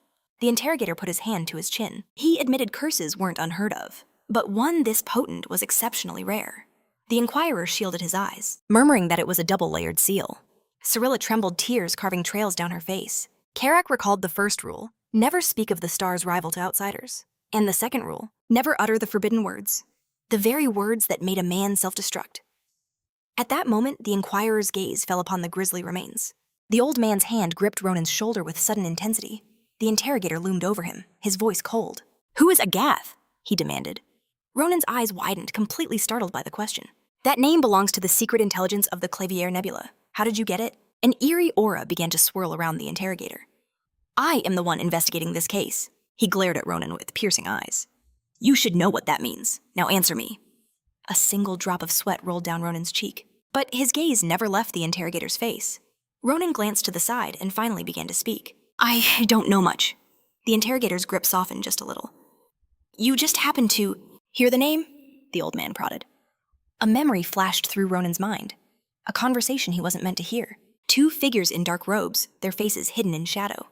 The interrogator put his hand to his chin. He admitted curses weren't unheard of, but one this potent was exceptionally rare. The inquirer shielded his eyes, murmuring that it was a double-layered seal. Sorella trembled, tears carving trails down her face. Carrick recalled the first rule, never speak of the star's rival to outsiders. And the second rule, never utter the forbidden words. The very words that made a man self-destruct. At that moment, the inquirer's gaze fell upon the grisly remains. The old man's hand gripped Ronan's shoulder with sudden intensity. The interrogator loomed over him, his voice cold. "Who is Agath?" he demanded. Ronan's eyes widened, completely startled by the question. "That name belongs to the secret intelligence of the Phileon Nebula. How did you get it?" An eerie aura began to swirl around the interrogator. "I am the one investigating this case." He glared at Ronan with piercing eyes. "You should know what that means. Now answer me." A single drop of sweat rolled down Ronan's cheek, but his gaze never left the interrogator's face. Ronan glanced to the side and finally began to speak. "I don't know much." The interrogator's grip softened just a little. "You just happened to hear the name?" the old man prodded. A memory flashed through Ronan's mind. A conversation he wasn't meant to hear. Two figures in dark robes, their faces hidden in shadow.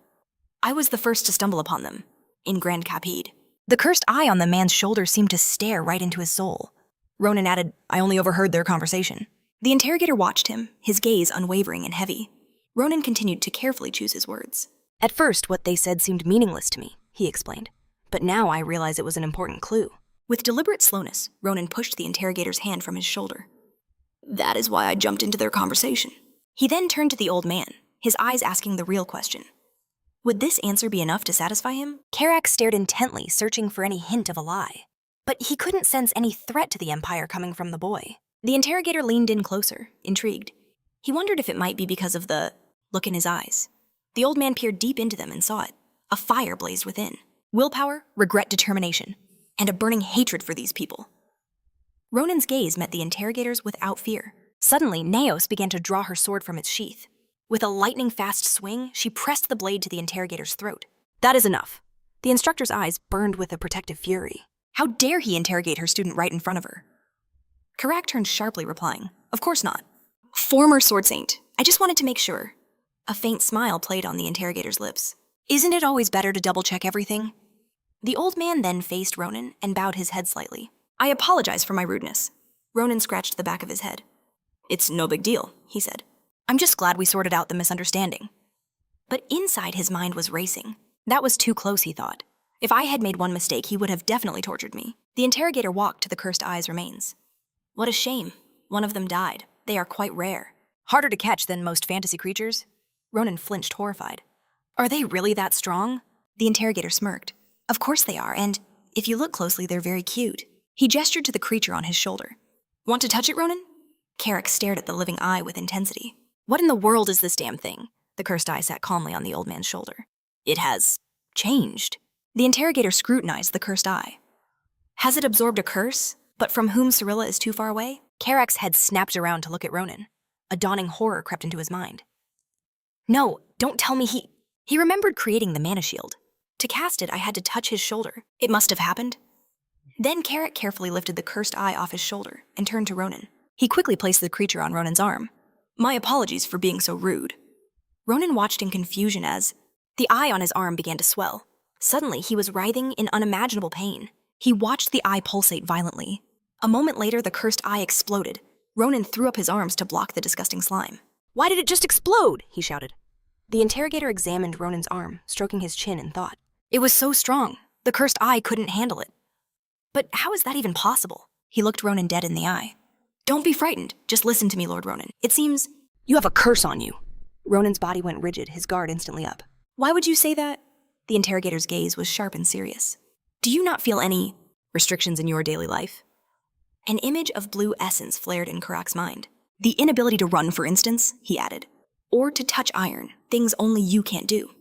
"I was the first to stumble upon them, in Grand Capede." The cursed eye on the man's shoulder seemed to stare right into his soul. Ronan added, "I only overheard their conversation." The interrogator watched him, his gaze unwavering and heavy. Ronan continued to carefully choose his words. "At first, what they said seemed meaningless to me," he explained. "But now I realize it was an important clue." With deliberate slowness, Ronan pushed the interrogator's hand from his shoulder. "That is why I jumped into their conversation." He then turned to the old man, his eyes asking the real question. Would this answer be enough to satisfy him? Carrick stared intently, searching for any hint of a lie. But he couldn't sense any threat to the Empire coming from the boy. The interrogator leaned in closer, intrigued. He wondered if it might be because of the look in his eyes. The old man peered deep into them and saw it. A fire blazed within. Willpower, regret, determination, and a burning hatred for these people. Ronan's gaze met the interrogator's without fear. Suddenly, Naos began to draw her sword from its sheath. With a lightning-fast swing, she pressed the blade to the interrogator's throat. That is enough. The instructor's eyes burned with a protective fury. How dare he interrogate her student right in front of her? Karak turned sharply, replying, "Of course not. Former Sword Saint, I just wanted to make sure." A faint smile played on the interrogator's lips. "Isn't it always better to double-check everything?" The old man then faced Ronan and bowed his head slightly. "I apologize for my rudeness." Ronan scratched the back of his head. "It's no big deal," he said. "I'm just glad we sorted out the misunderstanding." But inside his mind was racing. That was too close, he thought. If I had made one mistake, he would have definitely tortured me. The interrogator walked to the cursed eye's remains. "What a shame. One of them died. They are quite rare." Harder to catch than most fantasy creatures? Ronan flinched, horrified. Are they really that strong? The interrogator smirked. "Of course they are, and if you look closely, they're very cute." He gestured to the creature on his shoulder. "Want to touch it, Ronan?" Karak stared at the living eye with intensity. What in the world is this damn thing? The cursed eye sat calmly on the old man's shoulder. It has changed. The interrogator scrutinized the cursed eye. "Has it absorbed a curse, but from whom Cyrilla is too far away?" Karak's head snapped around to look at Ronan. A dawning horror crept into his mind. No, don't tell me he remembered creating the mana shield. To cast it, I had to touch his shoulder. It must have happened. Then Karak carefully lifted the cursed eye off his shoulder and turned to Ronan. He quickly placed the creature on Ronan's arm. "My apologies for being so rude." Ronan watched in confusion as the eye on his arm began to swell. Suddenly, he was writhing in unimaginable pain. He watched the eye pulsate violently. A moment later, the cursed eye exploded. Ronan threw up his arms to block the disgusting slime. "Why did it just explode?" he shouted. The interrogator examined Ronan's arm, stroking his chin in thought. It was so strong. The cursed eye couldn't handle it. But how is that even possible? He looked Ronan dead in the eye. "Don't be frightened. Just listen to me, Lord Ronan. It seems you have a curse on you." Ronan's body went rigid, his guard instantly up. "Why would you say that?" The interrogator's gaze was sharp and serious. "Do you not feel any restrictions in your daily life?" An image of blue essence flared in Karak's mind. "The inability to run, for instance," he added. "Or to touch iron, things only you can't do."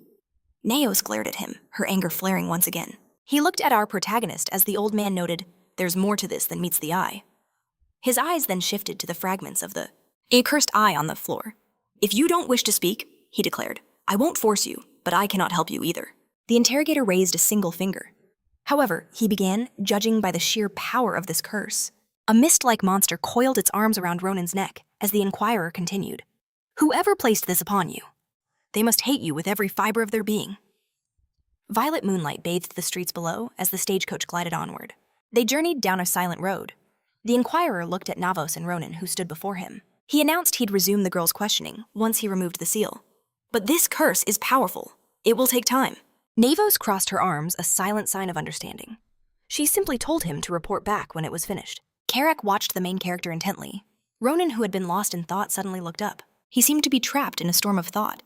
Naos glared at him, her anger flaring once again. He looked at our protagonist as the old man noted, "There's more to this than meets the eye." His eyes then shifted to the fragments of the cursed eye on the floor. "If you don't wish to speak," he declared, "I won't force you, but I cannot help you either." The interrogator raised a single finger. "However," he began, judging by the sheer power of this curse. A mist-like monster coiled its arms around Ronan's neck as the inquirer continued. "Whoever placed this upon you, they must hate you with every fiber of their being." Violet moonlight bathed the streets below as the stagecoach glided onward. They journeyed down a silent road. The inquirer looked at Navos and Ronan, who stood before him. He announced he'd resume the girl's questioning once he removed the seal. "But this curse is powerful. It will take time." Navos crossed her arms, a silent sign of understanding. She simply told him to report back when it was finished. Karak watched the main character intently. Ronan, who had been lost in thought, suddenly looked up. He seemed to be trapped in a storm of thought.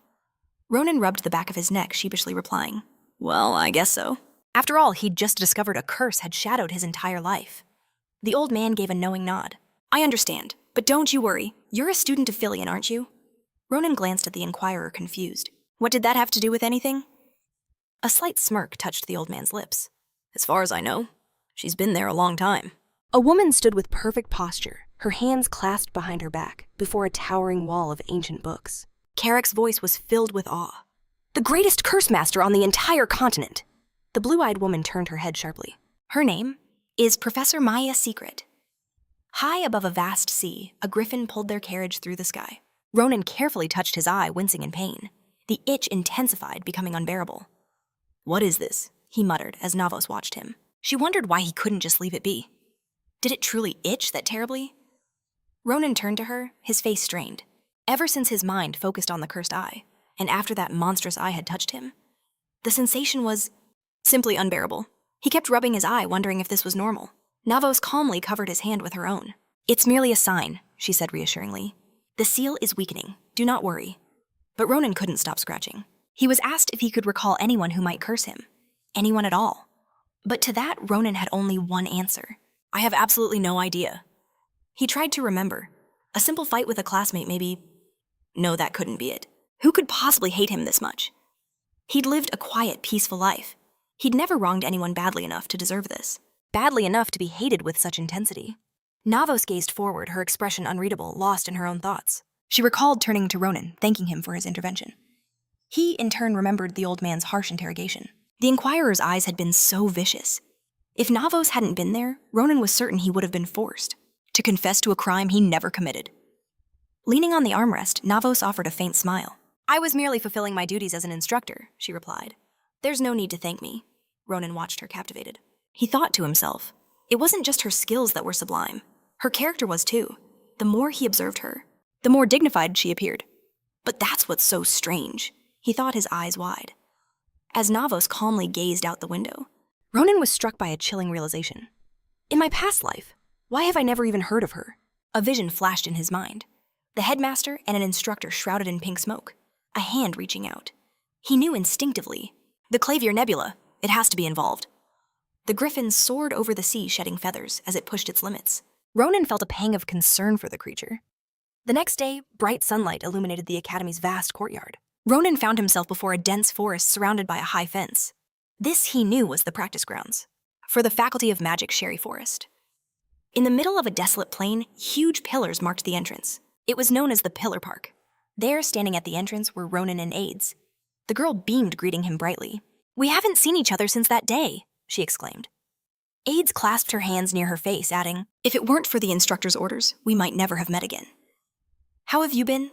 Ronan rubbed the back of his neck, sheepishly replying, "Well, I guess so." After all, he'd just discovered a curse had shadowed his entire life. The old man gave a knowing nod. "I understand, but don't you worry. You're a student of Phileon, aren't you?" Ronan glanced at the inquirer, confused. "What did that have to do with anything?" A slight smirk touched the old man's lips. "As far as I know, she's been there a long time." A woman stood with perfect posture, her hands clasped behind her back, before a towering wall of ancient books. Karak's voice was filled with awe. "The greatest curse master on the entire continent!" The blue-eyed woman turned her head sharply. "Her name is Professor Maya Secret." High above a vast sea, a griffin pulled their carriage through the sky. Ronan carefully touched his eye, wincing in pain. The itch intensified, becoming unbearable. "What is this?" he muttered as Navos watched him. She wondered why he couldn't just leave it be. Did it truly itch that terribly? Ronan turned to her, his face strained. Ever since his mind focused on the cursed eye, and after that monstrous eye had touched him, the sensation was simply unbearable. He kept rubbing his eye, wondering if this was normal. Navos calmly covered his hand with her own. "It's merely a sign," she said reassuringly. "The seal is weakening. Do not worry." But Ronan couldn't stop scratching. He was asked if he could recall anyone who might curse him. Anyone at all. But to that, Ronan had only one answer. "I have absolutely no idea." He tried to remember. A simple fight with a classmate, maybe. No, that couldn't be it. Who could possibly hate him this much? He'd lived a quiet, peaceful life. He'd never wronged anyone badly enough to deserve this. Badly enough to be hated with such intensity. Navos gazed forward, her expression unreadable, lost in her own thoughts. She recalled turning to Ronan, thanking him for his intervention. He, in turn, remembered the old man's harsh interrogation. The Inquirer's eyes had been so vicious. If Navos hadn't been there, Ronan was certain he would have been forced to confess to a crime he never committed. Leaning on the armrest, Navos offered a faint smile. I was merely fulfilling my duties as an instructor, she replied. There's no need to thank me. Ronan watched her captivated. He thought to himself, it wasn't just her skills that were sublime. Her character was too. The more he observed her, the more dignified she appeared. But that's what's so strange. He thought, his eyes wide. As Navos calmly gazed out the window, Ronan was struck by a chilling realization. In my past life, why have I never even heard of her? A vision flashed in his mind. The headmaster and an instructor shrouded in pink smoke, a hand reaching out. He knew instinctively. The Clavier Nebula, it has to be involved. The griffin soared over the sea, shedding feathers as it pushed its limits. Ronan felt a pang of concern for the creature. The next day, bright sunlight illuminated the Academy's vast courtyard. Ronan found himself before a dense forest surrounded by a high fence. This, he knew, was the practice grounds for the Faculty of Magic's Sherry Forest. In the middle of a desolate plain, huge pillars marked the entrance. It was known as the Pillar Park. There, standing at the entrance, were Ronan and Aides. The girl beamed, greeting him brightly. We haven't seen each other since that day, she exclaimed. Aides clasped her hands near her face, adding, if it weren't for the instructor's orders, we might never have met again. How have you been?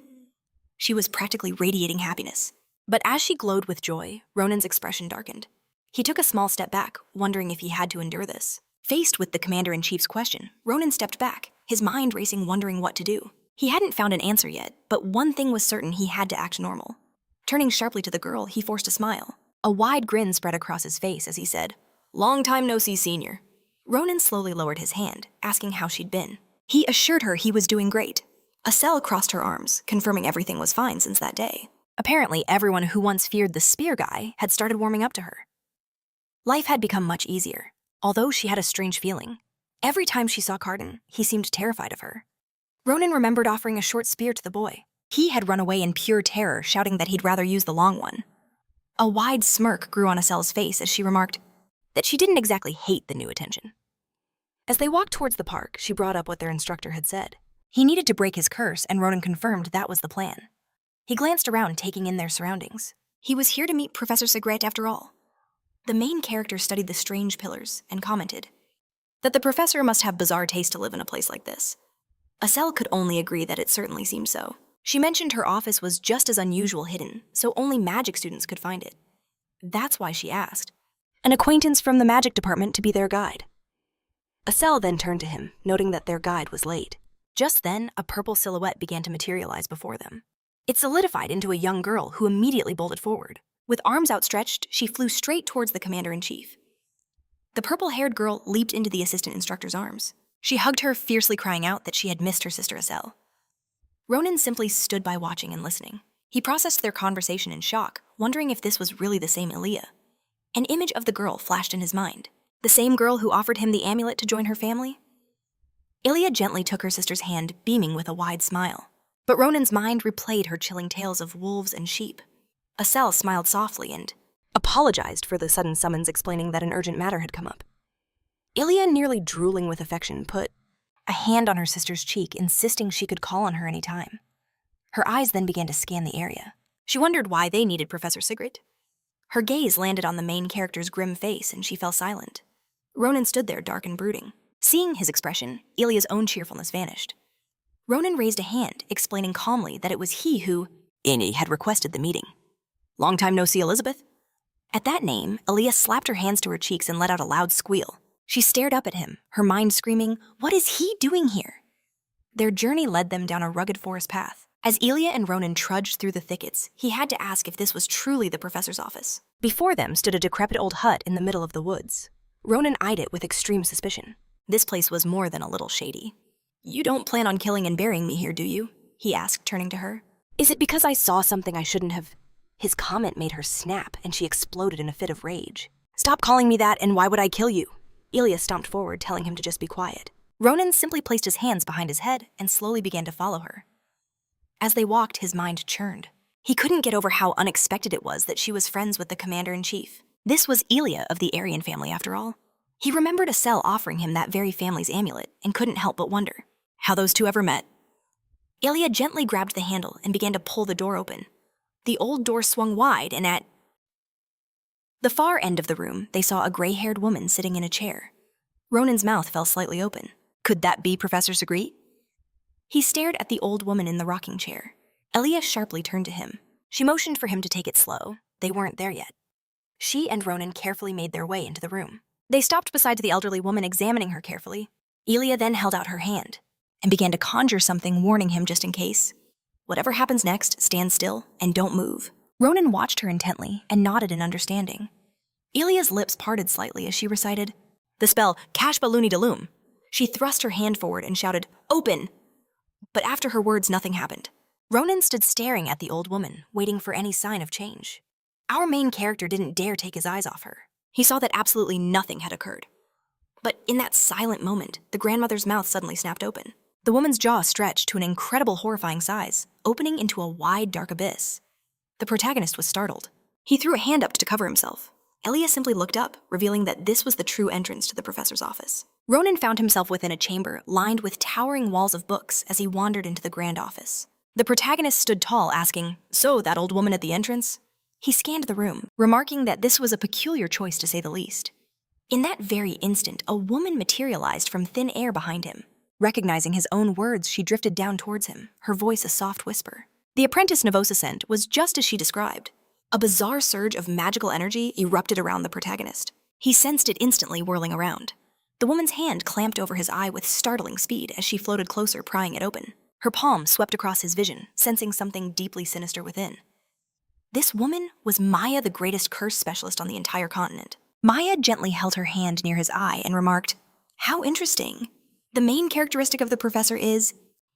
She was practically radiating happiness. But as she glowed with joy, Ronan's expression darkened. He took a small step back, wondering if he had to endure this. Faced with the Commander-in-Chief's question, Ronan stepped back, his mind racing, wondering what to do. He hadn't found an answer yet, but one thing was certain: he had to act normal. Turning sharply to the girl, he forced a smile. A wide grin spread across his face as he said, Long time no see, senior. Ronan slowly lowered his hand, asking how she'd been. He assured her he was doing great. Asel crossed her arms, confirming everything was fine since that day. Apparently, everyone who once feared the spear guy had started warming up to her. Life had become much easier, although she had a strange feeling. Every time she saw Cardin, he seemed terrified of her. Ronan remembered offering a short spear to the boy. He had run away in pure terror, shouting that he'd rather use the long one. A wide smirk grew on Asel's face as she remarked that she didn't exactly hate the new attention. As they walked towards the park, she brought up what their instructor had said. He needed to break his curse, and Ronan confirmed that was the plan. He glanced around, taking in their surroundings. He was here to meet Professor Sigret after all. The main character studied the strange pillars and commented that the professor must have bizarre taste to live in a place like this. Asel could only agree that it certainly seemed so. She mentioned her office was just as unusual hidden, so only magic students could find it. That's why she asked an acquaintance from the magic department to be their guide. Asel then turned to him, noting that their guide was late. Just then, a purple silhouette began to materialize before them. It solidified into a young girl who immediately bolted forward. With arms outstretched, she flew straight towards the Commander-in-Chief. The purple-haired girl leaped into the assistant instructor's arms. She hugged her, fiercely crying out that she had missed her sister Asel. Ronan simply stood by, watching and listening. He processed their conversation in shock, wondering if this was really the same Ilia. An image of the girl flashed in his mind. The same girl who offered him the amulet to join her family? Ilia gently took her sister's hand, beaming with a wide smile. But Ronan's mind replayed her chilling tales of wolves and sheep. Asel smiled softly and apologized for the sudden summons, explaining that an urgent matter had come up. Ilia, nearly drooling with affection, put a hand on her sister's cheek, insisting she could call on her any time. Her eyes then began to scan the area. She wondered why they needed Professor Sigrid. Her gaze landed on the main character's grim face, and she fell silent. Ronan stood there, dark and brooding. Seeing his expression, Ilia's own cheerfulness vanished. Ronan raised a hand, explaining calmly that it was he who, Ini, had requested the meeting. Long time no see, Elizabeth. At that name, Ilia slapped her hands to her cheeks and let out a loud squeal. She stared up at him, her mind screaming, what is he doing here? Their journey led them down a rugged forest path. As Ilia and Ronan trudged through the thickets, he had to ask if this was truly the professor's office. Before them stood a decrepit old hut in the middle of the woods. Ronan eyed it with extreme suspicion. This place was more than a little shady. You don't plan on killing and burying me here, do you? He asked, turning to her. Is it because I saw something I shouldn't have? His comment made her snap, and she exploded in a fit of rage. Stop calling me that, and why would I kill you? Ilia stomped forward, telling him to just be quiet. Ronan simply placed his hands behind his head and slowly began to follow her. As they walked, his mind churned. He couldn't get over how unexpected it was that she was friends with the Commander-in-Chief. This was Ilia of the Aryan family, after all. He remembered Asel offering him that very family's amulet and couldn't help but wonder how those two ever met. Ilya gently grabbed the handle and began to pull the door open. The old door swung wide, and at the far end of the room, they saw a gray-haired woman sitting in a chair. Ronan's mouth fell slightly open. Could that be Professor Sagreet? He stared at the old woman in the rocking chair. Ilya sharply turned to him. She motioned for him to take it slow. They weren't there yet. She and Ronan carefully made their way into the room. They stopped beside the elderly woman, examining her carefully. Ilya then held out her hand and began to conjure something, warning him just in case. Whatever happens next, stand still and don't move. Ronan watched her intently and nodded in understanding. Ilya's lips parted slightly as she recited the spell Kashba Luni Dalum. She thrust her hand forward and shouted, "Open!" But after her words, nothing happened. Ronan stood staring at the old woman, waiting for any sign of change. Our main character didn't dare take his eyes off her. He saw that absolutely nothing had occurred. But in that silent moment, the grandmother's mouth suddenly snapped open. The woman's jaw stretched to an incredible, horrifying size, opening into a wide, dark abyss. The protagonist was startled. He threw a hand up to cover himself. Ilya simply looked up, revealing that this was the true entrance to the professor's office. Ronan found himself within a chamber lined with towering walls of books as he wandered into the grand office. The protagonist stood tall, asking, "So, that old woman at the entrance?" He scanned the room, remarking that this was a peculiar choice to say the least. In that very instant, a woman materialized from thin air behind him. Recognizing his own words, she drifted down towards him, her voice a soft whisper. The apprentice Novosascent was just as she described. A bizarre surge of magical energy erupted around the protagonist. He sensed it instantly, whirling around. The woman's hand clamped over his eye with startling speed as she floated closer, prying it open. Her palm swept across his vision, sensing something deeply sinister within. This woman was Maya, the greatest curse specialist on the entire continent. Maya gently held her hand near his eye and remarked, "How interesting. The main characteristic of the professor is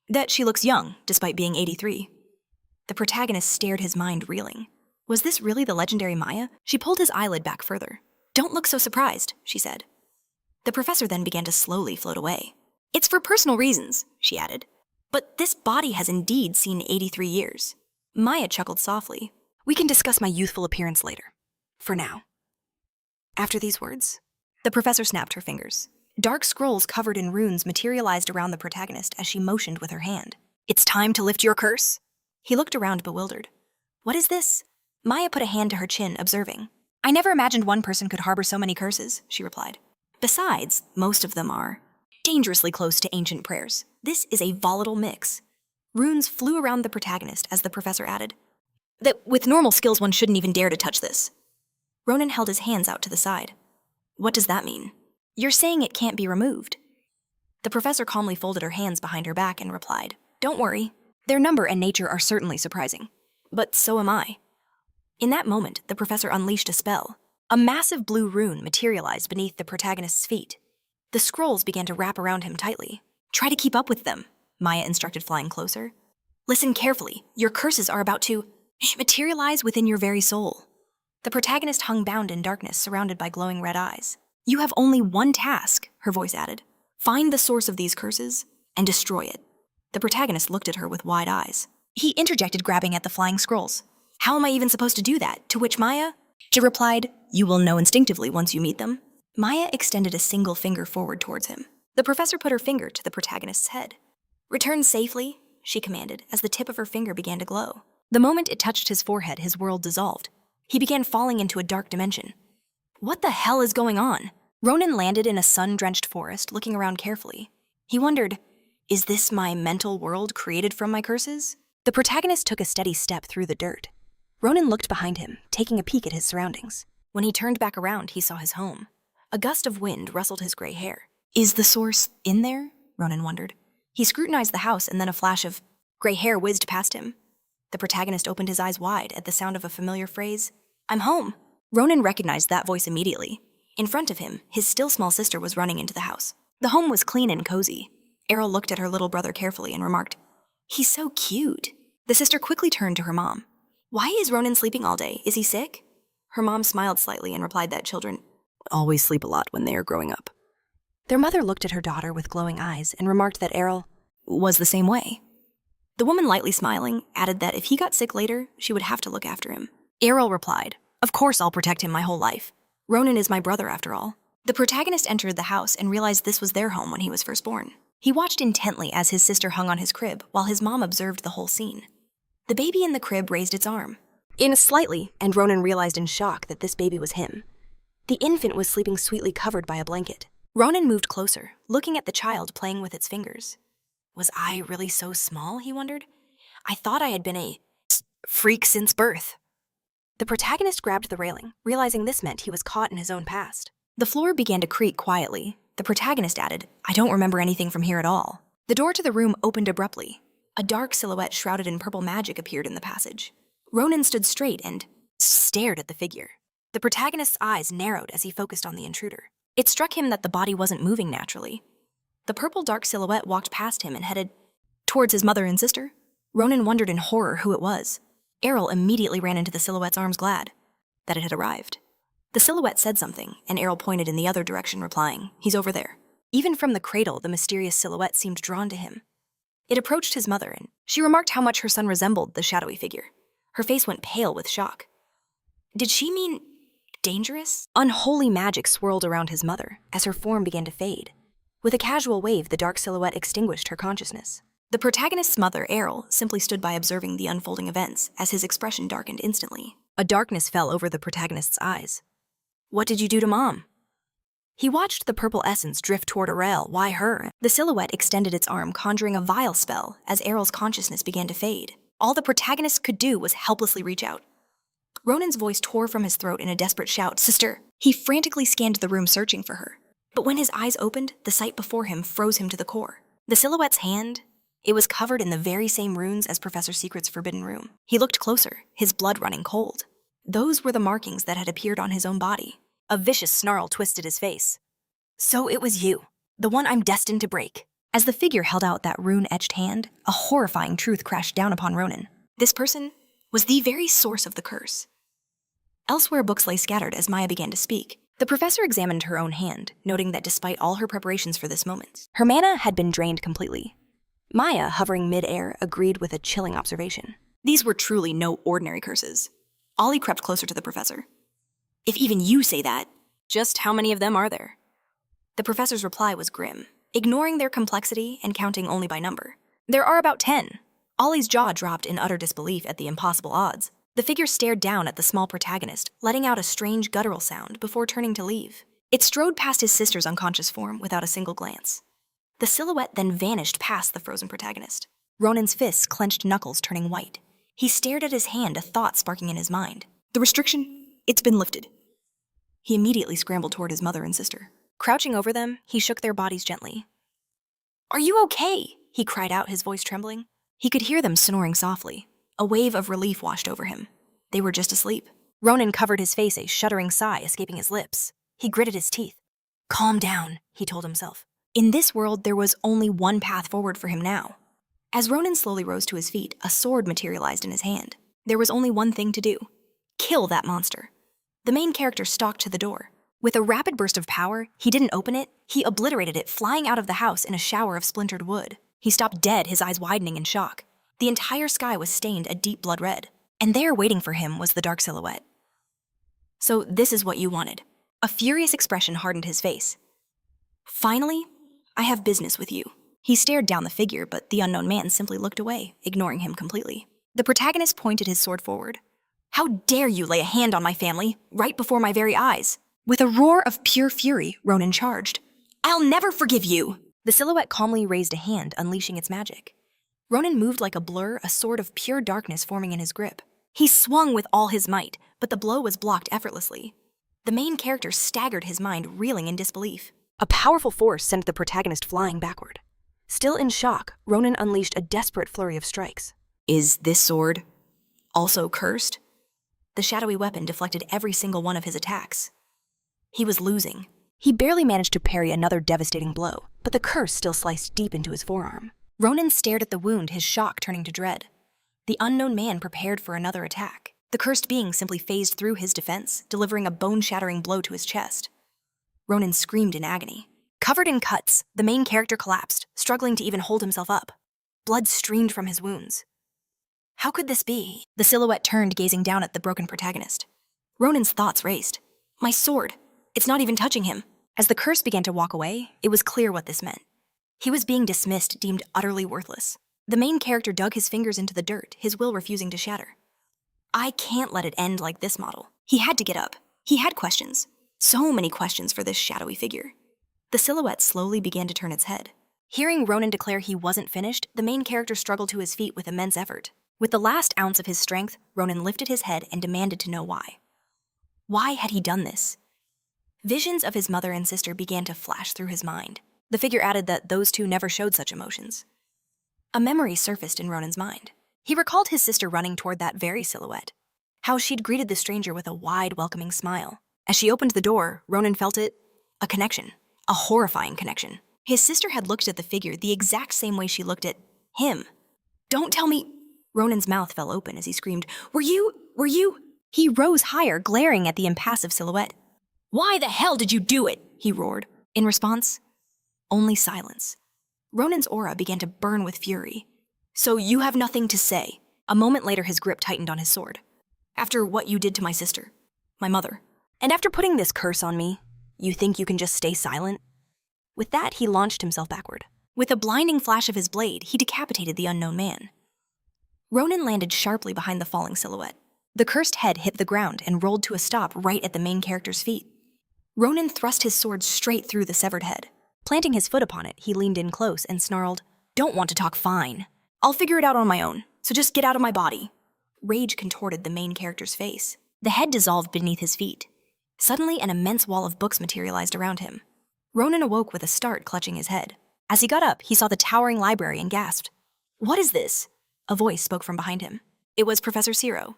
that she looks young, despite being 83. The protagonist stared, his mind reeling. Was this really the legendary Maya? She pulled his eyelid back further. "Don't look so surprised," she said. The professor then began to slowly float away. "It's for personal reasons," she added. "But this body has indeed seen 83 years. Maya chuckled softly. We can discuss my youthful appearance later. For now." After these words, The professor snapped her fingers. Dark scrolls covered in runes materialized around the protagonist as she motioned with her hand. "It's time to lift your curse." He looked around, bewildered. "What is this?" Maya put a hand to her chin, observing. "I never imagined one person could harbor so many curses," she replied. "Besides, most of them are dangerously close to ancient prayers. This is a volatile mix." Runes flew around the protagonist as the professor added, "That with normal skills one shouldn't even dare to touch this." Ronan held his hands out to the side. "What does that mean?" "You're saying it can't be removed." The professor calmly folded her hands behind her back and replied, "Don't worry. Their number and nature are certainly surprising. But so am I." In that moment, the professor unleashed a spell. A massive blue rune materialized beneath the protagonist's feet. The scrolls began to wrap around him tightly. "Try to keep up with them," Maya instructed, flying closer. "Listen carefully. Your curses are about to materialize within your very soul." The protagonist hung bound in darkness, surrounded by glowing red eyes. "You have only one task," her voice added. "Find the source of these curses and destroy it." The protagonist looked at her with wide eyes. He interjected, grabbing at the flying scrolls. "How am I even supposed to do that?" To which Maya replied, "You will know instinctively once you meet them." Maya extended a single finger forward towards him. The professor put her finger to the protagonist's head. "Return safely," she commanded as the tip of her finger began to glow. The moment it touched his forehead, his world dissolved. He began falling into a dark dimension. What the hell is going on? Ronan landed in a sun-drenched forest, looking around carefully. He wondered, is this my mental world created from my curses? The protagonist took a steady step through the dirt. Ronan looked behind him, taking a peek at his surroundings. When he turned back around, he saw his home. A gust of wind rustled his gray hair. Is the source in there? Ronan wondered. He scrutinized the house, and then a flash of gray hair whizzed past him. The protagonist opened his eyes wide at the sound of a familiar phrase, "I'm home." Ronan recognized that voice immediately. In front of him, his still small sister was running into the house. The home was clean and cozy. Erel looked at her little brother carefully and remarked, "He's so cute." The sister quickly turned to her mom. "Why is Ronan sleeping all day? Is he sick?" Her mom smiled slightly and replied that children always sleep a lot when they are growing up. Their mother looked at her daughter with glowing eyes and remarked that Erel was the same way. The woman, lightly smiling, added that if he got sick later, she would have to look after him. Erel replied, "Of course I'll protect him my whole life. Ronan is my brother after all." The protagonist entered the house and realized this was their home when he was first born. He watched intently as his sister hung on his crib while his mom observed the whole scene. The baby in the crib raised its arm. In slightly, and Ronan realized in shock that this baby was him. The infant was sleeping sweetly covered by a blanket. Ronan moved closer, looking at the child playing with its fingers. Was I really so small, he wondered? I thought I had been a freak since birth. The protagonist grabbed the railing, realizing this meant he was caught in his own past. The floor began to creak quietly. The protagonist added, I don't remember anything from here at all. The door to the room opened abruptly. A dark silhouette shrouded in purple magic appeared in the passage. Ronan stood straight and Stared at the figure. The protagonist's eyes narrowed as he focused on the intruder. it struck him that the body wasn't moving naturally. The purple dark silhouette walked past him and headed towards his mother and sister. Ronan wondered in horror who it was. Erel immediately ran into the silhouette's arms, glad that it had arrived. The silhouette said something, and Erel pointed in the other direction, replying, "He's over there." Even from the cradle, the mysterious silhouette seemed drawn to him. It approached his mother, and she remarked how much her son resembled the shadowy figure. Her face went pale with shock. Did she mean dangerous? Unholy magic swirled around his mother as her form began to fade. With a casual wave, the dark silhouette extinguished her consciousness. The protagonist's mother, Erel, simply stood by observing the unfolding events as his expression darkened instantly. A darkness fell over the protagonist's eyes. "What did you do to Mom?" He watched the purple essence drift toward Erel. Why her? The silhouette extended its arm, conjuring a vile spell as Erel's consciousness began to fade. All the protagonist could do was helplessly reach out. Ronan's voice tore from his throat in a desperate shout, "Sister!" He frantically scanned the room, searching for her. But when his eyes opened, the sight before him froze him to the core. The silhouette's hand, it was covered in the very same runes as Professor Secret's forbidden room. He looked closer, his blood running cold. Those were the markings that had appeared on his own body. A vicious snarl twisted his face. "So it was you, the one I'm destined to break." As the figure held out that rune-etched hand, a horrifying truth crashed down upon Ronan. This person was the very source of the curse. Elsewhere, books lay scattered as Maya began to speak. The professor examined her own hand, noting that despite all her preparations for this moment, her mana had been drained completely. Maya, hovering mid-air, agreed with a chilling observation. These were truly no ordinary curses. Ollie crept closer to the professor. "If even you say that, just how many of them are there?" The professor's reply was grim, ignoring their complexity and counting only by number. "There are about 10. Ollie's jaw dropped in utter disbelief at the impossible odds. The figure stared down at the small protagonist, letting out a strange guttural sound before turning to leave. It strode past his sister's unconscious form without a single glance. The silhouette then vanished past the frozen protagonist. Ronan's fists clenched, knuckles turning white. He stared at his hand, a thought sparking in his mind. "The restriction, it's been lifted." He immediately scrambled toward his mother and sister. Crouching over them, he shook their bodies gently. "Are you okay?" he cried out, his voice trembling. He could hear them snoring softly. A wave of relief washed over him. They were just asleep. Ronan covered his face, a shuddering sigh escaping his lips. He gritted his teeth. "Calm down," he told himself. In this world, there was only one path forward for him now. As Ronan slowly rose to his feet, a sword materialized in his hand. There was only one thing to do. Kill that monster. The main character stalked to the door. With a rapid burst of power, he didn't open it, he obliterated it, flying out of the house in a shower of splintered wood. He stopped dead, his eyes widening in shock. The entire sky was stained a deep blood red, and there waiting for him was the dark silhouette. "So this is what you wanted." A furious expression hardened his face. "Finally, I have business with you." He stared down the figure, but the unknown man simply looked away, ignoring him completely. The protagonist pointed his sword forward. "How dare you lay a hand on my family, right before my very eyes?" With a roar of pure fury, Ronan charged. "I'll never forgive you!" The silhouette calmly raised a hand, unleashing its magic. Ronan moved like a blur, a sword of pure darkness forming in his grip. He swung with all his might, but the blow was blocked effortlessly. The main character staggered, his mind reeling in disbelief. A powerful force sent the protagonist flying backward. Still in shock, Ronan unleashed a desperate flurry of strikes. Is this sword also cursed? The shadowy weapon deflected every single one of his attacks. He was losing. He barely managed to parry another devastating blow, but the curse still sliced deep into his forearm. Ronan stared at the wound, his shock turning to dread. The unknown man prepared for another attack. The cursed being simply phased through his defense, delivering a bone-shattering blow to his chest. Ronan screamed in agony. Covered in cuts, the main character collapsed, struggling to even hold himself up. Blood streamed from his wounds. How could this be? The silhouette turned, gazing down at the broken protagonist. Ronan's thoughts raced. "My sword. It's not even touching him." As the curse began to walk away, it was clear what this meant. He was being dismissed, deemed utterly worthless. The main character dug his fingers into the dirt, his will refusing to shatter. I can't let it end like this, model. He had to get up. He had questions. So many questions for this shadowy figure. The silhouette slowly began to turn its head. Hearing Ronan declare he wasn't finished, the main character struggled to his feet with immense effort. With the last ounce of his strength, Ronan lifted his head and demanded to know why. Why had he done this? Visions of his mother and sister began to flash through his mind. The figure added that those two never showed such emotions. A memory surfaced in Ronan's mind. He recalled his sister running toward that very silhouette. How she'd greeted the stranger with a wide, welcoming smile. As she opened the door, Ronan felt it. A connection. A horrifying connection. His sister had looked at the figure the exact same way she looked at him. Don't tell me. Ronan's mouth fell open as he screamed, Were you? He rose higher, glaring at the impassive silhouette. Why the hell did you do it? He roared. In response, only silence. Ronan's aura began to burn with fury. So you have nothing to say. A moment later, his grip tightened on his sword. After what you did to my sister, my mother, and after putting this curse on me, you think you can just stay silent? With that, he launched himself backward. With a blinding flash of his blade, he decapitated the unknown man. Ronan landed sharply behind the falling silhouette. The cursed head hit the ground and rolled to a stop right at the main character's feet. Ronan thrust his sword straight through the severed head. Planting his foot upon it, he leaned in close and snarled, Don't want to talk, fine. I'll figure it out on my own, so just get out of my body. Rage contorted the main character's face. The head dissolved beneath his feet. Suddenly, an immense wall of books materialized around him. Ronan awoke with a start, clutching his head. As he got up, he saw the towering library and gasped. What is this? A voice spoke from behind him. It was Professor Zero.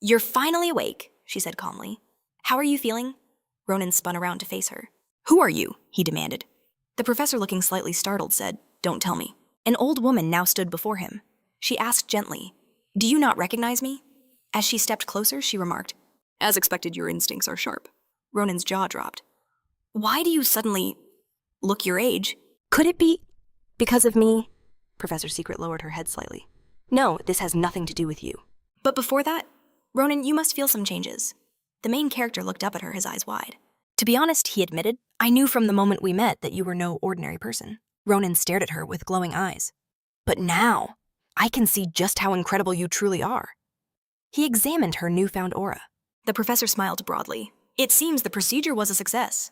You're finally awake, she said calmly. How are you feeling? Ronan spun around to face her. Who are you? He demanded. The professor, looking slightly startled, said, Don't tell me. An old woman now stood before him. She asked gently, Do you not recognize me? As she stepped closer, she remarked, As expected, your instincts are sharp. Ronan's jaw dropped. Why do you suddenly look your age? Could it be because of me? Professor Secret lowered her head slightly. No, this has nothing to do with you. But before that, Ronan, you must feel some changes. The main character looked up at her, his eyes wide. To be honest, he admitted, I knew from the moment we met that you were no ordinary person. Ronan stared at her with glowing eyes. But now, I can see just how incredible you truly are. He examined her newfound aura. The professor smiled broadly. It seems the procedure was a success.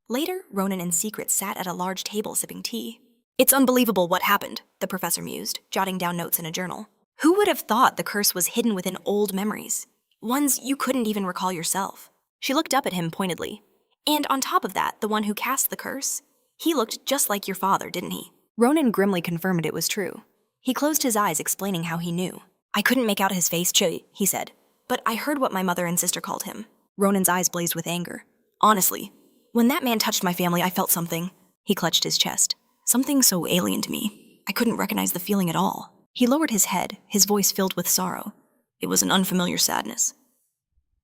Later, Ronan in secret sat at a large table sipping tea. It's unbelievable what happened, the professor mused, jotting down notes in a journal. Who would have thought the curse was hidden within old memories? Ones you couldn't even recall yourself. She looked up at him pointedly. And on top of that, the one who cast the curse, he looked just like your father, didn't he? Ronan grimly confirmed it was true. He closed his eyes, explaining how he knew. I couldn't make out his face, he said. But I heard what my mother and sister called him. Ronan's eyes blazed with anger. Honestly, when that man touched my family, I felt something. He clutched his chest. Something so alien to me. I couldn't recognize the feeling at all. He lowered his head, his voice filled with sorrow. It was an unfamiliar sadness.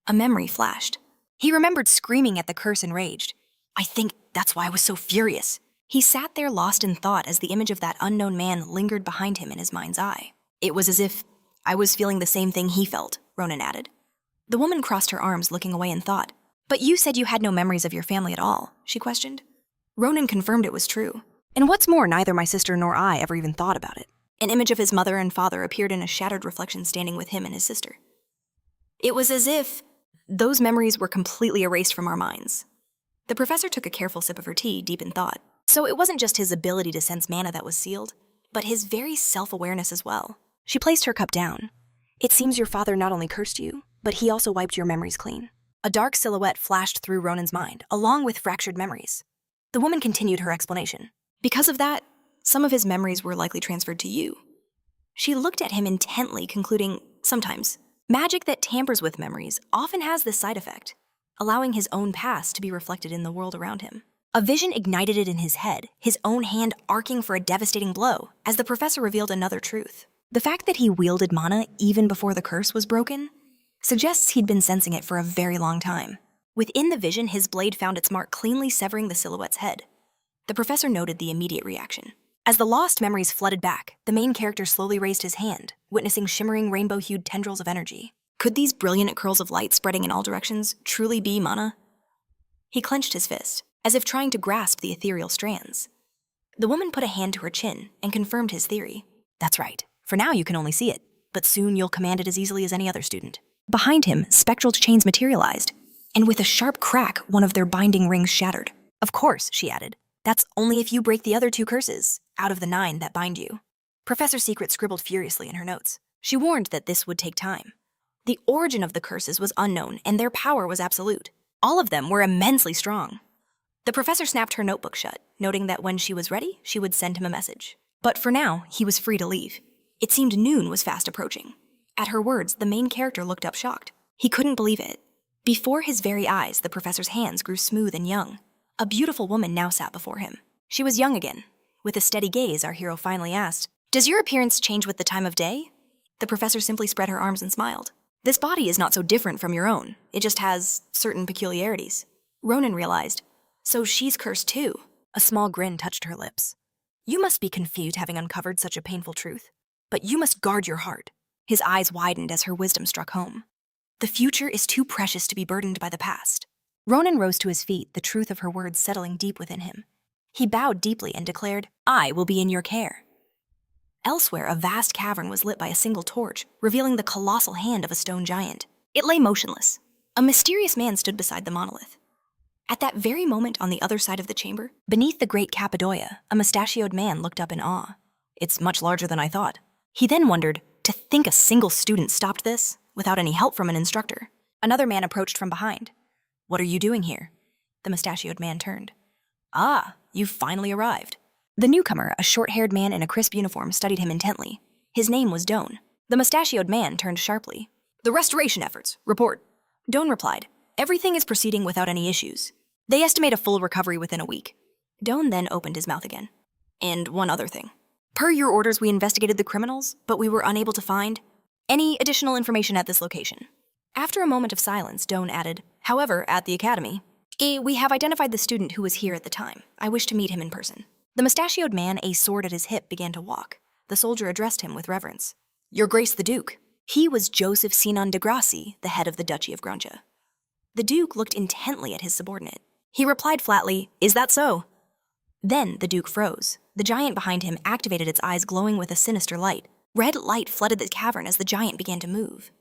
A memory flashed. He remembered screaming at the curse enraged. I think that's why I was so furious. He sat there lost in thought as the image of that unknown man lingered behind him in his mind's eye. It was as if I was feeling the same thing he felt, Ronan added. The woman crossed her arms, looking away in thought. But you said you had no memories of your family at all, she questioned. Ronan confirmed it was true. And what's more, neither my sister nor I ever even thought about it. An image of his mother and father appeared in a shattered reflection standing with him and his sister. It was as if those memories were completely erased from our minds. The professor took a careful sip of her tea, deep in thought. So it wasn't just his ability to sense mana that was sealed, but his very self-awareness as well. She placed her cup down. It seems your father not only cursed you, but he also wiped your memories clean. A dark silhouette flashed through Ronan's mind, along with fractured memories. The woman continued her explanation. Because of that, some of his memories were likely transferred to you. She looked at him intently, concluding, sometimes, magic that tampers with memories often has this side effect, allowing his own past to be reflected in the world around him. A vision ignited it in his head, his own hand arcing for a devastating blow, as the professor revealed another truth. The fact that he wielded mana even before the curse was broken suggests he'd been sensing it for a very long time. Within the vision, his blade found its mark cleanly severing the silhouette's head. The professor noted the immediate reaction. As the lost memories flooded back, the main character slowly raised his hand, witnessing shimmering rainbow-hued tendrils of energy. Could these brilliant curls of light spreading in all directions truly be mana? He clenched his fist. as if trying to grasp the ethereal strands. The woman put a hand to her chin and confirmed his theory. That's right. For now you can only see it, but soon you'll command it as easily as any other student. Behind him, spectral chains materialized, and with a sharp crack, one of their binding rings shattered. Of course, she added. That's only if you break the other 2 curses, out of the 9 that bind you. Professor Secret scribbled furiously in her notes. She warned that this would take time. The origin of the curses was unknown, and their power was absolute. All of them were immensely strong. The professor snapped her notebook shut, noting that when she was ready, she would send him a message. But for now, he was free to leave. It seemed noon was fast approaching. At her words, the main character looked up shocked. He couldn't believe it. Before his very eyes, the professor's hands grew smooth and young. A beautiful woman now sat before him. She was young again. With a steady gaze, our hero finally asked, "Does your appearance change with the time of day?" The professor simply spread her arms and smiled. "This body is not so different from your own. It just has certain peculiarities." Ronan realized, so she's cursed too. A small grin touched her lips. "You must be confused having uncovered such a painful truth. But you must guard your heart." His eyes widened as her wisdom struck home. "The future is too precious to be burdened by the past." Ronan rose to his feet, the truth of her words settling deep within him. He bowed deeply and declared, "I will be in your care." Elsewhere, a vast cavern was lit by a single torch, revealing the colossal hand of a stone giant. It lay motionless. A mysterious man stood beside the monolith. At that very moment on the other side of the chamber, beneath the great Cappadocia, a mustachioed man looked up in awe. "It's much larger than I thought." He then wondered, to think a single student stopped this, without any help from an instructor. Another man approached from behind. "What are you doing here?" The mustachioed man turned. "Ah, you've finally arrived." The newcomer, a short-haired man in a crisp uniform, studied him intently. His name was Doan. The mustachioed man turned sharply. "The restoration efforts, report." Doan replied, "Everything is proceeding without any issues. They estimate a full recovery within a week." Doan then opened his mouth again. "And one other thing. Per your orders, we investigated the criminals, but we were unable to find any additional information at this location." After a moment of silence, Doan added, "However, at the academy, we have identified the student who was here at the time. I wish to meet him in person." The mustachioed man, a sword at his hip, began to walk. The soldier addressed him with reverence. "Your Grace the Duke." He was Joseph Sinon de Gracie, the head of the Duchy of Grunja. The Duke looked intently at his subordinate. He replied flatly, "Is that so?" Then the Duke froze. The giant behind him activated its eyes, glowing with a sinister light. Red light flooded the cavern as the giant began to move.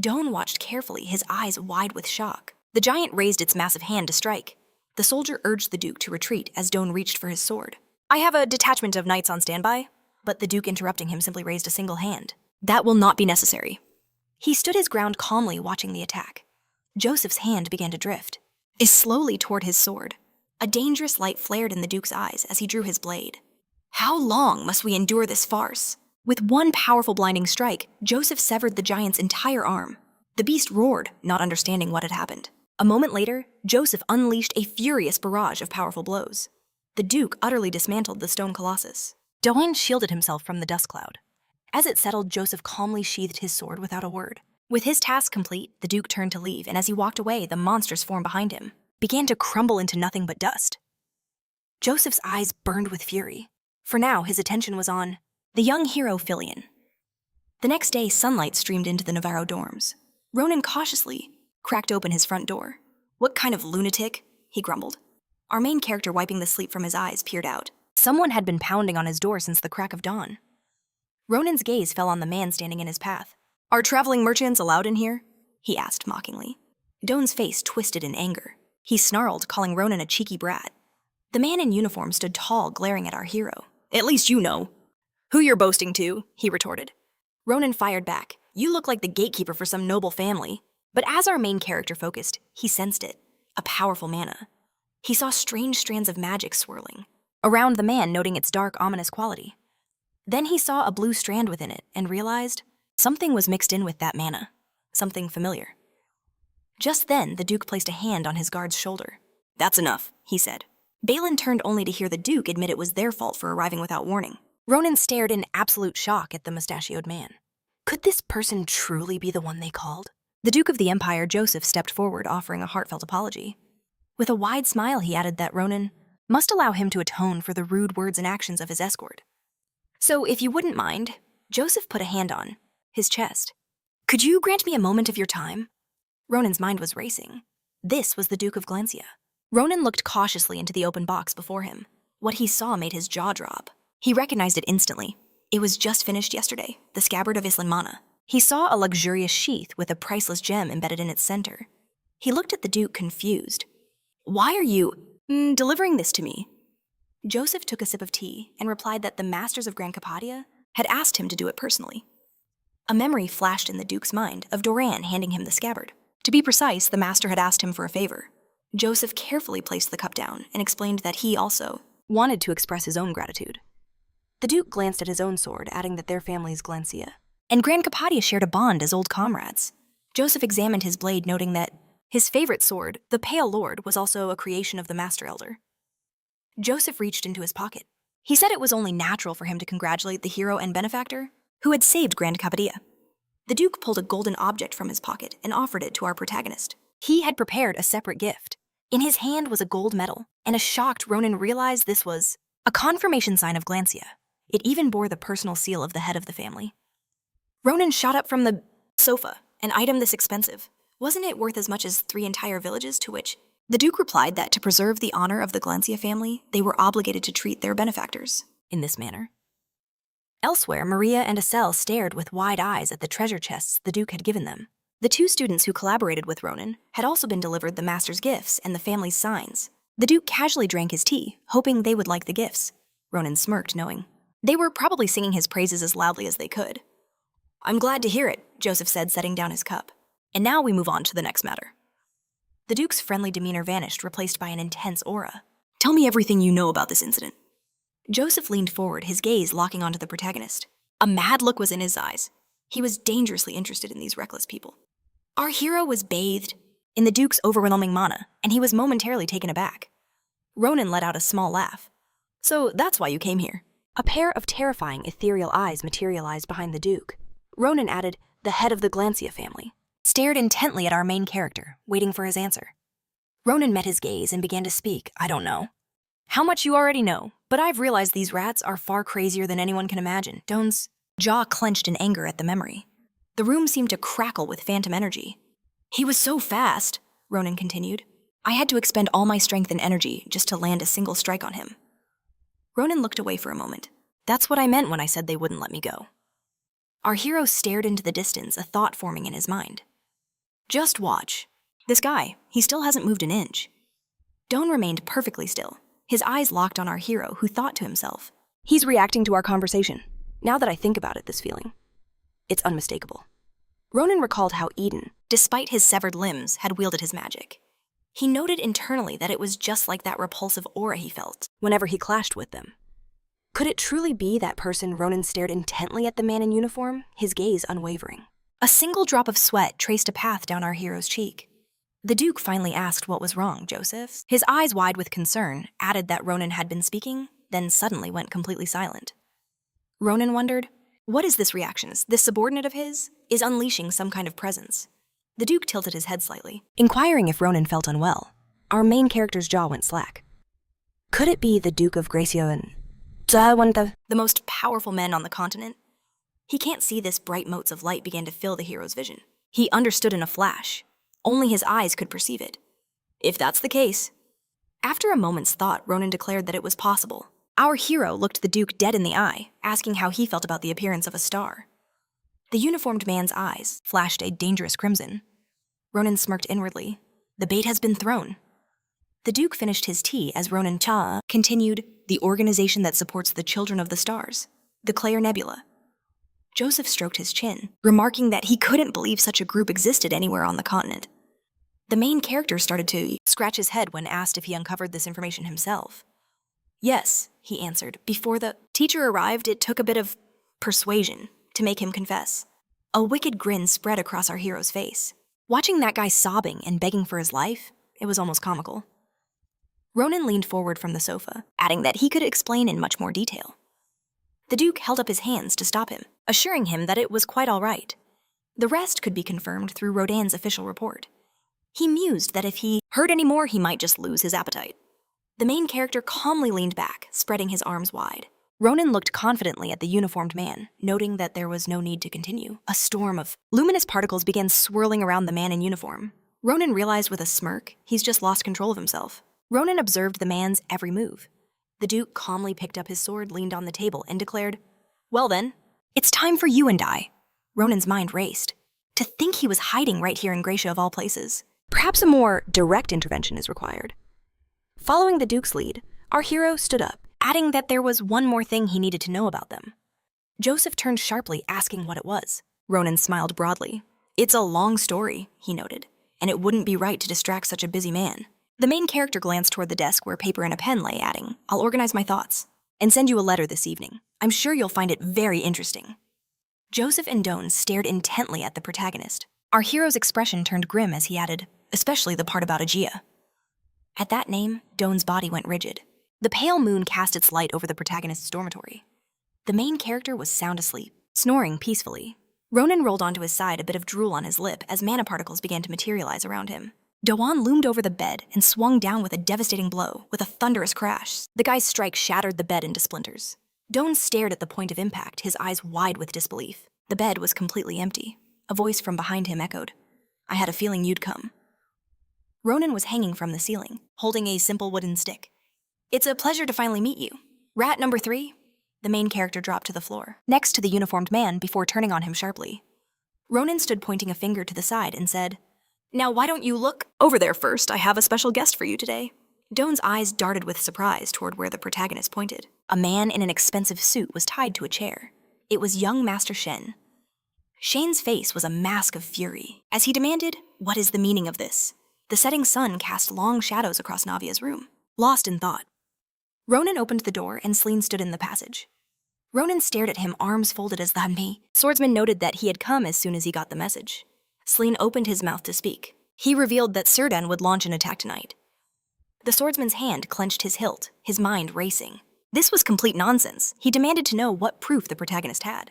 Doan watched carefully, his eyes wide with shock. The giant raised its massive hand to strike. The soldier urged the Duke to retreat as Doan reached for his sword. "I have a detachment of knights on standby." But the Duke, interrupting him, simply raised a single hand. "That will not be necessary." He stood his ground calmly, watching the attack. Joseph's hand began to drift, slowly toward his sword. A dangerous light flared in the Duke's eyes as he drew his blade. How long must we endure this farce? With one powerful blinding strike, Joseph severed the giant's entire arm. The beast roared, not understanding what had happened. A moment later, Joseph unleashed a furious barrage of powerful blows. The Duke utterly dismantled the stone colossus. Doan shielded himself from the dust cloud. As it settled, Joseph calmly sheathed his sword without a word. With his task complete, the Duke turned to leave, and as he walked away, the monstrous form behind him began to crumble into nothing but dust. Joseph's eyes burned with fury. For now, his attention was on the young hero Phileon. The next day, sunlight streamed into the Navarro dorms. Ronan cautiously cracked open his front door. "What kind of lunatic?" he grumbled. Our main character, wiping the sleep from his eyes, peered out. Someone had been pounding on his door since the crack of dawn. Ronan's gaze fell on the man standing in his path. "Are traveling merchants allowed in here?" he asked mockingly. Doan's face twisted in anger. He snarled, calling Ronan a cheeky brat. The man in uniform stood tall, glaring at our hero. "At least you know who you're boasting to," he retorted. Ronan fired back. "You look like the gatekeeper for some noble family." But as our main character focused, he sensed it, a powerful mana. He saw strange strands of magic swirling around the man, noting its dark, ominous quality. Then he saw a blue strand within it and realized something was mixed in with that mana, something familiar. Just then, the Duke placed a hand on his guard's shoulder. "That's enough," he said. Balin turned only to hear the Duke admit it was their fault for arriving without warning. Ronan stared in absolute shock at the mustachioed man. Could this person truly be the one they called? The Duke of the Empire, Joseph, stepped forward, offering a heartfelt apology. With a wide smile, he added that Ronan must allow him to atone for the rude words and actions of his escort. "So, if you wouldn't mind," Joseph put a hand on his chest. "Could you grant me a moment of your time?" Ronan's mind was racing. This was the Duke of Glancia. Ronan looked cautiously into the open box before him. What he saw made his jaw drop. He recognized it instantly. It was just finished yesterday, the scabbard of Islan Mana. He saw a luxurious sheath with a priceless gem embedded in its center. He looked at the Duke confused. "Why are you delivering this to me?" Joseph took a sip of tea and replied that the Masters of Grand Capadia had asked him to do it personally. A memory flashed in the Duke's mind of Doran handing him the scabbard. To be precise, the Master had asked him for a favor. Joseph carefully placed the cup down and explained that he also wanted to express his own gratitude. The Duke glanced at his own sword, adding that their family's Glancia and Grand Capadia shared a bond as old comrades. Joseph examined his blade, noting that his favorite sword, the Pale Lord, was also a creation of the Master Elder. Joseph reached into his pocket. He said it was only natural for him to congratulate the hero and benefactor who had saved Grand Capadia. The Duke pulled a golden object from his pocket and offered it to our protagonist. He had prepared a separate gift. In his hand was a gold medal, and a shocked Ronan realized this was a confirmation sign of Glancia. It even bore the personal seal of the head of the family. Ronan shot up from the sofa. An item this expensive. Wasn't it worth as much as 3 entire villages? To which the Duke replied that to preserve the honor of the Glancia family, they were obligated to treat their benefactors in this manner. Elsewhere, Maria and Asel stared with wide eyes at the treasure chests the Duke had given them. The 2 students who collaborated with Ronan had also been delivered the Master's gifts and the family's signs. The Duke casually drank his tea, hoping they would like the gifts. Ronan smirked, knowing they were probably singing his praises as loudly as they could. "I'm glad to hear it," Joseph said, setting down his cup. "And now we move on to the next matter." The Duke's friendly demeanor vanished, replaced by an intense aura. "Tell me everything you know about this incident." Joseph leaned forward, his gaze locking onto the protagonist. A mad look was in his eyes. He was dangerously interested in these reckless people. Our hero was bathed in the Duke's overwhelming mana, and he was momentarily taken aback. Ronan let out a small laugh. "So that's why you came here." A pair of terrifying ethereal eyes materialized behind the Duke. Ronan added, "The head of the Glancia family," stared intently at our main character, waiting for his answer. Ronan met his gaze and began to speak. "I don't know how much you already know, but I've realized these rats are far crazier than anyone can imagine." Doan's jaw clenched in anger at the memory. The room seemed to crackle with phantom energy. "He was so fast," Ronan continued. "I had to expend all my strength and energy just to land a single strike on him." Ronan looked away for a moment. "That's what I meant when I said they wouldn't let me go." Our hero stared into the distance, a thought forming in his mind. "Just watch. This guy, he still hasn't moved an inch." Doan remained perfectly still, his eyes locked on our hero, who thought to himself, "He's reacting to our conversation. Now that I think about it, this feeling, it's unmistakable." Ronan recalled how Eden, despite his severed limbs, had wielded his magic. He noted internally that it was just like that repulsive aura he felt whenever he clashed with them. Could it truly be that person? Ronan stared intently at the man in uniform, his gaze unwavering. A single drop of sweat traced a path down our hero's cheek. The Duke finally asked what was wrong, Joseph. His eyes wide with concern, added that Ronan had been speaking, then suddenly went completely silent. Ronan wondered, what is this reaction? This subordinate of his is unleashing some kind of presence. The Duke tilted his head slightly, inquiring if Ronan felt unwell. Our main character's jaw went slack. Could it be the Duke of Gracio and the most powerful men on the continent? He can't see this. Bright motes of light began to fill the hero's vision. He understood in a flash. Only his eyes could perceive it. If that's the case. After a moment's thought, Ronan declared that it was possible. Our hero looked the Duke dead in the eye, asking how he felt about the appearance of a star. The uniformed man's eyes flashed a dangerous crimson. Ronan smirked inwardly. The bait has been thrown. The Duke finished his tea as Ronan continued, the organization that supports the children of the stars, the Claire Nebula. Joseph stroked his chin, remarking that he couldn't believe such a group existed anywhere on the continent. The main character started to scratch his head when asked if he uncovered this information himself. Yes, he answered. Before the teacher arrived, it took a bit of persuasion to make him confess. A wicked grin spread across our hero's face. Watching that guy sobbing and begging for his life, it was almost comical. Ronan leaned forward from the sofa, adding that he could explain in much more detail. The Duke held up his hands to stop him, assuring him that it was quite all right. The rest could be confirmed through Rodan's official report. He mused that if he heard any more, he might just lose his appetite. The main character calmly leaned back, spreading his arms wide. Ronan looked confidently at the uniformed man, noting that there was no need to continue. A storm of luminous particles began swirling around the man in uniform. Ronan realized with a smirk, he's just lost control of himself. Ronan observed the man's every move. The Duke calmly picked up his sword, leaned on the table, and declared, "Well then, it's time for you and I." Ronan's mind raced. To think he was hiding right here in Gracia of all places. Perhaps a more direct intervention is required. Following the Duke's lead, our hero stood up, adding that there was one more thing he needed to know about them. Joseph turned sharply, asking what it was. Ronan smiled broadly. "It's a long story," he noted, "and it wouldn't be right to distract such a busy man." The main character glanced toward the desk where paper and a pen lay, adding, "I'll organize my thoughts and send you a letter this evening. I'm sure you'll find it very interesting." Joseph and Doan stared intently at the protagonist. Our hero's expression turned grim as he added, "Especially the part about Aegea." At that name, Doan's body went rigid. The pale moon cast its light over the protagonist's dormitory. The main character was sound asleep, snoring peacefully. Ronan rolled onto his side, a bit of drool on his lip as mana particles began to materialize around him. Doan loomed over the bed and swung down with a devastating blow, with a thunderous crash. The guy's strike shattered the bed into splinters. Doan stared at the point of impact, his eyes wide with disbelief. The bed was completely empty. A voice from behind him echoed, "I had a feeling you'd come." Ronan was hanging from the ceiling, holding a simple wooden stick. "It's a pleasure to finally meet you. Rat number 3? The main character dropped to the floor, next to the uniformed man before turning on him sharply. Ronan stood pointing a finger to the side and said, "Now why don't you look over there first? I have a special guest for you today." Doan's eyes darted with surprise toward where the protagonist pointed. A man in an expensive suit was tied to a chair. It was young Master Shen. Shen's face was a mask of fury, as he demanded, "What is the meaning of this?" The setting sun cast long shadows across Navia's room. Lost in thought, Ronan opened the door and Celine stood in the passage. Ronan stared at him, arms folded as the Swordsman noted that he had come as soon as he got the message. Celine opened his mouth to speak. He revealed that Sirdan would launch an attack tonight. The swordsman's hand clenched his hilt, his mind racing. This was complete nonsense. He demanded to know what proof the protagonist had.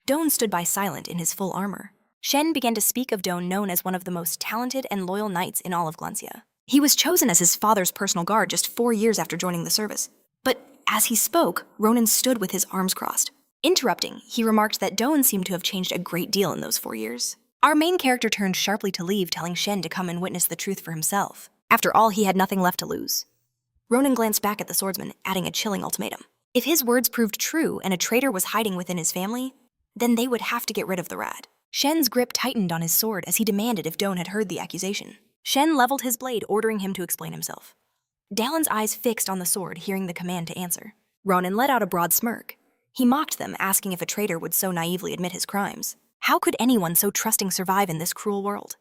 Doan stood by silent in his full armor. Shen began to speak of Doan, known as one of the most talented and loyal knights in all of Glancia. He was chosen as his father's personal guard just 4 years after joining the service. But as he spoke, Ronan stood with his arms crossed. Interrupting, he remarked that Doan seemed to have changed a great deal in those 4 years. Our main character turned sharply to leave, telling Shen to come and witness the truth for himself. After all, he had nothing left to lose. Ronan glanced back at the swordsman, adding a chilling ultimatum. If his words proved true and a traitor was hiding within his family, then they would have to get rid of the rat. Shen's grip tightened on his sword as he demanded if Doan had heard the accusation. Shen leveled his blade, ordering him to explain himself. Dalin's eyes fixed on the sword, hearing the command to answer. Ronan let out a broad smirk. He mocked them, asking if a traitor would so naively admit his crimes. How could anyone so trusting survive in this cruel world?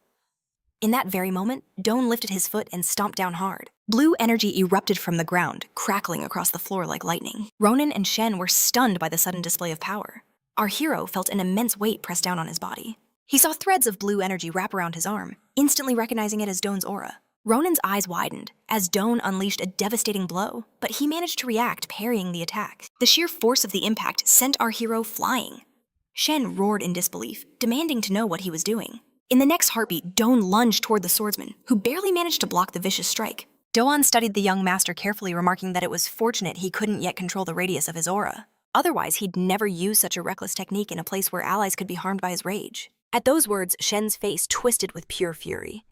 In that very moment, Doan lifted his foot and stomped down hard. Blue energy erupted from the ground, crackling across the floor like lightning. Ronan and Shen were stunned by the sudden display of power. Our hero felt an immense weight press down on his body. He saw threads of blue energy wrap around his arm, instantly recognizing it as Doan's aura. Ronan's eyes widened as Doan unleashed a devastating blow, but he managed to react, parrying the attack. The sheer force of the impact sent our hero flying. Shen roared in disbelief, demanding to know what he was doing. In the next heartbeat, Doan lunged toward the swordsman, who barely managed to block the vicious strike. Doan studied the young master carefully, remarking that it was fortunate he couldn't yet control the radius of his aura. Otherwise, he'd never use such a reckless technique in a place where allies could be harmed by his rage. At those words, Shen's face twisted with pure fury.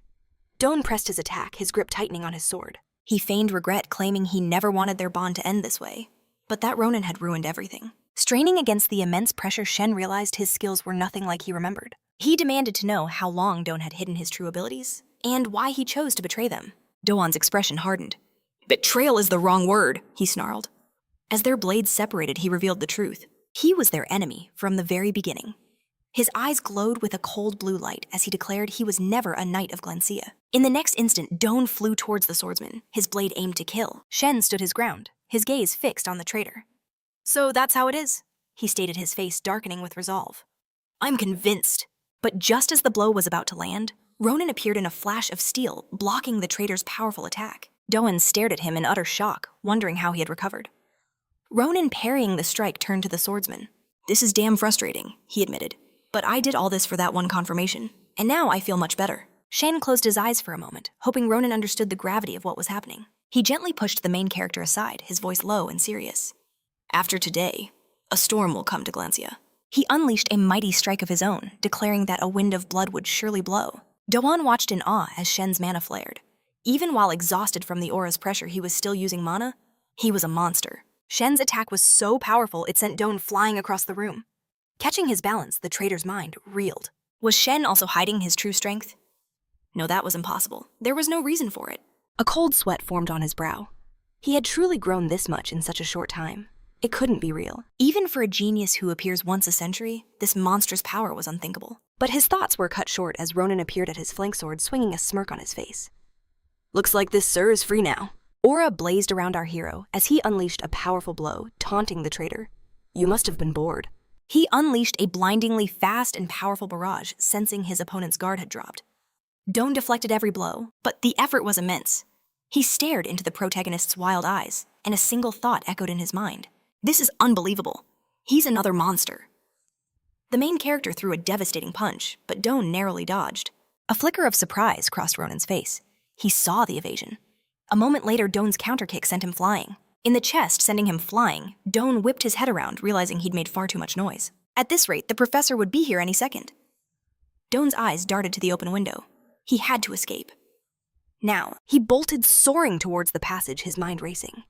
Doan pressed his attack, his grip tightening on his sword. He feigned regret, claiming he never wanted their bond to end this way. But that Ronan had ruined everything. Straining against the immense pressure, Shen realized his skills were nothing like he remembered. He demanded to know how long Doan had hidden his true abilities, and why he chose to betray them. Doan's expression hardened. "Betrayal is the wrong word," he snarled. As their blades separated, he revealed the truth. He was their enemy from the very beginning. His eyes glowed with a cold blue light as he declared he was never a knight of Glancia. In the next instant, Doan flew towards the swordsman, his blade aimed to kill. Shen stood his ground, his gaze fixed on the traitor. "So that's how it is," he stated, his face darkening with resolve. "I'm convinced." But just as the blow was about to land, Ronan appeared in a flash of steel, blocking the traitor's powerful attack. Doan stared at him in utter shock, wondering how he had recovered. Ronan, parrying the strike, turned to the swordsman. "This is damn frustrating," he admitted. "But I did all this for that one confirmation, and now I feel much better." Shen closed his eyes for a moment, hoping Ronan understood the gravity of what was happening. He gently pushed the main character aside, his voice low and serious. "After today, a storm will come to Glancia." He unleashed a mighty strike of his own, declaring that a wind of blood would surely blow. Doan watched in awe as Shen's mana flared. Even while exhausted from the aura's pressure, he was still using mana. He was a monster. Shen's attack was so powerful it sent Doan flying across the room. Catching his balance, the traitor's mind reeled. Was Shen also hiding his true strength? No, that was impossible. There was no reason for it. A cold sweat formed on his brow. He had truly grown this much in such a short time. It couldn't be real. Even for a genius who appears once a century, this monstrous power was unthinkable. But his thoughts were cut short as Ronan appeared at his flank sword, swinging a smirk on his face. Looks like this sir is free now. Aura blazed around our hero as he unleashed a powerful blow, taunting the traitor. You must have been bored. He unleashed a blindingly fast and powerful barrage, sensing his opponent's guard had dropped. Doan deflected every blow, but the effort was immense. He stared into the protagonist's wild eyes, and a single thought echoed in his mind. This is unbelievable. He's another monster. The main character threw a devastating punch, but Doan narrowly dodged. A flicker of surprise crossed Ronan's face. He saw the evasion. A moment later, Doan's counterkick sent him flying. In the chest, sending him flying, Doan whipped his head around, realizing he'd made far too much noise. At this rate, the professor would be here any second. Doan's eyes darted to the open window. He had to escape. Now, he bolted soaring towards the passage, his mind racing.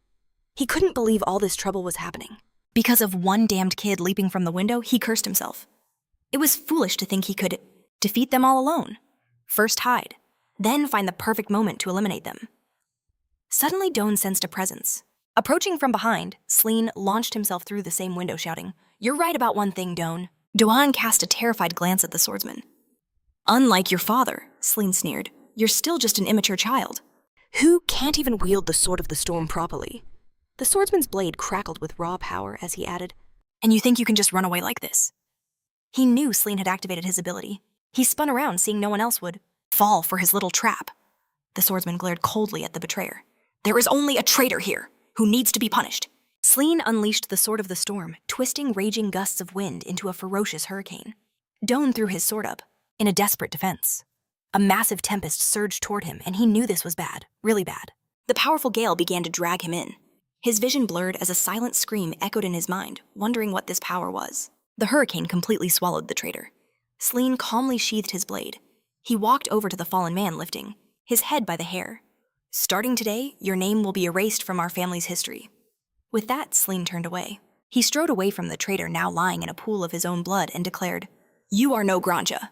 He couldn't believe all this trouble was happening. Because of one damned kid leaping from the window, he cursed himself. It was foolish to think he could defeat them all alone. First hide, then find the perfect moment to eliminate them. Suddenly, Doan sensed a presence. Approaching from behind, Sleene launched himself through the same window, shouting, "You're right about one thing, Doan." Doan cast a terrified glance at the swordsman. "Unlike your father," Sleene sneered, "you're still just an immature child." Who can't even wield the Sword of the Storm properly? The swordsman's blade crackled with raw power as he added, "And you think you can just run away like this?" He knew Sleene had activated his ability. He spun around, seeing no one else would fall for his little trap. The swordsman glared coldly at the betrayer. "There is only a traitor here, who needs to be punished." Sleene unleashed the Sword of the Storm, twisting raging gusts of wind into a ferocious hurricane. Doan threw his sword up, in a desperate defense. A massive tempest surged toward him, and he knew this was bad, really bad. The powerful gale began to drag him in. His vision blurred as a silent scream echoed in his mind, wondering what this power was. The hurricane completely swallowed the traitor. Sleene calmly sheathed his blade. He walked over to the fallen man, lifting his head by the hair. "Starting today, your name will be erased from our family's history." With that, Sleene turned away. He strode away from the traitor, now lying in a pool of his own blood, and declared, "You are no Granja."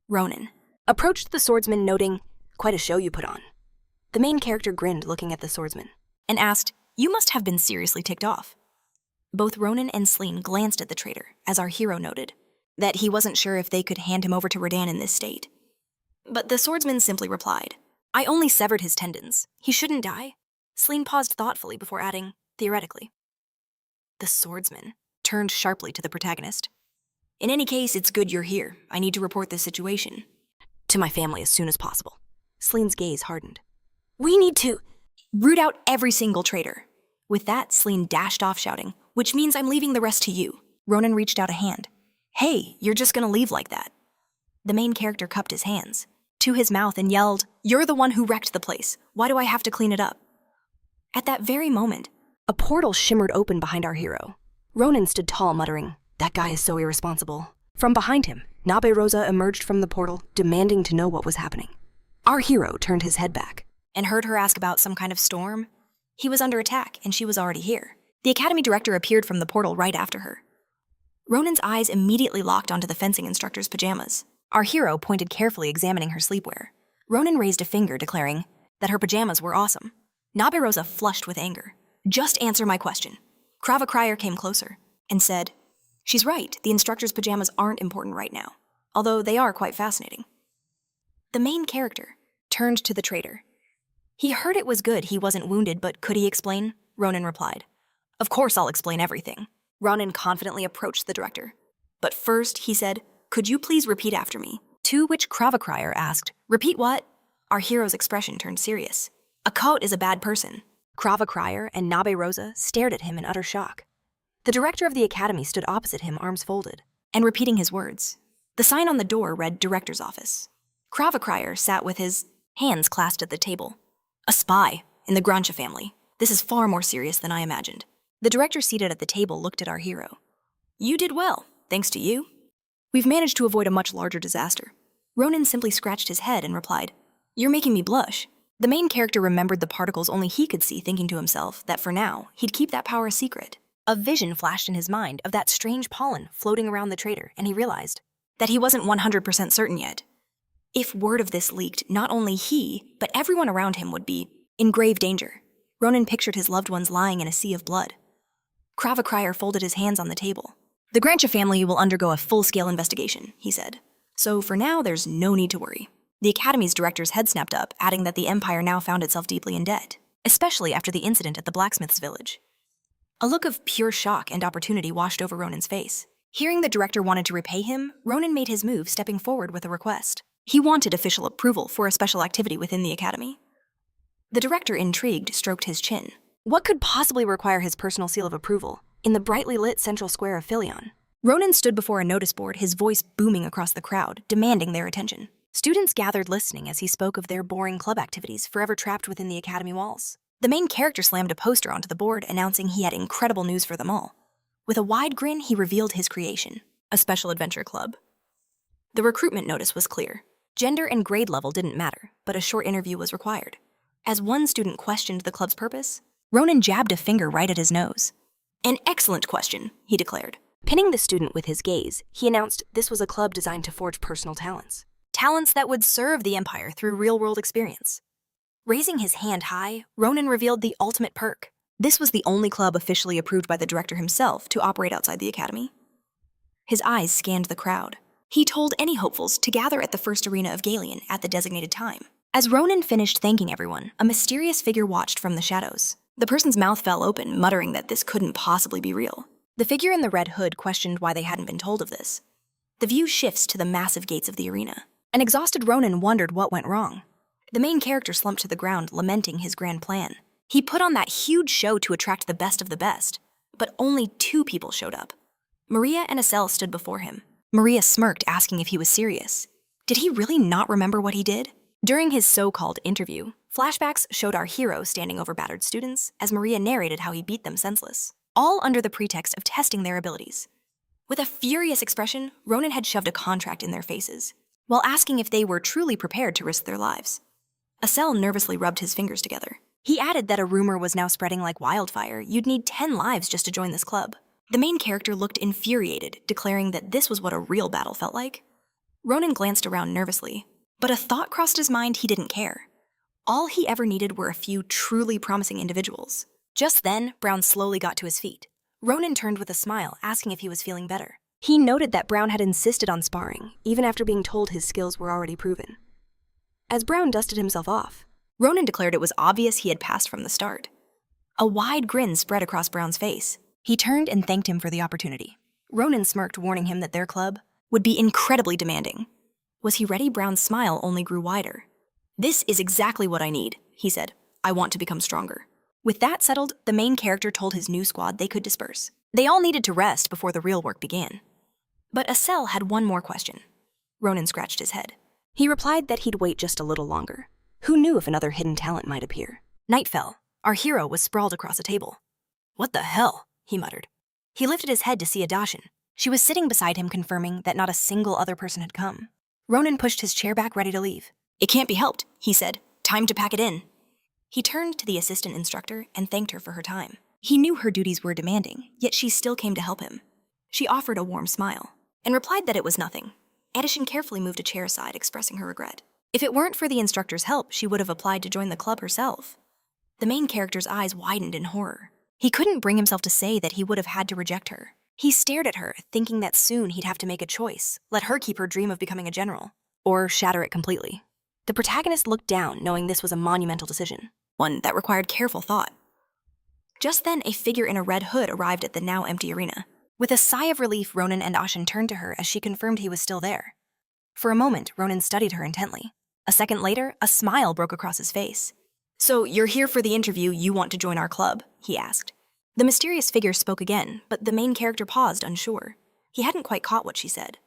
Ronan approached the swordsman, noting, "Quite a show you put on." The main character grinned, looking at the swordsman, and asked, "You must have been seriously ticked off." Both Ronan and Sleene glanced at the traitor, as our hero noted, that he wasn't sure if they could hand him over to Rodan in this state. But the swordsman simply replied, "I only severed his tendons. He shouldn't die." Sleene paused thoughtfully before adding, "Theoretically." The swordsman turned sharply to the protagonist. "In any case, it's good you're here. I need to report this situation to my family as soon as possible." Sleene's gaze hardened. "We need to root out every single traitor." With that, Sleene dashed off, shouting, "Which means I'm leaving the rest to you." Ronan reached out a hand. "Hey, you're just gonna leave like that?" The main character cupped his hands to his mouth and yelled, "You're the one who wrecked the place. Why do I have to clean it up?" At that very moment, a portal shimmered open behind our hero. Ronan stood tall, muttering, "That guy is so irresponsible." From behind him, Nabe Rosa emerged from the portal, demanding to know what was happening. Our hero turned his head back and heard her ask about some kind of storm. He was under attack, and she was already here. The academy director appeared from the portal right after her. Ronan's eyes immediately locked onto the fencing instructor's pajamas. Our hero pointed, carefully examining her sleepwear. Ronan raised a finger, declaring that her pajamas were awesome. Nabe Rosa flushed with anger. "Just answer my question." Krava Crier came closer and said, "She's right, the instructor's pajamas aren't important right now, although they are quite fascinating." The main character turned to the traitor. He heard it was good he wasn't wounded, but could he explain? Ronan replied, "Of course I'll explain everything." Ronan confidently approached the director. "But first," he said, "could you please repeat after me?" To which Krava Crier asked, "Repeat what?" Our hero's expression turned serious. "A coat is a bad person." Krava Crier and Nabe Rosa stared at him in utter shock. The director of the academy stood opposite him, arms folded, and repeating his words. The sign on the door read Director's Office. Krava Crier sat with his hands clasped at the table. "A spy in the Granja family. This is far more serious than I imagined." The director seated at the table looked at our hero. "You did well, thanks to you. We've managed to avoid a much larger disaster." Ronan simply scratched his head and replied, "You're making me blush." The main character remembered the particles only he could see, thinking to himself that for now, he'd keep that power a secret. A vision flashed in his mind of that strange pollen floating around the traitor, and he realized that he wasn't 100% certain yet. If word of this leaked, not only he, but everyone around him would be in grave danger. Ronan pictured his loved ones lying in a sea of blood. Kravakrier folded his hands on the table. The Grancha family will undergo a full-scale investigation, he said. So for now, there's no need to worry. The Academy's director's head snapped up, adding that the Empire now found itself deeply in debt, especially after the incident at the blacksmith's village. A look of pure shock and opportunity washed over Ronan's face. Hearing the director wanted to repay him, Ronan made his move, stepping forward with a request. He wanted official approval for a special activity within the Academy. The director, intrigued, stroked his chin. what could possibly require his personal seal of approval in the brightly lit central square of Phileon. Ronan stood before a notice board, his voice booming across the crowd, demanding their attention. Students gathered listening as he spoke of their boring club activities forever trapped within the academy walls. The main character slammed a poster onto the board, announcing he had incredible news for them all. With a wide grin, he revealed his creation, a special adventure club. The recruitment notice was clear. Gender and grade level didn't matter, but a short interview was required. As one student questioned the club's purpose, Ronan jabbed a finger right at his nose. "An excellent question," he declared. Pinning the student with his gaze, he announced this was a club designed to forge personal talents. Talents that would serve the Empire through real-world experience. Raising his hand high, Ronan revealed the ultimate perk. This was the only club officially approved by the director himself to operate outside the Academy. His eyes scanned the crowd. He told any hopefuls to gather at the first arena of Galeon at the designated time. As Ronan finished thanking everyone, a mysterious figure watched from the shadows. The person's mouth fell open, muttering that this couldn't possibly be real. The figure in the red hood questioned why they hadn't been told of this. The view shifts to the massive gates of the arena. An exhausted Ronan wondered what went wrong. The main character slumped to the ground, lamenting his grand plan. He put on that huge show to attract the best of the best, but only 2 people showed up. Maria and Asel stood before him. Maria smirked, asking if he was serious. Did he really not remember what he did? During his so-called interview, flashbacks showed our hero standing over battered students as Maria narrated how he beat them senseless, all under the pretext of testing their abilities. With a furious expression, Ronan had shoved a contract in their faces, while asking if they were truly prepared to risk their lives. Asel nervously rubbed his fingers together. He added that a rumor was now spreading like wildfire. You'd need 10 lives just to join this club. The main character looked infuriated, declaring that this was what a real battle felt like. Ronan glanced around nervously, but a thought crossed his mind he didn't care. All he ever needed were a few truly promising individuals. Just then, Brown slowly got to his feet. Ronan turned with a smile, asking if he was feeling better. He noted that Brown had insisted on sparring, even after being told his skills were already proven. As Brown dusted himself off, Ronan declared it was obvious he had passed from the start. A wide grin spread across Brown's face. He turned and thanked him for the opportunity. Ronan smirked, warning him that their club would be incredibly demanding. Was he ready? Brown's smile only grew wider. "This is exactly what I need," he said. "I want to become stronger." With that settled, the main character told his new squad they could disperse. They all needed to rest before the real work began. But Asel had one more question. Ronan scratched his head. He replied that he'd wait just a little longer. Who knew if another hidden talent might appear? Night fell. Our hero was sprawled across a table. "What the hell?" he muttered. He lifted his head to see Adashin. She was sitting beside him, confirming that not a single other person had come. Ronan pushed his chair back, ready to leave. "It can't be helped," he said. "Time to pack it in." He turned to the assistant instructor and thanked her for her time. He knew her duties were demanding, yet she still came to help him. She offered a warm smile and replied that it was nothing. Adashin carefully moved a chair aside, expressing her regret. If it weren't for the instructor's help, she would have applied to join the club herself. The main character's eyes widened in horror. He couldn't bring himself to say that he would have had to reject her. He stared at her, thinking that soon he'd have to make a choice, let her keep her dream of becoming a general, or shatter it completely. The protagonist looked down, knowing this was a monumental decision, one that required careful thought. Just then, a figure in a red hood arrived at the now empty arena. With a sigh of relief, Ronan and Ashen turned to her as she confirmed he was still there. For a moment, Ronan studied her intently. A second later, a smile broke across his face. "So, you're here for the interview, you want to join our club?" he asked. The mysterious figure spoke again, but the main character paused, unsure. He hadn't quite caught what she said.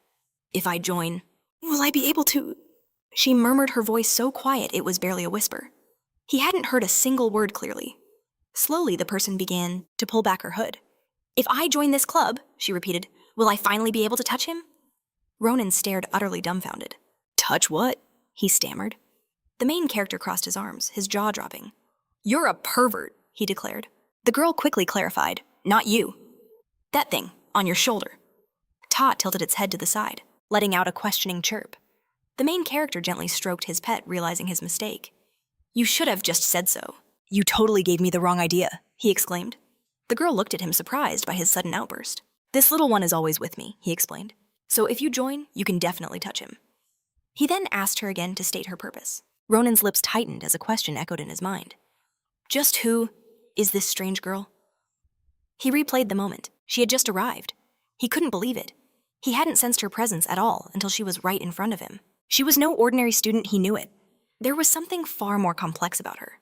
"If I join, will I be able to—" She murmured, her voice so quiet it was barely a whisper. He hadn't heard a single word clearly. Slowly, the person began to pull back her hood. "If I join this club," she repeated, "will I finally be able to touch him?" Ronan stared, utterly dumbfounded. "Touch what?" he stammered. The main character crossed his arms, his jaw dropping. "You're a pervert," he declared. The girl quickly clarified, "Not you. That thing, on your shoulder." Tot tilted its head to the side, letting out a questioning chirp. The main character gently stroked his pet, realizing his mistake. "You should have just said so." "You totally gave me the wrong idea," he exclaimed. The girl looked at him, surprised by his sudden outburst. "This little one is always with me," he explained. "So if you join, you can definitely touch him." He then asked her again to state her purpose. Ronan's lips tightened as a question echoed in his mind. "Just who is this strange girl?" He replayed the moment. She had just arrived. He couldn't believe it. He hadn't sensed her presence at all until she was right in front of him. She was no ordinary student, he knew it. There was something far more complex about her.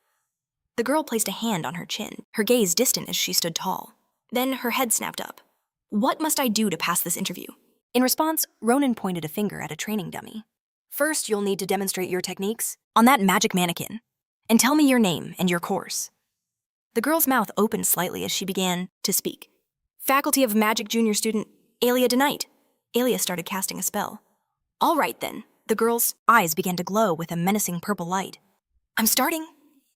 The girl placed a hand on her chin, her gaze distant as she stood tall. Then her head snapped up. "What must I do to pass this interview?" In response, Ronan pointed a finger at a training dummy. "First, you'll need to demonstrate your techniques on that magic mannequin, and tell me your name and your course." The girl's mouth opened slightly as she began to speak. "Faculty of Magic Junior student Alia DeKnight." Alia started casting a spell. "All right then." The girl's eyes began to glow with a menacing purple light. "I'm starting."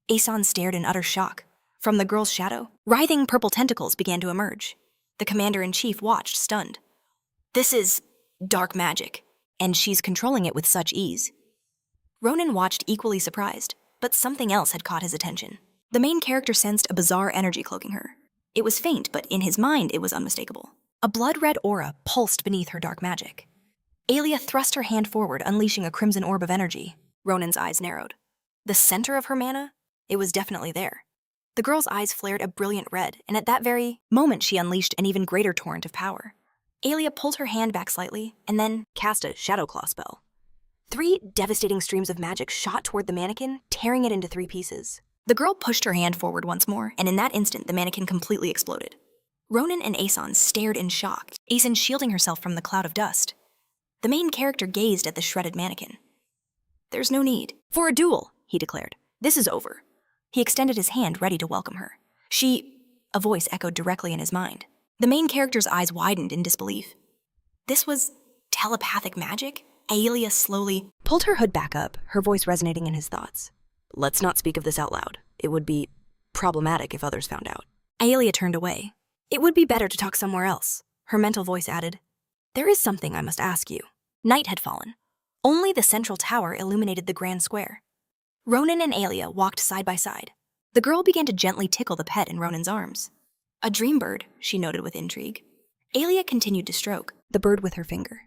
Asan stared in utter shock. From the girl's shadow, writhing purple tentacles began to emerge. The commander-in-chief watched, stunned. "This is dark magic, and she's controlling it with such ease." Ronan watched, equally surprised, but something else had caught his attention. The main character sensed a bizarre energy cloaking her. It was faint, but in his mind it was unmistakable. A blood-red aura pulsed beneath her dark magic. Alia thrust her hand forward, unleashing a crimson orb of energy. Ronan's eyes narrowed. The center of her mana? It was definitely there. The girl's eyes flared a brilliant red, and at that very moment she unleashed an even greater torrent of power. Alia pulled her hand back slightly, and then cast a Shadow Claw spell. 3 devastating streams of magic shot toward the mannequin, tearing it into 3 pieces. The girl pushed her hand forward once more, and in that instant the mannequin completely exploded. Ronan and Asan stared in shock, Asan shielding herself from the cloud of dust. The main character gazed at the shredded mannequin. "There's no need for a duel," he declared. "This is over." He extended his hand, ready to welcome her. A voice echoed directly in his mind. The main character's eyes widened in disbelief. This was telepathic magic? Aelia slowly pulled her hood back up, her voice resonating in his thoughts. "Let's not speak of this out loud. It would be problematic if others found out." Aelia turned away. "It would be better to talk somewhere else," her mental voice added. "There is something I must ask you." Night had fallen. Only the central tower illuminated the grand square. Ronan and Alia walked side by side. The girl began to gently tickle the pet in Ronan's arms. "A dream bird," she noted with intrigue. Alia continued to stroke the bird with her finger.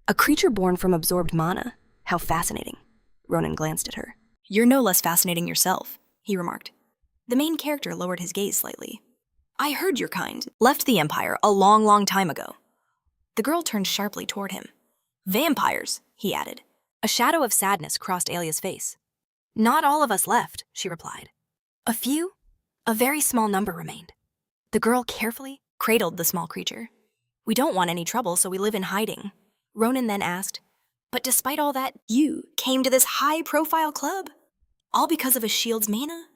"A creature born from absorbed mana? How fascinating." Ronan glanced at her. "You're no less fascinating yourself," he remarked. The main character lowered his gaze slightly. "I heard your kind left the Empire a long, long time ago." The girl turned sharply toward him. "Vampires," he added. A shadow of sadness crossed Alia's face. "Not all of us left," she replied. "A few? A very small number remained." The girl carefully cradled the small creature. "We don't want any trouble, so we live in hiding." Ronan then asked, "But despite all that, you came to this high-profile club? All because of a shield's mana?"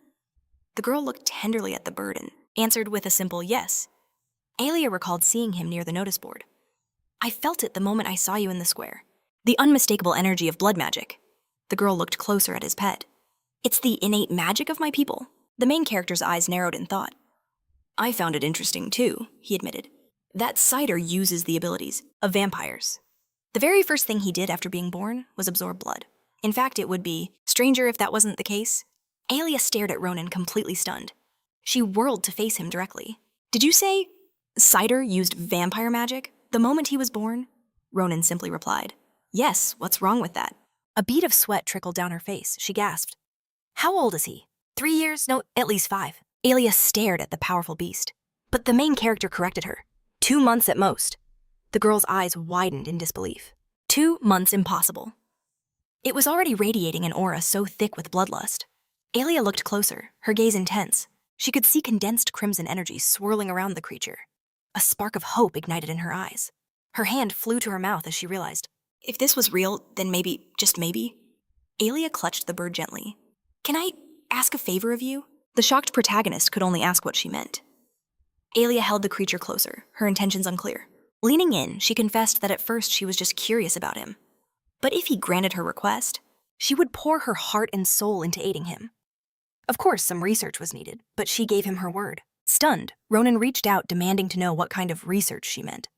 The girl looked tenderly at the bird and answered with a simple yes. Alia recalled seeing him near the notice board. "I felt it the moment I saw you in the square. The unmistakable energy of blood magic." The girl looked closer at his pet. "It's the innate magic of my people." The main character's eyes narrowed in thought. "I found it interesting too," he admitted. "That cider uses the abilities of vampires." The very first thing he did after being born was absorb blood. In fact, it would be stranger if that wasn't the case. Alia stared at Ronan, completely stunned. She whirled to face him directly. "Did you say cider used vampire magic the moment he was born?" Ronan simply replied, "Yes, what's wrong with that?" A bead of sweat trickled down her face. She gasped. "How old is he? 3 years? No, at least 5. Alia stared at the powerful beast. But the main character corrected her. 2 months at most. The girl's eyes widened in disbelief. 2 months impossible. It was already radiating an aura so thick with bloodlust. Alia looked closer, her gaze intense. She could see condensed crimson energy swirling around the creature. A spark of hope ignited in her eyes. Her hand flew to her mouth as she realized, if this was real, then maybe, just maybe. Alia clutched the bird gently. "Can I ask a favor of you?" The shocked protagonist could only ask what she meant. Alia held the creature closer, her intentions unclear. Leaning in, she confessed that at first she was just curious about him. But if he granted her request, She would pour her heart and soul into aiding him. Of course, some research was needed, but she gave him her word. Stunned, Ronan reached out, demanding to know what kind of research she meant.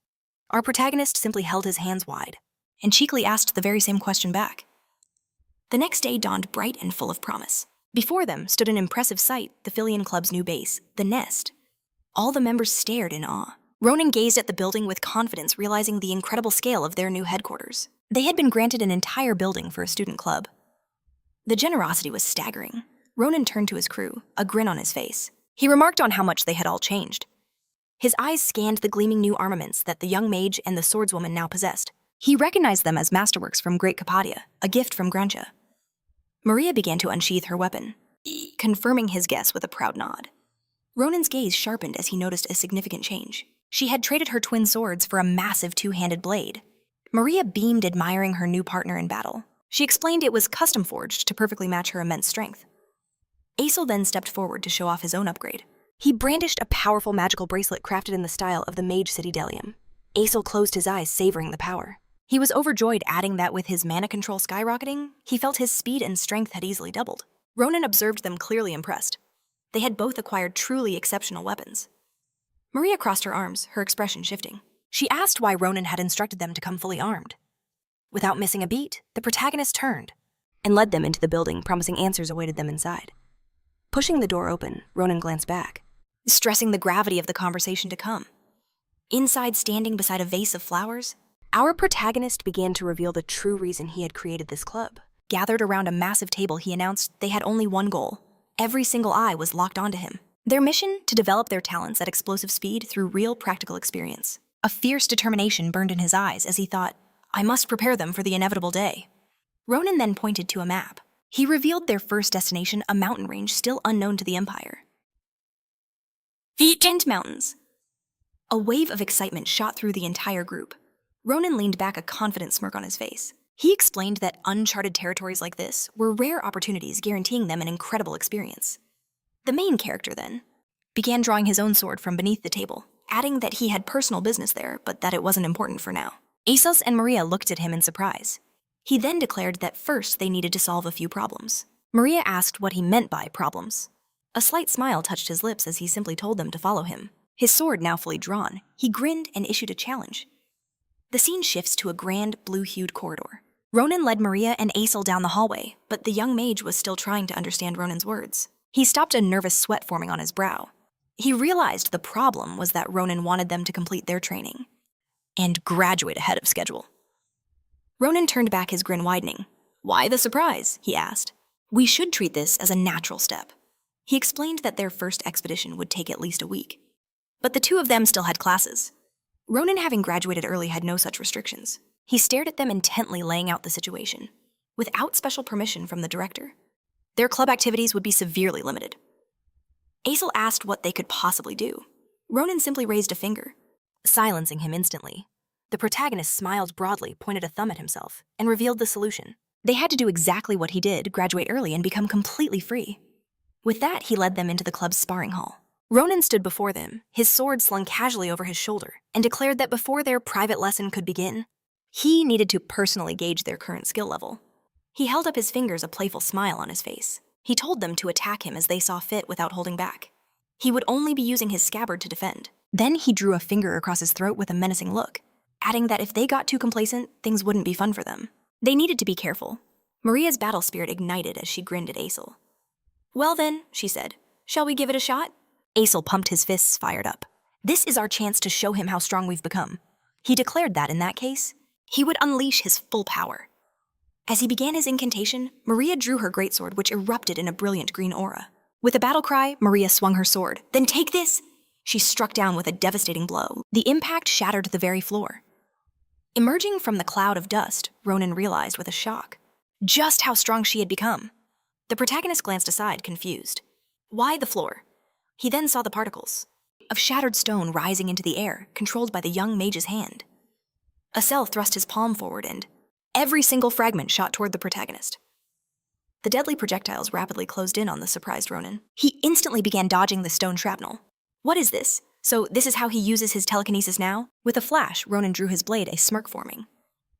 Our protagonist simply held his hands wide and cheekily asked the very same question back. The next day dawned bright and full of promise. Before them stood an impressive sight, the Phileon Club's new base, the Nest. All the members stared in awe. Ronan gazed at the building with confidence, realizing the incredible scale of their new headquarters. They had been granted an entire building for a student club. The generosity was staggering. Ronan turned to his crew, a grin on his face. He remarked on how much they had all changed. His eyes scanned the gleaming new armaments that the young mage and the swordswoman now possessed. He recognized them as masterworks from Great Capadia, a gift from Gruncha. Maria began to unsheath her weapon, confirming his guess with a proud nod. Ronan's gaze sharpened as he noticed a significant change. She had traded her twin swords for a massive two-handed blade. Maria beamed, admiring her new partner in battle. She explained it was custom forged to perfectly match her immense strength. Asel then stepped forward to show off his own upgrade. He brandished a powerful magical bracelet crafted in the style of the Mage City Delium. Asel closed his eyes, savoring the power. He was overjoyed, adding that with his mana control skyrocketing, he felt his speed and strength had easily doubled. Ronan observed them, clearly impressed. They had both acquired truly exceptional weapons. Maria crossed her arms, her expression shifting. She asked why Ronan had instructed them to come fully armed. Without missing a beat, the protagonist turned and led them into the building, promising answers awaited them inside. Pushing the door open, Ronan glanced back, stressing the gravity of the conversation to come. Inside, standing beside a vase of flowers, our protagonist began to reveal the true reason he had created this club. Gathered around a massive table, he announced they had only one goal. Every single eye was locked onto him. Their mission, to develop their talents at explosive speed through real practical experience. A fierce determination burned in his eyes as he thought, I must prepare them for the inevitable day. Ronan then pointed to a map. He revealed their first destination, a mountain range still unknown to the Empire. The Tent Mountains. A wave of excitement shot through the entire group. Ronan leaned back, a confident smirk on his face. He explained that uncharted territories like this were rare opportunities, guaranteeing them an incredible experience. The main character, then, began drawing his own sword from beneath the table, adding that he had personal business there, but that it wasn't important for now. Asel and Maria looked at him in surprise. He then declared that first they needed to solve a few problems. Maria asked what he meant by problems. A slight smile touched his lips as he simply told them to follow him. His sword now fully drawn, he grinned and issued a challenge. The scene shifts to a grand, blue-hued corridor. Ronan led Maria and Asel down the hallway, but the young mage was still trying to understand Ronan's words. He stopped, a nervous sweat forming on his brow. He realized the problem was that Ronan wanted them to complete their training and graduate ahead of schedule. Ronan turned back, his grin widening. Why the surprise? He asked. We should treat this as a natural step. He explained that their first expedition would take at least a week. But the two of them still had classes. Ronan, having graduated early, had no such restrictions. He stared at them intently, laying out the situation. Without special permission from the director, their club activities would be severely limited. Asel asked what they could possibly do. Ronan simply raised a finger, silencing him instantly. The protagonist smiled broadly, pointed a thumb at himself, and revealed the solution. They had to do exactly what he did, graduate early and become completely free. With that, he led them into the club's sparring hall. Ronan stood before them, his sword slung casually over his shoulder, and declared that before their private lesson could begin, he needed to personally gauge their current skill level. He held up his fingers, a playful smile on his face. He told them to attack him as they saw fit without holding back. He would only be using his scabbard to defend. Then he drew a finger across his throat with a menacing look, adding that if they got too complacent, things wouldn't be fun for them. They needed to be careful. Maria's battle spirit ignited as she grinned at Asel. Well then, she said, shall we give it a shot? Asel pumped his fists, fired up. This is our chance to show him how strong we've become. He declared that in that case, he would unleash his full power. As he began his incantation, Maria drew her greatsword, which erupted in a brilliant green aura. With a battle cry, Maria swung her sword. Then take this! She struck down with a devastating blow. The impact shattered the very floor. Emerging from the cloud of dust, Ronan realized with a shock just how strong she had become. The protagonist glanced aside, confused. Why the floor? He then saw the particles of shattered stone rising into the air, controlled by the young mage's hand. Asel thrust his palm forward and every single fragment shot toward the protagonist. The deadly projectiles rapidly closed in on the surprised Ronan. He instantly began dodging the stone shrapnel. What is this? So this is how he uses his telekinesis now? With a flash, Ronan drew his blade, a smirk forming.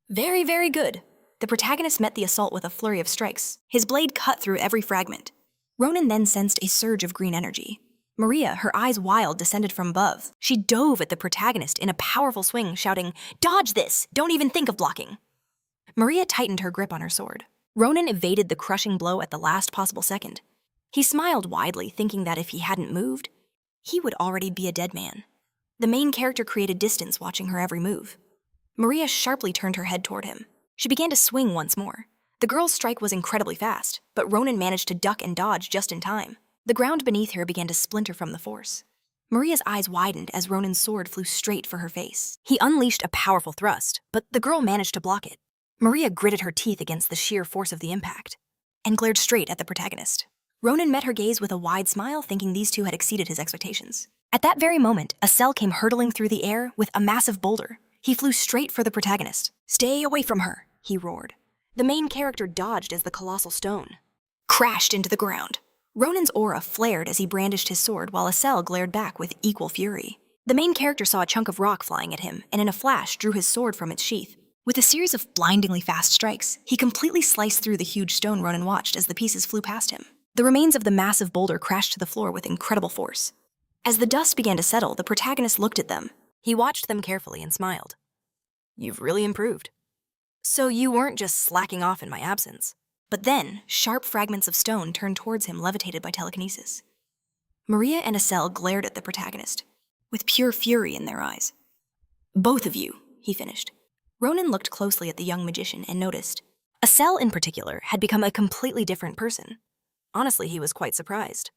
Very, very good. The The protagonist met the assault with a flurry of strikes. His blade cut through every fragment. Ronan then sensed a surge of green energy. Maria, her eyes wild, descended from above. She dove at the protagonist in a powerful swing, shouting, "Dodge this! Don't even think of blocking!" Maria tightened her grip on her sword. Ronan evaded the crushing blow at the last possible second. He smiled widely, thinking that if he hadn't moved, he would already be a dead man. The main character created distance, watching her every move. Maria sharply turned her head toward him. She began to swing once more. The girl's strike was incredibly fast, but Ronan managed to duck and dodge just in time. The ground beneath her began to splinter from the force. Maria's eyes widened as Ronan's sword flew straight for her face. He unleashed a powerful thrust, but the girl managed to block it. Maria gritted her teeth against the sheer force of the impact and glared straight at the protagonist. Ronan met her gaze with a wide smile, thinking these two had exceeded his expectations. At that very moment, Asel came hurtling through the air with a massive boulder. He flew straight for the protagonist. "Stay away from her," he roared. The main character dodged as the colossal stone crashed into the ground. Ronan's aura flared as he brandished his sword, while Asel glared back with equal fury. The main character saw a chunk of rock flying at him, and in a flash drew his sword from its sheath. With a series of blindingly fast strikes, he completely sliced through the huge stone Ronan watched as the pieces flew past him. The remains of the massive boulder crashed to the floor with incredible force. As the dust began to settle, the protagonist looked at them. He watched them carefully and smiled. "You've really improved. So you weren't just slacking off in my absence." But then, sharp fragments of stone turned towards him, levitated by telekinesis. Maria and Asel glared at the protagonist, with pure fury in their eyes. "Both of you," he finished. Ronan looked closely at the young magician and noticed Asel in particular had become a completely different person. Honestly, he was quite surprised.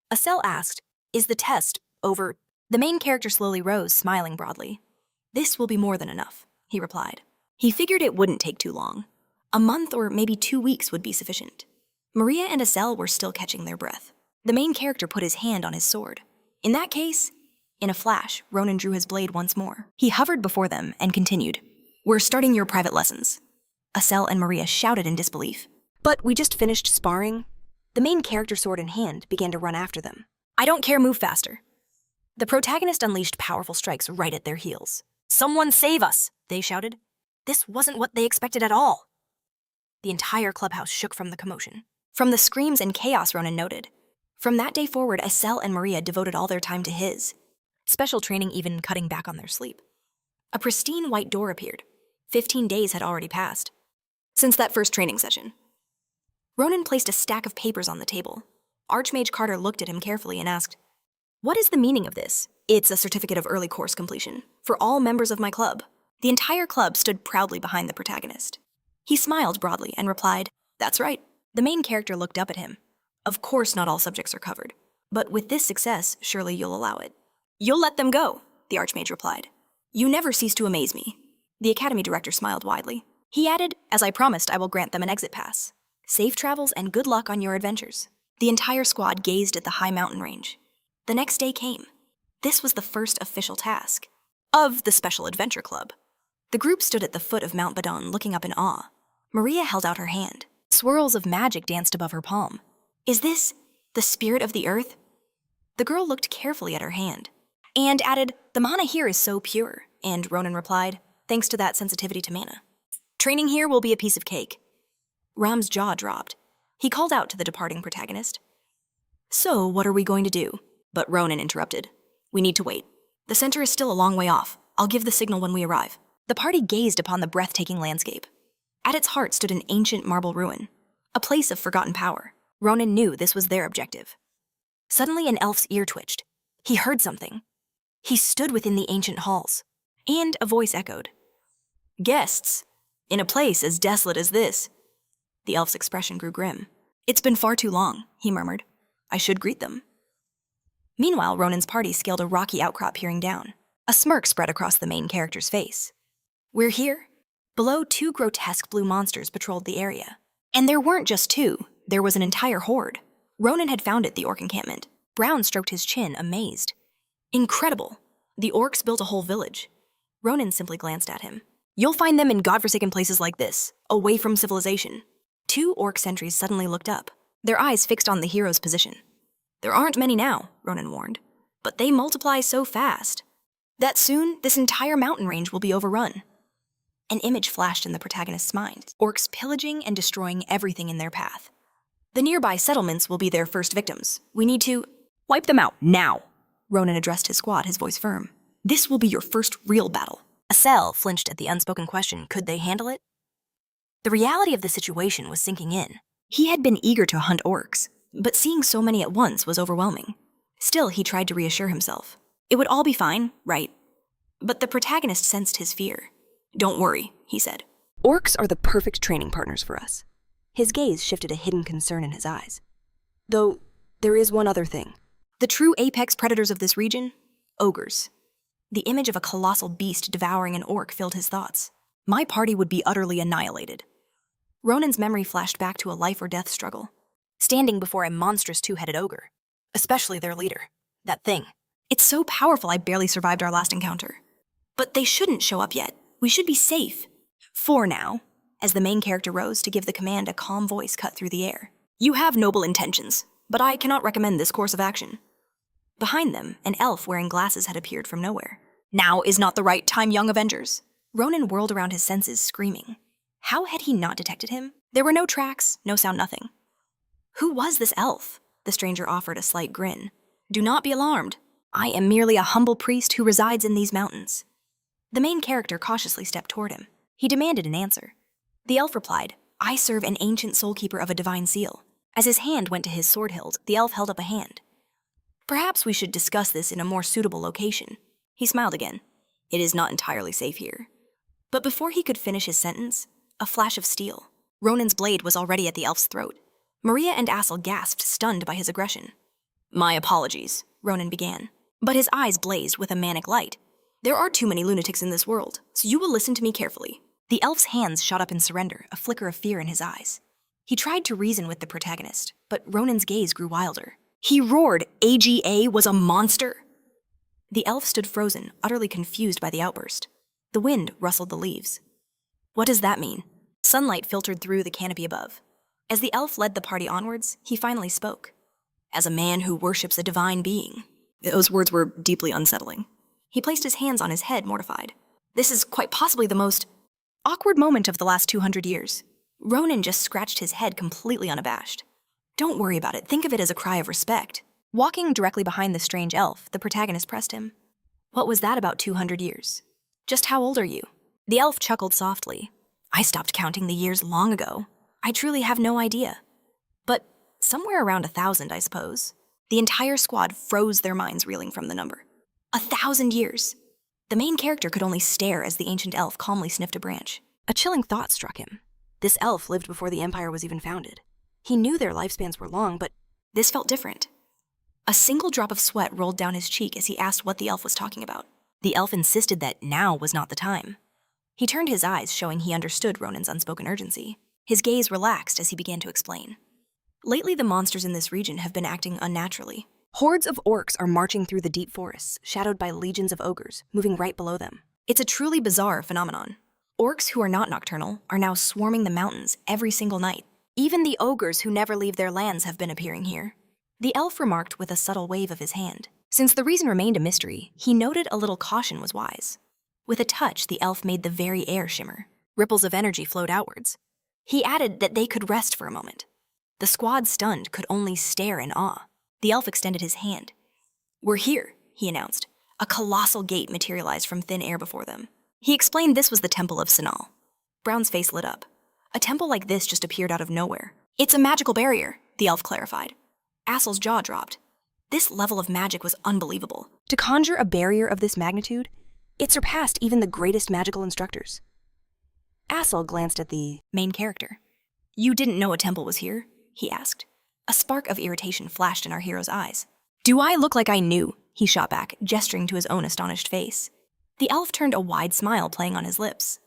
Asel asked, "Is the test over?" The main character slowly rose, smiling broadly. "This will be more than enough," he replied. He figured it wouldn't take too long. A month or maybe 2 weeks would be sufficient. Maria and Asel were still catching their breath. The main character put his hand on his sword. In that case, in a flash, Ronan drew his blade once more. He hovered before them and continued, "We're starting your private lessons." Asel and Maria shouted in disbelief. "But we just finished sparring." The main character, sword in hand, began to run after them. "I don't care, move faster." The protagonist unleashed powerful strikes right at their heels. "Someone save us," they shouted. This wasn't what they expected at all. The entire clubhouse shook from the commotion. From the screams and chaos, Ronan noted. From that day forward, Asel and Maria devoted all their time to his special training, even cutting back on their sleep. A pristine white door appeared. 15 days had already passed since that first training session. Ronan placed a stack of papers on the table. Archmage Carter looked at him carefully and asked, "What is the meaning of this?" "It's a certificate of early course completion for all members of my club." The entire club stood proudly behind the protagonist. He smiled broadly and replied, "That's right." The main character looked up at him. "Of course not all subjects are covered, but with this success, surely you'll allow it." "You'll let them go," the Archmage replied. "You never cease to amaze me." The Academy director smiled widely. He added, "As I promised, I will grant them an exit pass. Safe travels and good luck on your adventures." The entire squad gazed at the high mountain range. The next day came. This was the first official task of the Special Adventure Club. The group stood at the foot of Mount Badon, looking up in awe. Maria held out her hand. Swirls of magic danced above her palm. "Is this the spirit of the earth?" The girl looked carefully at her hand and added, "The mana here is so pure." And Ronan replied, "Thanks to that sensitivity to mana. Training here will be a piece of cake." Ram's jaw dropped. He called out to the departing protagonist, "So, what are we going to do?" But Ronan interrupted. "We need to wait. The center is still a long way off. I'll give the signal when we arrive." The party gazed upon the breathtaking landscape. At its heart stood an ancient marble ruin, a place of forgotten power. Ronan knew this was their objective. Suddenly, an elf's ear twitched. He heard something. He stood within the ancient halls, and a voice echoed, "Guests, in a place as desolate as this." The elf's expression grew grim. "It's been far too long," he murmured. "I should greet them." Meanwhile, Ronan's party scaled a rocky outcrop peering down. A smirk spread across the main character's face. "We're here?" Below, 2 grotesque blue monsters patrolled the area. And there weren't just 2, there was an entire horde. Ronan had found it, the orc encampment. Brown stroked his chin, amazed. "Incredible. The orcs built a whole village." Ronan simply glanced at him. "You'll find them in godforsaken places like this, away from civilization." 2 orc sentries suddenly looked up, their eyes fixed on the hero's position. "There aren't many now," Ronan warned, "but they multiply so fast that soon this entire mountain range will be overrun." An image flashed in the protagonist's mind, orcs pillaging and destroying everything in their path. The nearby settlements will be their first victims. We need to wipe them out now. Ronan addressed his squad, his voice firm. This will be your first real battle. Asel flinched at the unspoken question, could they handle it? The reality of the situation was sinking in. He had been eager to hunt orcs, but seeing so many at once was overwhelming. Still, he tried to reassure himself. It would all be fine, right? But the protagonist sensed his fear. Don't worry, he said. Orcs are the perfect training partners for us. His gaze shifted a hidden concern in his eyes. Though, there is one other thing. The true apex predators of this region? Ogres. The image of a colossal beast devouring an orc filled his thoughts. My party would be utterly annihilated. Ronan's memory flashed back to a life-or-death struggle, Standing before a monstrous two-headed ogre. Especially their leader. That thing. It's so powerful I barely survived our last encounter. But they shouldn't show up yet. We should be safe. For now, as the main character rose to give the command, a calm voice cut through the air. You have noble intentions, but I cannot recommend this course of action. Behind them, an elf wearing glasses had appeared from nowhere. Now is not the right time, young Avengers. Ronan whirled around his senses, screaming. How had he not detected him? There were no tracks, no sound, nothing. Who was this elf? The stranger offered a slight grin. Do not be alarmed. I am merely a humble priest who resides in these mountains. The main character cautiously stepped toward him. He demanded an answer. The elf replied, I serve an ancient soulkeeper of a divine seal. As his hand went to his sword hilt, the elf held up a hand. Perhaps we should discuss this in a more suitable location. He smiled again. It is not entirely safe here. But before he could finish his sentence, a flash of steel. Ronan's blade was already at the elf's throat. Maria and Asel gasped, stunned by his aggression. My apologies, Ronan began. But his eyes blazed with a manic light. There are too many lunatics in this world, so you will listen to me carefully. The elf's hands shot up in surrender, a flicker of fear in his eyes. He tried to reason with the protagonist, but Ronan's gaze grew wilder. He roared, AGA was a monster! The elf stood frozen, utterly confused by the outburst. The wind rustled the leaves. What does that mean? Sunlight filtered through the canopy above. As the elf led the party onwards, he finally spoke. As a man who worships a divine being. Those words were deeply unsettling. He placed his hands on his head, mortified. This is quite possibly the most awkward moment of the last 200 years. Ronan just scratched his head, completely unabashed. Don't worry about it. Think of it as a cry of respect. Walking directly behind the strange elf, the protagonist pressed him. What was that about 200 years? Just how old are you? The elf chuckled softly. I stopped counting the years long ago. I truly have no idea. But somewhere around 1,000, I suppose. The entire squad froze, their minds reeling from the number. 1,000 years. The main character could only stare as the ancient elf calmly sniffed a branch. A chilling thought struck him. This elf lived before the empire was even founded. He knew their lifespans were long, but this felt different. A single drop of sweat rolled down his cheek as he asked what the elf was talking about. The elf insisted that now was not the time. He turned his eyes, showing he understood Ronan's unspoken urgency. His gaze relaxed as he began to explain. Lately, the monsters in this region have been acting unnaturally. Hordes of orcs are marching through the deep forests, shadowed by legions of ogres, moving right below them. It's a truly bizarre phenomenon. Orcs who are not nocturnal are now swarming the mountains every single night. Even the ogres who never leave their lands have been appearing here. The elf remarked with a subtle wave of his hand. Since the reason remained a mystery, he noted a little caution was wise. With a touch, the elf made the very air shimmer. Ripples of energy flowed outwards. He added that they could rest for a moment. The squad, stunned, could only stare in awe. The elf extended his hand. We're here, he announced. A colossal gate materialized from thin air before them. He explained this was the Temple of Sinal. Brown's face lit up. A temple like this just appeared out of nowhere. It's a magical barrier, the elf clarified. Asel's jaw dropped. This level of magic was unbelievable. To conjure a barrier of this magnitude, it surpassed even the greatest magical instructors. Asel glanced at the main character. You didn't know a temple was here? He asked. A spark of irritation flashed in our hero's eyes. Do I look like I knew? He shot back, gesturing to his own astonished face. The elf turned a wide smile playing on his lips.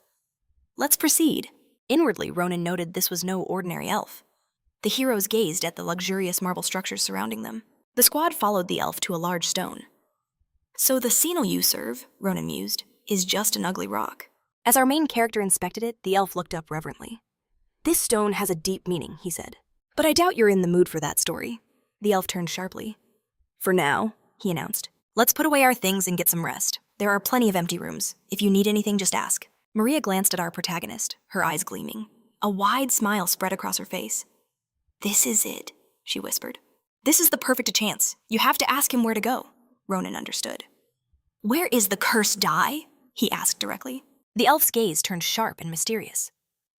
Let's proceed. Inwardly, Ronan noted this was no ordinary elf. The heroes gazed at the luxurious marble structures surrounding them. The squad followed the elf to a large stone. So the Sinal you serve, Ronan mused, is just an ugly rock. As our main character inspected it, the elf looked up reverently. This stone has a deep meaning, he said. But I doubt you're in the mood for that story. The elf turned sharply. For now, he announced, let's put away our things and get some rest. There are plenty of empty rooms. If you need anything, just ask. Maria glanced at our protagonist, her eyes gleaming. A wide smile spread across her face. "This is it," she whispered. "This is the perfect chance. You have to ask him where to go." Ronan understood. "Where is the cursed die?" he asked directly. The elf's gaze turned sharp and mysterious.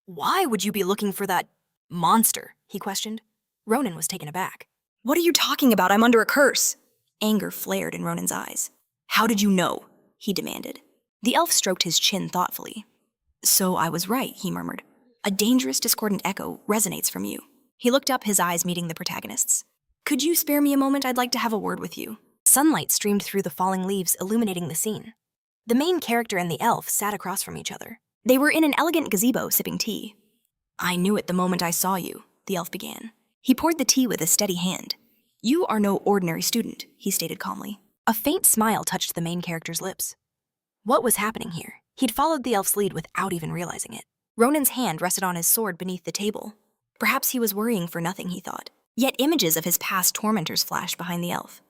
"Why would you be looking for that monster?" he questioned. Ronan was taken aback. "What are you talking about? I'm under a curse." Anger flared in Ronan's eyes. "How did you know?" he demanded. The elf stroked his chin thoughtfully. "So I was right," he murmured. "A dangerous, discordant echo resonates from you." He looked up, his eyes meeting the protagonist's. "Could you spare me a moment? I'd like to have a word with you." Sunlight streamed through the falling leaves, illuminating the scene. The main character and the elf sat across from each other. They were in an elegant gazebo sipping tea. "I knew it the moment I saw you," the elf began. He poured the tea with a steady hand. "You are no ordinary student," he stated calmly. A faint smile touched the main character's lips. What was happening here? He'd followed the elf's lead without even realizing it. Ronan's hand rested on his sword beneath the table. Perhaps he was worrying for nothing, he thought. Yet images of his past tormentors flashed behind the elf.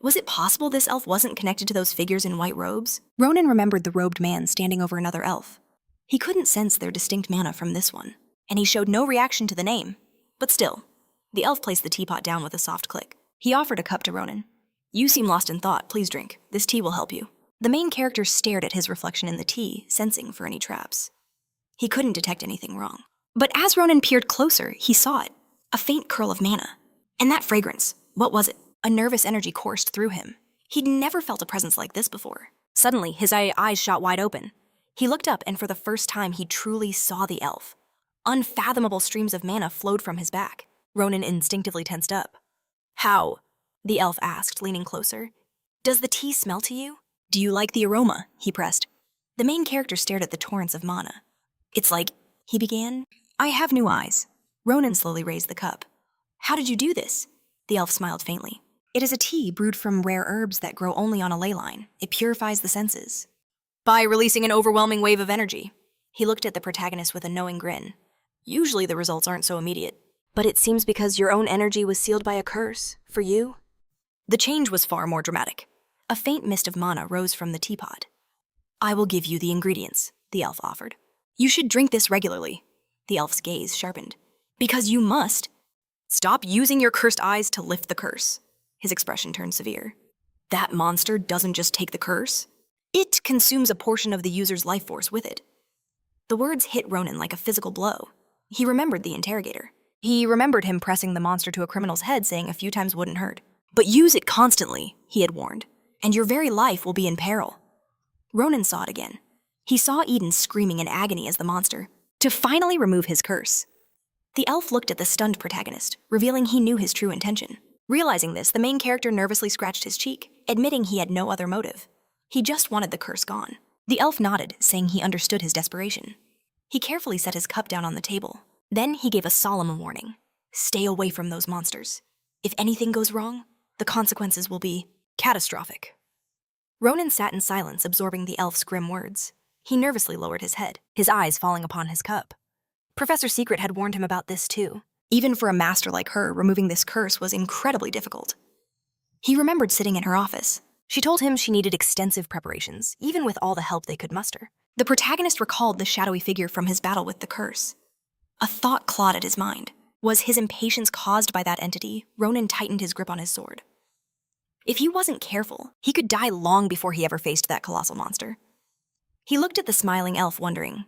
Was it possible this elf wasn't connected to those figures in white robes? Ronan remembered the robed man standing over another elf. He couldn't sense their distinct mana from this one, and he showed no reaction to the name. But still, the elf placed the teapot down with a soft click. He offered a cup to Ronan. "You seem lost in thought. Please drink. This tea will help you." The main character stared at his reflection in the tea, sensing for any traps. He couldn't detect anything wrong. But as Ronan peered closer, he saw it. A faint curl of mana. And that fragrance, what was it? A nervous energy coursed through him. He'd never felt a presence like this before. Suddenly, his eyes shot wide open. He looked up, and for the first time, he truly saw the elf. Unfathomable streams of mana flowed from his back. Ronan instinctively tensed up. "How?" the elf asked, leaning closer. "Does the tea smell to you?" "Do you like the aroma?" he pressed. The main character stared at the torrents of mana. "It's like," he began. "I have new eyes." Ronan slowly raised the cup. "How did you do this?" The elf smiled faintly. "It is a tea brewed from rare herbs that grow only on a ley line. It purifies the senses." "By releasing an overwhelming wave of energy." He looked at the protagonist with a knowing grin. "Usually the results aren't so immediate. But it seems because your own energy was sealed by a curse, for you?" The change was far more dramatic. A faint mist of mana rose from the teapot. "I will give you the ingredients," the elf offered. "You should drink this regularly." The elf's gaze sharpened. "Because you must. Stop using your cursed eyes to lift the curse." His expression turned severe. "That monster doesn't just take the curse. It consumes a portion of the user's life force with it." The words hit Ronan like a physical blow. He remembered the interrogator. He remembered him pressing the monster to a criminal's head, saying a few times wouldn't hurt. "But use it constantly," he had warned, "and your very life will be in peril." Ronan saw it again. He saw Eden screaming in agony as the monster, to finally remove his curse. The elf looked at the stunned protagonist, revealing he knew his true intention. Realizing this, the main character nervously scratched his cheek, admitting he had no other motive. He just wanted the curse gone. The elf nodded, saying he understood his desperation. He carefully set his cup down on the table. Then he gave a solemn warning. "Stay away from those monsters. If anything goes wrong, the consequences will be catastrophic." Ronan sat in silence, absorbing the elf's grim words. He nervously lowered his head, his eyes falling upon his cup. Professor Secret had warned him about this too. Even for a master like her, removing this curse was incredibly difficult. He remembered sitting in her office. She told him she needed extensive preparations, even with all the help they could muster. The protagonist recalled the shadowy figure from his battle with the curse. A thought clawed at his mind. Was his impatience caused by that entity? Ronan tightened his grip on his sword. If he wasn't careful, he could die long before he ever faced that colossal monster. He looked at the smiling elf, wondering,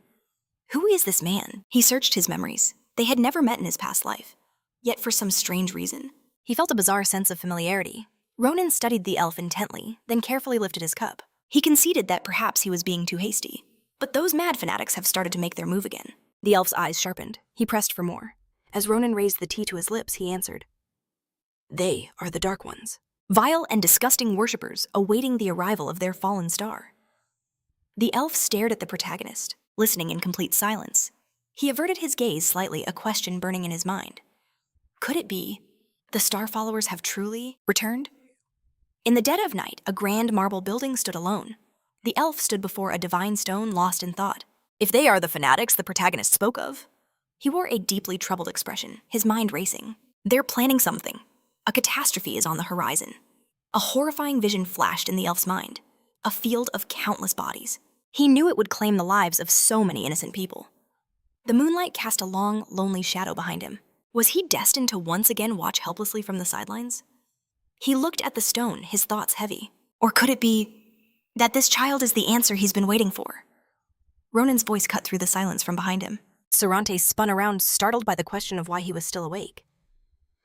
who is this man? He searched his memories. They had never met in his past life. Yet for some strange reason, he felt a bizarre sense of familiarity. Ronan studied the elf intently, then carefully lifted his cup. He conceded that perhaps he was being too hasty. But those mad fanatics have started to make their move again. The elf's eyes sharpened. He pressed for more. As Ronan raised the tea to his lips, he answered, "They are the Dark Ones. Vile and disgusting worshippers awaiting the arrival of their fallen star." The elf stared at the protagonist, listening in complete silence. He averted his gaze slightly, a question burning in his mind. Could it be the star followers have truly returned? In the dead of night, a grand marble building stood alone. The elf stood before a divine stone, lost in thought. If they are the fanatics the protagonist spoke of. He wore a deeply troubled expression, his mind racing. They're planning something. A catastrophe is on the horizon. A horrifying vision flashed in the elf's mind. A field of countless bodies. He knew it would claim the lives of so many innocent people. The moonlight cast a long, lonely shadow behind him. Was he destined to once again watch helplessly from the sidelines? He looked at the stone, his thoughts heavy. Or could it be that this child is the answer he's been waiting for? Ronan's voice cut through the silence from behind him. Sarante spun around, startled by the question of why he was still awake.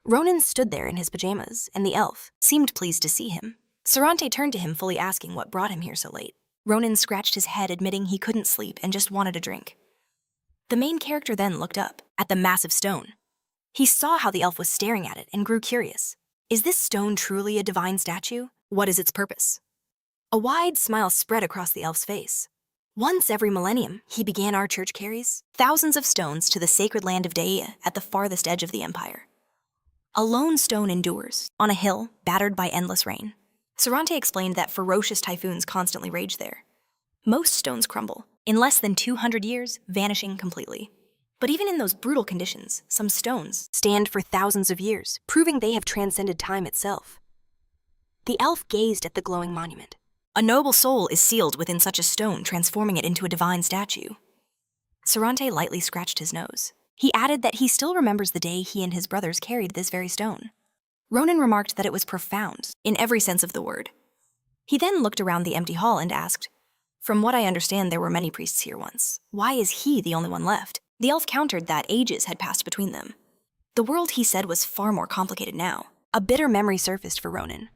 Ronan stood there in his pajamas, and the elf seemed pleased to see him. Sarante turned to him, fully asking what brought him here so late. Ronan scratched his head, admitting he couldn't sleep and just wanted a drink. The main character then looked up at the massive stone. He saw how the elf was staring at it and grew curious. Is this stone truly a divine statue? What is its purpose? A wide smile spread across the elf's face. Once every millennium, he began our church carries thousands of stones to the sacred land of Dea at the farthest edge of the empire. A lone stone endures, on a hill battered by endless rain. Sarante explained that ferocious typhoons constantly rage there. Most stones crumble, in less than 200 years, vanishing completely. But even in those brutal conditions, some stones stand for thousands of years, proving they have transcended time itself. The elf gazed at the glowing monument. A noble soul is sealed within such a stone, transforming it into a divine statue. Sarante lightly scratched his nose. He added that he still remembers the day he and his brothers carried this very stone. Ronan remarked that it was profound, in every sense of the word. He then looked around the empty hall and asked, "From what I understand, there were many priests here once. Why is he the only one left?" The elf countered that ages had passed between them. The world, he said, was far more complicated now. A bitter memory surfaced for Ronan.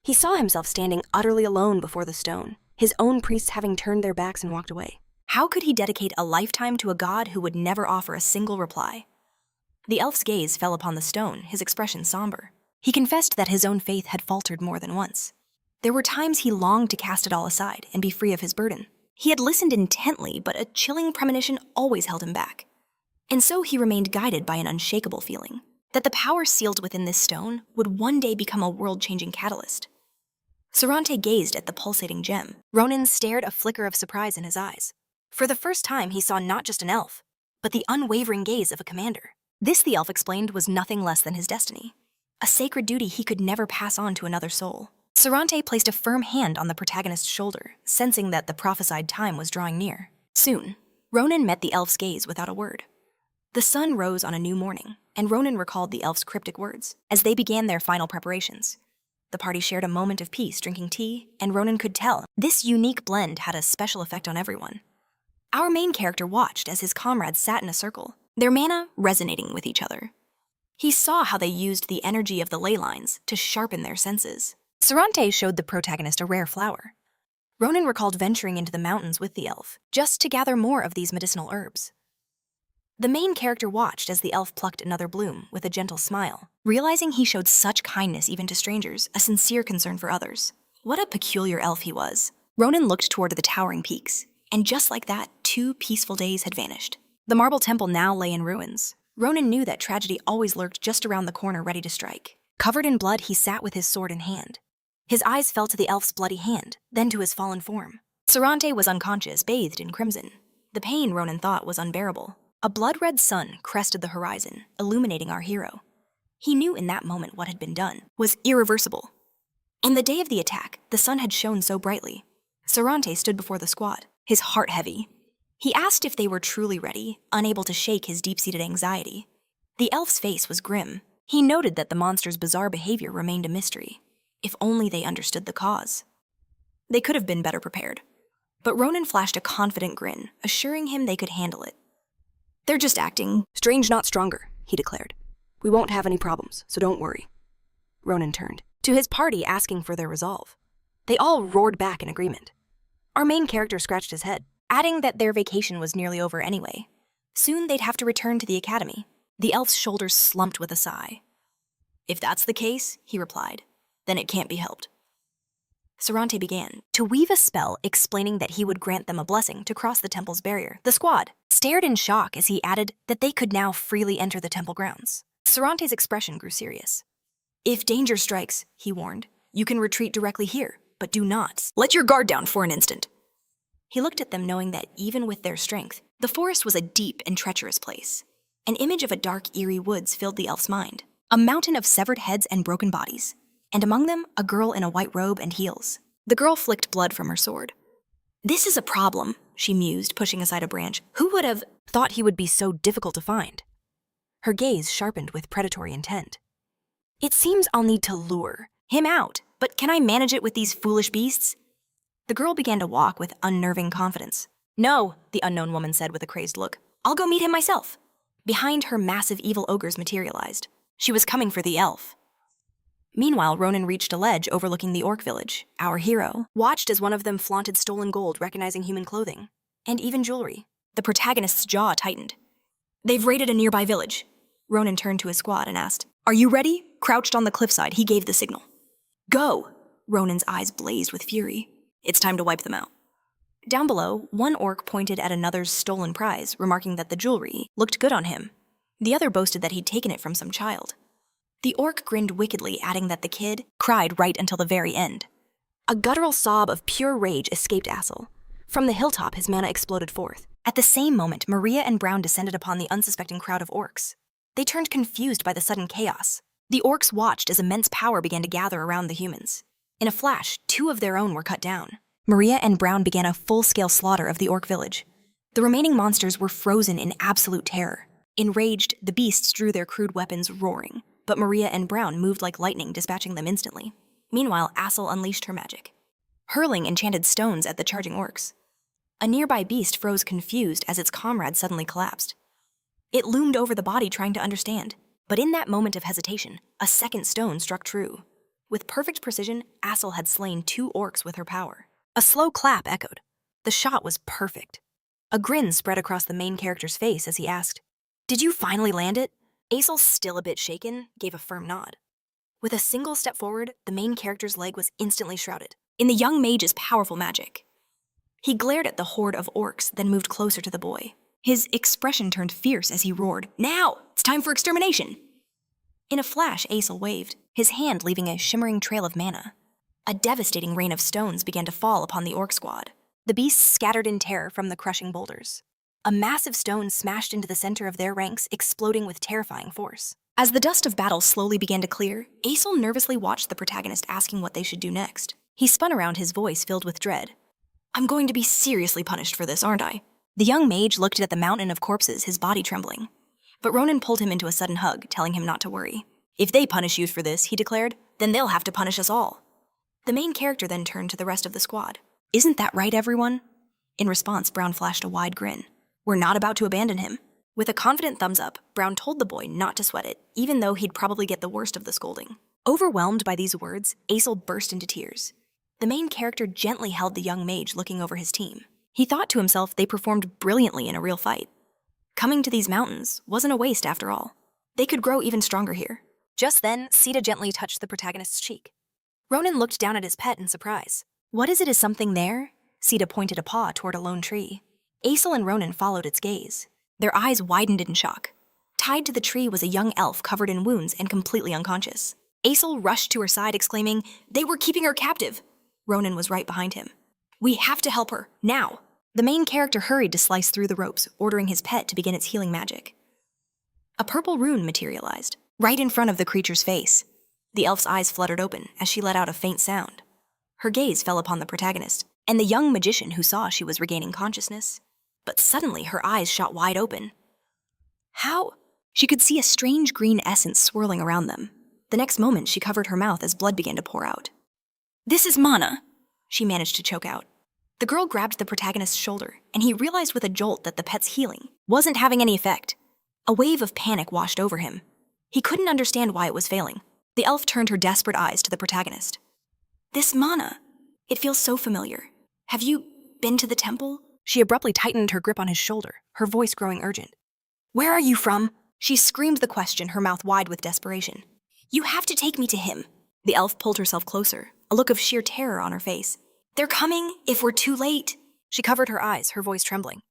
He saw himself standing utterly alone before the stone, his own priests having turned their backs and walked away. How could he dedicate a lifetime to a god who would never offer a single reply? The elf's gaze fell upon the stone, his expression somber. He confessed that his own faith had faltered more than once. There were times he longed to cast it all aside and be free of his burden. He had listened intently, but a chilling premonition always held him back. And so he remained guided by an unshakable feeling that the power sealed within this stone would one day become a world-changing catalyst. Sarante gazed at the pulsating gem. Ronan stared, a flicker of surprise in his eyes. For the first time, he saw not just an elf, but the unwavering gaze of a commander. This, the elf explained, was nothing less than his destiny, a sacred duty he could never pass on to another soul. Sarante placed a firm hand on the protagonist's shoulder, sensing that the prophesied time was drawing near. Soon, Ronan met the elf's gaze without a word. The sun rose on a new morning, and Ronan recalled the elf's cryptic words as they began their final preparations. The party shared a moment of peace, drinking tea, and Ronan could tell this unique blend had a special effect on everyone. Our main character watched as his comrades sat in a circle, their mana resonating with each other. He saw how they used the energy of the ley lines to sharpen their senses. Sarante showed the protagonist a rare flower. Ronan recalled venturing into the mountains with the elf, just to gather more of these medicinal herbs. The main character watched as the elf plucked another bloom with a gentle smile, realizing he showed such kindness even to strangers, a sincere concern for others. What a peculiar elf he was. Ronan looked toward the towering peaks, and just like that, 2 peaceful days had vanished. The marble temple now lay in ruins. Ronan knew that tragedy always lurked just around the corner, ready to strike. Covered in blood, he sat with his sword in hand. His eyes fell to the elf's bloody hand, then to his fallen form. Sarante was unconscious, bathed in crimson. The pain, Ronan thought, was unbearable. A blood-red sun crested the horizon, illuminating our hero. He knew in that moment what had been done was irreversible. On the day of the attack, the sun had shone so brightly. Sarante stood before the squad, his heart heavy. He asked if they were truly ready, unable to shake his deep-seated anxiety. The elf's face was grim. He noted that the monster's bizarre behavior remained a mystery. If only they understood the cause. They could have been better prepared. But Ronan flashed a confident grin, assuring him they could handle it. "They're just acting. Strange, not stronger," he declared. "We won't have any problems, so don't worry." Ronan turned to his party, asking for their resolve. They all roared back in agreement. Our main character scratched his head, adding that their vacation was nearly over anyway. Soon they'd have to return to the academy. The elf's shoulders slumped with a sigh. "If that's the case," he replied, "then it can't be helped." Sarante began to weave a spell explaining that he would grant them a blessing to cross the temple's barrier. The squad stared in shock as he added that they could now freely enter the temple grounds. Sarante's expression grew serious. "If danger strikes," he warned, "you can retreat directly here, but do not let your guard down for an instant." He looked at them, knowing that even with their strength, the forest was a deep and treacherous place. An image of a dark, eerie woods filled the elf's mind. A mountain of severed heads and broken bodies, and among them, a girl in a white robe and heels. The girl flicked blood from her sword. This is a problem, she mused, pushing aside a branch. Who would have thought he would be so difficult to find? Her gaze sharpened with predatory intent. It seems I'll need to lure him out, but can I manage it with these foolish beasts? The girl began to walk with unnerving confidence. No, the unknown woman said with a crazed look. I'll go meet him myself. Behind her, massive evil ogres materialized. She was coming for the elf. Meanwhile, Ronan reached a ledge overlooking the orc village. Our hero watched as one of them flaunted stolen gold, recognizing human clothing, and even jewelry. The protagonist's jaw tightened. They've raided a nearby village. Ronan turned to his squad and asked, Are you ready? Crouched on the cliffside, he gave the signal. Go! Ronan's eyes blazed with fury. It's time to wipe them out. Down below, one orc pointed at another's stolen prize, remarking that the jewelry looked good on him. The other boasted that he'd taken it from some child. The orc grinned wickedly, adding that the kid cried right until the very end. A guttural sob of pure rage escaped Asel. From the hilltop, his mana exploded forth. At the same moment, Maria and Brown descended upon the unsuspecting crowd of orcs. They turned confused by the sudden chaos. The orcs watched as immense power began to gather around the humans. In a flash, 2 of their own were cut down. Maria and Brown began a full-scale slaughter of the orc village. The remaining monsters were frozen in absolute terror. Enraged, the beasts drew their crude weapons, roaring. But Maria and Brown moved like lightning, dispatching them instantly. Meanwhile, Asel unleashed her magic, hurling enchanted stones at the charging orcs. A nearby beast froze confused as its comrade suddenly collapsed. It loomed over the body trying to understand, but in that moment of hesitation, a second stone struck true. With perfect precision, Asel had slain 2 orcs with her power. A slow clap echoed. The shot was perfect. A grin spread across the main character's face as he asked, Did you finally land it? Asel, still a bit shaken, gave a firm nod. With a single step forward, the main character's leg was instantly shrouded in the young mage's powerful magic. He glared at the horde of orcs, then moved closer to the boy. His expression turned fierce as he roared, Now! It's time for extermination! In a flash, Asel waved, his hand leaving a shimmering trail of mana. A devastating rain of stones began to fall upon the orc squad. The beasts scattered in terror from the crushing boulders. A massive stone smashed into the center of their ranks, exploding with terrifying force. As the dust of battle slowly began to clear, Asel nervously watched the protagonist asking what they should do next. He spun around, his voice filled with dread. I'm going to be seriously punished for this, aren't I? The young mage looked at the mountain of corpses, his body trembling. But Ronan pulled him into a sudden hug, telling him not to worry. If they punish you for this, he declared, then they'll have to punish us all. The main character then turned to the rest of the squad. Isn't that right, everyone? In response, Brown flashed a wide grin. We're not about to abandon him. With a confident thumbs up, Brown told the boy not to sweat it, even though he'd probably get the worst of the scolding. Overwhelmed by these words, Asel burst into tears. The main character gently held the young mage, looking over his team. He thought to himself they performed brilliantly in a real fight. Coming to these mountains wasn't a waste after all. They could grow even stronger here. Just then, Sita gently touched the protagonist's cheek. Ronan looked down at his pet in surprise. What is it? Is something there? Sita pointed a paw toward a lone tree. Asel and Ronan followed its gaze. Their eyes widened in shock. Tied to the tree was a young elf covered in wounds and completely unconscious. Asel rushed to her side, exclaiming, They were keeping her captive! Ronan was right behind him. We have to help her, now! The main character hurried to slice through the ropes, ordering his pet to begin its healing magic. A purple rune materialized, right in front of the creature's face. The elf's eyes fluttered open as she let out a faint sound. Her gaze fell upon the protagonist, and the young magician who saw she was regaining consciousness. But suddenly her eyes shot wide open. How? She could see a strange green essence swirling around them. The next moment, she covered her mouth as blood began to pour out. This is mana, she managed to choke out. The girl grabbed the protagonist's shoulder, and he realized with a jolt that the pet's healing wasn't having any effect. A wave of panic washed over him. He couldn't understand why it was failing. The elf turned her desperate eyes to the protagonist. This mana, it feels so familiar. Have you been to the temple? She abruptly tightened her grip on his shoulder, her voice growing urgent. Where are you from? She screamed the question, her mouth wide with desperation. You have to take me to him. The elf pulled herself closer, a look of sheer terror on her face. They're coming if we're too late. She covered her eyes, her voice trembling.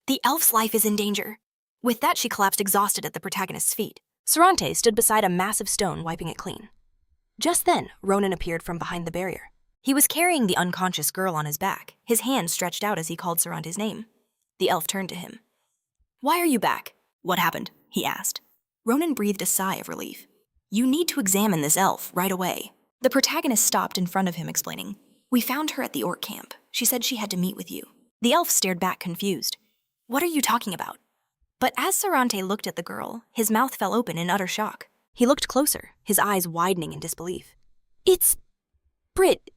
The elf's life is in danger. With that, she collapsed exhausted at the protagonist's feet. Sorante stood beside a massive stone, wiping it clean. Just then, Ronan appeared from behind the barrier. He was carrying the unconscious girl on his back, his hand stretched out as he called Sorante's name. The elf turned to him. Why are you back? What happened? He asked. Ronan breathed a sigh of relief. You need to examine this elf right away. The protagonist stopped in front of him, explaining. We found her at the orc camp. She said she had to meet with you. The elf stared back confused. What are you talking about? But as Sarante looked at the girl, his mouth fell open in utter shock. He looked closer, his eyes widening in disbelief. It's Brit.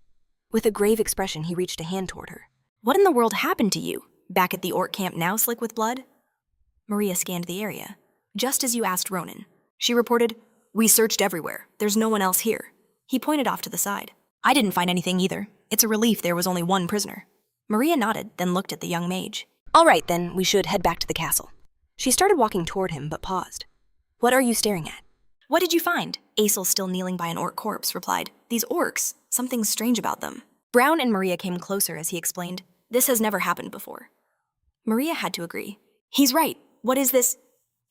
With a grave expression, he reached a hand toward her. What in the world happened to you? Back at the orc camp now slick with blood? Maria scanned the area. Just as you asked Ronan. She reported, "We searched everywhere. There's no one else here." He pointed off to the side. I didn't find anything either. It's a relief there was only one prisoner. Maria nodded, then looked at the young mage. All right, then, we should head back to the castle. She started walking toward him, but paused. What are you staring at? What did you find? Asel, still kneeling by an orc corpse, replied, These orcs, something strange about them. Brown and Maria came closer as he explained, This has never happened before. Maria had to agree. He's right. What is this?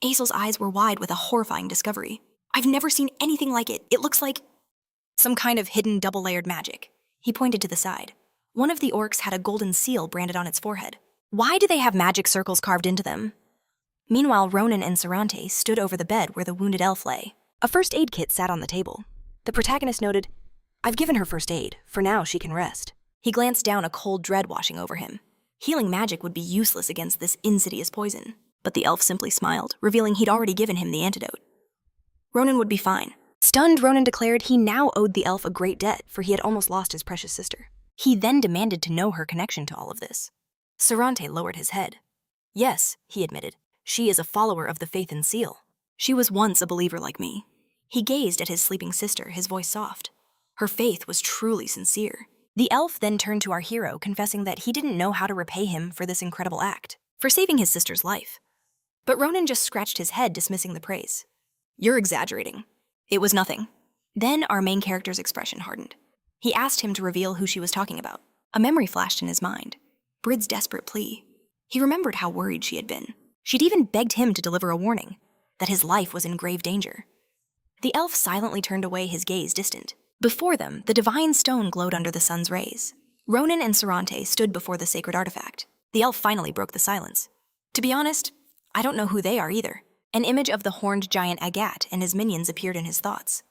Asel's eyes were wide with a horrifying discovery. I've never seen anything like it. It looks like some kind of hidden double-layered magic. He pointed to the side. One of the orcs had a golden seal branded on its forehead. Why do they have magic circles carved into them? Meanwhile, Ronan and Sarante stood over the bed where the wounded elf lay. A first aid kit sat on the table. The protagonist noted, I've given her first aid. For now, she can rest. He glanced down, a cold dread washing over him. Healing magic would be useless against this insidious poison. But the elf simply smiled, revealing he'd already given him the antidote. Ronan would be fine. Stunned, Ronan declared he now owed the elf a great debt, for he had almost lost his precious sister. He then demanded to know her connection to all of this. Sarante lowered his head. Yes, he admitted, she is a follower of the Faith and Seal. She was once a believer like me. He gazed at his sleeping sister, his voice soft. Her faith was truly sincere. The elf then turned to our hero, confessing that he didn't know how to repay him for this incredible act, for saving his sister's life. But Ronan just scratched his head, dismissing the praise. You're exaggerating. It was nothing. Then our main character's expression hardened. He asked him to reveal who she was talking about. A memory flashed in his mind. Brid's desperate plea. He remembered how worried she had been. She'd even begged him to deliver a warning, that his life was in grave danger. The elf silently turned away, his gaze distant. Before them, the divine stone glowed under the sun's rays. Ronan and Sarante stood before the sacred artifact. The elf finally broke the silence. To be honest, I don't know who they are either. An image of the horned giant Agat and his minions appeared in his thoughts.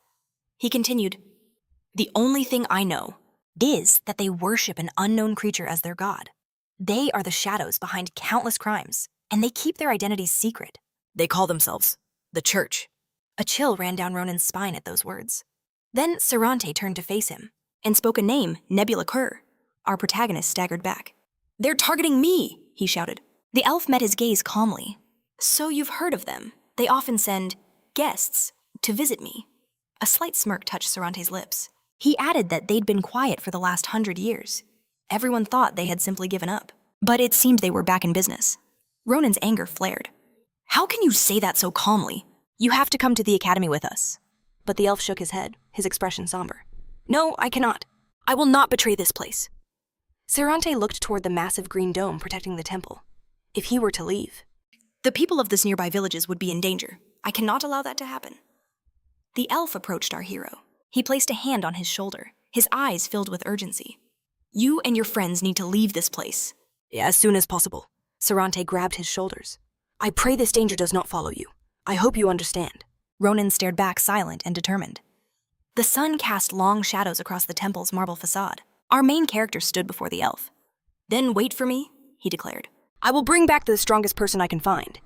He continued, The only thing I know is that they worship an unknown creature as their god. They are the shadows behind countless crimes, and they keep their identities secret. They call themselves the Church. A chill ran down Ronan's spine at those words. Then Sarante turned to face him and spoke a name, Nebula Ker. Our protagonist staggered back. They're targeting me, he shouted. The elf met his gaze calmly. So you've heard of them. They often send guests to visit me. A slight smirk touched Sarante's lips. He added that they'd been quiet for the last 100 years. Everyone thought they had simply given up. But it seemed they were back in business. Ronan's anger flared. How can you say that so calmly? You have to come to the academy with us. But the elf shook his head, his expression somber. No, I cannot. I will not betray this place. Sarante looked toward the massive green dome protecting the temple. If he were to leave, the people of this nearby villages would be in danger. I cannot allow that to happen. The elf approached our hero. He placed a hand on his shoulder, his eyes filled with urgency. You and your friends need to leave this place. As soon as possible. Sarante grabbed his shoulders. I pray this danger does not follow you. I hope you understand. Ronan stared back, silent and determined. The sun cast long shadows across the temple's marble facade. Our main character stood before the elf. Then wait for me, he declared. I will bring back the strongest person I can find.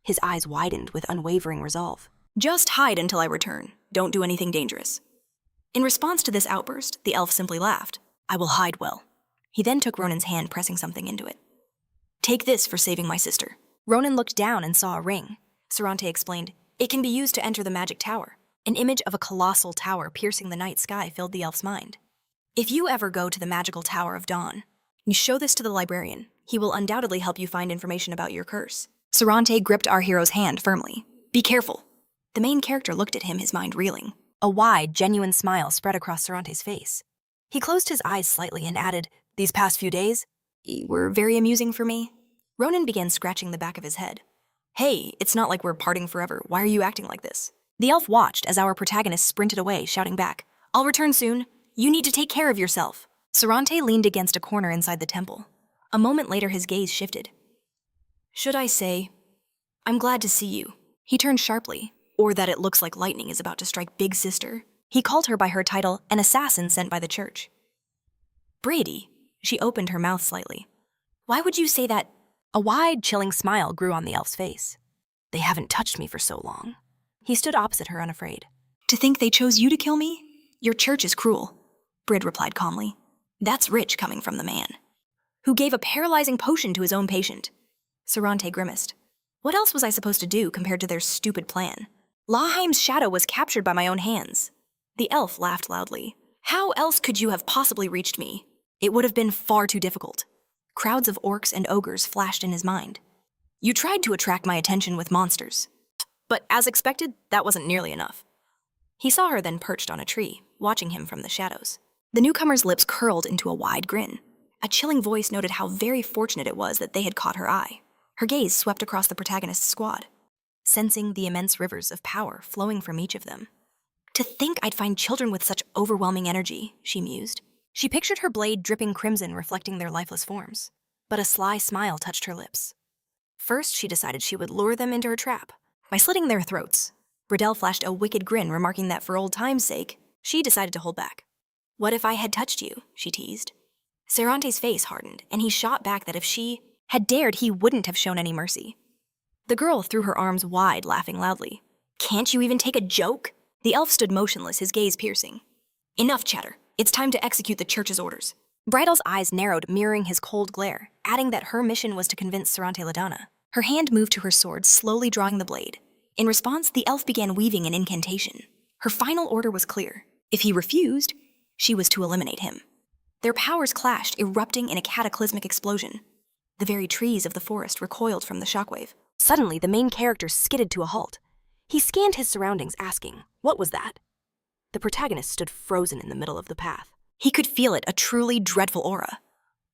His eyes widened with unwavering resolve. Just hide until I return. Don't do anything dangerous. In response to this outburst, the elf simply laughed. I will hide well. He then took Ronan's hand, pressing something into it. Take this for saving my sister. Ronan looked down and saw a ring. Sarante explained, It can be used to enter the magic tower. An image of a colossal tower piercing the night sky filled the elf's mind. If you ever go to the magical Tower of Dawn, you show this to the librarian. He will undoubtedly help you find information about your curse. Sarante gripped our hero's hand firmly. Be careful. The main character looked at him, his mind reeling. A wide, genuine smile spread across Sarante's face. He closed his eyes slightly and added, These past few days were very amusing for me. Ronan began scratching the back of his head. Hey, it's not like we're parting forever. Why are you acting like this? The elf watched as our protagonist sprinted away, shouting back, I'll return soon. You need to take care of yourself. Sarante leaned against a corner inside the temple. A moment later, his gaze shifted. Should I say, I'm glad to see you. He turned sharply, or that it looks like lightning is about to strike Big Sister. He called her by her title, an assassin sent by the church. Brady, She opened her mouth slightly. Why would you say that? A wide, chilling smile grew on the elf's face. They haven't touched me for so long. He stood opposite her, unafraid. To think they chose you to kill me? Your church is cruel, Brid replied calmly. That's rich coming from the man who gave a paralyzing potion to his own patient. Sarante grimaced. What else was I supposed to do compared to their stupid plan? Laheim's shadow was captured by my own hands. The elf laughed loudly. How else could you have possibly reached me? It would have been far too difficult. Crowds of orcs and ogres flashed in his mind. You tried to attract my attention with monsters. But as expected, that wasn't nearly enough. He saw her then perched on a tree, watching him from the shadows. The newcomer's lips curled into a wide grin. A chilling voice noted how very fortunate it was that they had caught her eye. Her gaze swept across the protagonist's squad, sensing the immense rivers of power flowing from each of them. To think I'd find children with such overwhelming energy, she mused. She pictured her blade dripping crimson reflecting their lifeless forms. But a sly smile touched her lips. First, she decided she would lure them into her trap by slitting their throats. Bridel flashed a wicked grin, remarking that for old time's sake, she decided to hold back. What if I had touched you? She teased. Sarante's face hardened, and he shot back that if she had dared, he wouldn't have shown any mercy. The girl threw her arms wide, laughing loudly. Can't you even take a joke? The elf stood motionless, his gaze piercing. Enough chatter. It's time to execute the church's orders. Bridal's eyes narrowed, mirroring his cold glare, adding that her mission was to convince Sarante Ladana. Her hand moved to her sword, slowly drawing the blade. In response, the elf began weaving an incantation. Her final order was clear. If he refused, she was to eliminate him. Their powers clashed, erupting in a cataclysmic explosion. The very trees of the forest recoiled from the shockwave. Suddenly, the main character skidded to a halt. He scanned his surroundings, asking, what was that? The protagonist stood frozen in the middle of the path. He could feel it, a truly dreadful aura.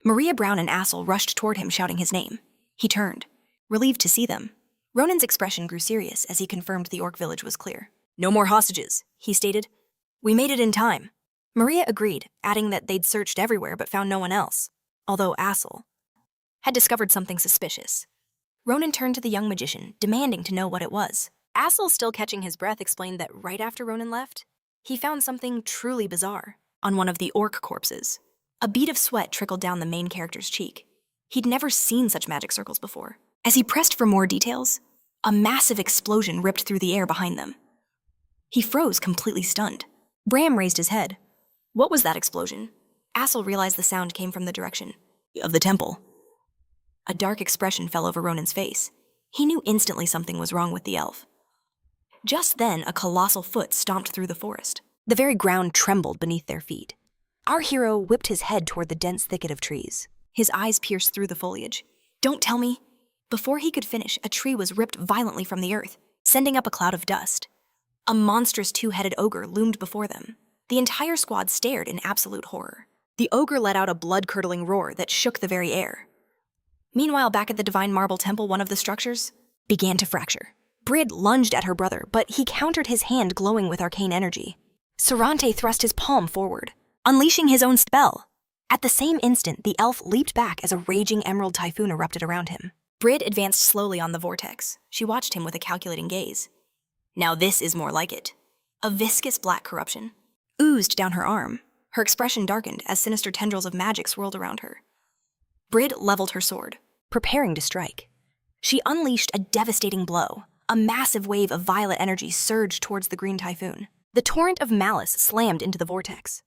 Maria Brown and Asel rushed toward him, shouting his name. He turned, relieved to see them. Ronan's expression grew serious as he confirmed the orc village was clear. No more hostages, he stated. We made it in time. Maria agreed, adding that they'd searched everywhere but found no one else, although Asel had discovered something suspicious. Ronan turned to the young magician, demanding to know what it was. Asel, still catching his breath, explained that right after Ronan left, he found something truly bizarre on one of the orc corpses. A bead of sweat trickled down the main character's cheek. He'd never seen such magic circles before. As he pressed for more details, a massive explosion ripped through the air behind them. He froze, completely stunned. Bram raised his head. What was that explosion? Asel realized the sound came from the direction of the temple. A dark expression fell over Ronan's face. He knew instantly something was wrong with the elf. Just then, a colossal foot stomped through the forest. The very ground trembled beneath their feet. Our hero whipped his head toward the dense thicket of trees. His eyes pierced through the foliage. Don't tell me. Before he could finish, a tree was ripped violently from the earth, sending up a cloud of dust. A monstrous two-headed ogre loomed before them. The entire squad stared in absolute horror. The ogre let out a blood-curdling roar that shook the very air. Meanwhile, back at the Divine Marble Temple, one of the structures began to fracture. Brid lunged at her brother, but he countered, his hand glowing with arcane energy. Sarante thrust his palm forward, unleashing his own spell. At the same instant, the elf leaped back as a raging emerald typhoon erupted around him. Brid advanced slowly on the vortex. She watched him with a calculating gaze. Now this is more like it. A viscous black corruption oozed down her arm. Her expression darkened as sinister tendrils of magic swirled around her. Brid leveled her sword, preparing to strike. She unleashed a devastating blow. A massive wave of violet energy surged towards the green typhoon. The torrent of malice slammed into the vortex.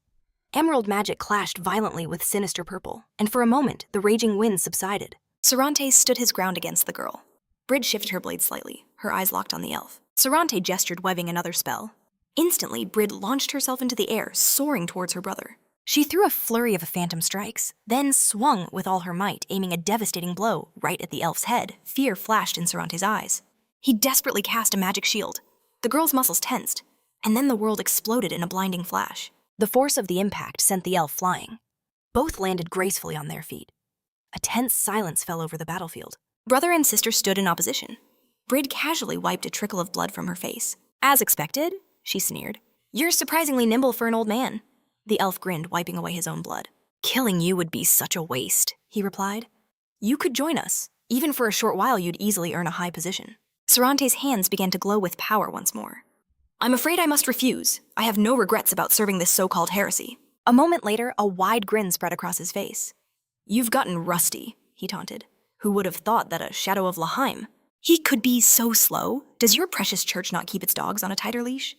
Emerald magic clashed violently with sinister purple, and for a moment, the raging wind subsided. Sarante stood his ground against the girl. Brid shifted her blade slightly, her eyes locked on the elf. Sarante gestured, waving another spell. Instantly, Brid launched herself into the air, soaring towards her brother. She threw a flurry of phantom strikes, then swung with all her might, aiming a devastating blow right at the elf's head. Fear flashed in Sarante's eyes. He desperately cast a magic shield. The girl's muscles tensed, and then the world exploded in a blinding flash. The force of the impact sent the elf flying. Both landed gracefully on their feet. A tense silence fell over the battlefield. Brother and sister stood in opposition. Brid casually wiped a trickle of blood from her face. As expected, she sneered. You're surprisingly nimble for an old man. The elf grinned, wiping away his own blood. Killing you would be such a waste, he replied. You could join us. Even for a short while, you'd easily earn a high position. Sarante's hands began to glow with power once more. I'm afraid I must refuse. I have no regrets about serving this so-called heresy. A moment later, a wide grin spread across his face. You've gotten rusty, he taunted. Who would have thought that a shadow of Laheim? He could be so slow. Does your precious church not keep its dogs on a tighter leash?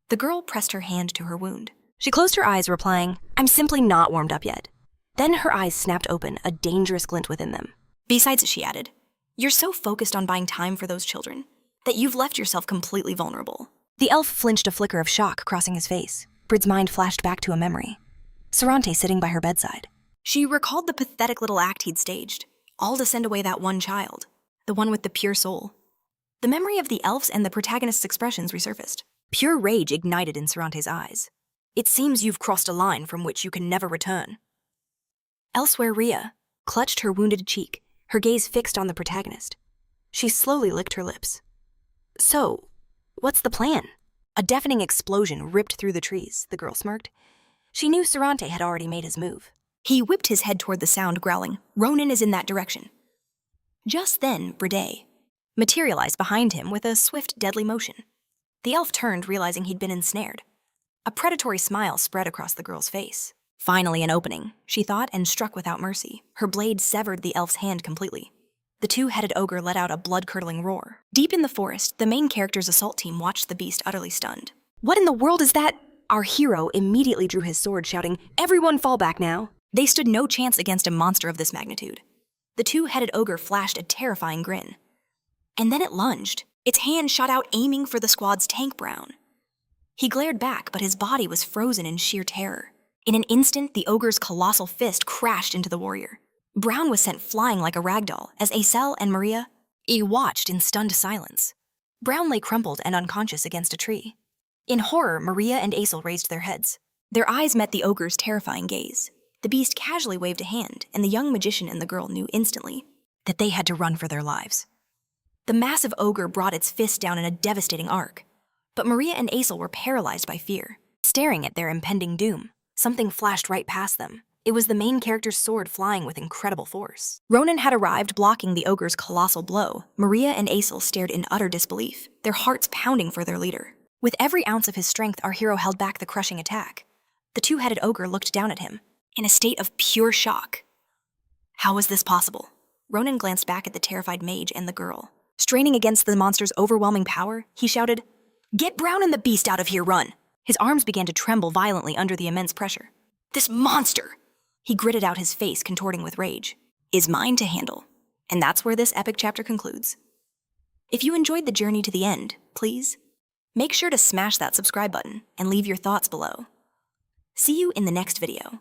The girl pressed her hand to her wound. She closed her eyes, replying, I'm simply not warmed up yet. Then her eyes snapped open, a dangerous glint within them. Besides, she added, you're so focused on buying time for those children that you've left yourself completely vulnerable. The elf flinched, a flicker of shock crossing his face. Brid's mind flashed back to a memory. Sorante sitting by her bedside. She recalled the pathetic little act he'd staged, all to send away that one child, the one with the pure soul. The memory of the elves and the protagonist's expressions resurfaced. Pure rage ignited in Sorante's eyes. It seems you've crossed a line from which you can never return. Elsewhere, Rhea clutched her wounded cheek, her gaze fixed on the protagonist. She slowly licked her lips. So, what's the plan? A deafening explosion ripped through the trees, the girl smirked. She knew Sorante had already made his move. He whipped his head toward the sound, growling, Ronan is in that direction. Just then, Brede materialized behind him with a swift, deadly motion. The elf turned, realizing he'd been ensnared. A predatory smile spread across the girl's face. Finally an opening, she thought, and struck without mercy. Her blade severed the elf's hand completely. The two-headed ogre let out a blood-curdling roar. Deep in the forest, the main character's assault team watched the beast utterly stunned. What in the world is that? Our hero immediately drew his sword, shouting, Everyone fall back now! They stood no chance against a monster of this magnitude. The two-headed ogre flashed a terrifying grin. And then it lunged. Its hand shot out, aiming for the squad's tank Brown. He glared back, but his body was frozen in sheer terror. In an instant, the ogre's colossal fist crashed into the warrior. Brown was sent flying like a ragdoll as Asel and Maria watched in stunned silence. Brown lay crumpled and unconscious against a tree. In horror, Maria and Asel raised their heads. Their eyes met the ogre's terrifying gaze. The beast casually waved a hand, and the young magician and the girl knew instantly that they had to run for their lives. The massive ogre brought its fist down in a devastating arc, but Maria and Asel were paralyzed by fear, staring at their impending doom. Something flashed right past them. It was the main character's sword flying with incredible force. Ronan had arrived, blocking the ogre's colossal blow. Maria and Asel stared in utter disbelief, their hearts pounding for their leader. With every ounce of his strength, our hero held back the crushing attack. The two-headed ogre looked down at him, in a state of pure shock. How was this possible? Ronan glanced back at the terrified mage and the girl. Straining against the monster's overwhelming power, he shouted, Get Brown and the beast out of here, run! His arms began to tremble violently under the immense pressure. This monster! He gritted out, his face contorting with rage. Is mine to handle. And that's where this epic chapter concludes. If you enjoyed the journey to the end, please make sure to smash that subscribe button and leave your thoughts below. See you in the next video.